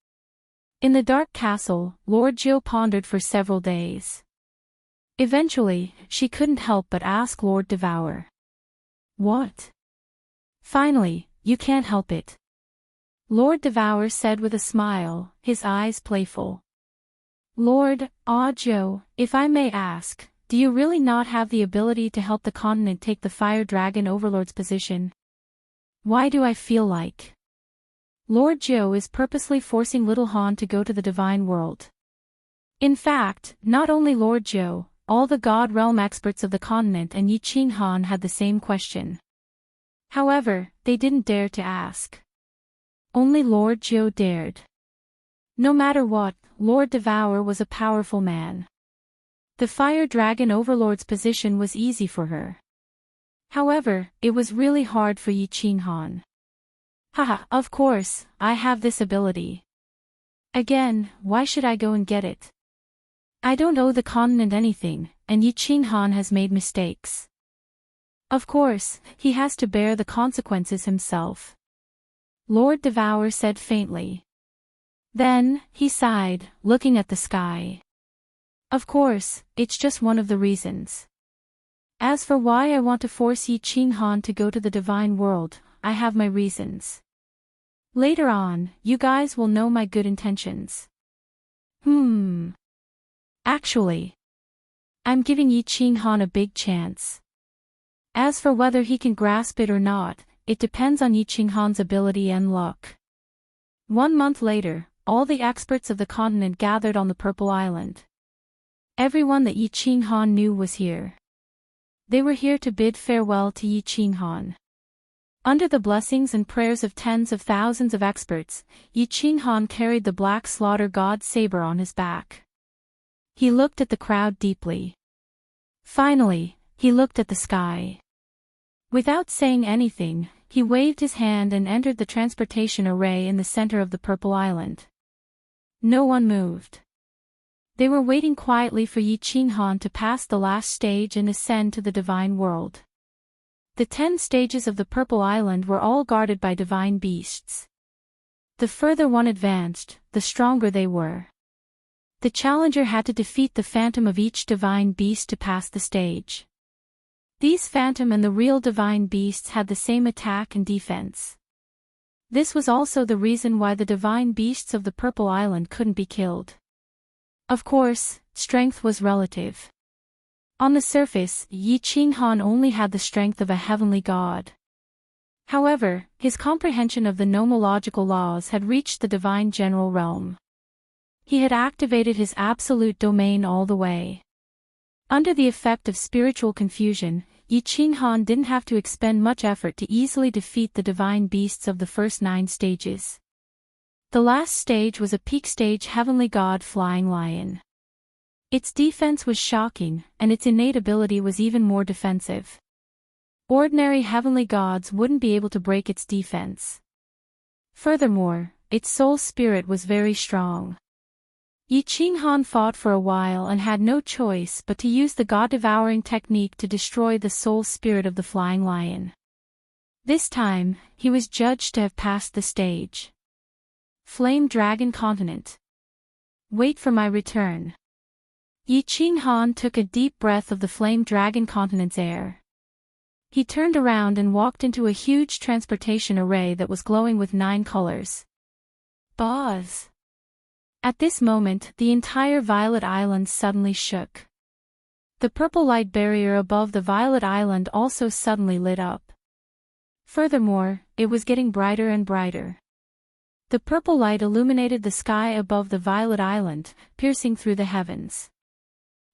In the dark castle, Lord Jiu pondered for several days. Eventually, she couldn't help but ask Lord Devourer. "What?" "Finally, you can't help it. Lord Devour said with a smile, his eyes playful. Lord Audio, if I may ask, do you really not have the ability to help the continent take the Fire Dragon Overlord's position? Why do I feel like Lord Joe is purposely forcing Little Han to go to the Divine World? In fact, not only Lord Joe, all the God Realm experts of the continent and Yi Qing Han had the same question. However, they didn't dare to ask. Only Lord Joe dared. No matter what, Lord Devour was a powerful man. The Fire Dragon Overlord's position was easy for her. However, it was really hard for Yi Qing Han. Haha, of course, I have this ability. Again, why should I go and get it? I don't owe the continent anything, and Yi Qing Han has made mistakes. Of course, he has to bear the consequences himself. Lord Devour said faintly. Then, he sighed, looking at the sky. Of course, it's just one of the reasons. As for why I want to force Yi Qing Han to go to the Divine World, I have my reasons. Later on, you guys will know my good intentions. Actually, I'm giving Yi Qing Han a big chance. As for whether he can grasp it or not, it depends on Yi Qing Han's ability and luck. 1 month later, all the experts of the continent gathered on the Purple Island. Everyone that Yi Qing Han knew was here. They were here to bid farewell to Yi Qing Han. Under the blessings and prayers of tens of thousands of experts, Yi Qing Han carried the Black Slaughter God's saber on his back. He looked at the crowd deeply. Finally, he looked at the sky. Without saying anything, he waved his hand and entered the transportation array in the center of the Purple Island. No one moved. They were waiting quietly for Yi Qing Han to pass the last stage and ascend to the Divine World. The 10 stages of the Purple Island were all guarded by divine beasts. The further one advanced, the stronger they were. The challenger had to defeat the phantom of each divine beast to pass the stage. These phantom and the real divine beasts had the same attack and defense. This was also the reason why the divine beasts of the Purple Island couldn't be killed. Of course, strength was relative. On the surface, Yi Qing Han only had the strength of a heavenly god. However, his comprehension of the nomological laws had reached the divine general realm. He had activated his absolute domain all the way. Under the effect of spiritual confusion, Yi Qing Han didn't have to expend much effort to easily defeat the divine beasts of the first 9 stages. The last stage was a peak stage heavenly god flying lion. Its defense was shocking, and its innate ability was even more defensive. Ordinary heavenly gods wouldn't be able to break its defense. Furthermore, its soul spirit was very strong. Yi Qing Han fought for a while and had no choice but to use the god-devouring technique to destroy the soul spirit of the flying lion. This time, he was judged to have passed the stage. Flame Dragon Continent. Wait for my return. Yi Qing Han took a deep breath of the Flame Dragon Continent's air. He turned around and walked into a huge transportation array that was glowing with 9 colors. Buzz! At this moment, the entire Violet Island suddenly shook. The purple light barrier above the Violet Island also suddenly lit up. Furthermore, it was getting brighter and brighter. The purple light illuminated the sky above the Violet Island, piercing through the heavens.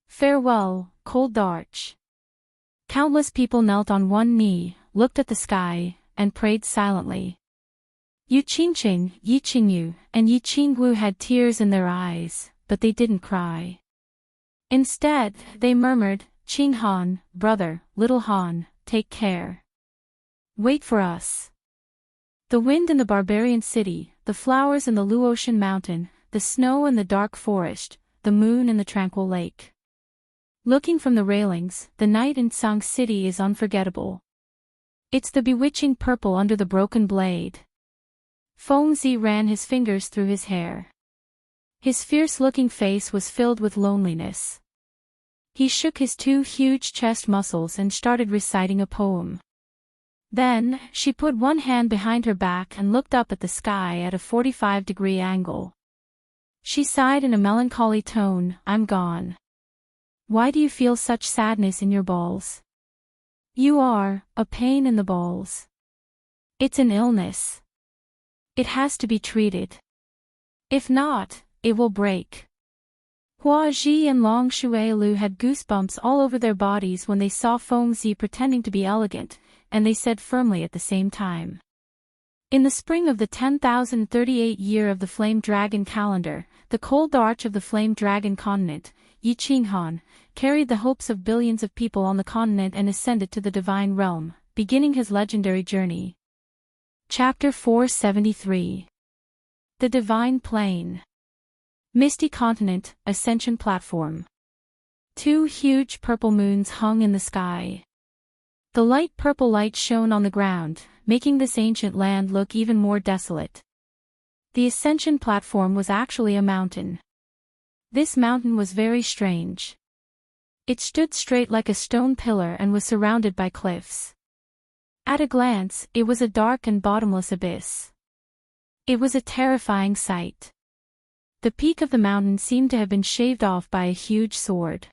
Farewell, Cold Arch. Countless people knelt on one knee, looked at the sky, and prayed silently. Yu Qingqing, Yi Qingyu, and Yi Qingwu had tears in their eyes, but they didn't cry. Instead, they murmured, "Qing Han, brother, little Han, take care. Wait for us." The wind in the barbarian city, the flowers in the Luotian mountain, the snow in the dark forest, the moon in the tranquil lake. Looking from the railings, the night in Song City is unforgettable. It's the bewitching purple under the broken blade. Feng Zi ran his fingers through his hair. His fierce-looking face was filled with loneliness. He shook his 2 huge chest muscles and started reciting a poem. Then, she put one hand behind her back and looked up at the sky at a 45-degree angle. She sighed in a melancholy tone, "I'm gone. Why do you feel such sadness in your balls? You are, a pain in the balls. It's an illness. It has to be treated. If not, it will break." Hua Ji and Long Shuailu had goosebumps all over their bodies when they saw Feng Zi pretending to be elegant, and they said firmly at the same time. In the spring of the 10,038 year of the Flame Dragon calendar, the cold arch of the Flame Dragon continent, Yi Qinghan, carried the hopes of billions of people on the continent and ascended to the divine realm, beginning his legendary journey. Chapter 473. The Divine Plane. Misty Continent, Ascension Platform. Two huge purple moons hung in the sky. The light purple light shone on the ground, making this ancient land look even more desolate. The Ascension Platform was actually a mountain. This mountain was very strange. It stood straight like a stone pillar and was surrounded by cliffs. At a glance, it was a dark and bottomless abyss. It was a terrifying sight. The peak of the mountain seemed to have been shaved off by a huge sword.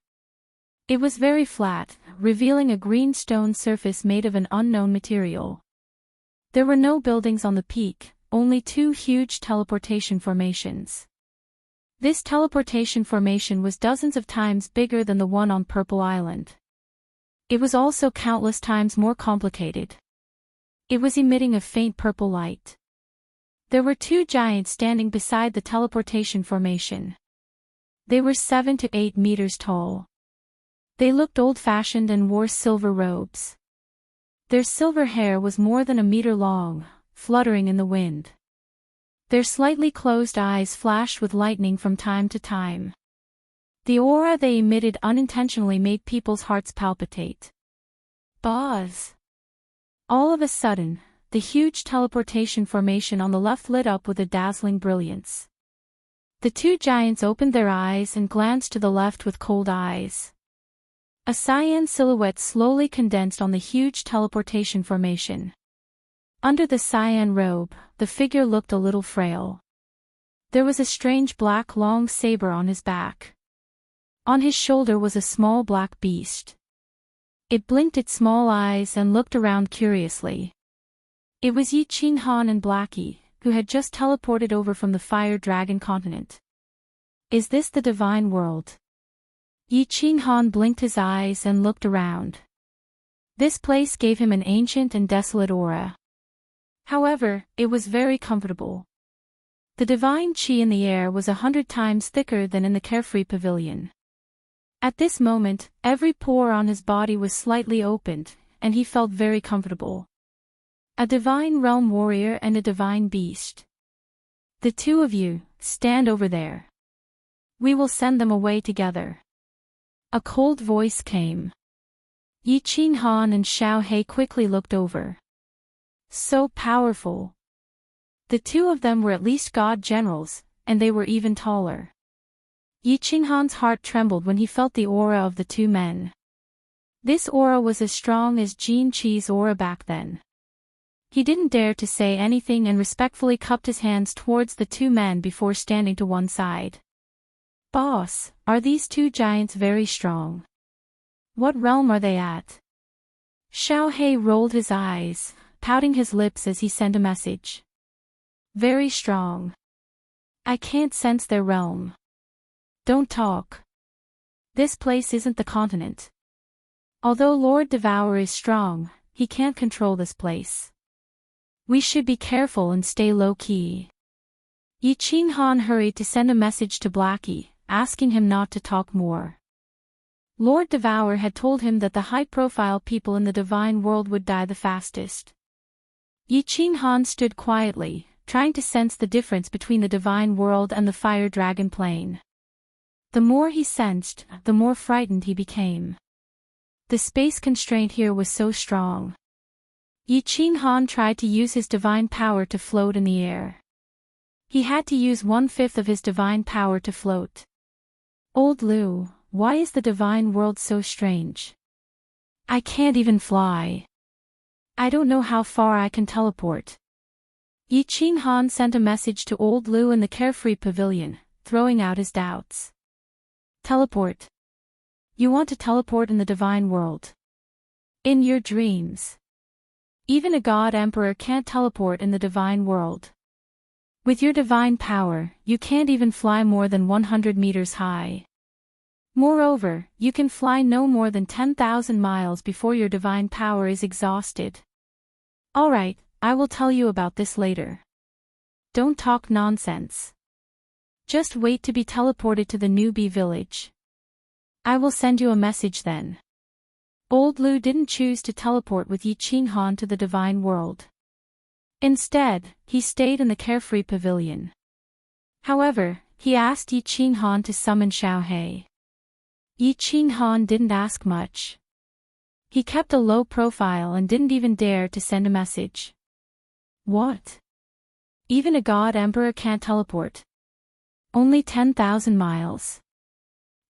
It was very flat, revealing a green stone surface made of an unknown material. There were no buildings on the peak, only two huge teleportation formations. This teleportation formation was dozens of times bigger than the one on Purple Island. It was also countless times more complicated. It was emitting a faint purple light. There were two giants standing beside the teleportation formation. They were 7 to 8 meters tall. They looked old-fashioned and wore silver robes. Their silver hair was more than a meter long, fluttering in the wind. Their slightly closed eyes flashed with lightning from time to time. The aura they emitted unintentionally made people's hearts palpitate. Buzz! All of a sudden, the huge teleportation formation on the left lit up with a dazzling brilliance. The two giants opened their eyes and glanced to the left with cold eyes. A cyan silhouette slowly condensed on the huge teleportation formation. Under the cyan robe, the figure looked a little frail. There was a strange black long saber on his back. On his shoulder was a small black beast. It blinked its small eyes and looked around curiously. It was Yi Qinghan and Blackie, who had just teleported over from the Fire Dragon continent. Is this the divine world? Yi Qinghan blinked his eyes and looked around. This place gave him an ancient and desolate aura. However, it was very comfortable. The divine qi in the air was 100 times thicker than in the carefree pavilion. At this moment, every pore on his body was slightly opened, and he felt very comfortable. A divine realm warrior and a divine beast. The two of you, stand over there. We will send them away together. A cold voice came. Yi Qinghan and Xiao He quickly looked over. So powerful. The two of them were at least god generals, and they were even taller. Yi Qinghan's heart trembled when he felt the aura of the two men. This aura was as strong as Jin Qi's aura back then. He didn't dare to say anything and respectfully cupped his hands towards the two men before standing to one side. Boss, are these two giants very strong? What realm are they at? Xiao He rolled his eyes, pouting his lips as he sent a message. Very strong. I can't sense their realm. Don't talk. This place isn't the continent. Although Lord Devourer is strong, he can't control this place. We should be careful and stay low-key. Yi Qinghan hurried to send a message to Blackie, asking him not to talk more. Lord Devourer had told him that the high-profile people in the divine world would die the fastest. Yi Qinghan stood quietly, trying to sense the difference between the divine world and the fire dragon plane. The more he sensed, the more frightened he became. The space constraint here was so strong. Yi Qinghan tried to use his divine power to float in the air. He had to use 1/5 of his divine power to float. Old Liu, why is the divine world so strange? I can't even fly. I don't know how far I can teleport. Yi Qing Han sent a message to old Lu in the carefree pavilion, throwing out his doubts. Teleport. You want to teleport in the divine world. In your dreams. Even a god emperor can't teleport in the divine world. With your divine power, you can't even fly more than 100 meters high. Moreover, you can fly no more than 10,000 miles before your divine power is exhausted. Alright, I will tell you about this later. Don't talk nonsense. Just wait to be teleported to the newbie village. I will send you a message then. Old Lu didn't choose to teleport with Yi Qing Han to the divine world. Instead, he stayed in the carefree pavilion. However, he asked Yi Qing Han to summon Xiao He. Yi Qing Han didn't ask much. He kept a low profile and didn't even dare to send a message. What? Even a god emperor can't teleport. Only 10,000 miles.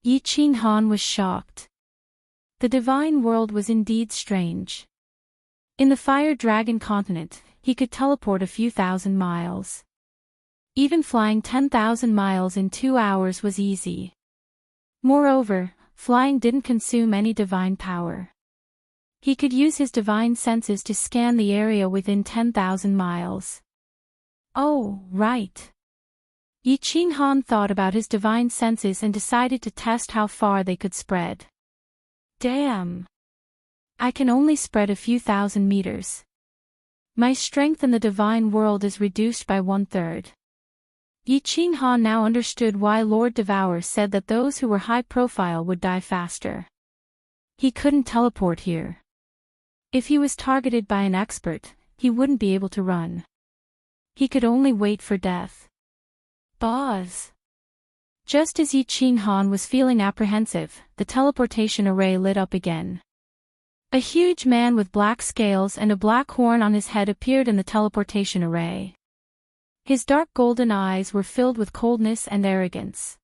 Yi Qing Han was shocked. The divine world was indeed strange. In the Fire Dragon continent, he could teleport a few thousand miles. Even flying 10,000 miles in 2 hours was easy. Moreover, flying didn't consume any divine power. He could use his divine senses to scan the area within 10,000 miles. Oh, right. Yi Qing Han thought about his divine senses and decided to test how far they could spread. Damn. I can only spread a few thousand meters. My strength in the divine world is reduced by 1/3. Yi Qing Han now understood why Lord Devour said that those who were high profile would die faster. He couldn't teleport here. If he was targeted by an expert, he wouldn't be able to run. He could only wait for death. Boss. Just as Yi Qing Han was feeling apprehensive, the teleportation array lit up again. A huge man with black scales and a black horn on his head appeared in the teleportation array. His dark golden eyes were filled with coldness and arrogance.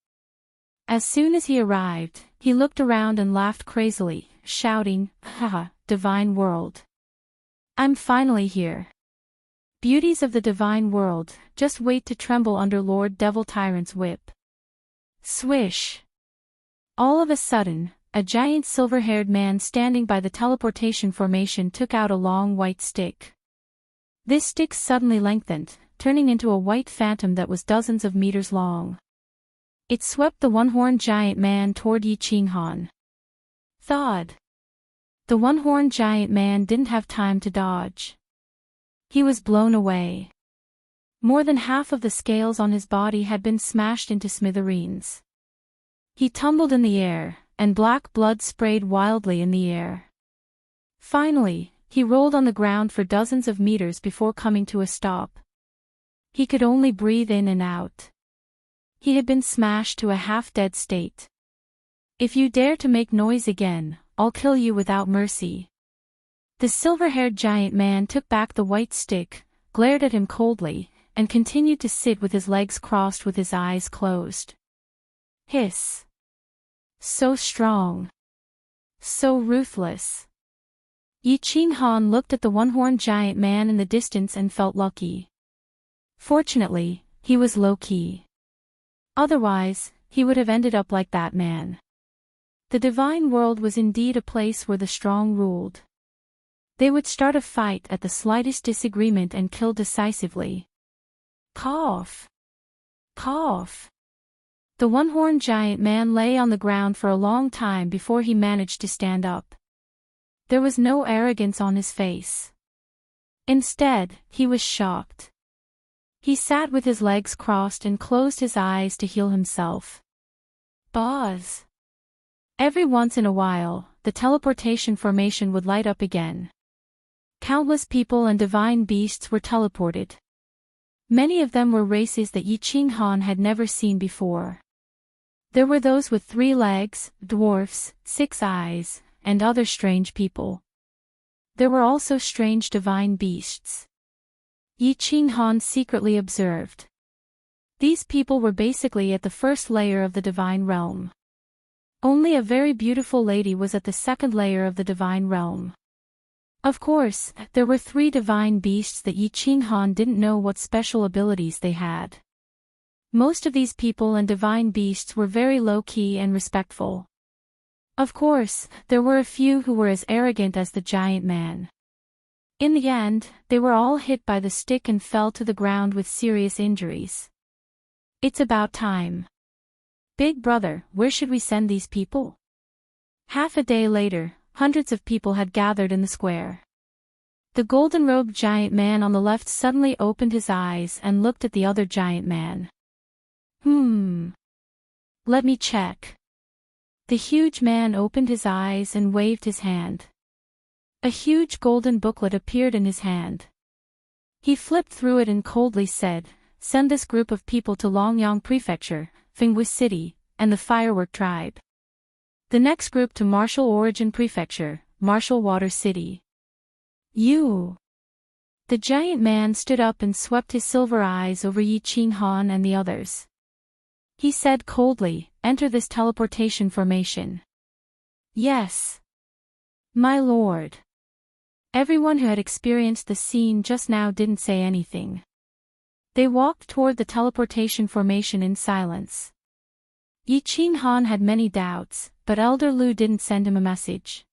As soon as he arrived, he looked around and laughed crazily, shouting, "Haha, divine world. I'm finally here. Beauties of the divine world, just wait to tremble under Lord Devil Tyrant's whip." Swish! All of a sudden, a giant silver-haired man standing by the teleportation formation took out a long white stick. This stick suddenly lengthened, turning into a white phantom that was dozens of meters long. It swept the one-horned giant man toward Yi Qing Han. Thud! The one-horned giant man didn't have time to dodge. He was blown away. More than half of the scales on his body had been smashed into smithereens. He tumbled in the air, and black blood sprayed wildly in the air. Finally, he rolled on the ground for dozens of meters before coming to a stop. He could only breathe in and out. He had been smashed to a half-dead state. If you dare to make noise again, I'll kill you without mercy. The silver-haired giant man took back the white stick, glared at him coldly, and continued to sit with his legs crossed with his eyes closed. Hiss. So strong. So ruthless. Yi Qing Han looked at the one-horned giant man in the distance and felt lucky. Fortunately, he was low-key. Otherwise, he would have ended up like that man. The divine world was indeed a place where the strong ruled. They would start a fight at the slightest disagreement and kill decisively. Cough. Cough. The one-horned giant man lay on the ground for a long time before he managed to stand up. There was no arrogance on his face. Instead, he was shocked. He sat with his legs crossed and closed his eyes to heal himself. Buzz. Every once in a while, the teleportation formation would light up again. Countless people and divine beasts were teleported. Many of them were races that Yi Qing Han had never seen before. There were those with 3 legs, dwarfs, 6 eyes, and other strange people. There were also strange divine beasts. Yi Qing Han secretly observed. These people were basically at the first layer of the divine realm. Only a very beautiful lady was at the second layer of the divine realm. Of course, there were 3 divine beasts that Yi Qinghan didn't know what special abilities they had. Most of these people and divine beasts were very low-key and respectful. Of course, there were a few who were as arrogant as the giant man. In the end, they were all hit by the stick and fell to the ground with serious injuries. It's about time. Big brother, where should we send these people? Half a day later, hundreds of people had gathered in the square. The golden-robed giant man on the left suddenly opened his eyes and looked at the other giant man. Let me check. The huge man opened his eyes and waved his hand. A huge golden booklet appeared in his hand. He flipped through it and coldly said, "Send this group of people to Longyang Prefecture, Fenghui City, and the Firework Tribe. The next group to Martial Origin Prefecture, Martial Water City." You! The giant man stood up and swept his silver eyes over Yi Qinghan and the others. He said coldly, "Enter this teleportation formation." Yes. My lord. Everyone who had experienced the scene just now didn't say anything. They walked toward the teleportation formation in silence. Yi Qinghan had many doubts, but Elder Lu didn't send him a message.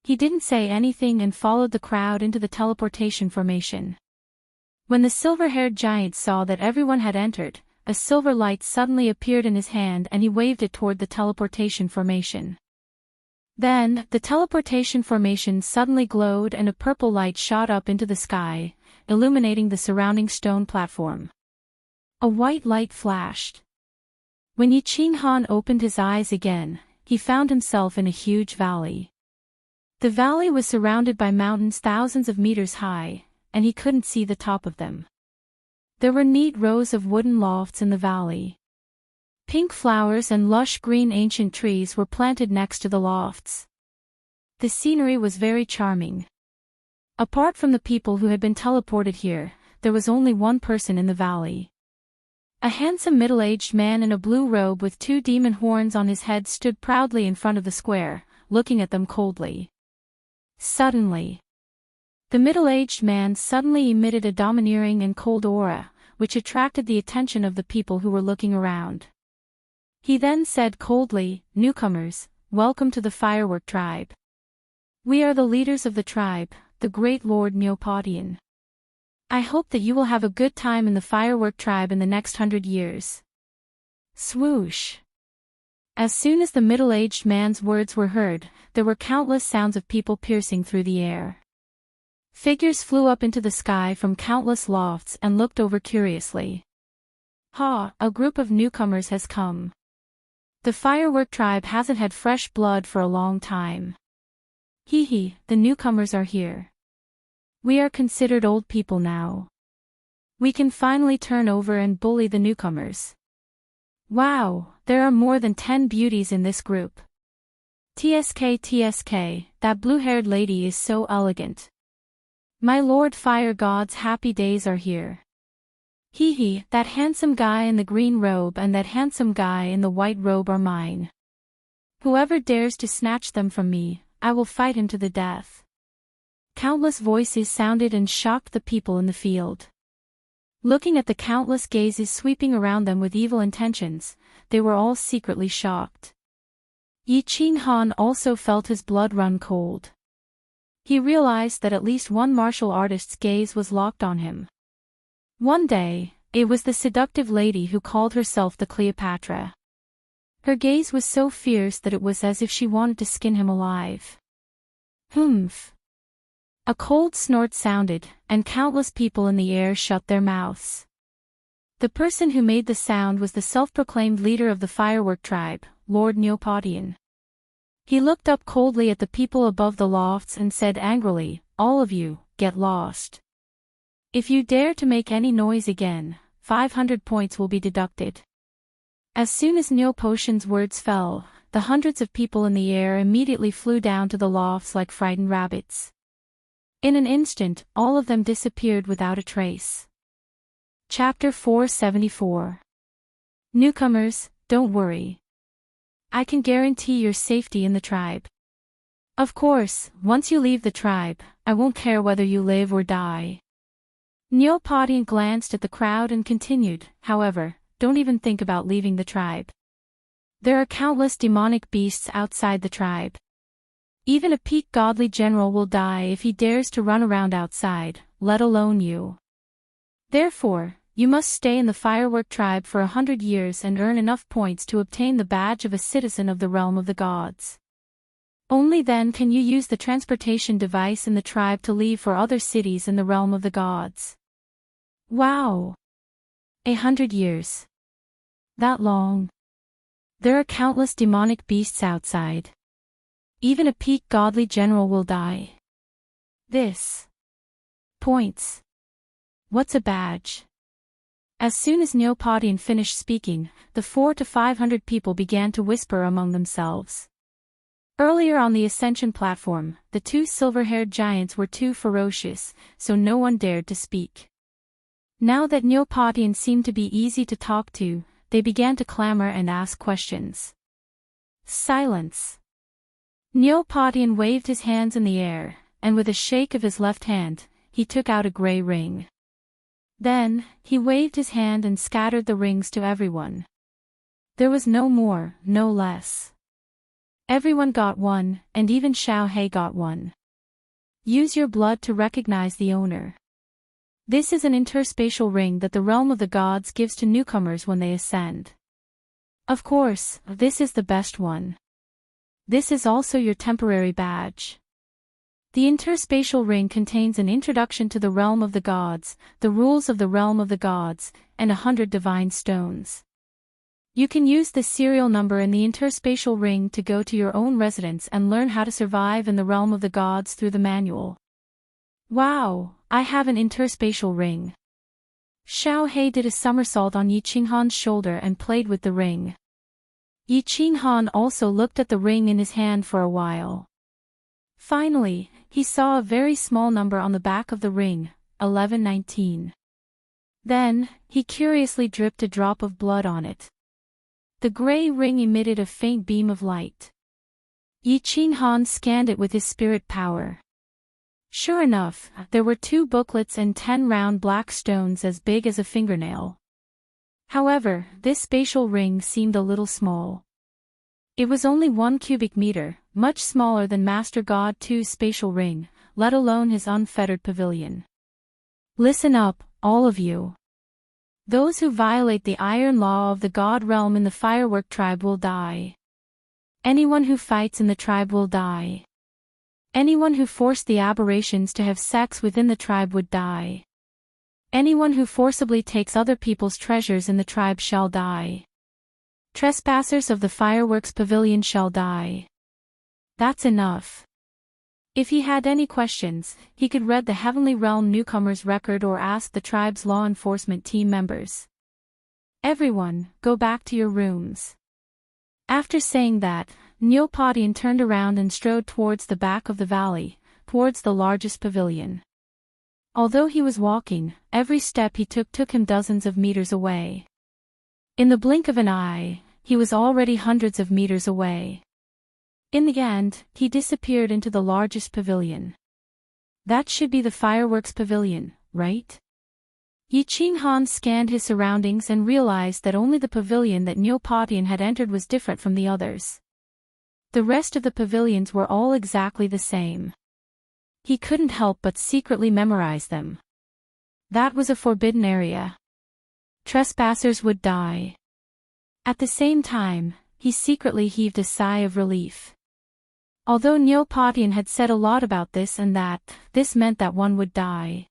He didn't say anything and followed the crowd into the teleportation formation. When the silver-haired giant saw that everyone had entered, a silver light suddenly appeared in his hand and he waved it toward the teleportation formation. Then, the teleportation formation suddenly glowed and a purple light shot up into the sky, illuminating the surrounding stone platform. A white light flashed. When Yi Qinghan opened his eyes again, he found himself in a huge valley. The valley was surrounded by mountains thousands of meters high, and he couldn't see the top of them. There were neat rows of wooden lofts in the valley. Pink flowers and lush green ancient trees were planted next to the lofts. The scenery was very charming. Apart from the people who had been teleported here, there was only one person in the valley. A handsome middle-aged man in a blue robe with 2 demon horns on his head stood proudly in front of the square, looking at them coldly. Suddenly, the middle-aged man suddenly emitted a domineering and cold aura, which attracted the attention of the people who were looking around. He then said coldly, "Newcomers, welcome to the Firework Tribe. We are the leaders of the tribe, the great Lord Neopodian. I hope that you will have a good time in the Firework Tribe in the next 100 years." Swoosh! As soon as the middle-aged man's words were heard, there were countless sounds of people piercing through the air. Figures flew up into the sky from countless lofts and looked over curiously. "Ha, a group of newcomers has come. The Firework Tribe hasn't had fresh blood for a long time. Hee, the newcomers are here. We are considered old people now. We can finally turn over and bully the newcomers. Wow, there are more than 10 beauties in this group. TSK, that blue-haired lady is so elegant. My Lord Fire God's happy days are here. Hee, that handsome guy in the green robe and that handsome guy in the white robe are mine. Whoever dares to snatch them from me, I will fight him to the death." Countless voices sounded and shocked the people in the field. Looking at the countless gazes sweeping around them with evil intentions, they were all secretly shocked. Yi Qinghan also felt his blood run cold. He realized that at least one martial artist's gaze was locked on him. One day, it was the seductive lady who called herself the Cleopatra. Her gaze was so fierce that it was as if she wanted to skin him alive. Humph! A cold snort sounded, and countless people in the air shut their mouths. The person who made the sound was the self-proclaimed leader of the Firework Tribe, Lord Neopodian. He looked up coldly at the people above the lofts and said angrily, "All of you, get lost. If you dare to make any noise again, 500 points will be deducted." As soon as Neopodian's words fell, the hundreds of people in the air immediately flew down to the lofts like frightened rabbits. In an instant, all of them disappeared without a trace. Chapter 474. Newcomers, don't worry. I can guarantee your safety in the tribe. Of course, once you leave the tribe, I won't care whether you live or die. Neopodian glanced at the crowd and continued, however, don't even think about leaving the tribe. There are countless demonic beasts outside the tribe. Even a peak godly general will die if he dares to run around outside, let alone you. Therefore, you must stay in the firework tribe for 100 years and earn enough points to obtain the badge of a citizen of the realm of the gods. Only then can you use the transportation device in the tribe to leave for other cities in the realm of the gods. Wow! 100 years. That long? There are countless demonic beasts outside. Even a peak godly general will die. This. Points. What's a badge? As soon as Neopodian finished speaking, the 400 to 500 people began to whisper among themselves. Earlier on the ascension platform, the two silver-haired giants were too ferocious, so no one dared to speak. Now that Neopodian seemed to be easy to talk to, they began to clamor and ask questions. Silence. Neopodian waved his hands in the air, and with a shake of his left hand, he took out a gray ring. Then, he waved his hand and scattered the rings to everyone. There was no more, no less. Everyone got one, and even Xiao He got one. Use your blood to recognize the owner. This is an interspatial ring that the realm of the gods gives to newcomers when they ascend. Of course, this is the best one. This is also your temporary badge. The interspatial ring contains an introduction to the realm of the gods, the rules of the realm of the gods, and 100 divine stones. You can use the serial number in the interspatial ring to go to your own residence and learn how to survive in the realm of the gods through the manual. Wow, I have an interspatial ring. Xiao He did a somersault on Yi Qinghan's shoulder and played with the ring. Yi Qinghan also looked at the ring in his hand for a while. Finally, he saw a very small number on the back of the ring, 1119. Then, he curiously dripped a drop of blood on it. The gray ring emitted a faint beam of light. Yi Qinghan scanned it with his spirit power. Sure enough, there were 2 booklets and 10 round black stones as big as a fingernail. However, this spatial ring seemed a little small. It was only 1 cubic meter, much smaller than Master God 2's spatial ring, let alone his unfettered pavilion. Listen up, all of you. Those who violate the iron law of the god realm in the firework tribe will die. Anyone who fights in the tribe will die. Anyone who forced the aberrations to have sex within the tribe would die. Anyone who forcibly takes other people's treasures in the tribe shall die. Trespassers of the fireworks pavilion shall die. That's enough. If he had any questions, he could read the Heavenly Realm newcomer's record or ask the tribe's law enforcement team members. Everyone, go back to your rooms. After saying that, Neopodian turned around and strode towards the back of the valley, towards the largest pavilion. Although he was walking, every step he took him dozens of meters away. In the blink of an eye, he was already hundreds of meters away. In the end, he disappeared into the largest pavilion. That should be the fireworks pavilion, right? Yi Qinghan scanned his surroundings and realized that only the pavilion that Neopodian had entered was different from the others. The rest of the pavilions were all exactly the same. He couldn't help but secretly memorize them. That was a forbidden area. Trespassers would die. At the same time, he secretly heaved a sigh of relief. Although Neopodian had said a lot about this and that, this meant that one would die.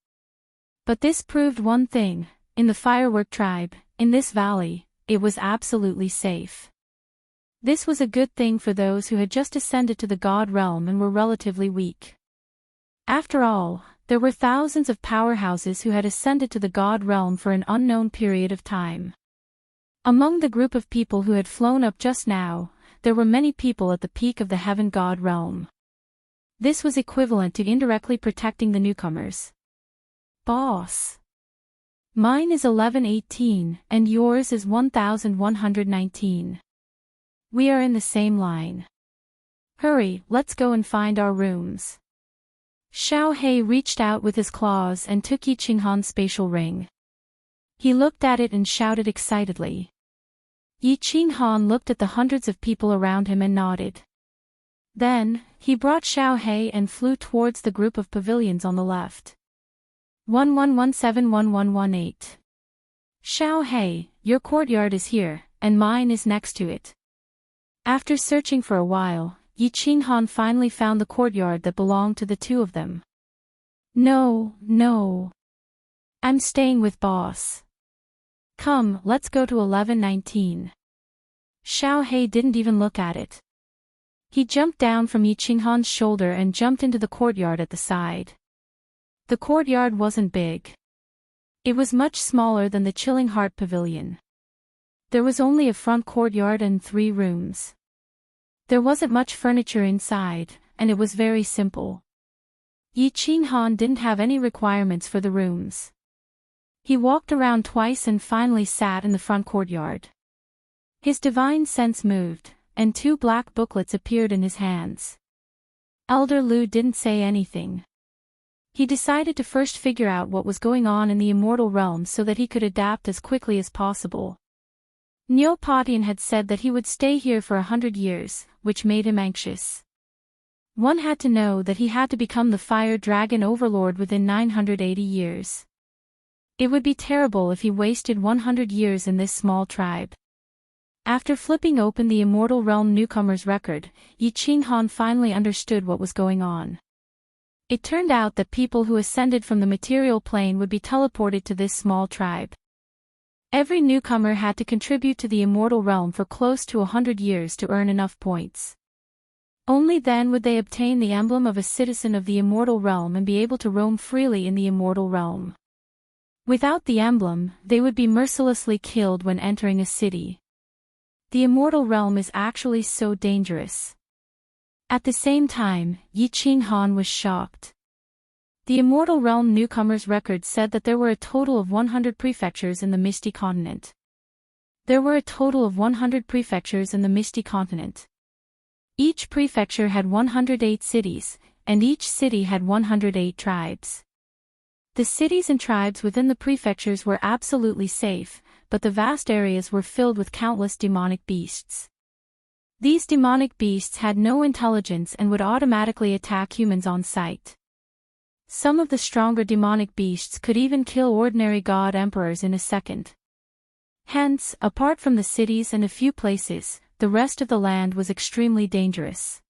But this proved one thing, in the firework tribe, in this valley, it was absolutely safe. This was a good thing for those who had just ascended to the god realm and were relatively weak. After all, there were thousands of powerhouses who had ascended to the god realm for an unknown period of time. Among the group of people who had flown up just now, there were many people at the peak of the heaven god realm. This was equivalent to indirectly protecting the newcomers. Boss. Mine is 1118 and yours is 1119. We are in the same line. Hurry, let's go and find our rooms. Xiao He reached out with his claws and took Yi Qinghan's spatial ring. He looked at it and shouted excitedly. Yi Qinghan looked at the hundreds of people around him and nodded. Then, he brought Xiao He and flew towards the group of pavilions on the left. 11171118. Xiao He, your courtyard is here, and mine is next to it. After searching for a while, Yi Qinghan finally found the courtyard that belonged to the two of them. No. I'm staying with boss. Come, let's go to 1119. Xiao He didn't even look at it. He jumped down from Yi Qinghan's shoulder and jumped into the courtyard at the side. The courtyard wasn't big. It was much smaller than the Chilling Heart Pavilion. There was only a front courtyard and 3 rooms. There wasn't much furniture inside, and it was very simple. Yi Qinghan didn't have any requirements for the rooms. He walked around twice and finally sat in the front courtyard. His divine sense moved, and 2 black booklets appeared in his hands. Elder Lu didn't say anything. He decided to first figure out what was going on in the immortal realm so that he could adapt as quickly as possible. Neopatian had said that he would stay here for 100 years, which made him anxious. One had to know that he had to become the Fire Dragon Overlord within 980 years. It would be terrible if he wasted 100 years in this small tribe. After flipping open the Immortal Realm Newcomer's record, Yi Qinghan finally understood what was going on. It turned out that people who ascended from the material plane would be teleported to this small tribe. Every newcomer had to contribute to the Immortal Realm for close to 100 years to earn enough points. Only then would they obtain the emblem of a citizen of the Immortal Realm and be able to roam freely in the Immortal Realm. Without the emblem, they would be mercilessly killed when entering a city. The Immortal Realm is actually so dangerous. At the same time, Yi Qinghan was shocked. The Immortal Realm Newcomer's record said that there were a total of 100 prefectures in the Misty Continent. There were a total of 100 prefectures in the Misty Continent. Each prefecture had 108 cities, and each city had 108 tribes. The cities and tribes within the prefectures were absolutely safe, but the vast areas were filled with countless demonic beasts. These demonic beasts had no intelligence and would automatically attack humans on sight. Some of the stronger demonic beasts could even kill ordinary god emperors in a second. Hence, apart from the cities and a few places, the rest of the land was extremely dangerous.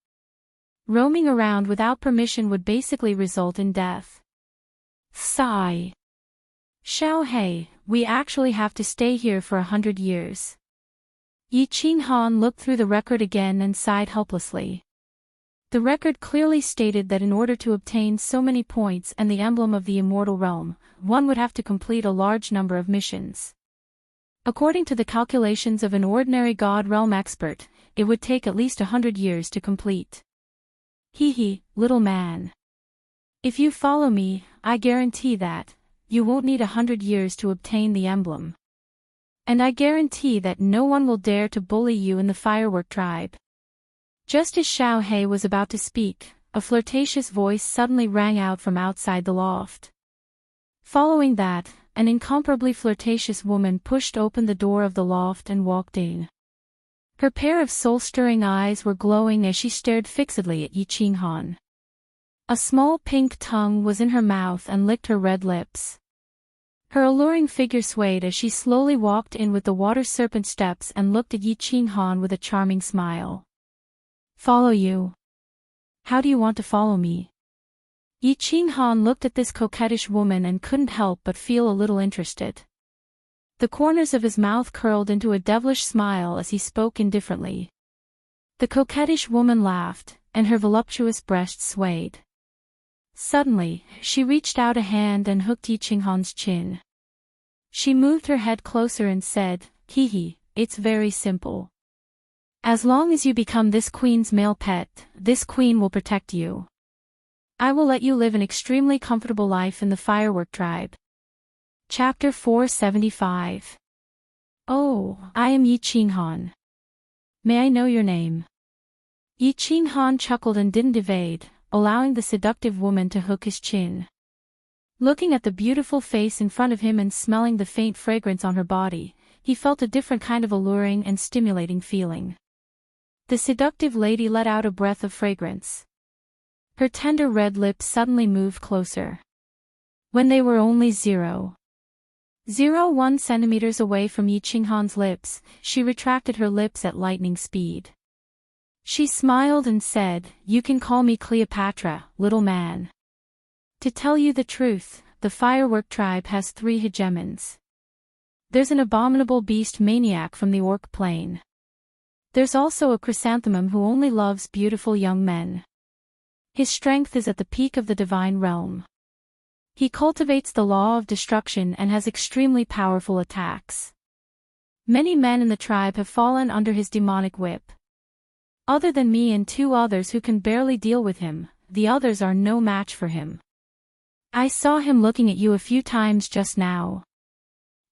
Roaming around without permission would basically result in death. Sigh. Xiao He, we actually have to stay here for 100 years. Yi Qinghan looked through the record again and sighed helplessly. The record clearly stated that in order to obtain so many points and the emblem of the Immortal Realm, one would have to complete a large number of missions. According to the calculations of an ordinary God Realm expert, it would take at least 100 years to complete. Hee, little man. If you follow me, I guarantee that you won't need 100 years to obtain the emblem. And I guarantee that no one will dare to bully you in the Firework tribe. Just as Xiao He was about to speak, a flirtatious voice suddenly rang out from outside the loft. Following that, an incomparably flirtatious woman pushed open the door of the loft and walked in. Her pair of soul-stirring eyes were glowing as she stared fixedly at Yi Qinghan. A small pink tongue was in her mouth and licked her red lips. Her alluring figure swayed as she slowly walked in with the water serpent steps and looked at Yi Qinghan with a charming smile. Follow you? How do you want to follow me? Yi Qinghan looked at this coquettish woman and couldn't help but feel a little interested. The corners of his mouth curled into a devilish smile as he spoke indifferently. The coquettish woman laughed, and her voluptuous breast swayed. Suddenly, she reached out a hand and hooked Yi Qinghan's chin. She moved her head closer and said, Hee, it's very simple. As long as you become this queen's male pet, this queen will protect you. I will let you live an extremely comfortable life in the Firework tribe. Chapter 475. Oh, I am Yi Qinghan. May I know your name? Yi Qinghan chuckled and didn't evade, allowing the seductive woman to hook his chin. Looking at the beautiful face in front of him and smelling the faint fragrance on her body, he felt a different kind of alluring and stimulating feeling. The seductive lady let out a breath of fragrance. Her tender red lips suddenly moved closer. When they were only 0.01 centimeters away from Yi Qinghan's lips, she retracted her lips at lightning speed. She smiled and said, "You can call me Cleopatra, little man. To tell you the truth, the firework tribe has 3 hegemons. There's an abominable beast maniac from the Orc Plain. There's also a chrysanthemum who only loves beautiful young men. His strength is at the peak of the divine realm. He cultivates the law of destruction and has extremely powerful attacks. Many men in the tribe have fallen under his demonic whip. Other than me and 2 others who can barely deal with him, the others are no match for him. I saw him looking at you a few times just now.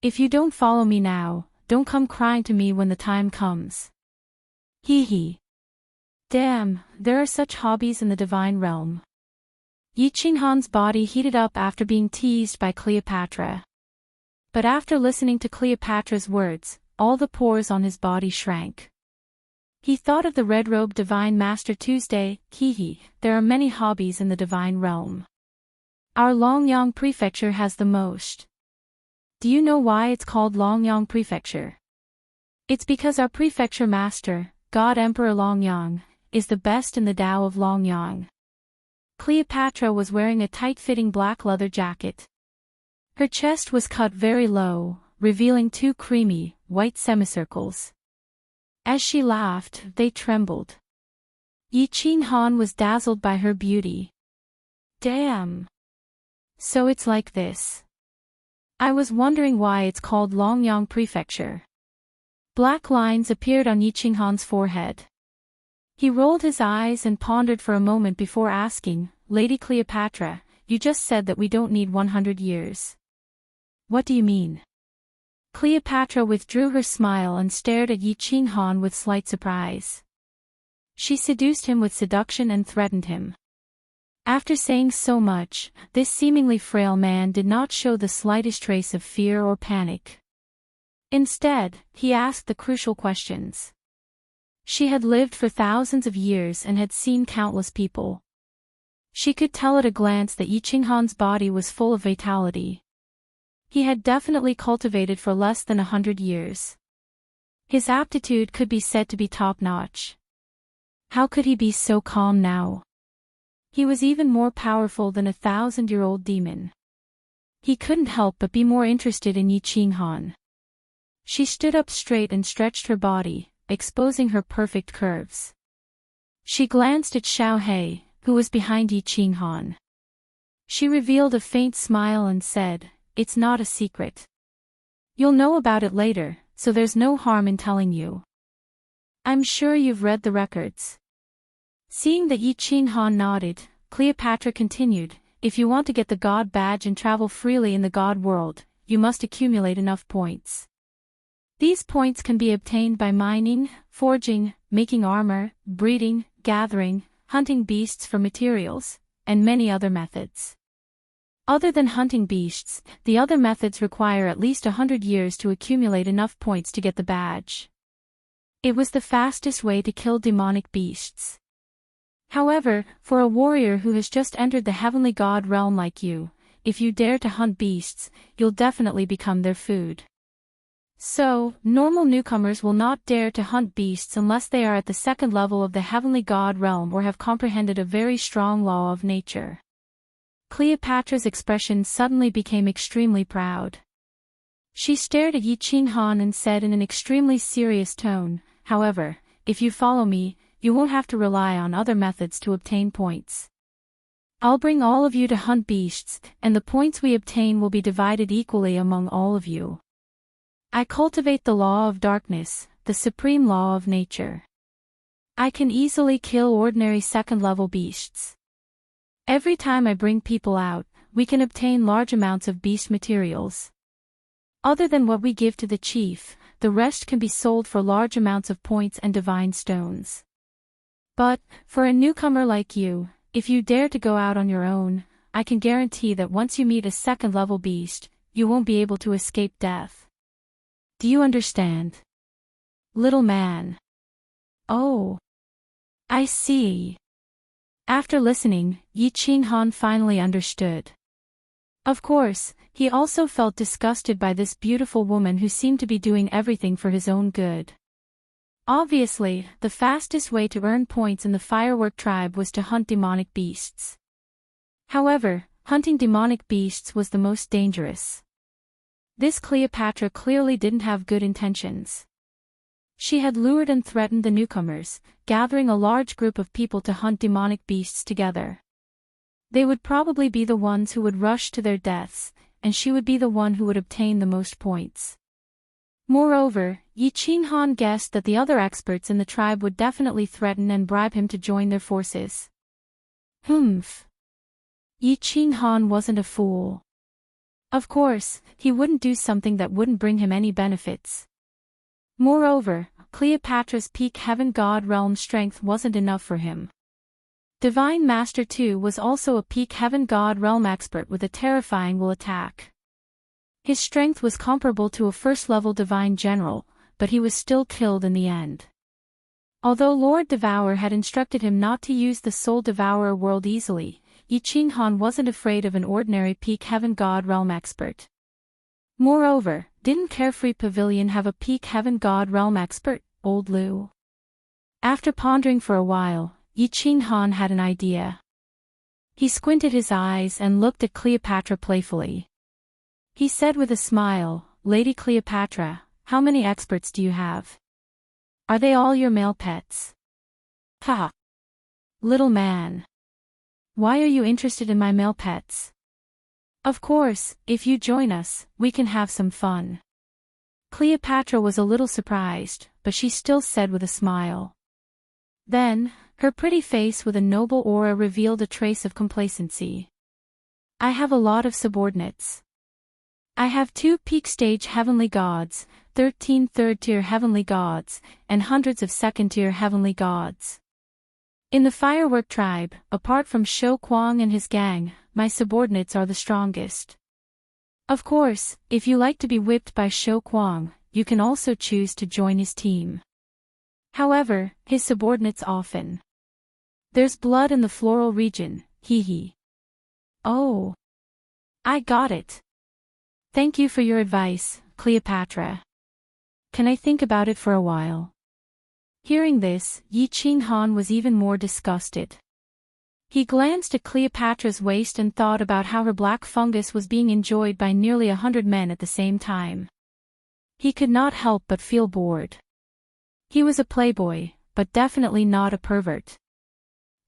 If you don't follow me now, don't come crying to me when the time comes. Hee hee. Damn, there are such hobbies in the divine realm." Yi Qinghan's body heated up after being teased by Cleopatra. But after listening to Cleopatra's words, all the pores on his body shrank. He thought of the red-robed divine master Tuesday. Hee hee, there are many hobbies in the divine realm. Our Longyang prefecture has the most. Do you know why it's called Longyang Prefecture? It's because our prefecture master, God Emperor Longyang, is the best in the Tao of Longyang. Cleopatra was wearing a tight-fitting black leather jacket. Her chest was cut very low, revealing 2 creamy, white semicircles. As she laughed, they trembled. Yi Qinghan was dazzled by her beauty. Damn. So it's like this. I was wondering why it's called Longyang Prefecture. Black lines appeared on Yi Qinghan's forehead. He rolled his eyes and pondered for a moment before asking, "Lady Cleopatra, you just said that we don't need 100 years. What do you mean?" Cleopatra withdrew her smile and stared at Yi Qinghan with slight surprise. She seduced him with seduction and threatened him. After saying so much, this seemingly frail man did not show the slightest trace of fear or panic. Instead, he asked the crucial questions. She had lived for thousands of years and had seen countless people. She could tell at a glance that Yi Qinghan's body was full of vitality. He had definitely cultivated for less than 100 years. His aptitude could be said to be top-notch. How could he be so calm now? He was even more powerful than a 1,000-year-old demon. He couldn't help but be more interested in Yi Qinghan. She stood up straight and stretched her body, exposing her perfect curves. She glanced at Xiao He, who was behind Yi Qinghan. She revealed a faint smile and said, "It's not a secret. You'll know about it later, so there's no harm in telling you. I'm sure you've read the records." Seeing that Yi Qinghan nodded, Cleopatra continued, "If you want to get the God badge and travel freely in the God world, you must accumulate enough points. These points can be obtained by mining, forging, making armor, breeding, gathering, hunting beasts for materials, and many other methods. Other than hunting beasts, the other methods require at least 100 years to accumulate enough points to get the badge. It was the fastest way to kill demonic beasts. However, for a warrior who has just entered the heavenly god realm like you, if you dare to hunt beasts, you'll definitely become their food. So, normal newcomers will not dare to hunt beasts unless they are at the 2nd level of the heavenly god realm or have comprehended a very strong law of nature." Cleopatra's expression suddenly became extremely proud. She stared at Yi Qinghan and said in an extremely serious tone, "However, if you follow me, you won't have to rely on other methods to obtain points. I'll bring all of you to hunt beasts, and the points we obtain will be divided equally among all of you. I cultivate the law of darkness, the supreme law of nature. I can easily kill ordinary 2nd-level beasts. Every time I bring people out, we can obtain large amounts of beast materials. Other than what we give to the chief, the rest can be sold for large amounts of points and divine stones. But, for a newcomer like you, if you dare to go out on your own, I can guarantee that once you meet a second-level beast, you won't be able to escape death. Do you understand? Little man. Oh. I see. After listening, Yi Qinghan finally understood. Of course, he also felt disgusted by this beautiful woman who seemed to be doing everything for his own good. Obviously, the fastest way to earn points in the firework tribe was to hunt demonic beasts. However, hunting demonic beasts was the most dangerous. This Cleopatra clearly didn't have good intentions. She had lured and threatened the newcomers, gathering a large group of people to hunt demonic beasts together. They would probably be the ones who would rush to their deaths, and she would be the one who would obtain the most points. Moreover, Yi Qinghan guessed that the other experts in the tribe would definitely threaten and bribe him to join their forces. Humph. Yi Qinghan wasn't a fool. Of course, he wouldn't do something that wouldn't bring him any benefits. Moreover, Cleopatra's peak heaven god realm strength wasn't enough for him. Divine Master 2 was also a peak heaven god realm expert with a terrifying will attack. His strength was comparable to a first-level divine general, but he was still killed in the end. Although Lord Devourer had instructed him not to use the Soul Devourer world easily, Yi Qinghan wasn't afraid of an ordinary peak heaven god realm expert. Moreover, didn't Carefree Pavilion have a peak heaven god realm expert, Old Lu? After pondering for a while, Yi Qinghan had an idea. He squinted his eyes and looked at Cleopatra playfully. He said with a smile, "Lady Cleopatra, how many experts do you have? Are they all your male pets?" Ha! Little man. Why are you interested in my male pets? Of course, if you join us, we can have some fun. Cleopatra was a little surprised, but she still said with a smile. Then, her pretty face with a noble aura revealed a trace of complacency. I have a lot of subordinates. I have 2 peak stage heavenly gods, 13 third-tier heavenly gods, and hundreds of second-tier heavenly gods. In the firework tribe, apart from Shou Kuang and his gang, my subordinates are the strongest. Of course, if you like to be whipped by Shou Kuang, you can also choose to join his team. However, his subordinates often. There's blood in the floral region, hee hee. Oh. I got it. Thank you for your advice, Cleopatra. Can I think about it for a while? Hearing this, Yi Qinghan was even more disgusted. He glanced at Cleopatra's waist and thought about how her black fungus was being enjoyed by nearly 100 men at the same time. He could not help but feel bored. He was a playboy, but definitely not a pervert.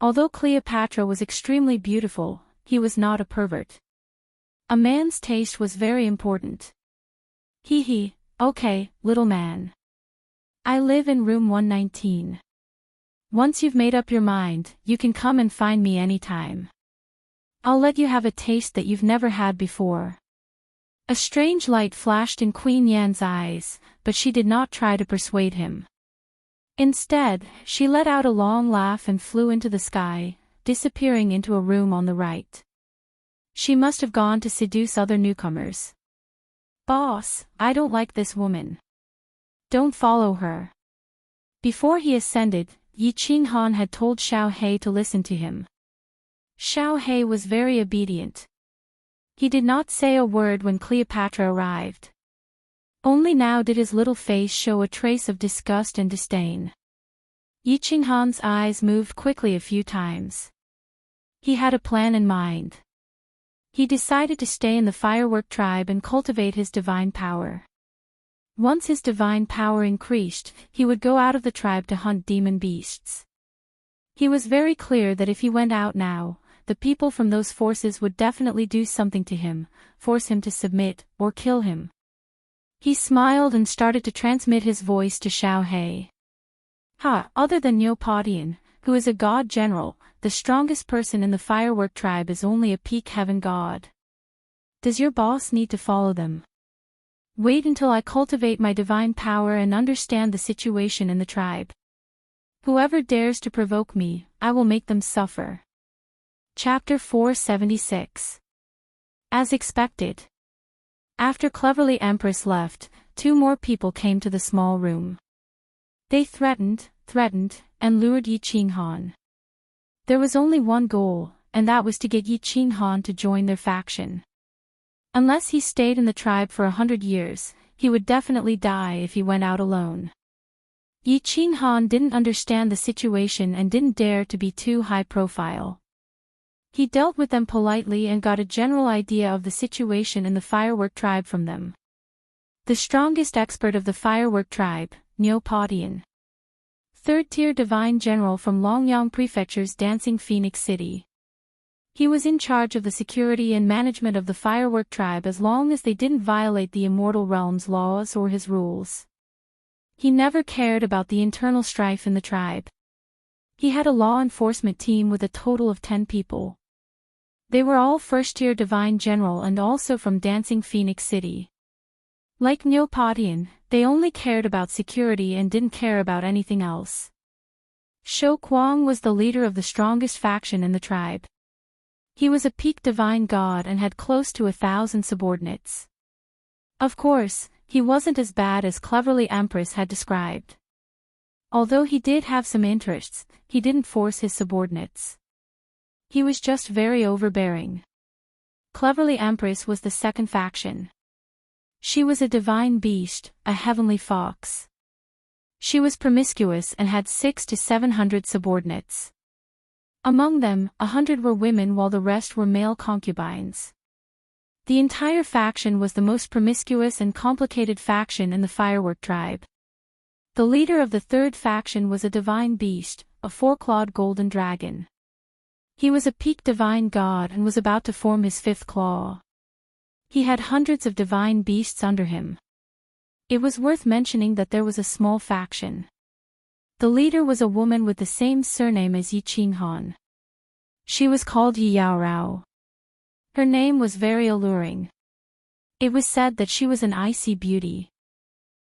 Although Cleopatra was extremely beautiful, he was not a pervert. A man's taste was very important. Hee hee, okay, little man. I live in room 119. Once you've made up your mind, you can come and find me anytime. I'll let you have a taste that you've never had before. A strange light flashed in Queen Yan's eyes, but she did not try to persuade him. Instead, she let out a long laugh and flew into the sky, disappearing into a room on the right. She must have gone to seduce other newcomers. Boss, I don't like this woman. Don't follow her. Before he ascended, Yi Qinghan had told Xiao He to listen to him. Xiao He was very obedient. He did not say a word when Cleopatra arrived. Only now did his little face show a trace of disgust and disdain. Yi Qinghan's eyes moved quickly a few times. He had a plan in mind. He decided to stay in the firework tribe and cultivate his divine power. Once his divine power increased, he would go out of the tribe to hunt demon beasts. He was very clear that if he went out now, the people from those forces would definitely do something to him, force him to submit, or kill him. He smiled and started to transmit his voice to Xiao He. Other than Neopodian, who is a god general, the strongest person in the firework tribe is only a peak heaven god. Does your boss need to follow them? Wait until I cultivate my divine power and understand the situation in the tribe. Whoever dares to provoke me, I will make them suffer. Chapter 476. As expected. After Cleverly Empress left, 2 more people came to the small room. They threatened, and lured Yi Qinghan. There was only one goal, and that was to get Yi Qinghan to join their faction. Unless he stayed in the tribe for 100 years, he would definitely die if he went out alone. Yi Qinghan didn't understand the situation and didn't dare to be too high profile. He dealt with them politely and got a general idea of the situation in the firework tribe from them. The strongest expert of the firework tribe, Neopodian. 3rd-tier divine general from Longyang Prefecture's Dancing Phoenix City. He was in charge of the security and management of the firework tribe as long as they didn't violate the Immortal Realm's laws or his rules. He never cared about the internal strife in the tribe. He had a law enforcement team with a total of 10 people. They were all 1st-tier divine general and also from Dancing Phoenix City. Like Neopodian, they only cared about security and didn't care about anything else. Shou Kuang was the leader of the strongest faction in the tribe. He was a peak divine god and had close to 1,000 subordinates. Of course, he wasn't as bad as Cleverly Empress had described. Although he did have some interests, he didn't force his subordinates. He was just very overbearing. Cleverly Empress was the 2nd faction. She was a divine beast, a heavenly fox. She was promiscuous and had 600 to 700 subordinates. Among them, 100 were women while the rest were male concubines. The entire faction was the most promiscuous and complicated faction in the firework tribe. The leader of the 3rd faction was a divine beast, a 4-clawed golden dragon. He was a peak divine god and was about to form his 5th claw. He had hundreds of divine beasts under him. It was worth mentioning that there was a small faction. The leader was a woman with the same surname as Yi Qinghan. She was called Yi Yaorao. Her name was very alluring. It was said that she was an icy beauty.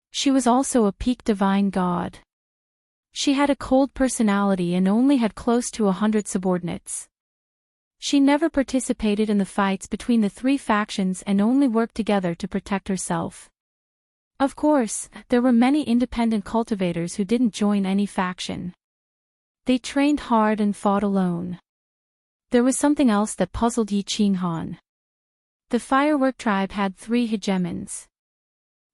She was also a peak divine god. She had a cold personality and only had close to 100 subordinates. She never participated in the fights between the 3 factions and only worked together to protect herself. Of course, there were many independent cultivators who didn't join any faction. They trained hard and fought alone. There was something else that puzzled Yi Qinghan. The firework tribe had 3 hegemons.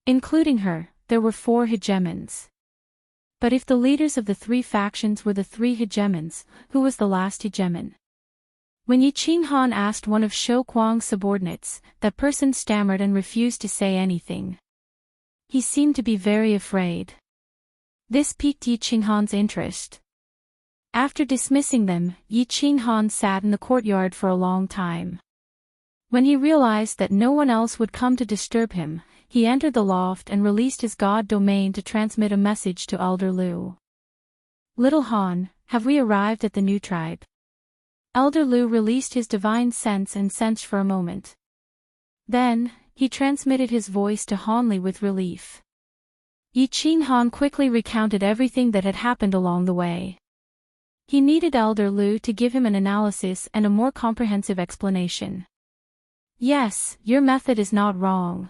Including her, there were 4 hegemons. But if the leaders of the 3 factions were the 3 hegemons, who was the last hegemon? When Yi Qinghan asked one of Shou Kuang's subordinates, that person stammered and refused to say anything. He seemed to be very afraid. This piqued Yi Qinghan's interest. After dismissing them, Yi Qinghan sat in the courtyard for a long time. When he realized that no one else would come to disturb him, he entered the loft and released his god domain to transmit a message to Elder Lu. Little Han, have we arrived at the new tribe? Elder Lu released his divine sense and sensed for a moment. Then, he transmitted his voice to Hanli with relief. Yi Qinghan quickly recounted everything that had happened along the way. He needed Elder Lu to give him an analysis and a more comprehensive explanation. Yes, your method is not wrong.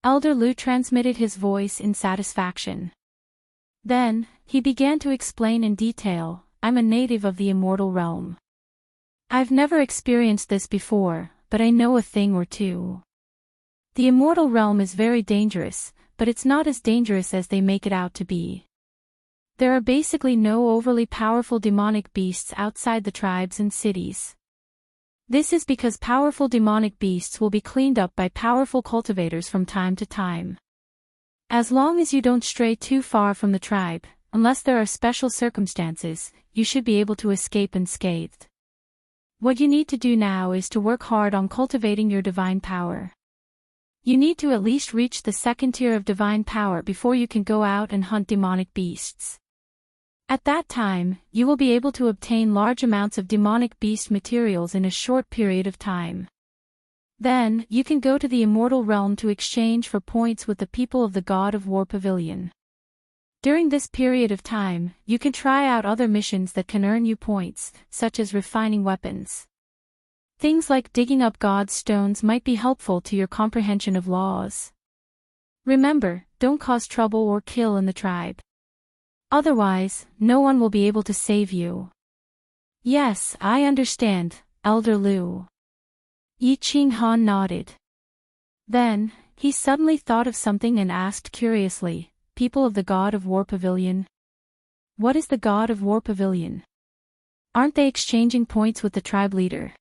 Elder Lu transmitted his voice in satisfaction. Then, he began to explain in detail, I'm a native of the Immortal Realm. I've never experienced this before, but I know a thing or two. The Immortal Realm is very dangerous, but it's not as dangerous as they make it out to be. There are basically no overly powerful demonic beasts outside the tribes and cities. This is because powerful demonic beasts will be cleaned up by powerful cultivators from time to time. As long as you don't stray too far from the tribe, unless there are special circumstances, you should be able to escape unscathed. What you need to do now is to work hard on cultivating your divine power. You need to at least reach the 2nd tier of divine power before you can go out and hunt demonic beasts. At that time, you will be able to obtain large amounts of demonic beast materials in a short period of time. Then, you can go to the Immortal Realm to exchange for points with the people of the God of War Pavilion. During this period of time, you can try out other missions that can earn you points, such as refining weapons. Things like digging up God's stones might be helpful to your comprehension of laws. Remember, don't cause trouble or kill in the tribe. Otherwise, no one will be able to save you. Yes, I understand, Elder Lu. Yi Ching Han nodded. Then, he suddenly thought of something and asked curiously, "People of the God of War Pavilion? What is the God of War Pavilion? Aren't they exchanging points with the tribe leader?"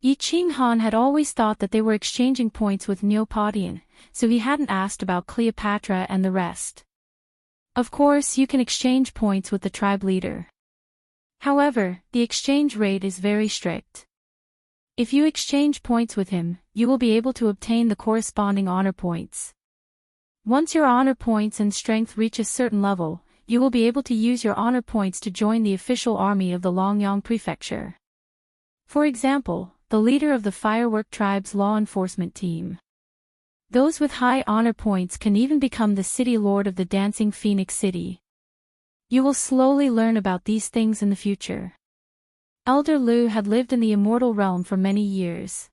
Yi Ching Han had always thought that they were exchanging points with Neopodian, so he hadn't asked about Cleopatra and the rest. Of course, you can exchange points with the tribe leader. However, the exchange rate is very strict. If you exchange points with him, you will be able to obtain the corresponding honor points. Once your honor points and strength reach a certain level, you will be able to use your honor points to join the official army of the Longyang Prefecture. For example, the leader of the Firework Tribe's law enforcement team. Those with high honor points can even become the city lord of the Dancing Phoenix City. You will slowly learn about these things in the future. Elder Lu had lived in the Immortal Realm for many years.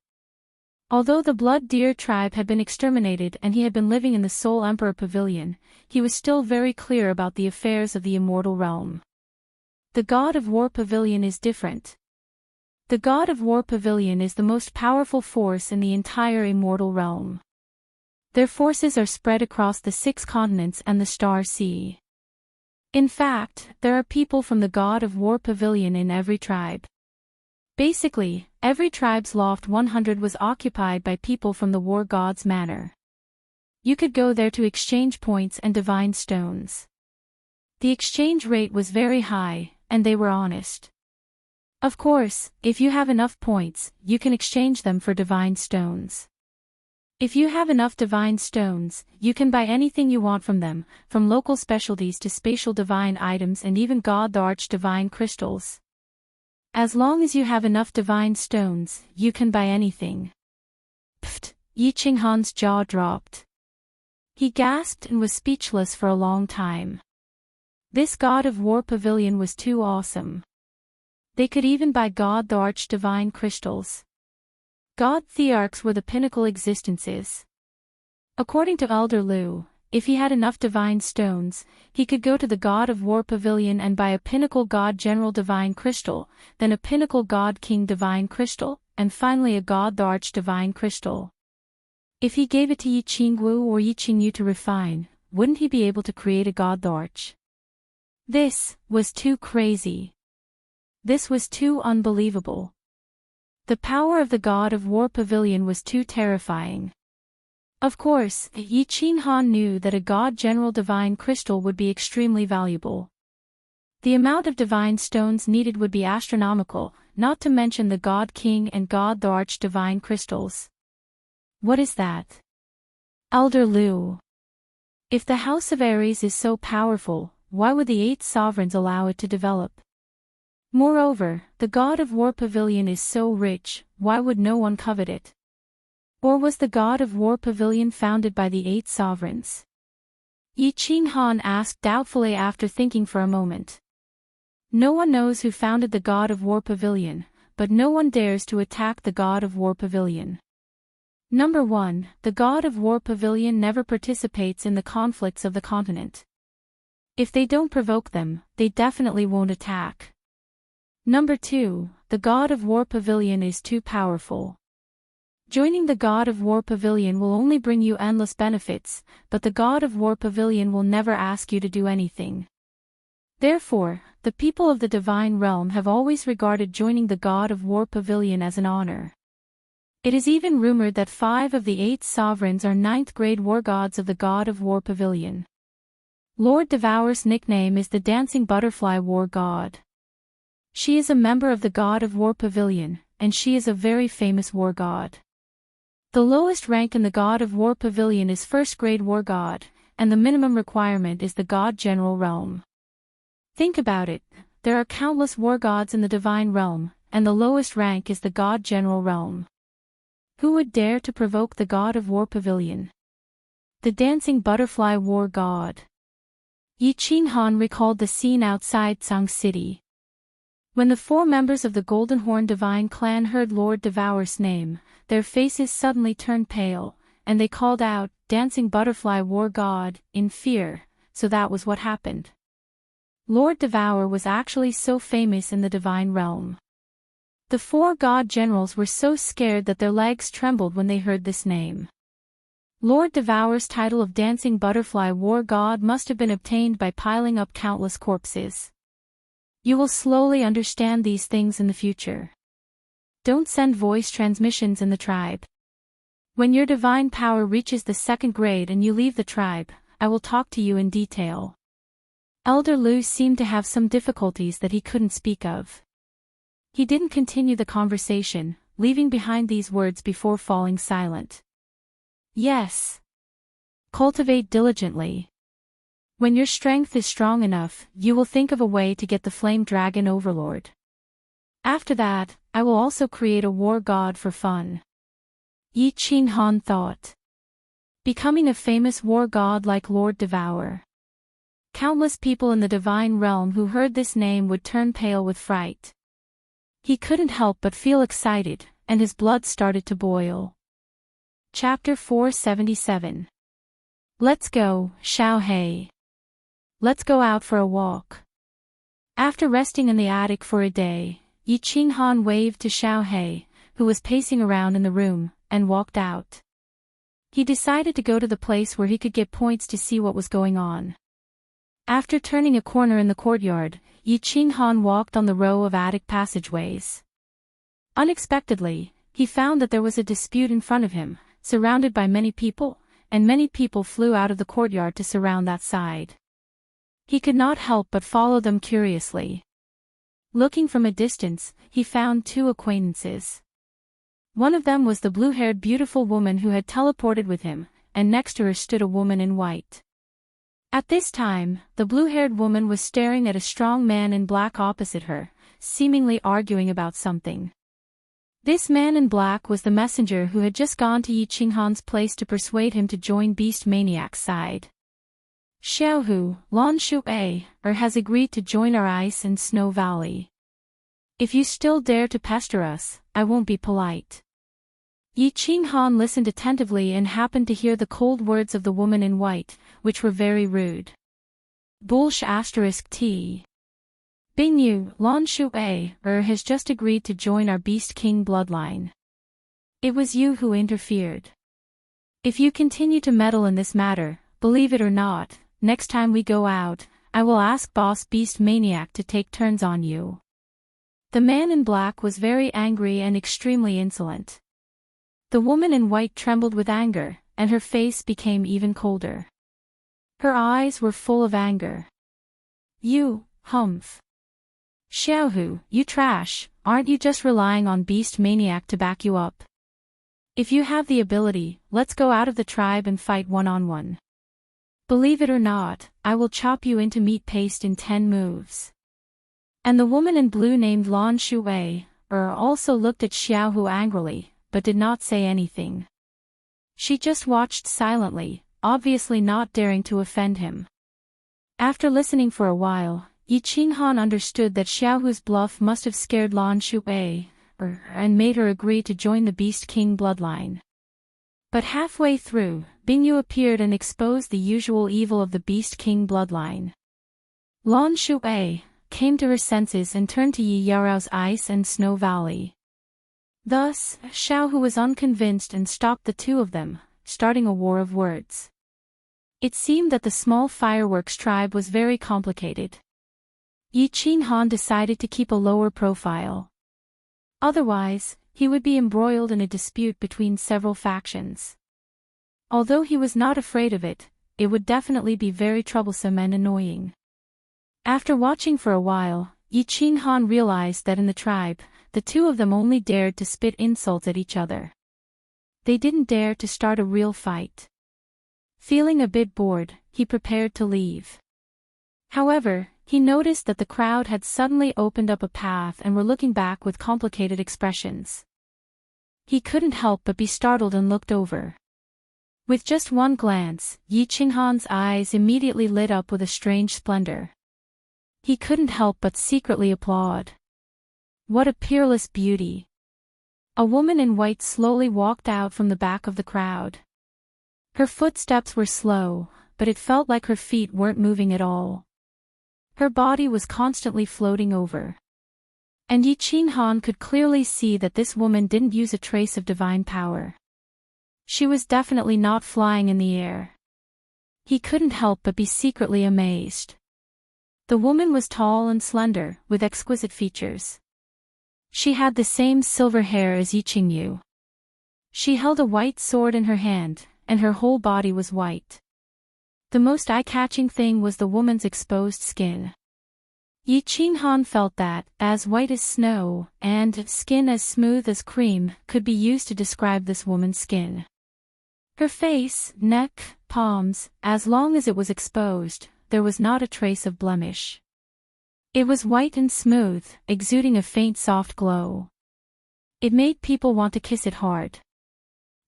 Although the Blood Deer tribe had been exterminated and he had been living in the Soul Emperor Pavilion, he was still very clear about the affairs of the Immortal Realm. The God of War Pavilion is different. The God of War Pavilion is the most powerful force in the entire Immortal Realm. Their forces are spread across the 6 continents and the Star Sea. In fact, there are people from the God of War Pavilion in every tribe. Basically, every tribe's Loft 100 was occupied by people from the War God's Manor. You could go there to exchange points and divine stones. The exchange rate was very high, and they were honest. Of course, if you have enough points, you can exchange them for divine stones. If you have enough divine stones, you can buy anything you want from them, from local specialties to spatial divine items and even God the Arch divine crystals. As long as you have enough divine stones, you can buy anything. Pfft, Yi Ching Han's jaw dropped. He gasped and was speechless for a long time. This God of War Pavilion was too awesome. They could even buy God the Arch divine crystals. God Thearchs were the pinnacle existences. According to Elder Lu, if he had enough divine stones, he could go to the God of War Pavilion and buy a Pinnacle God General Divine Crystal, then a Pinnacle God King Divine Crystal, and finally a God the Arch Divine Crystal. If he gave it to Yi Qingwu or Yi Qingyu to refine, wouldn't he be able to create a God the Arch? This was too crazy. This was too unbelievable. The power of the God of War Pavilion was too terrifying. Of course, Yi Ching Han knew that a God General Divine Crystal would be extremely valuable. The amount of divine stones needed would be astronomical, not to mention the God King and God the Arch Divine Crystals. What is that? Elder Lu. If the House of Aries is so powerful, why would the 8 sovereigns allow it to develop? Moreover, the God of War Pavilion is so rich, why would no one covet it? Or was the God of War Pavilion founded by the 8 sovereigns? Yi Ching Han asked doubtfully after thinking for a moment. No one knows who founded the God of War Pavilion, but no one dares to attack the God of War Pavilion. Number 1, the God of War Pavilion never participates in the conflicts of the continent. If they don't provoke them, they definitely won't attack. Number 2, the God of War Pavilion is too powerful. Joining the God of War Pavilion will only bring you endless benefits, but the God of War Pavilion will never ask you to do anything. Therefore, the people of the Divine Realm have always regarded joining the God of War Pavilion as an honor. It is even rumored that 5 of the 8 sovereigns are 9th-grade war gods of the God of War Pavilion. Lord Devour's nickname is the Dancing Butterfly War God. She is a member of the God of War Pavilion, and she is a very famous war god. The lowest rank in the God of War Pavilion is 1st-grade war god, and the minimum requirement is the God General Realm. Think about it, there are countless war gods in the Divine Realm, and the lowest rank is the God General Realm. Who would dare to provoke the God of War Pavilion? The Dancing Butterfly War God. Yi Qinghan recalled the scene outside Tsang City. When the 4 members of the Golden Horn Divine Clan heard Lord Devour's name, their faces suddenly turned pale, and they called out, "Dancing Butterfly War God," in fear, so that was what happened. Lord Devour was actually so famous in the divine realm. The 4 god generals were so scared that their legs trembled when they heard this name. Lord Devour's title of Dancing Butterfly War God must have been obtained by piling up countless corpses. You will slowly understand these things in the future. Don't send voice transmissions in the tribe. When your divine power reaches the 2nd grade and you leave the tribe, I will talk to you in detail. Elder Lu seemed to have some difficulties that he couldn't speak of. He didn't continue the conversation, leaving behind these words before falling silent. Yes. Cultivate diligently. When your strength is strong enough, you will think of a way to get the Flame Dragon Overlord. After that, I will also create a war god for fun. Yi Qinghan thought. Becoming a famous war god like Lord Devour. Countless people in the divine realm who heard this name would turn pale with fright. He couldn't help but feel excited, and his blood started to boil. Chapter 477. Let's go, Xiaohei. Let's go out for a walk. After resting in the attic for a day, Yi Qinghan waved to Xiaohei, who was pacing around in the room, and walked out. He decided to go to the place where he could get points to see what was going on. After turning a corner in the courtyard, Yi Qinghan walked on the row of attic passageways. Unexpectedly, he found that there was a dispute in front of him, surrounded by many people, and many people flew out of the courtyard to surround that side. He could not help but follow them curiously. Looking from a distance, he found 2 acquaintances. One of them was the blue-haired beautiful woman who had teleported with him, and next to her stood a woman in white. At this time, the blue-haired woman was staring at a strong man in black opposite her, seemingly arguing about something. This man in black was the messenger who had just gone to Yi Qinghan's place to persuade him to join Beast Maniac's side. Xiaohu, Lan Shui, has agreed to join our ice and snow valley. If you still dare to pester us, I won't be polite. Yi Qinghan listened attentively and happened to hear the cold words of the woman in white, which were very rude. Bullsh *T. Bingyu, Lan Shui, has just agreed to join our Beast King bloodline. It was you who interfered. If you continue to meddle in this matter, believe it or not, next time we go out, I will ask Boss Beast Maniac to take turns on you. The man in black was very angry and extremely insolent. The woman in white trembled with anger, and her face became even colder. Her eyes were full of anger. You, humph. Xiaohu, you trash, aren't you just relying on Beast Maniac to back you up? If you have the ability, let's go out of the tribe and fight one-on-one. Believe it or not, I will chop you into meat paste in 10 moves. And the woman in blue named Lan Shui, also looked at Xiaohu angrily, but did not say anything. She just watched silently, obviously not daring to offend him. After listening for a while, Yi Qinghan understood that Xiaohu's bluff must have scared Lan Shui, and made her agree to join the Beast King bloodline. But halfway through, Bingyu appeared and exposed the usual evil of the Beast King bloodline. Lan Shui came to her senses and turned to Yi Yaorao's ice and snow valley. Thus, Xiaohu was unconvinced and stopped the 2 of them, starting a war of words. It seemed that the small fireworks tribe was very complicated. Yi Qinghan decided to keep a lower profile. Otherwise, he would be embroiled in a dispute between several factions. Although he was not afraid of it, it would definitely be very troublesome and annoying. After watching for a while, Yi Qinghan realized that in the tribe, the 2 of them only dared to spit insults at each other. They didn't dare to start a real fight. Feeling a bit bored, he prepared to leave. However, he noticed that the crowd had suddenly opened up a path and were looking back with complicated expressions. He couldn't help but be startled and looked over. With just one glance, Yi Qinghan's eyes immediately lit up with a strange splendor. He couldn't help but secretly applaud. What a peerless beauty! A woman in white slowly walked out from the back of the crowd. Her footsteps were slow, but it felt like her feet weren't moving at all. Her body was constantly floating over. And Yi Qinghan could clearly see that this woman didn't use a trace of divine power. She was definitely not flying in the air. He couldn't help but be secretly amazed. The woman was tall and slender, with exquisite features. She had the same silver hair as Yi Qingyu. She held a white sword in her hand, and her whole body was white. The most eye-catching thing was the woman's exposed skin. Yi Qinghan felt that, as white as snow, and skin as smooth as cream, could be used to describe this woman's skin. Her face, neck, palms, as long as it was exposed, there was not a trace of blemish. It was white and smooth, exuding a faint soft glow. It made people want to kiss it hard.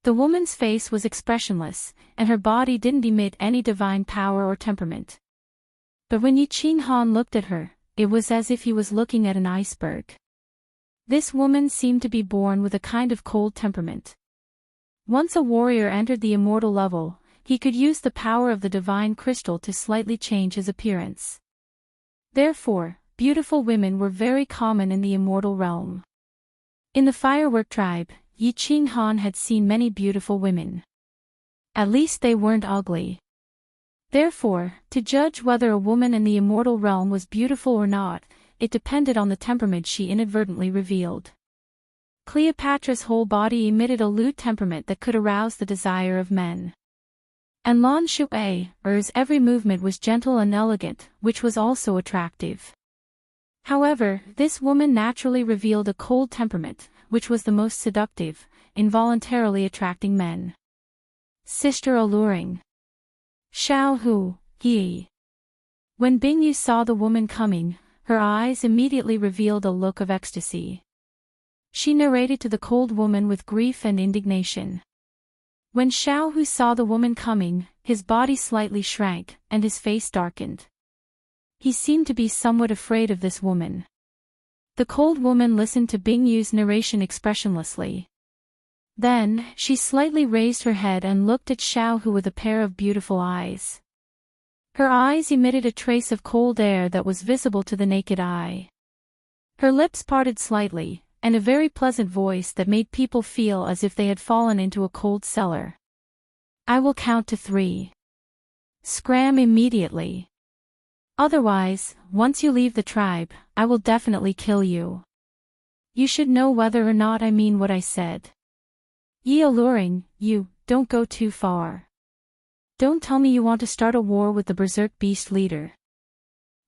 The woman's face was expressionless, and her body didn't emit any divine power or temperament. But when Yi Qinghan looked at her, it was as if he was looking at an iceberg. This woman seemed to be born with a kind of cold temperament. Once a warrior entered the immortal level, he could use the power of the divine crystal to slightly change his appearance. Therefore, beautiful women were very common in the immortal realm. In the firework tribe, Yi Qinghan had seen many beautiful women. At least they weren't ugly. Therefore, to judge whether a woman in the immortal realm was beautiful or not, it depended on the temperament she inadvertently revealed. Cleopatra's whole body emitted a lewd temperament that could arouse the desire of men. And Lan Shui's every movement was gentle and elegant, which was also attractive. However, this woman naturally revealed a cold temperament, which was the most seductive, involuntarily attracting men. Sister alluring. Xiao Hu, Yi. When Bingyu saw the woman coming, her eyes immediately revealed a look of ecstasy. She narrated to the cold woman with grief and indignation. When Xiao Hu saw the woman coming, his body slightly shrank, and his face darkened. He seemed to be somewhat afraid of this woman. The cold woman listened to Bingyu's narration expressionlessly. Then, she slightly raised her head and looked at Xiao Hu with a pair of beautiful eyes. Her eyes emitted a trace of cold air that was visible to the naked eye. Her lips parted slightly, and a very pleasant voice that made people feel as if they had fallen into a cold cellar. I will count to 3. Scram immediately. Otherwise, once you leave the tribe, I will definitely kill you. You should know whether or not I mean what I said. Yi alluring, you, don't go too far. Don't tell me you want to start a war with the berserk beast leader.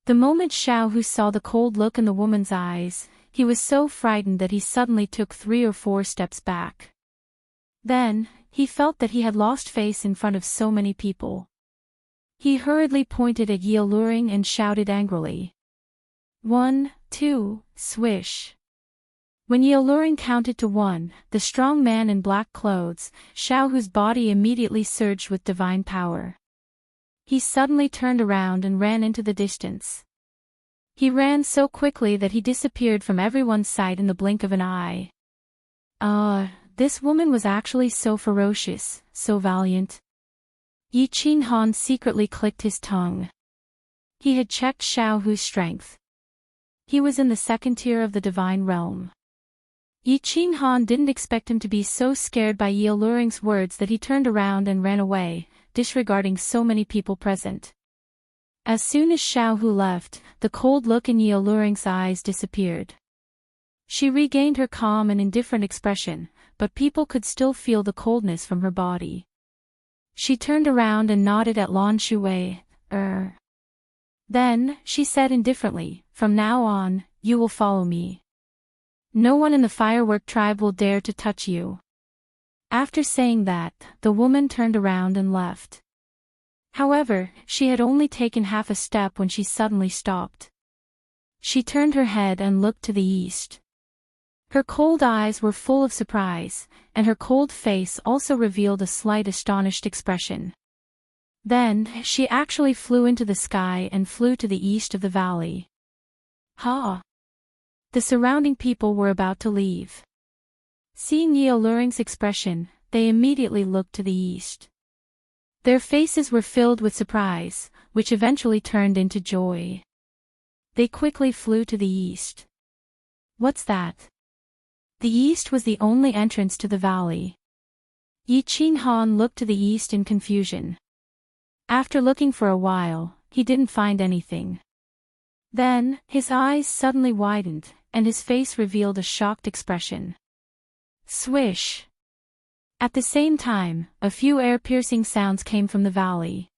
The moment Xiao Hu saw the cold look in the woman's eyes, he was so frightened that he suddenly took 3 or 4 steps back. Then, he felt that he had lost face in front of so many people. He hurriedly pointed at Yi alluring and shouted angrily. 1, 2, swish. When Yi alluring counted to 1, the strong man in black clothes, Xiao Hu's body immediately surged with divine power. He suddenly turned around and ran into the distance. He ran so quickly that he disappeared from everyone's sight in the blink of an eye. This woman was actually so ferocious, so valiant. Yi Qinghan secretly clicked his tongue. He had checked Xiao Hu's strength. He was in the 2nd tier of the divine realm. Yi Qinghan didn't expect him to be so scared by Yi alluring's words that he turned around and ran away, disregarding so many people present. As soon as Xiao Hu left, the cold look in Yi alluring's eyes disappeared. She regained her calm and indifferent expression, but people could still feel the coldness from her body. She turned around and nodded at Lan Shui. Then, she said indifferently, from now on, you will follow me. No one in the firework tribe will dare to touch you. After saying that, the woman turned around and left. However, she had only taken half a step when she suddenly stopped. She turned her head and looked to the east. Her cold eyes were full of surprise, and her cold face also revealed a slight astonished expression. Then, she actually flew into the sky and flew to the east of the valley. Ha! The surrounding people were about to leave. Seeing Yi Luring's expression, they immediately looked to the east. Their faces were filled with surprise, which eventually turned into joy. They quickly flew to the east. What's that? The east was the only entrance to the valley. Yi Qinghan looked to the east in confusion. After looking for a while, he didn't find anything. Then, his eyes suddenly widened, and his face revealed a shocked expression. Swish! At the same time, a few air-piercing sounds came from the valley.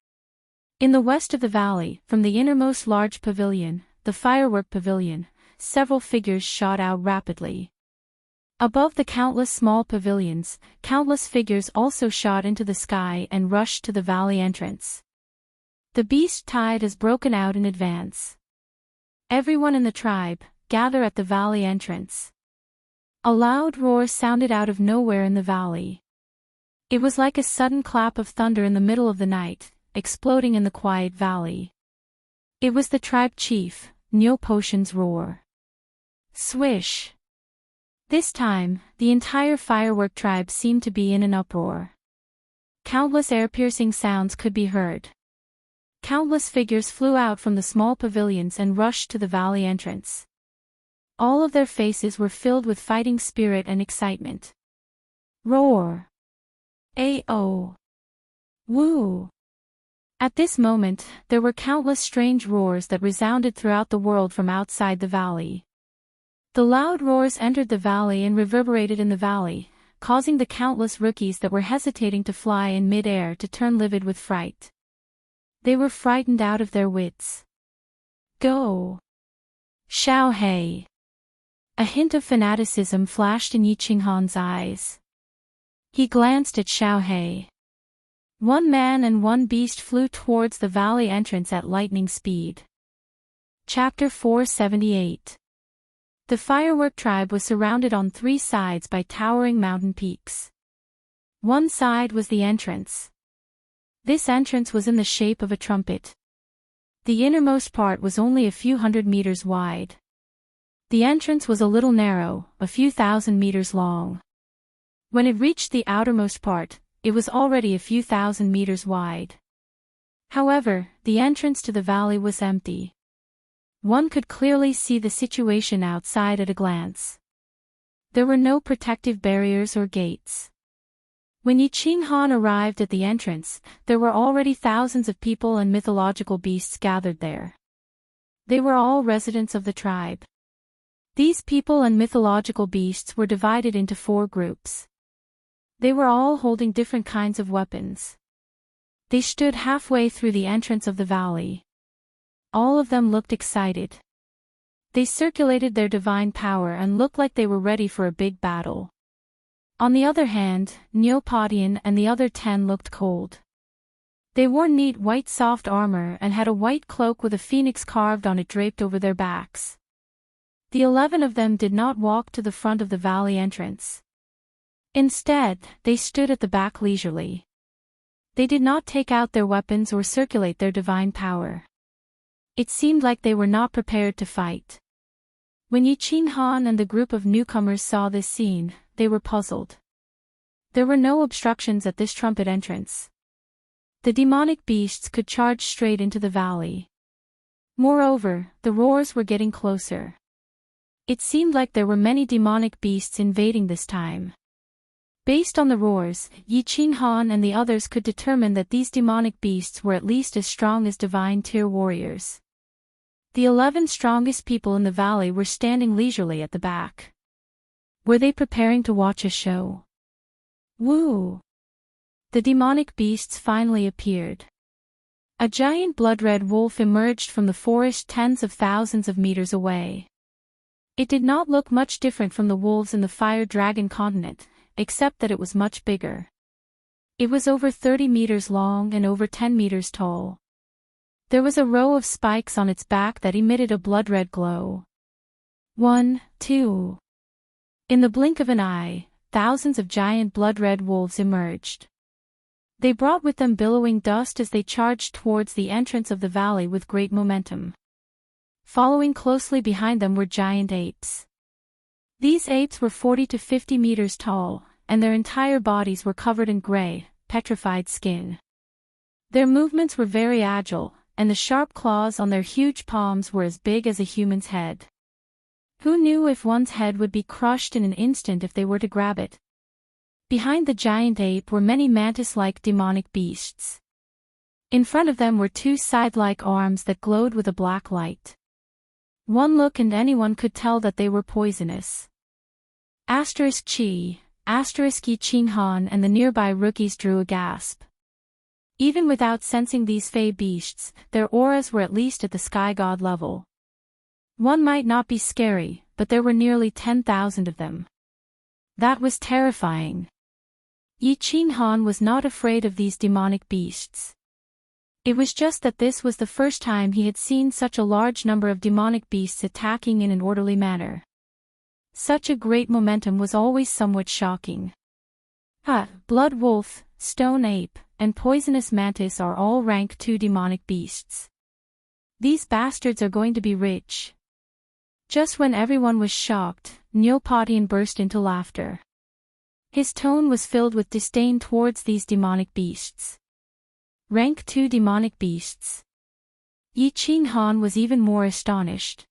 In the west of the valley, from the innermost large pavilion, the firework pavilion, several figures shot out rapidly. Above the countless small pavilions, countless figures also shot into the sky and rushed to the valley entrance. The beast tide has broken out in advance. Everyone in the tribe, gather at the valley entrance. A loud roar sounded out of nowhere in the valley. It was like a sudden clap of thunder in the middle of the night, exploding in the quiet valley. It was the tribe chief, Nyo Potion's roar. Swish! This time, the entire firework tribe seemed to be in an uproar. Countless air-piercing sounds could be heard. Countless figures flew out from the small pavilions and rushed to the valley entrance. All of their faces were filled with fighting spirit and excitement. Roar! Ao! Woo! At this moment, there were countless strange roars that resounded throughout the world from outside the valley. The loud roars entered the valley and reverberated in the valley, causing the countless rookies that were hesitating to fly in mid-air to turn livid with fright. They were frightened out of their wits. Go! Xiao Hei! A hint of fanaticism flashed in Yi Qinghan's eyes. He glanced at Xiao Hei. One man and one beast flew towards the valley entrance at lightning speed. Chapter 478. The firework tribe was surrounded on three sides by towering mountain peaks. One side was the entrance. This entrance was in the shape of a trumpet. The innermost part was only a few hundred meters wide. The entrance was a little narrow, a few thousand meters long. When it reached the outermost part, it was already a few thousand meters wide. However, the entrance to the valley was empty. One could clearly see the situation outside at a glance. There were no protective barriers or gates. When Yi Qinghan arrived at the entrance, there were already thousands of people and mythological beasts gathered there. They were all residents of the tribe. These people and mythological beasts were divided into 4 groups. They were all holding different kinds of weapons. They stood halfway through the entrance of the valley. All of them looked excited. They circulated their divine power and looked like they were ready for a big battle. On the other hand, Nyo Potion and the other 10 looked cold. They wore neat white soft armor and had a white cloak with a phoenix carved on it draped over their backs. The 11 of them did not walk to the front of the valley entrance. Instead, they stood at the back leisurely. They did not take out their weapons or circulate their divine power. It seemed like they were not prepared to fight. When Yi Qinghan and the group of newcomers saw this scene, they were puzzled. There were no obstructions at this trumpet entrance. The demonic beasts could charge straight into the valley. Moreover, the roars were getting closer. It seemed like there were many demonic beasts invading this time. Based on the roars, Yi Qinghan and the others could determine that these demonic beasts were at least as strong as divine tier warriors. The 11 strongest people in the valley were standing leisurely at the back. Were they preparing to watch a show? Woo! The demonic beasts finally appeared. A giant blood-red wolf emerged from the forest tens of thousands of meters away. It did not look much different from the wolves in the Fire Dragon continent, except that it was much bigger. It was over 30 meters long and over 10 meters tall. There was a row of spikes on its back that emitted a blood-red glow. 1, 2. In the blink of an eye, thousands of giant blood-red wolves emerged. They brought with them billowing dust as they charged towards the entrance of the valley with great momentum. Following closely behind them were giant apes. These apes were 40 to 50 meters tall, and their entire bodies were covered in gray, petrified skin. Their movements were very agile, and the sharp claws on their huge palms were as big as a human's head. Who knew if one's head would be crushed in an instant if they were to grab it? Behind the giant ape were many mantis-like demonic beasts. In front of them were two scythe-like arms that glowed with a black light. One look and anyone could tell that they were poisonous. Chi, Yi Qinghan and the nearby rookies drew a gasp. Even without sensing these fey beasts, their auras were at least at the sky god level. One might not be scary, but there were nearly 10,000 of them. That was terrifying. Yi Qinghan was not afraid of these demonic beasts. It was just that this was the first time he had seen such a large number of demonic beasts attacking in an orderly manner. Such a great momentum was always somewhat shocking. Blood wolf, stone ape, and poisonous mantis are all rank 2 demonic beasts. These bastards are going to be rich. Just when everyone was shocked, Neopodian burst into laughter. His tone was filled with disdain towards these demonic beasts. Rank 2 demonic beasts. Yi Qinghan was even more astonished.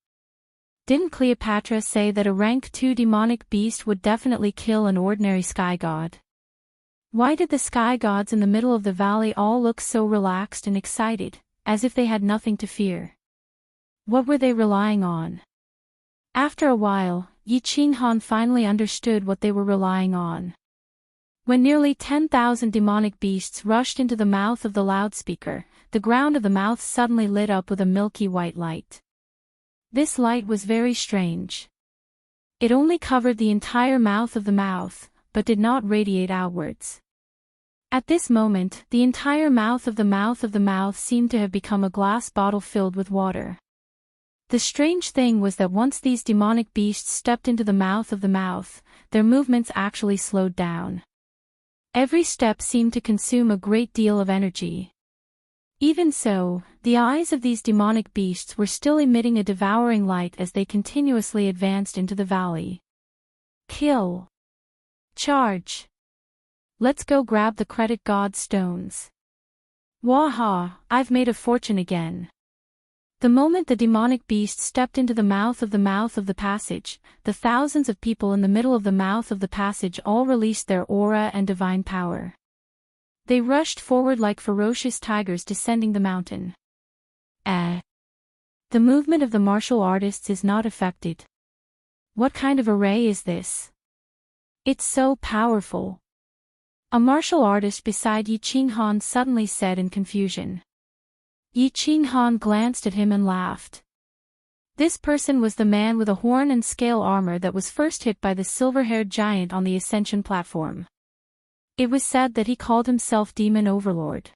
Didn't Cleopatra say that a rank 2 demonic beast would definitely kill an ordinary sky god? Why did the sky gods in the middle of the valley all look so relaxed and excited, as if they had nothing to fear? What were they relying on? After a while, Yi Qinghan finally understood what they were relying on. When nearly 10,000 demonic beasts rushed into the mouth of the loudspeaker, the ground of the mouth suddenly lit up with a milky white light. This light was very strange. It only covered the entire mouth of the mouth, but did not radiate outwards. At this moment, the entire mouth of the mouth seemed to have become a glass bottle filled with water. The strange thing was that once these demonic beasts stepped into the mouth of the mouth, their movements actually slowed down. Every step seemed to consume a great deal of energy. Even so, the eyes of these demonic beasts were still emitting a devouring light as they continuously advanced into the valley. Kill. Charge. Let's go grab the credit god stones. Waha, I've made a fortune again. The moment the demonic beast stepped into the mouth of the passage, the thousands of people in the middle of the mouth of the passage all released their aura and divine power. They rushed forward like ferocious tigers descending the mountain. The movement of the martial artists is not affected. What kind of array is this? It's so powerful. A martial artist beside Yi Qinghan suddenly said in confusion. Yi Qinghan glanced at him and laughed. This person was the man with a horn and scale armor that was first hit by the silver-haired giant on the ascension platform. It was said that he called himself Demon Overlord.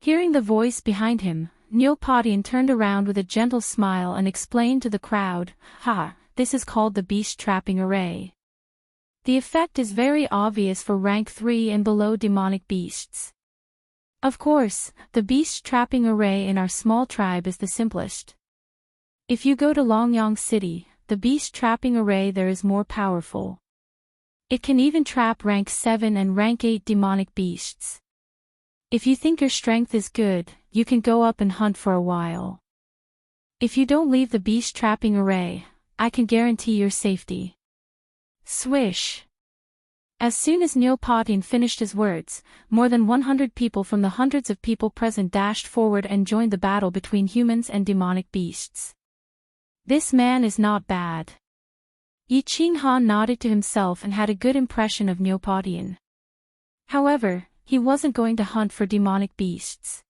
Hearing the voice behind him, Neopodian turned around with a gentle smile and explained to the crowd, this is called the Beast Trapping Array. The effect is very obvious for rank 3 and below demonic beasts. Of course, the beast trapping array in our small tribe is the simplest. If you go to Longyang City, the beast trapping array there is more powerful. It can even trap rank 7 and rank 8 demonic beasts. If you think your strength is good, you can go up and hunt for a while. If you don't leave the beast trapping array, I can guarantee your safety. Swish. As soon as Neopodian finished his words, more than 100 people from the hundreds of people present dashed forward and joined the battle between humans and demonic beasts. This man is not bad. Yi Qinghan nodded to himself and had a good impression of Neopodian. However, he wasn't going to hunt for demonic beasts.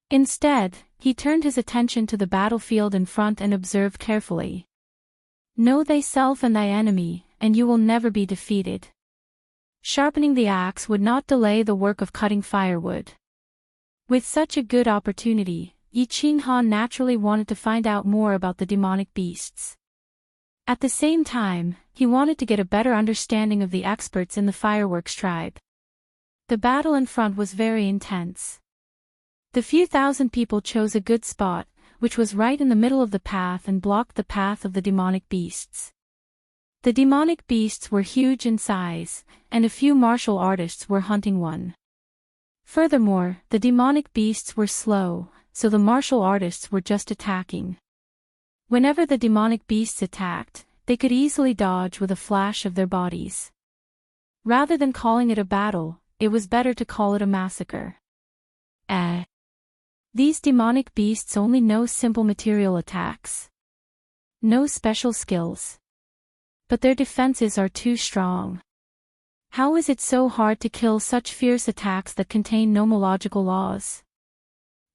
Instead, he turned his attention to the battlefield in front and observed carefully. Know thyself and thy enemy, and you will never be defeated. Sharpening the axe would not delay the work of cutting firewood. With such a good opportunity, Yi Qinghan naturally wanted to find out more about the demonic beasts. At the same time, he wanted to get a better understanding of the experts in the fireworks tribe. The battle in front was very intense. The few thousand people chose a good spot, which was right in the middle of the path and blocked the path of the demonic beasts. The demonic beasts were huge in size, and a few martial artists were hunting one. Furthermore, the demonic beasts were slow, so the martial artists were just attacking. Whenever the demonic beasts attacked, they could easily dodge with a flash of their bodies. Rather than calling it a battle, it was better to call it a massacre. These demonic beasts only know simple material attacks. No special skills. But their defenses are too strong. How is it so hard to kill such fierce attacks that contain nomological laws?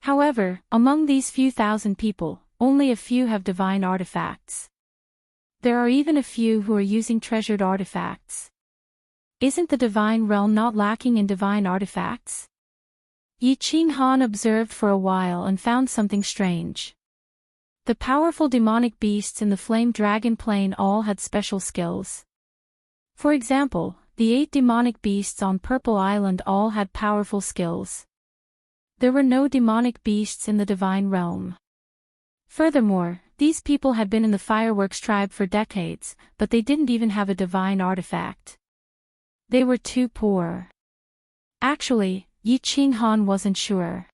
However, among these few thousand people, only a few have divine artifacts. There are even a few who are using treasured artifacts. Isn't the divine realm not lacking in divine artifacts? Yi Qinghan observed for a while and found something strange. The powerful demonic beasts in the flame dragon plane all had special skills. For example, the 8 demonic beasts on Purple Island all had powerful skills. There were no demonic beasts in the divine realm. Furthermore, these people had been in the fireworks tribe for decades, but they didn't even have a divine artifact. They were too poor. Actually, Yi Qinghan wasn't sure.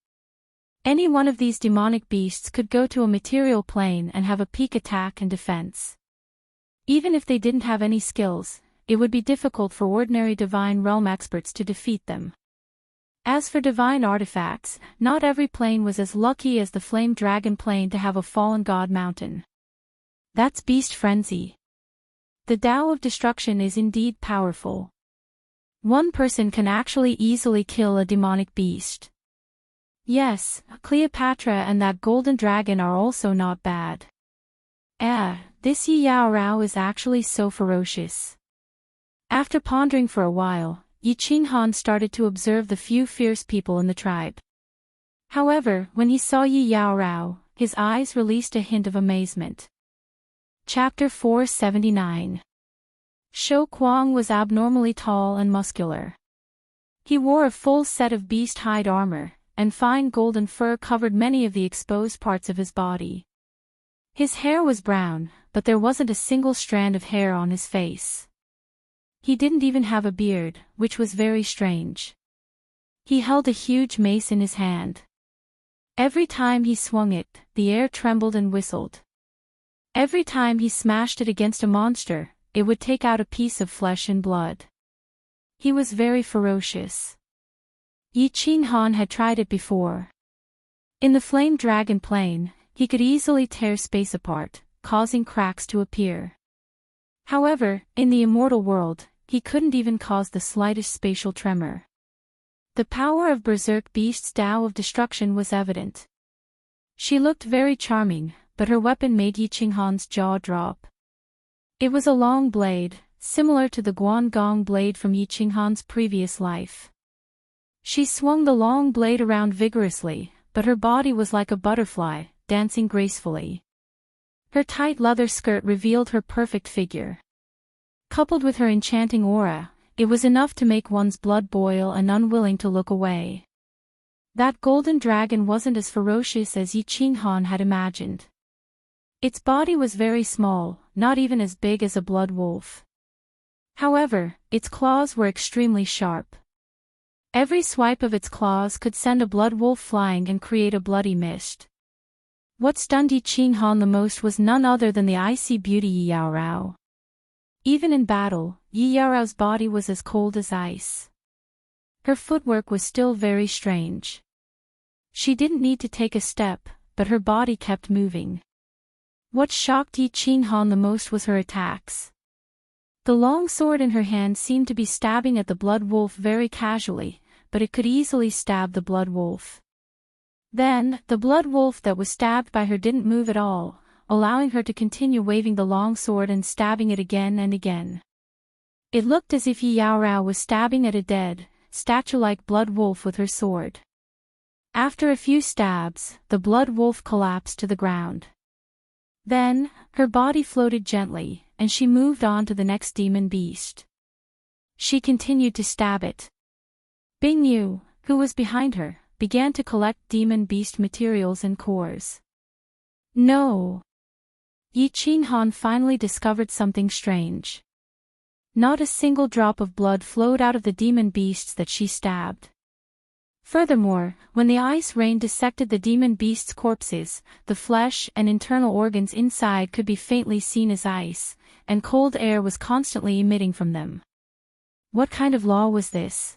Any one of these demonic beasts could go to a material plane and have a peak attack and defense. Even if they didn't have any skills, it would be difficult for ordinary divine realm experts to defeat them. As for divine artifacts, not every plane was as lucky as the flame dragon plane to have a fallen god mountain. That's beast frenzy. The Tao of destruction is indeed powerful. One person can actually easily kill a demonic beast. Yes, Cleopatra and that golden dragon are also not bad. This Yi Yao Rao is actually so ferocious. After pondering for a while, Yi Qinghan started to observe the few fierce people in the tribe. However, when he saw Yi Yao Rao, his eyes released a hint of amazement. Chapter 479. Shou Kuang was abnormally tall and muscular. He wore a full set of beast hide armor, and fine golden fur covered many of the exposed parts of his body. His hair was brown, but there wasn't a single strand of hair on his face. He didn't even have a beard, which was very strange. He held a huge mace in his hand. Every time he swung it, the air trembled and whistled. Every time he smashed it against a monster, it would take out a piece of flesh and blood. He was very ferocious. Yi Qinghan had tried it before. In the flame dragon plane, he could easily tear space apart, causing cracks to appear. However, in the immortal world, he couldn't even cause the slightest spatial tremor. The power of Berserk Beast's Tao of destruction was evident. She looked very charming, but her weapon made Yi Qinghan's jaw drop. It was a long blade, similar to the Guangong blade from Yi Qinghan's previous life. She swung the long blade around vigorously, but her body was like a butterfly, dancing gracefully. Her tight leather skirt revealed her perfect figure. Coupled with her enchanting aura, it was enough to make one's blood boil and unwilling to look away. That golden dragon wasn't as ferocious as Yi Qinghan had imagined. Its body was very small, not even as big as a blood wolf. However, its claws were extremely sharp. Every swipe of its claws could send a blood wolf flying and create a bloody mist. What stunned Yi Qinghan the most was none other than the icy beauty Yi Yao Rao. Even in battle, Yi Yao Rao's body was as cold as ice. Her footwork was still very strange. She didn't need to take a step, but her body kept moving. What shocked Yi Qinghan the most was her attacks. The long sword in her hand seemed to be stabbing at the blood wolf very casually, but it could easily stab the blood wolf. Then, the blood wolf that was stabbed by her didn't move at all, allowing her to continue waving the long sword and stabbing it again and again. It looked as if Yi Yao Rao was stabbing at a dead, statue-like blood wolf with her sword. After a few stabs, the blood wolf collapsed to the ground. Then, her body floated gently, and she moved on to the next demon beast. She continued to stab it. Bing Yu, who was behind her, began to collect demon beast materials and cores. No! Yi Qinghan finally discovered something strange. Not a single drop of blood flowed out of the demon beasts that she stabbed. Furthermore, when the ice rain dissected the demon beasts' corpses, the flesh and internal organs inside could be faintly seen as ice, and cold air was constantly emitting from them. What kind of law was this?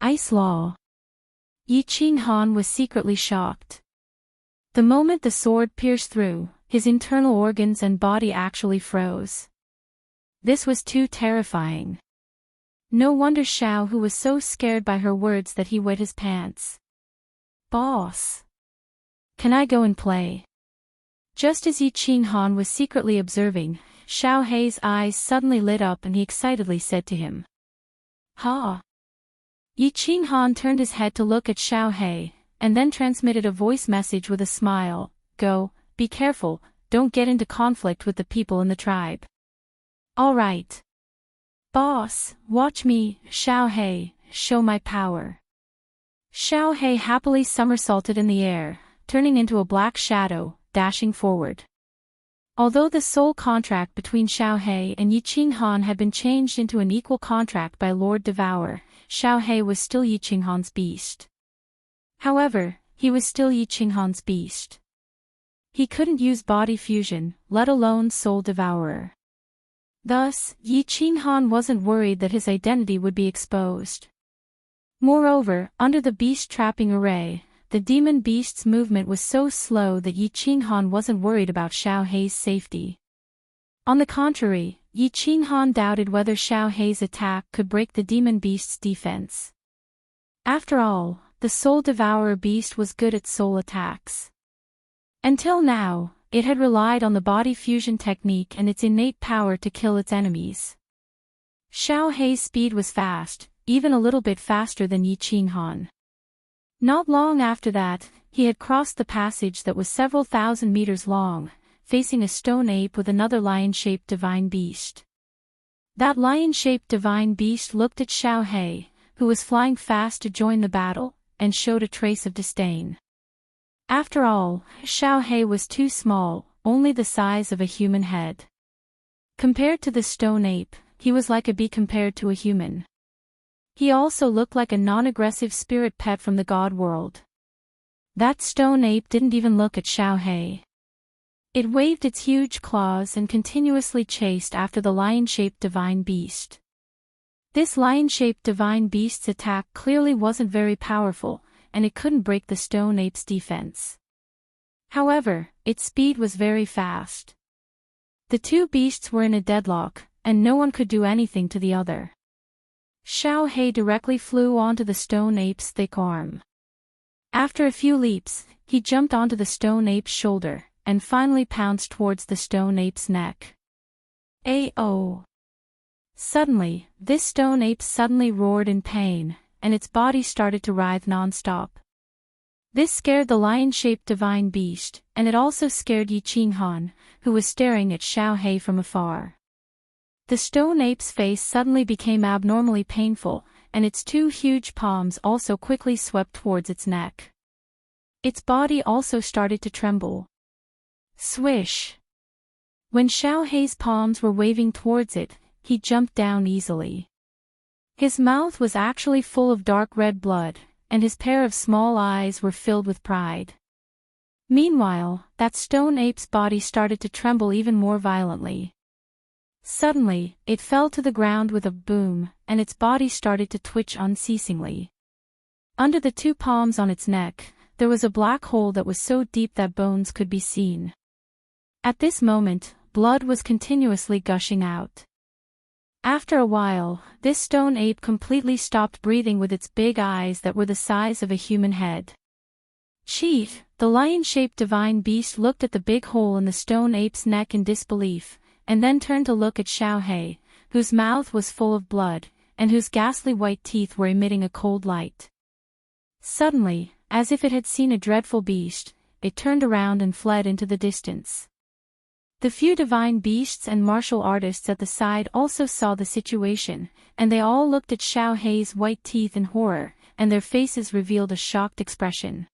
Ice law. Yi Qinghan was secretly shocked. The moment the sword pierced through, his internal organs and body actually froze. This was too terrifying. No wonder Xiao Hu was so scared by her words that he wet his pants. Boss! Can I go and play? Just as Yi Qinghan was secretly observing, Xiao Hei's eyes suddenly lit up and he excitedly said to him. Ha! Yi Qinghan turned his head to look at Xiao Hei, and then transmitted a voice message with a smile. Go, be careful, don't get into conflict with the people in the tribe. All right. Boss, watch me, Xiao Hei, show my power. Xiao Hei happily somersaulted in the air, turning into a black shadow, dashing forward. Although the soul contract between Xiao Hei and Yi Qinghan had been changed into an equal contract by Lord Devourer, Xiao Hei was still Yi Qinghan's beast. However, he was still Yi Qinghan's beast. He couldn't use body fusion, let alone soul devourer. Thus, Yi Qinghan wasn't worried that his identity would be exposed. Moreover, under the beast trapping array, the demon beast's movement was so slow that Yi Qinghan wasn't worried about Xiao Hei's safety. On the contrary, Yi Qinghan doubted whether Xiao Hei's attack could break the demon beast's defense. After all, the soul devourer beast was good at soul attacks. Until now, it had relied on the body fusion technique and its innate power to kill its enemies. Xiao Hei's speed was fast, even a little bit faster than Yi Qinghan. Not long after that, he had crossed the passage that was several thousand meters long, facing a stone ape with another lion-shaped divine beast. That lion-shaped divine beast looked at Xiao Hei, who was flying fast to join the battle, and showed a trace of disdain. After all, Xiao Hei was too small, only the size of a human head. Compared to the stone ape, he was like a bee compared to a human. He also looked like a non-aggressive spirit pet from the god world. That stone ape didn't even look at Xiao Hei. It waved its huge claws and continuously chased after the lion-shaped divine beast. This lion-shaped divine beast's attack clearly wasn't very powerful, and it couldn't break the stone ape's defense. However, its speed was very fast. The two beasts were in a deadlock, and no one could do anything to the other. Xiao Hei directly flew onto the stone ape's thick arm. After a few leaps, he jumped onto the stone ape's shoulder, and finally pounced towards the stone ape's neck. Ayo! Suddenly, this stone ape suddenly roared in pain, and its body started to writhe non-stop. This scared the lion-shaped divine beast, and it also scared Yi Qinghan, who was staring at Xiao Hei from afar. The stone ape's face suddenly became abnormally painful, and its two huge palms also quickly swept towards its neck. Its body also started to tremble. Swish! When Xiao Hei's palms were waving towards it, he jumped down easily. His mouth was actually full of dark red blood, and his pair of small eyes were filled with pride. Meanwhile, that stone ape's body started to tremble even more violently. Suddenly, it fell to the ground with a boom, and its body started to twitch unceasingly. Under the two palms on its neck, there was a black hole that was so deep that bones could be seen. At this moment, blood was continuously gushing out. After a while, this stone ape completely stopped breathing with its big eyes that were the size of a human head. Chief, the lion-shaped divine beast looked at the big hole in the stone ape's neck in disbelief, and then turned to look at Xiao Hei, whose mouth was full of blood, and whose ghastly white teeth were emitting a cold light. Suddenly, as if it had seen a dreadful beast, it turned around and fled into the distance. The few divine beasts and martial artists at the side also saw the situation, and they all looked at Xiao Hei's white teeth in horror, and their faces revealed a shocked expression.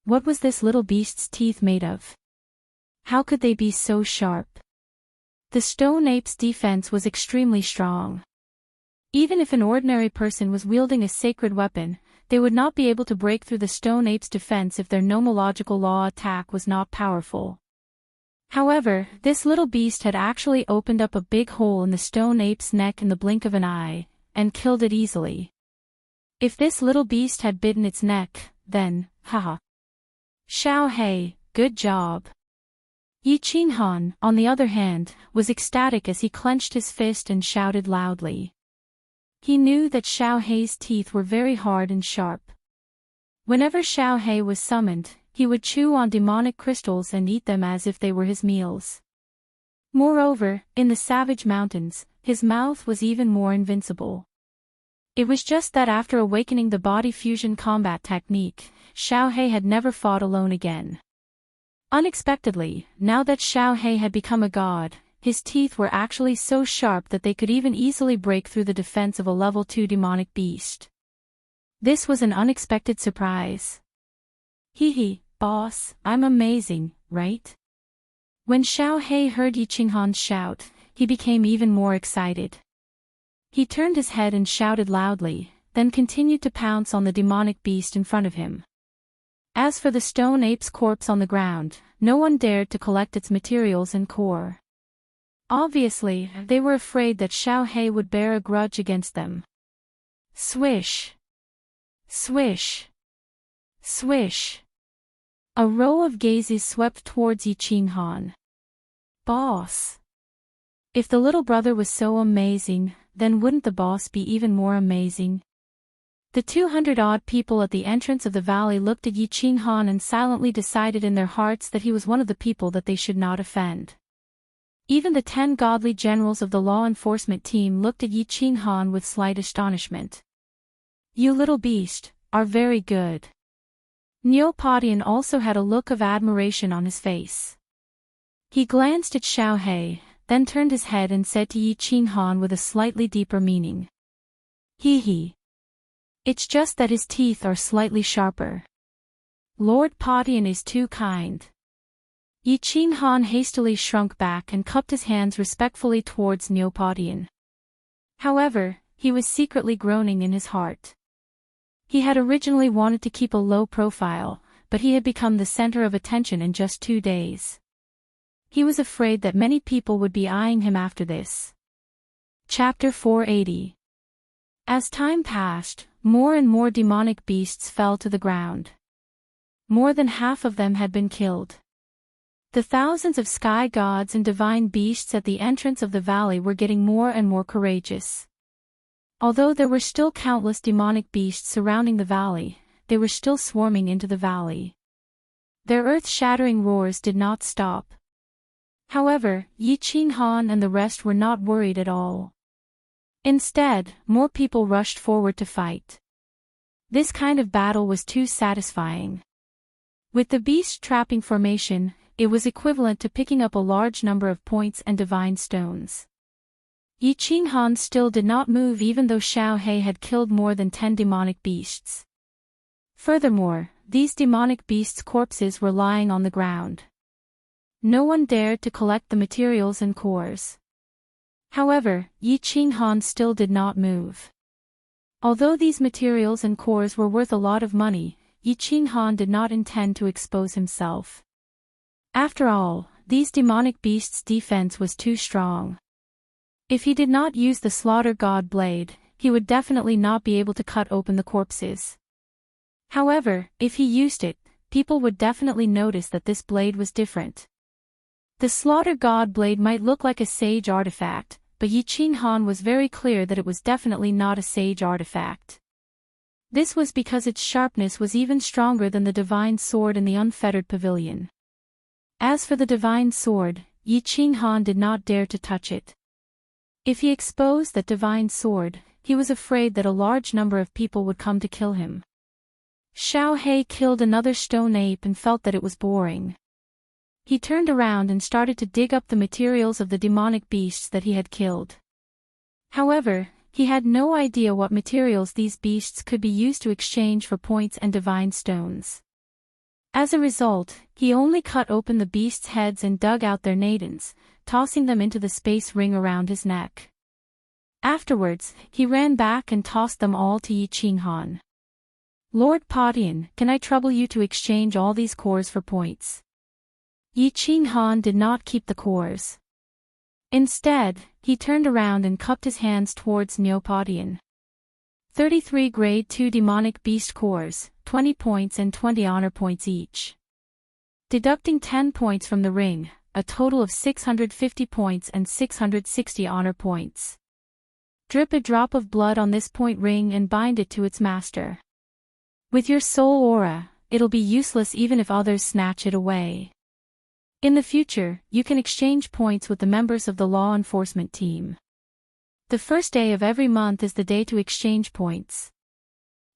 What was this little beast's teeth made of? How could they be so sharp? The stone ape's defense was extremely strong. Even if an ordinary person was wielding a sacred weapon, they would not be able to break through the stone ape's defense if their nomological law attack was not powerful. However, this little beast had actually opened up a big hole in the stone ape's neck in the blink of an eye, and killed it easily. If this little beast had bitten its neck, then, haha. Xiao Hei, good job. Yi Qinghan, on the other hand, was ecstatic as he clenched his fist and shouted loudly. He knew that Xiao Hei's teeth were very hard and sharp. Whenever Xiao Hei was summoned, he would chew on demonic crystals and eat them as if they were his meals. Moreover, in the Savage Mountains, his mouth was even more invincible. It was just that after awakening the body fusion combat technique, Xiao Hei had never fought alone again. Unexpectedly, now that Xiao Hei had become a god, his teeth were actually so sharp that they could even easily break through the defense of a level 2 demonic beast. This was an unexpected surprise. Hee, boss, I'm amazing, right? When Xiao Hei heard Yi Qinghan's shout, he became even more excited. He turned his head and shouted loudly, then continued to pounce on the demonic beast in front of him. As for the stone ape's corpse on the ground, no one dared to collect its materials and core. Obviously, they were afraid that Xiao Hei would bear a grudge against them. Swish! Swish! Swish! A row of gazes swept towards Yi Qinghan. Boss! If the little brother was so amazing, then wouldn't the boss be even more amazing? The 200-odd people at the entrance of the valley looked at Yi Qinghan and silently decided in their hearts that he was one of the people that they should not offend. Even the 10 godly generals of the law enforcement team looked at Yi Qinghan with slight astonishment. You little beast, are very good. Neopodian also had a look of admiration on his face. He glanced at Xiao Hei, then turned his head and said to Yi Qinghan with a slightly deeper meaning. Hee. It's just that his teeth are slightly sharper. Lord Podian is too kind. Yi Qinghan hastily shrunk back and cupped his hands respectfully towards Neopodian. However, he was secretly groaning in his heart. He had originally wanted to keep a low profile, but he had become the center of attention in just 2 days. He was afraid that many people would be eyeing him after this. Chapter 480. As time passed, more and more demonic beasts fell to the ground. More than half of them had been killed. The thousands of sky gods and divine beasts at the entrance of the valley were getting more and more courageous. Although there were still countless demonic beasts surrounding the valley, they were still swarming into the valley. Their earth-shattering roars did not stop. However, Yi Qinghan and the rest were not worried at all. Instead, more people rushed forward to fight. This kind of battle was too satisfying. With the beast trapping formation, it was equivalent to picking up a large number of points and divine stones. Yi Qinghan still did not move even though Xiao Hei had killed more than 10 demonic beasts. Furthermore, these demonic beasts' corpses were lying on the ground. No one dared to collect the materials and cores. However, Yi Qinghan still did not move. Although these materials and cores were worth a lot of money, Yi Qinghan did not intend to expose himself. After all, these demonic beasts' defense was too strong. If he did not use the Slaughter God blade, he would definitely not be able to cut open the corpses. However, if he used it, people would definitely notice that this blade was different. The Slaughter God blade might look like a sage artifact, but Yi Qinghan was very clear that it was definitely not a sage artifact. This was because its sharpness was even stronger than the divine sword in the unfettered pavilion. As for the divine sword, Yi Qinghan did not dare to touch it. If he exposed that divine sword, he was afraid that a large number of people would come to kill him. Xiao Hei killed another stone ape and felt that it was boring. He turned around and started to dig up the materials of the demonic beasts that he had killed. However, he had no idea what materials these beasts could be used to exchange for points and divine stones. As a result, he only cut open the beasts' heads and dug out their nadins, tossing them into the space ring around his neck. Afterwards, he ran back and tossed them all to Yi Qinghan. "Lord Padian, can I trouble you to exchange all these cores for points?" Yi Qinghan did not keep the cores. Instead, he turned around and cupped his hands towards Neopodian. 33 Grade 2 Demonic Beast Cores, 20 points and 20 honor points each. Deducting 10 points from the ring, a total of 650 points and 660 honor points. Drip a drop of blood on this point ring and bind it to its master. With your soul aura, it'll be useless even if others snatch it away. In the future, you can exchange points with the members of the law enforcement team. The first day of every month is the day to exchange points.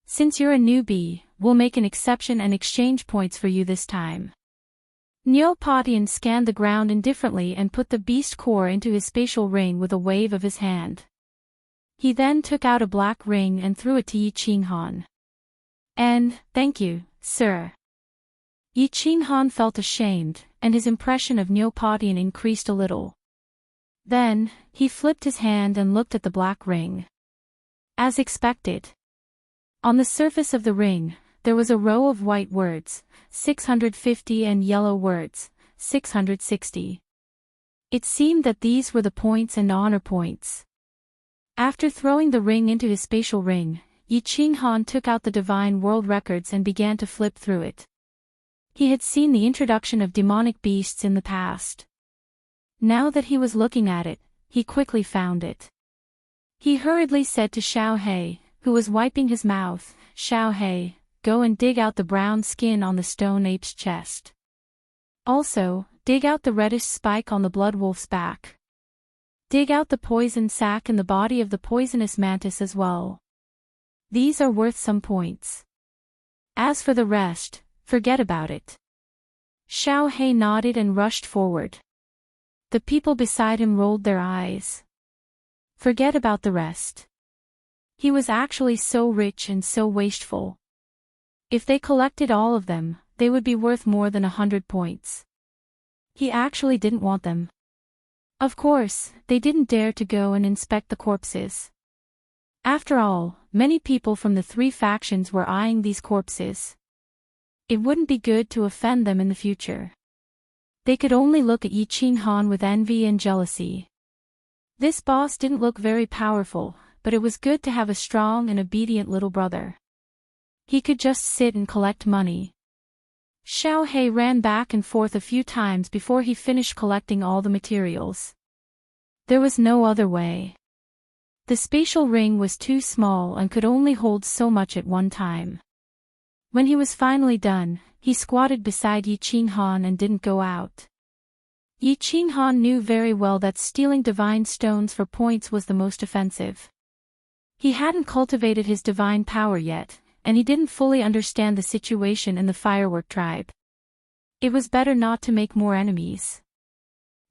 Since you're a newbie, we'll make an exception and exchange points for you this time. Neopodian scanned the ground indifferently and put the beast core into his spatial ring with a wave of his hand. He then took out a black ring and threw it to Yi Qinghan. "And, thank you, sir." Yi Qinghan felt ashamed, and his impression of Neopodian increased a little. Then, he flipped his hand and looked at the black ring. As expected. On the surface of the ring, there was a row of white words, 650, and yellow words, 660. It seemed that these were the points and honor points. After throwing the ring into his spatial ring, Yi Qinghan took out the divine world records and began to flip through it. He had seen the introduction of demonic beasts in the past. Now that he was looking at it, he quickly found it. He hurriedly said to Xiao He, who was wiping his mouth, "Xiao He, go and dig out the brown skin on the stone ape's chest. Also, dig out the reddish spike on the blood wolf's back. Dig out the poison sac in the body of the poisonous mantis as well. These are worth some points. As for the rest, forget about it." Xiao He nodded and rushed forward. The people beside him rolled their eyes. Forget about the rest. He was actually so rich and so wasteful. If they collected all of them, they would be worth more than 100 points. He actually didn't want them. Of course, they didn't dare to go and inspect the corpses. After all, many people from the three factions were eyeing these corpses. It wouldn't be good to offend them in the future. They could only look at Yi Qinghan with envy and jealousy. This boss didn't look very powerful, but it was good to have a strong and obedient little brother. He could just sit and collect money. Xiao He ran back and forth a few times before he finished collecting all the materials. There was no other way. The spatial ring was too small and could only hold so much at one time. When he was finally done, he squatted beside Yi Qinghan and didn't go out. Yi Qinghan knew very well that stealing divine stones for points was the most offensive. He hadn't cultivated his divine power yet, and he didn't fully understand the situation in the firework tribe. It was better not to make more enemies.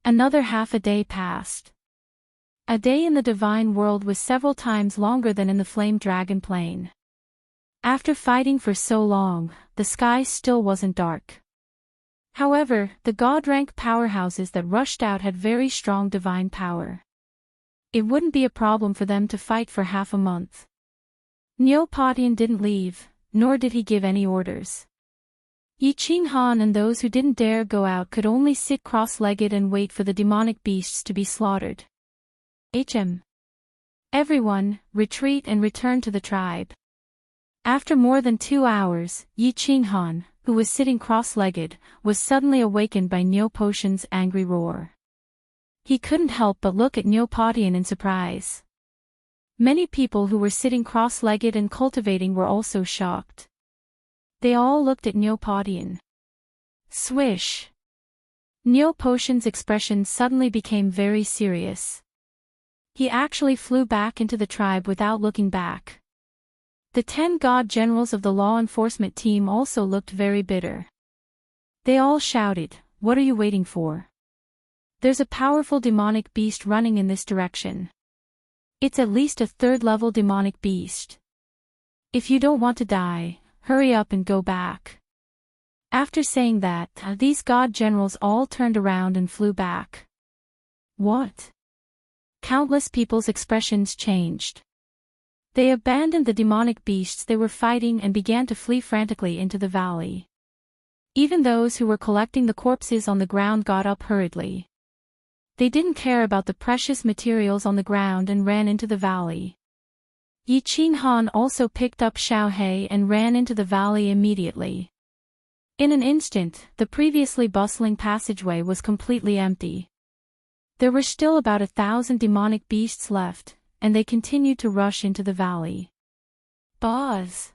Another half a day passed. A day in the divine world was several times longer than in the flame dragon plane. After fighting for so long, the sky still wasn't dark. However, the god-rank powerhouses that rushed out had very strong divine power. It wouldn't be a problem for them to fight for half a month. Neopodian didn't leave, nor did he give any orders. Yi Qinghan and those who didn't dare go out could only sit cross-legged and wait for the demonic beasts to be slaughtered. Everyone, retreat and return to the tribe. After more than 2 hours, Yi Qinghan, who was sitting cross-legged, was suddenly awakened by Neopodian's angry roar. He couldn't help but look at Neopodian in surprise. Many people who were sitting cross-legged and cultivating were also shocked. They all looked at Neopodian. Swish! Neopodian's expression suddenly became very serious. He actually flew back into the tribe without looking back. The 10 god generals of the law enforcement team also looked very bitter. They all shouted, what are you waiting for? There's a powerful demonic beast running in this direction. It's at least a third-level demonic beast. If you don't want to die, hurry up and go back." After saying that, these god generals all turned around and flew back. What? Countless people's expressions changed. They abandoned the demonic beasts they were fighting and began to flee frantically into the valley. Even those who were collecting the corpses on the ground got up hurriedly. They didn't care about the precious materials on the ground and ran into the valley. Yi Qinghan also picked up Xiaohei and ran into the valley immediately. In an instant, the previously bustling passageway was completely empty. There were still about 1,000 demonic beasts left, and they continued to rush into the valley. Buzz!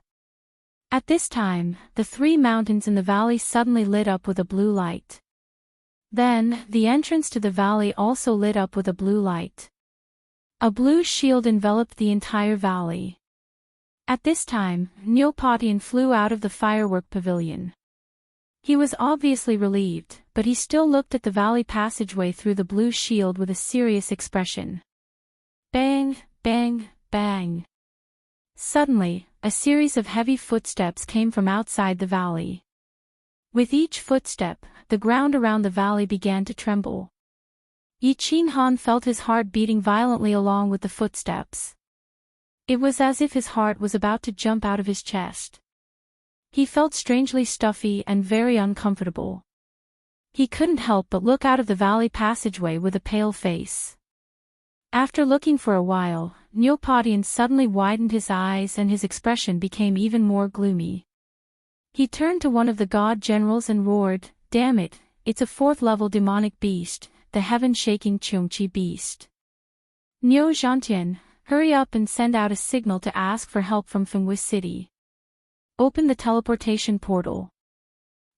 At this time, the 3 mountains in the valley suddenly lit up with a blue light. Then, the entrance to the valley also lit up with a blue light. A blue shield enveloped the entire valley. At this time, Neopatian flew out of the firework pavilion. He was obviously relieved, but he still looked at the valley passageway through the blue shield with a serious expression. Bang, bang, bang. Suddenly, a series of heavy footsteps came from outside the valley. With each footstep, the ground around the valley began to tremble. Yi Qinghan felt his heart beating violently along with the footsteps. It was as if his heart was about to jump out of his chest. He felt strangely stuffy and very uncomfortable. He couldn't help but look out of the valley passageway with a pale face. After looking for a while, Neopatian suddenly widened his eyes and his expression became even more gloomy. He turned to one of the god generals and roared, "Damn it, it's a 4th-level demonic beast, the heaven-shaking Chongqi beast. Niu Zhantian, hurry up and send out a signal to ask for help from Fenghui City. Open the teleportation portal.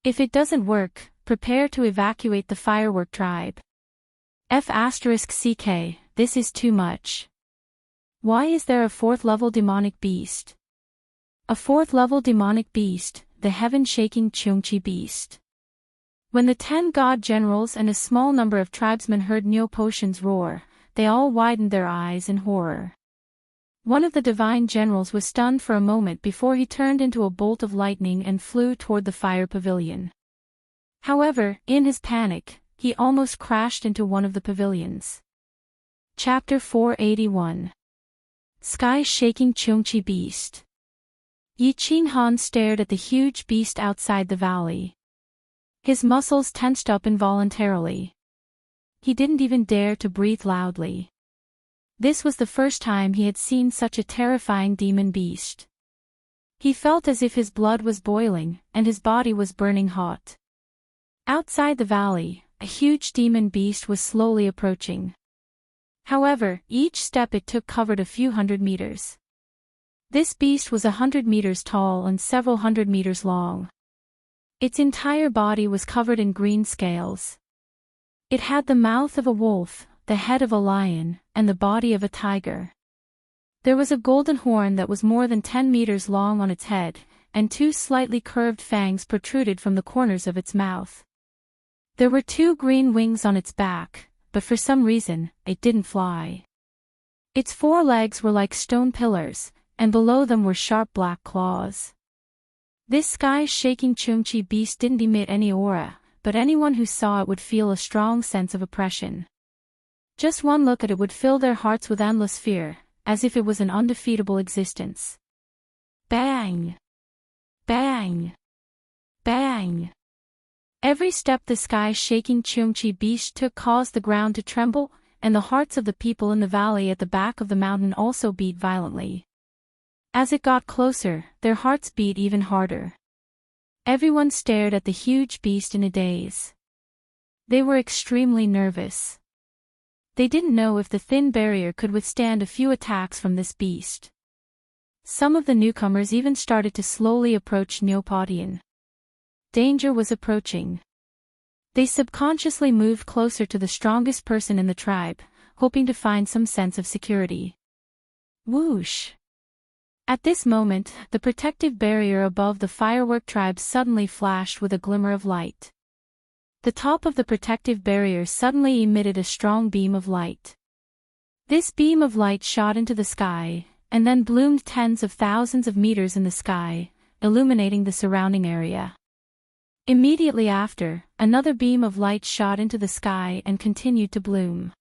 If it doesn't work, prepare to evacuate the firework tribe. F***CK, this is too much. Why is there a 4th-level demonic beast? A 4th-level demonic beast, the heaven-shaking Chongqi beast." When the 10 god generals and a small number of tribesmen heard Neopatian's roar, they all widened their eyes in horror. One of the divine generals was stunned for a moment before he turned into a bolt of lightning and flew toward the fire pavilion. However, in his panic, he almost crashed into one of the pavilions. Chapter 481. Sky-shaking Chongqi beast. Yi Qinghan stared at the huge beast outside the valley. His muscles tensed up involuntarily. He didn't even dare to breathe loudly. This was the first time he had seen such a terrifying demon beast. He felt as if his blood was boiling, and his body was burning hot. Outside the valley, a huge demon beast was slowly approaching. However, each step it took covered a few hundred meters. This beast was 100 meters tall and several hundred meters long. Its entire body was covered in green scales. It had the mouth of a wolf, the head of a lion, and the body of a tiger. There was a golden horn that was more than 10 meters long on its head, and 2 slightly curved fangs protruded from the corners of its mouth. There were 2 green wings on its back, but for some reason, it didn't fly. Its 4 legs were like stone pillars, and below them were sharp black claws. This sky-shaking Chongqi beast didn't emit any aura, but anyone who saw it would feel a strong sense of oppression. Just one look at it would fill their hearts with endless fear, as if it was an undefeatable existence. Bang! Bang! Bang! Every step the sky-shaking Chongqi beast took caused the ground to tremble, and the hearts of the people in the valley at the back of the mountain also beat violently. As it got closer, their hearts beat even harder. Everyone stared at the huge beast in a daze. They were extremely nervous. They didn't know if the thin barrier could withstand a few attacks from this beast. Some of the newcomers even started to slowly approach Neopatian. Danger was approaching. They subconsciously moved closer to the strongest person in the tribe, hoping to find some sense of security. Whoosh! At this moment, the protective barrier above the firework tribe suddenly flashed with a glimmer of light. The top of the protective barrier suddenly emitted a strong beam of light. This beam of light shot into the sky, and then bloomed tens of thousands of meters in the sky, illuminating the surrounding area. Immediately after, another beam of light shot into the sky and continued to bloom.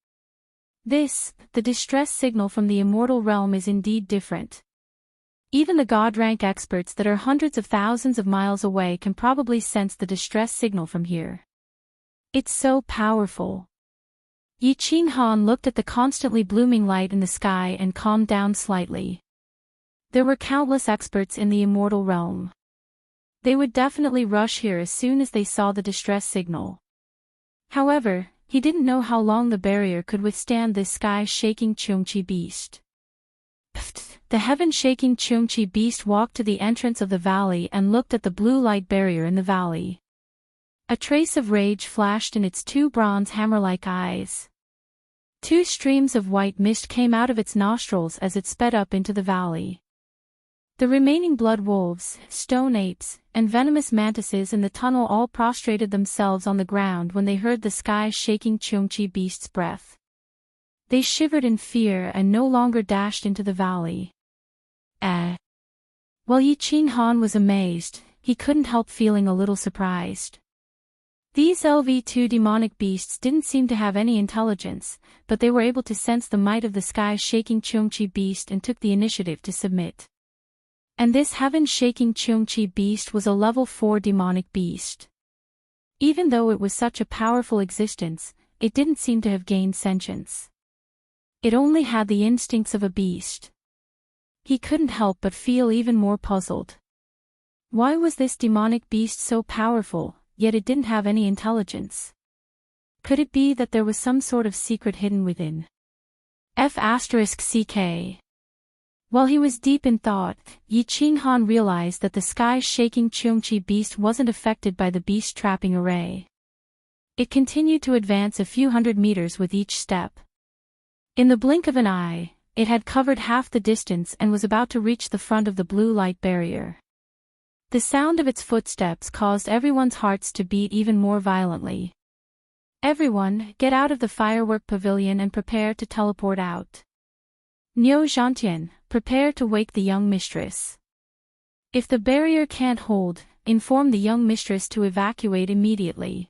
This, the distress signal from the immortal realm, is indeed different. Even the god-rank experts that are hundreds of thousands of miles away can probably sense the distress signal from here. It's so powerful. Yi Qinghan looked at the constantly blooming light in the sky and calmed down slightly. There were countless experts in the immortal realm. They would definitely rush here as soon as they saw the distress signal. However, he didn't know how long the barrier could withstand this sky-shaking Cheongqi beast. The heaven-shaking Cheongqi beast walked to the entrance of the valley and looked at the blue light barrier in the valley. A trace of rage flashed in its two bronze hammer-like eyes. Two streams of white mist came out of its nostrils as it sped up into the valley. The remaining blood wolves, stone apes, and venomous mantises in the tunnel all prostrated themselves on the ground when they heard the sky-shaking Cheongqi beast's breath. They shivered in fear and no longer dashed into the valley. While Yi Qinghan was amazed, he couldn't help feeling a little surprised. These LV2 demonic beasts didn't seem to have any intelligence, but they were able to sense the might of the sky-shaking Cheongqi beast and took the initiative to submit. And this heaven-shaking Cheongqi beast was a level 4 demonic beast. Even though it was such a powerful existence, it didn't seem to have gained sentience. It only had the instincts of a beast. He couldn't help but feel even more puzzled. Why was this demonic beast so powerful, yet it didn't have any intelligence? Could it be that there was some sort of secret hidden within? F***CK. While he was deep in thought, Yi Qinghan realized that the sky-shaking Cheongqi beast wasn't affected by the beast-trapping array. It continued to advance a few hundred meters with each step. In the blink of an eye, it had covered half the distance and was about to reach the front of the blue light barrier. The sound of its footsteps caused everyone's hearts to beat even more violently. Everyone, get out of the firework pavilion and prepare to teleport out. Niu Zhantian, prepare to wake the young mistress. If the barrier can't hold, inform the young mistress to evacuate immediately.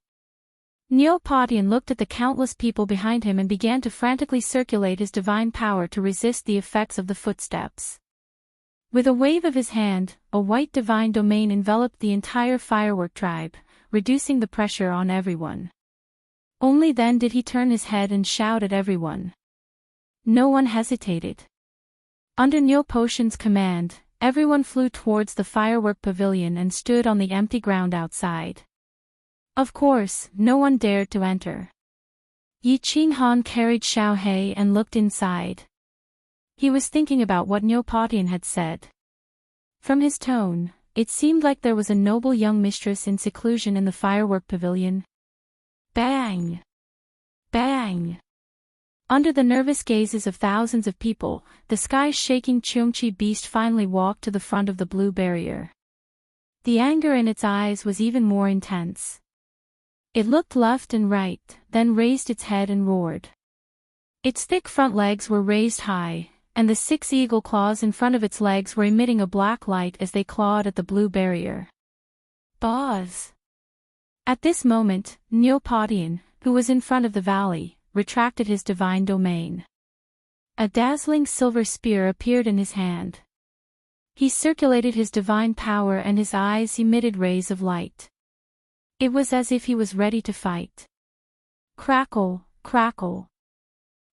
Niu Patian looked at the countless people behind him and began to frantically circulate his divine power to resist the effects of the footsteps. With a wave of his hand, a white divine domain enveloped the entire firework tribe, reducing the pressure on everyone. Only then did he turn his head and shout at everyone. No one hesitated. Under Niu Potion's command, everyone flew towards the firework pavilion and stood on the empty ground outside. Of course, no one dared to enter. Yi Qinghan carried Xiaohei and looked inside. He was thinking about what Niu Patian had said. From his tone, it seemed like there was a noble young mistress in seclusion in the firework pavilion. Bang! Bang! Under the nervous gazes of thousands of people, the sky-shaking Cheongqi beast finally walked to the front of the blue barrier. The anger in its eyes was even more intense. It looked left and right, then raised its head and roared. Its thick front legs were raised high, and the 6 eagle claws in front of its legs were emitting a black light as they clawed at the blue barrier. Buzz! At this moment, Niu Patian, who was in front of the valley, retracted his divine domain. A dazzling silver spear appeared in his hand. He circulated his divine power and his eyes emitted rays of light. It was as if he was ready to fight. Crackle, crackle.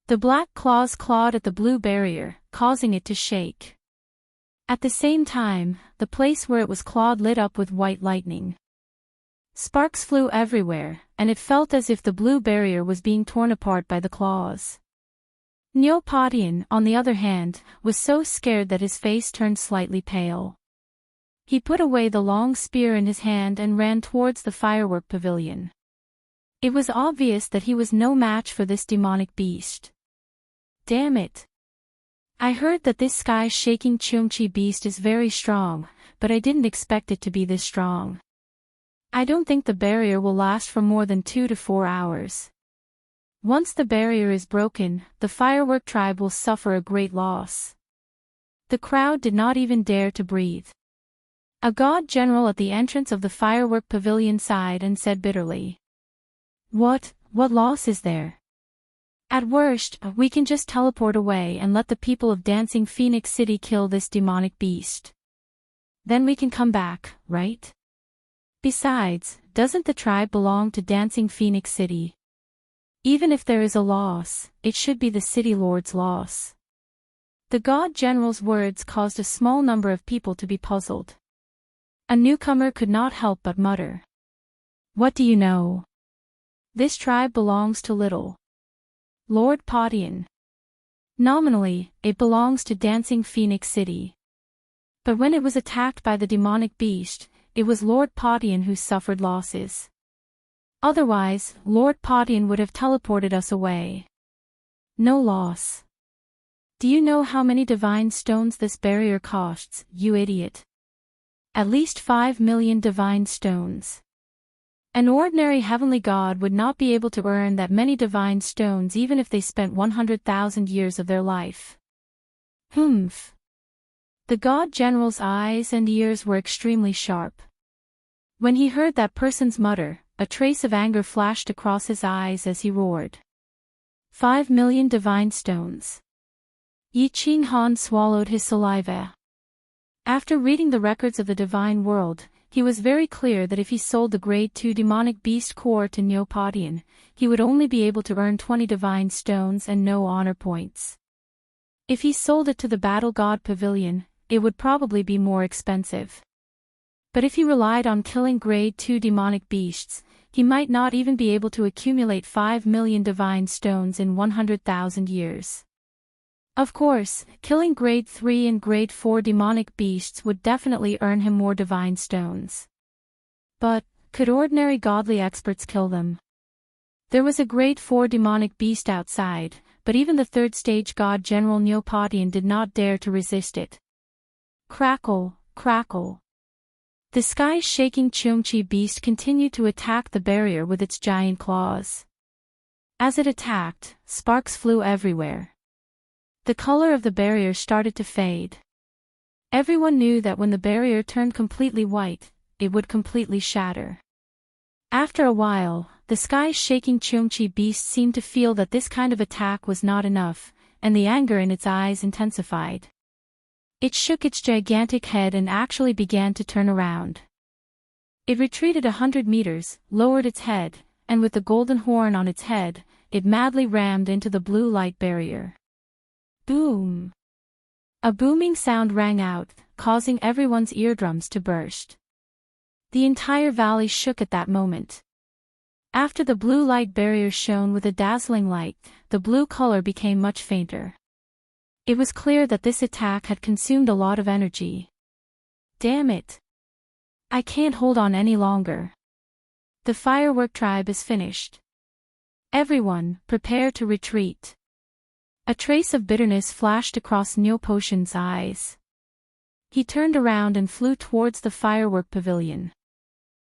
The black claws clawed at the blue barrier, causing it to shake. At the same time, the place where it was clawed lit up with white lightning. Sparks flew everywhere, and it felt as if the blue barrier was being torn apart by the claws. Niu Patian, on the other hand, was so scared that his face turned slightly pale. He put away the long spear in his hand and ran towards the firework pavilion. It was obvious that he was no match for this demonic beast. Damn it! I heard that this sky-shaking Cheongqi beast is very strong, but I didn't expect it to be this strong. I don't think the barrier will last for more than 2 to 4 hours. Once the barrier is broken, the firework tribe will suffer a great loss. The crowd did not even dare to breathe. A god general at the entrance of the firework pavilion sighed and said bitterly. What loss is there? At worst, we can just teleport away and let the people of Dancing Phoenix City kill this demonic beast. Then we can come back, right? Besides, doesn't the tribe belong to Dancing Phoenix City? Even if there is a loss, it should be the city lord's loss. The god general's words caused a small number of people to be puzzled. A newcomer could not help but mutter. What do you know? This tribe belongs to Little Lord Podian. Nominally, it belongs to Dancing Phoenix City. But when it was attacked by the demonic beast, it was Lord Podian who suffered losses. Otherwise, Lord Podian would have teleported us away. No loss. Do you know how many divine stones this barrier costs, you idiot? At least 5 million divine stones. An ordinary heavenly god would not be able to earn that many divine stones even if they spent 100,000 years of their life. Humph. The god general's eyes and ears were extremely sharp. When he heard that person's mutter, a trace of anger flashed across his eyes as he roared. 5 million divine stones. Yi Ching Han swallowed his saliva. After reading the records of the divine world, he was very clear that if he sold the Grade 2 demonic beast core to Neopodian, he would only be able to earn 20 divine stones and no honor points. If he sold it to the Battle God Pavilion, it would probably be more expensive. But if he relied on killing Grade 2 demonic beasts, he might not even be able to accumulate 5 million divine stones in 100,000 years. Of course, killing Grade 3 and Grade 4 demonic beasts would definitely earn him more divine stones. But, could ordinary godly experts kill them? There was a Grade 4 demonic beast outside, but even the third stage god General Neopodian did not dare to resist it. Crackle, crackle. The sky-shaking Cheongchi beast continued to attack the barrier with its giant claws. As it attacked, sparks flew everywhere. The color of the barrier started to fade. Everyone knew that when the barrier turned completely white, it would completely shatter. After a while, the sky-shaking Cheongchi beast seemed to feel that this kind of attack was not enough, and the anger in its eyes intensified. It shook its gigantic head and actually began to turn around. It retreated 100 meters, lowered its head, and with the golden horn on its head, it madly rammed into the blue light barrier. Boom! A booming sound rang out, causing everyone's eardrums to burst. The entire valley shook at that moment. After the blue light barrier shone with a dazzling light, the blue color became much fainter. It was clear that this attack had consumed a lot of energy. Damn it! I can't hold on any longer. The firework tribe is finished. Everyone, prepare to retreat. A trace of bitterness flashed across Neopodian's eyes. He turned around and flew towards the firework pavilion.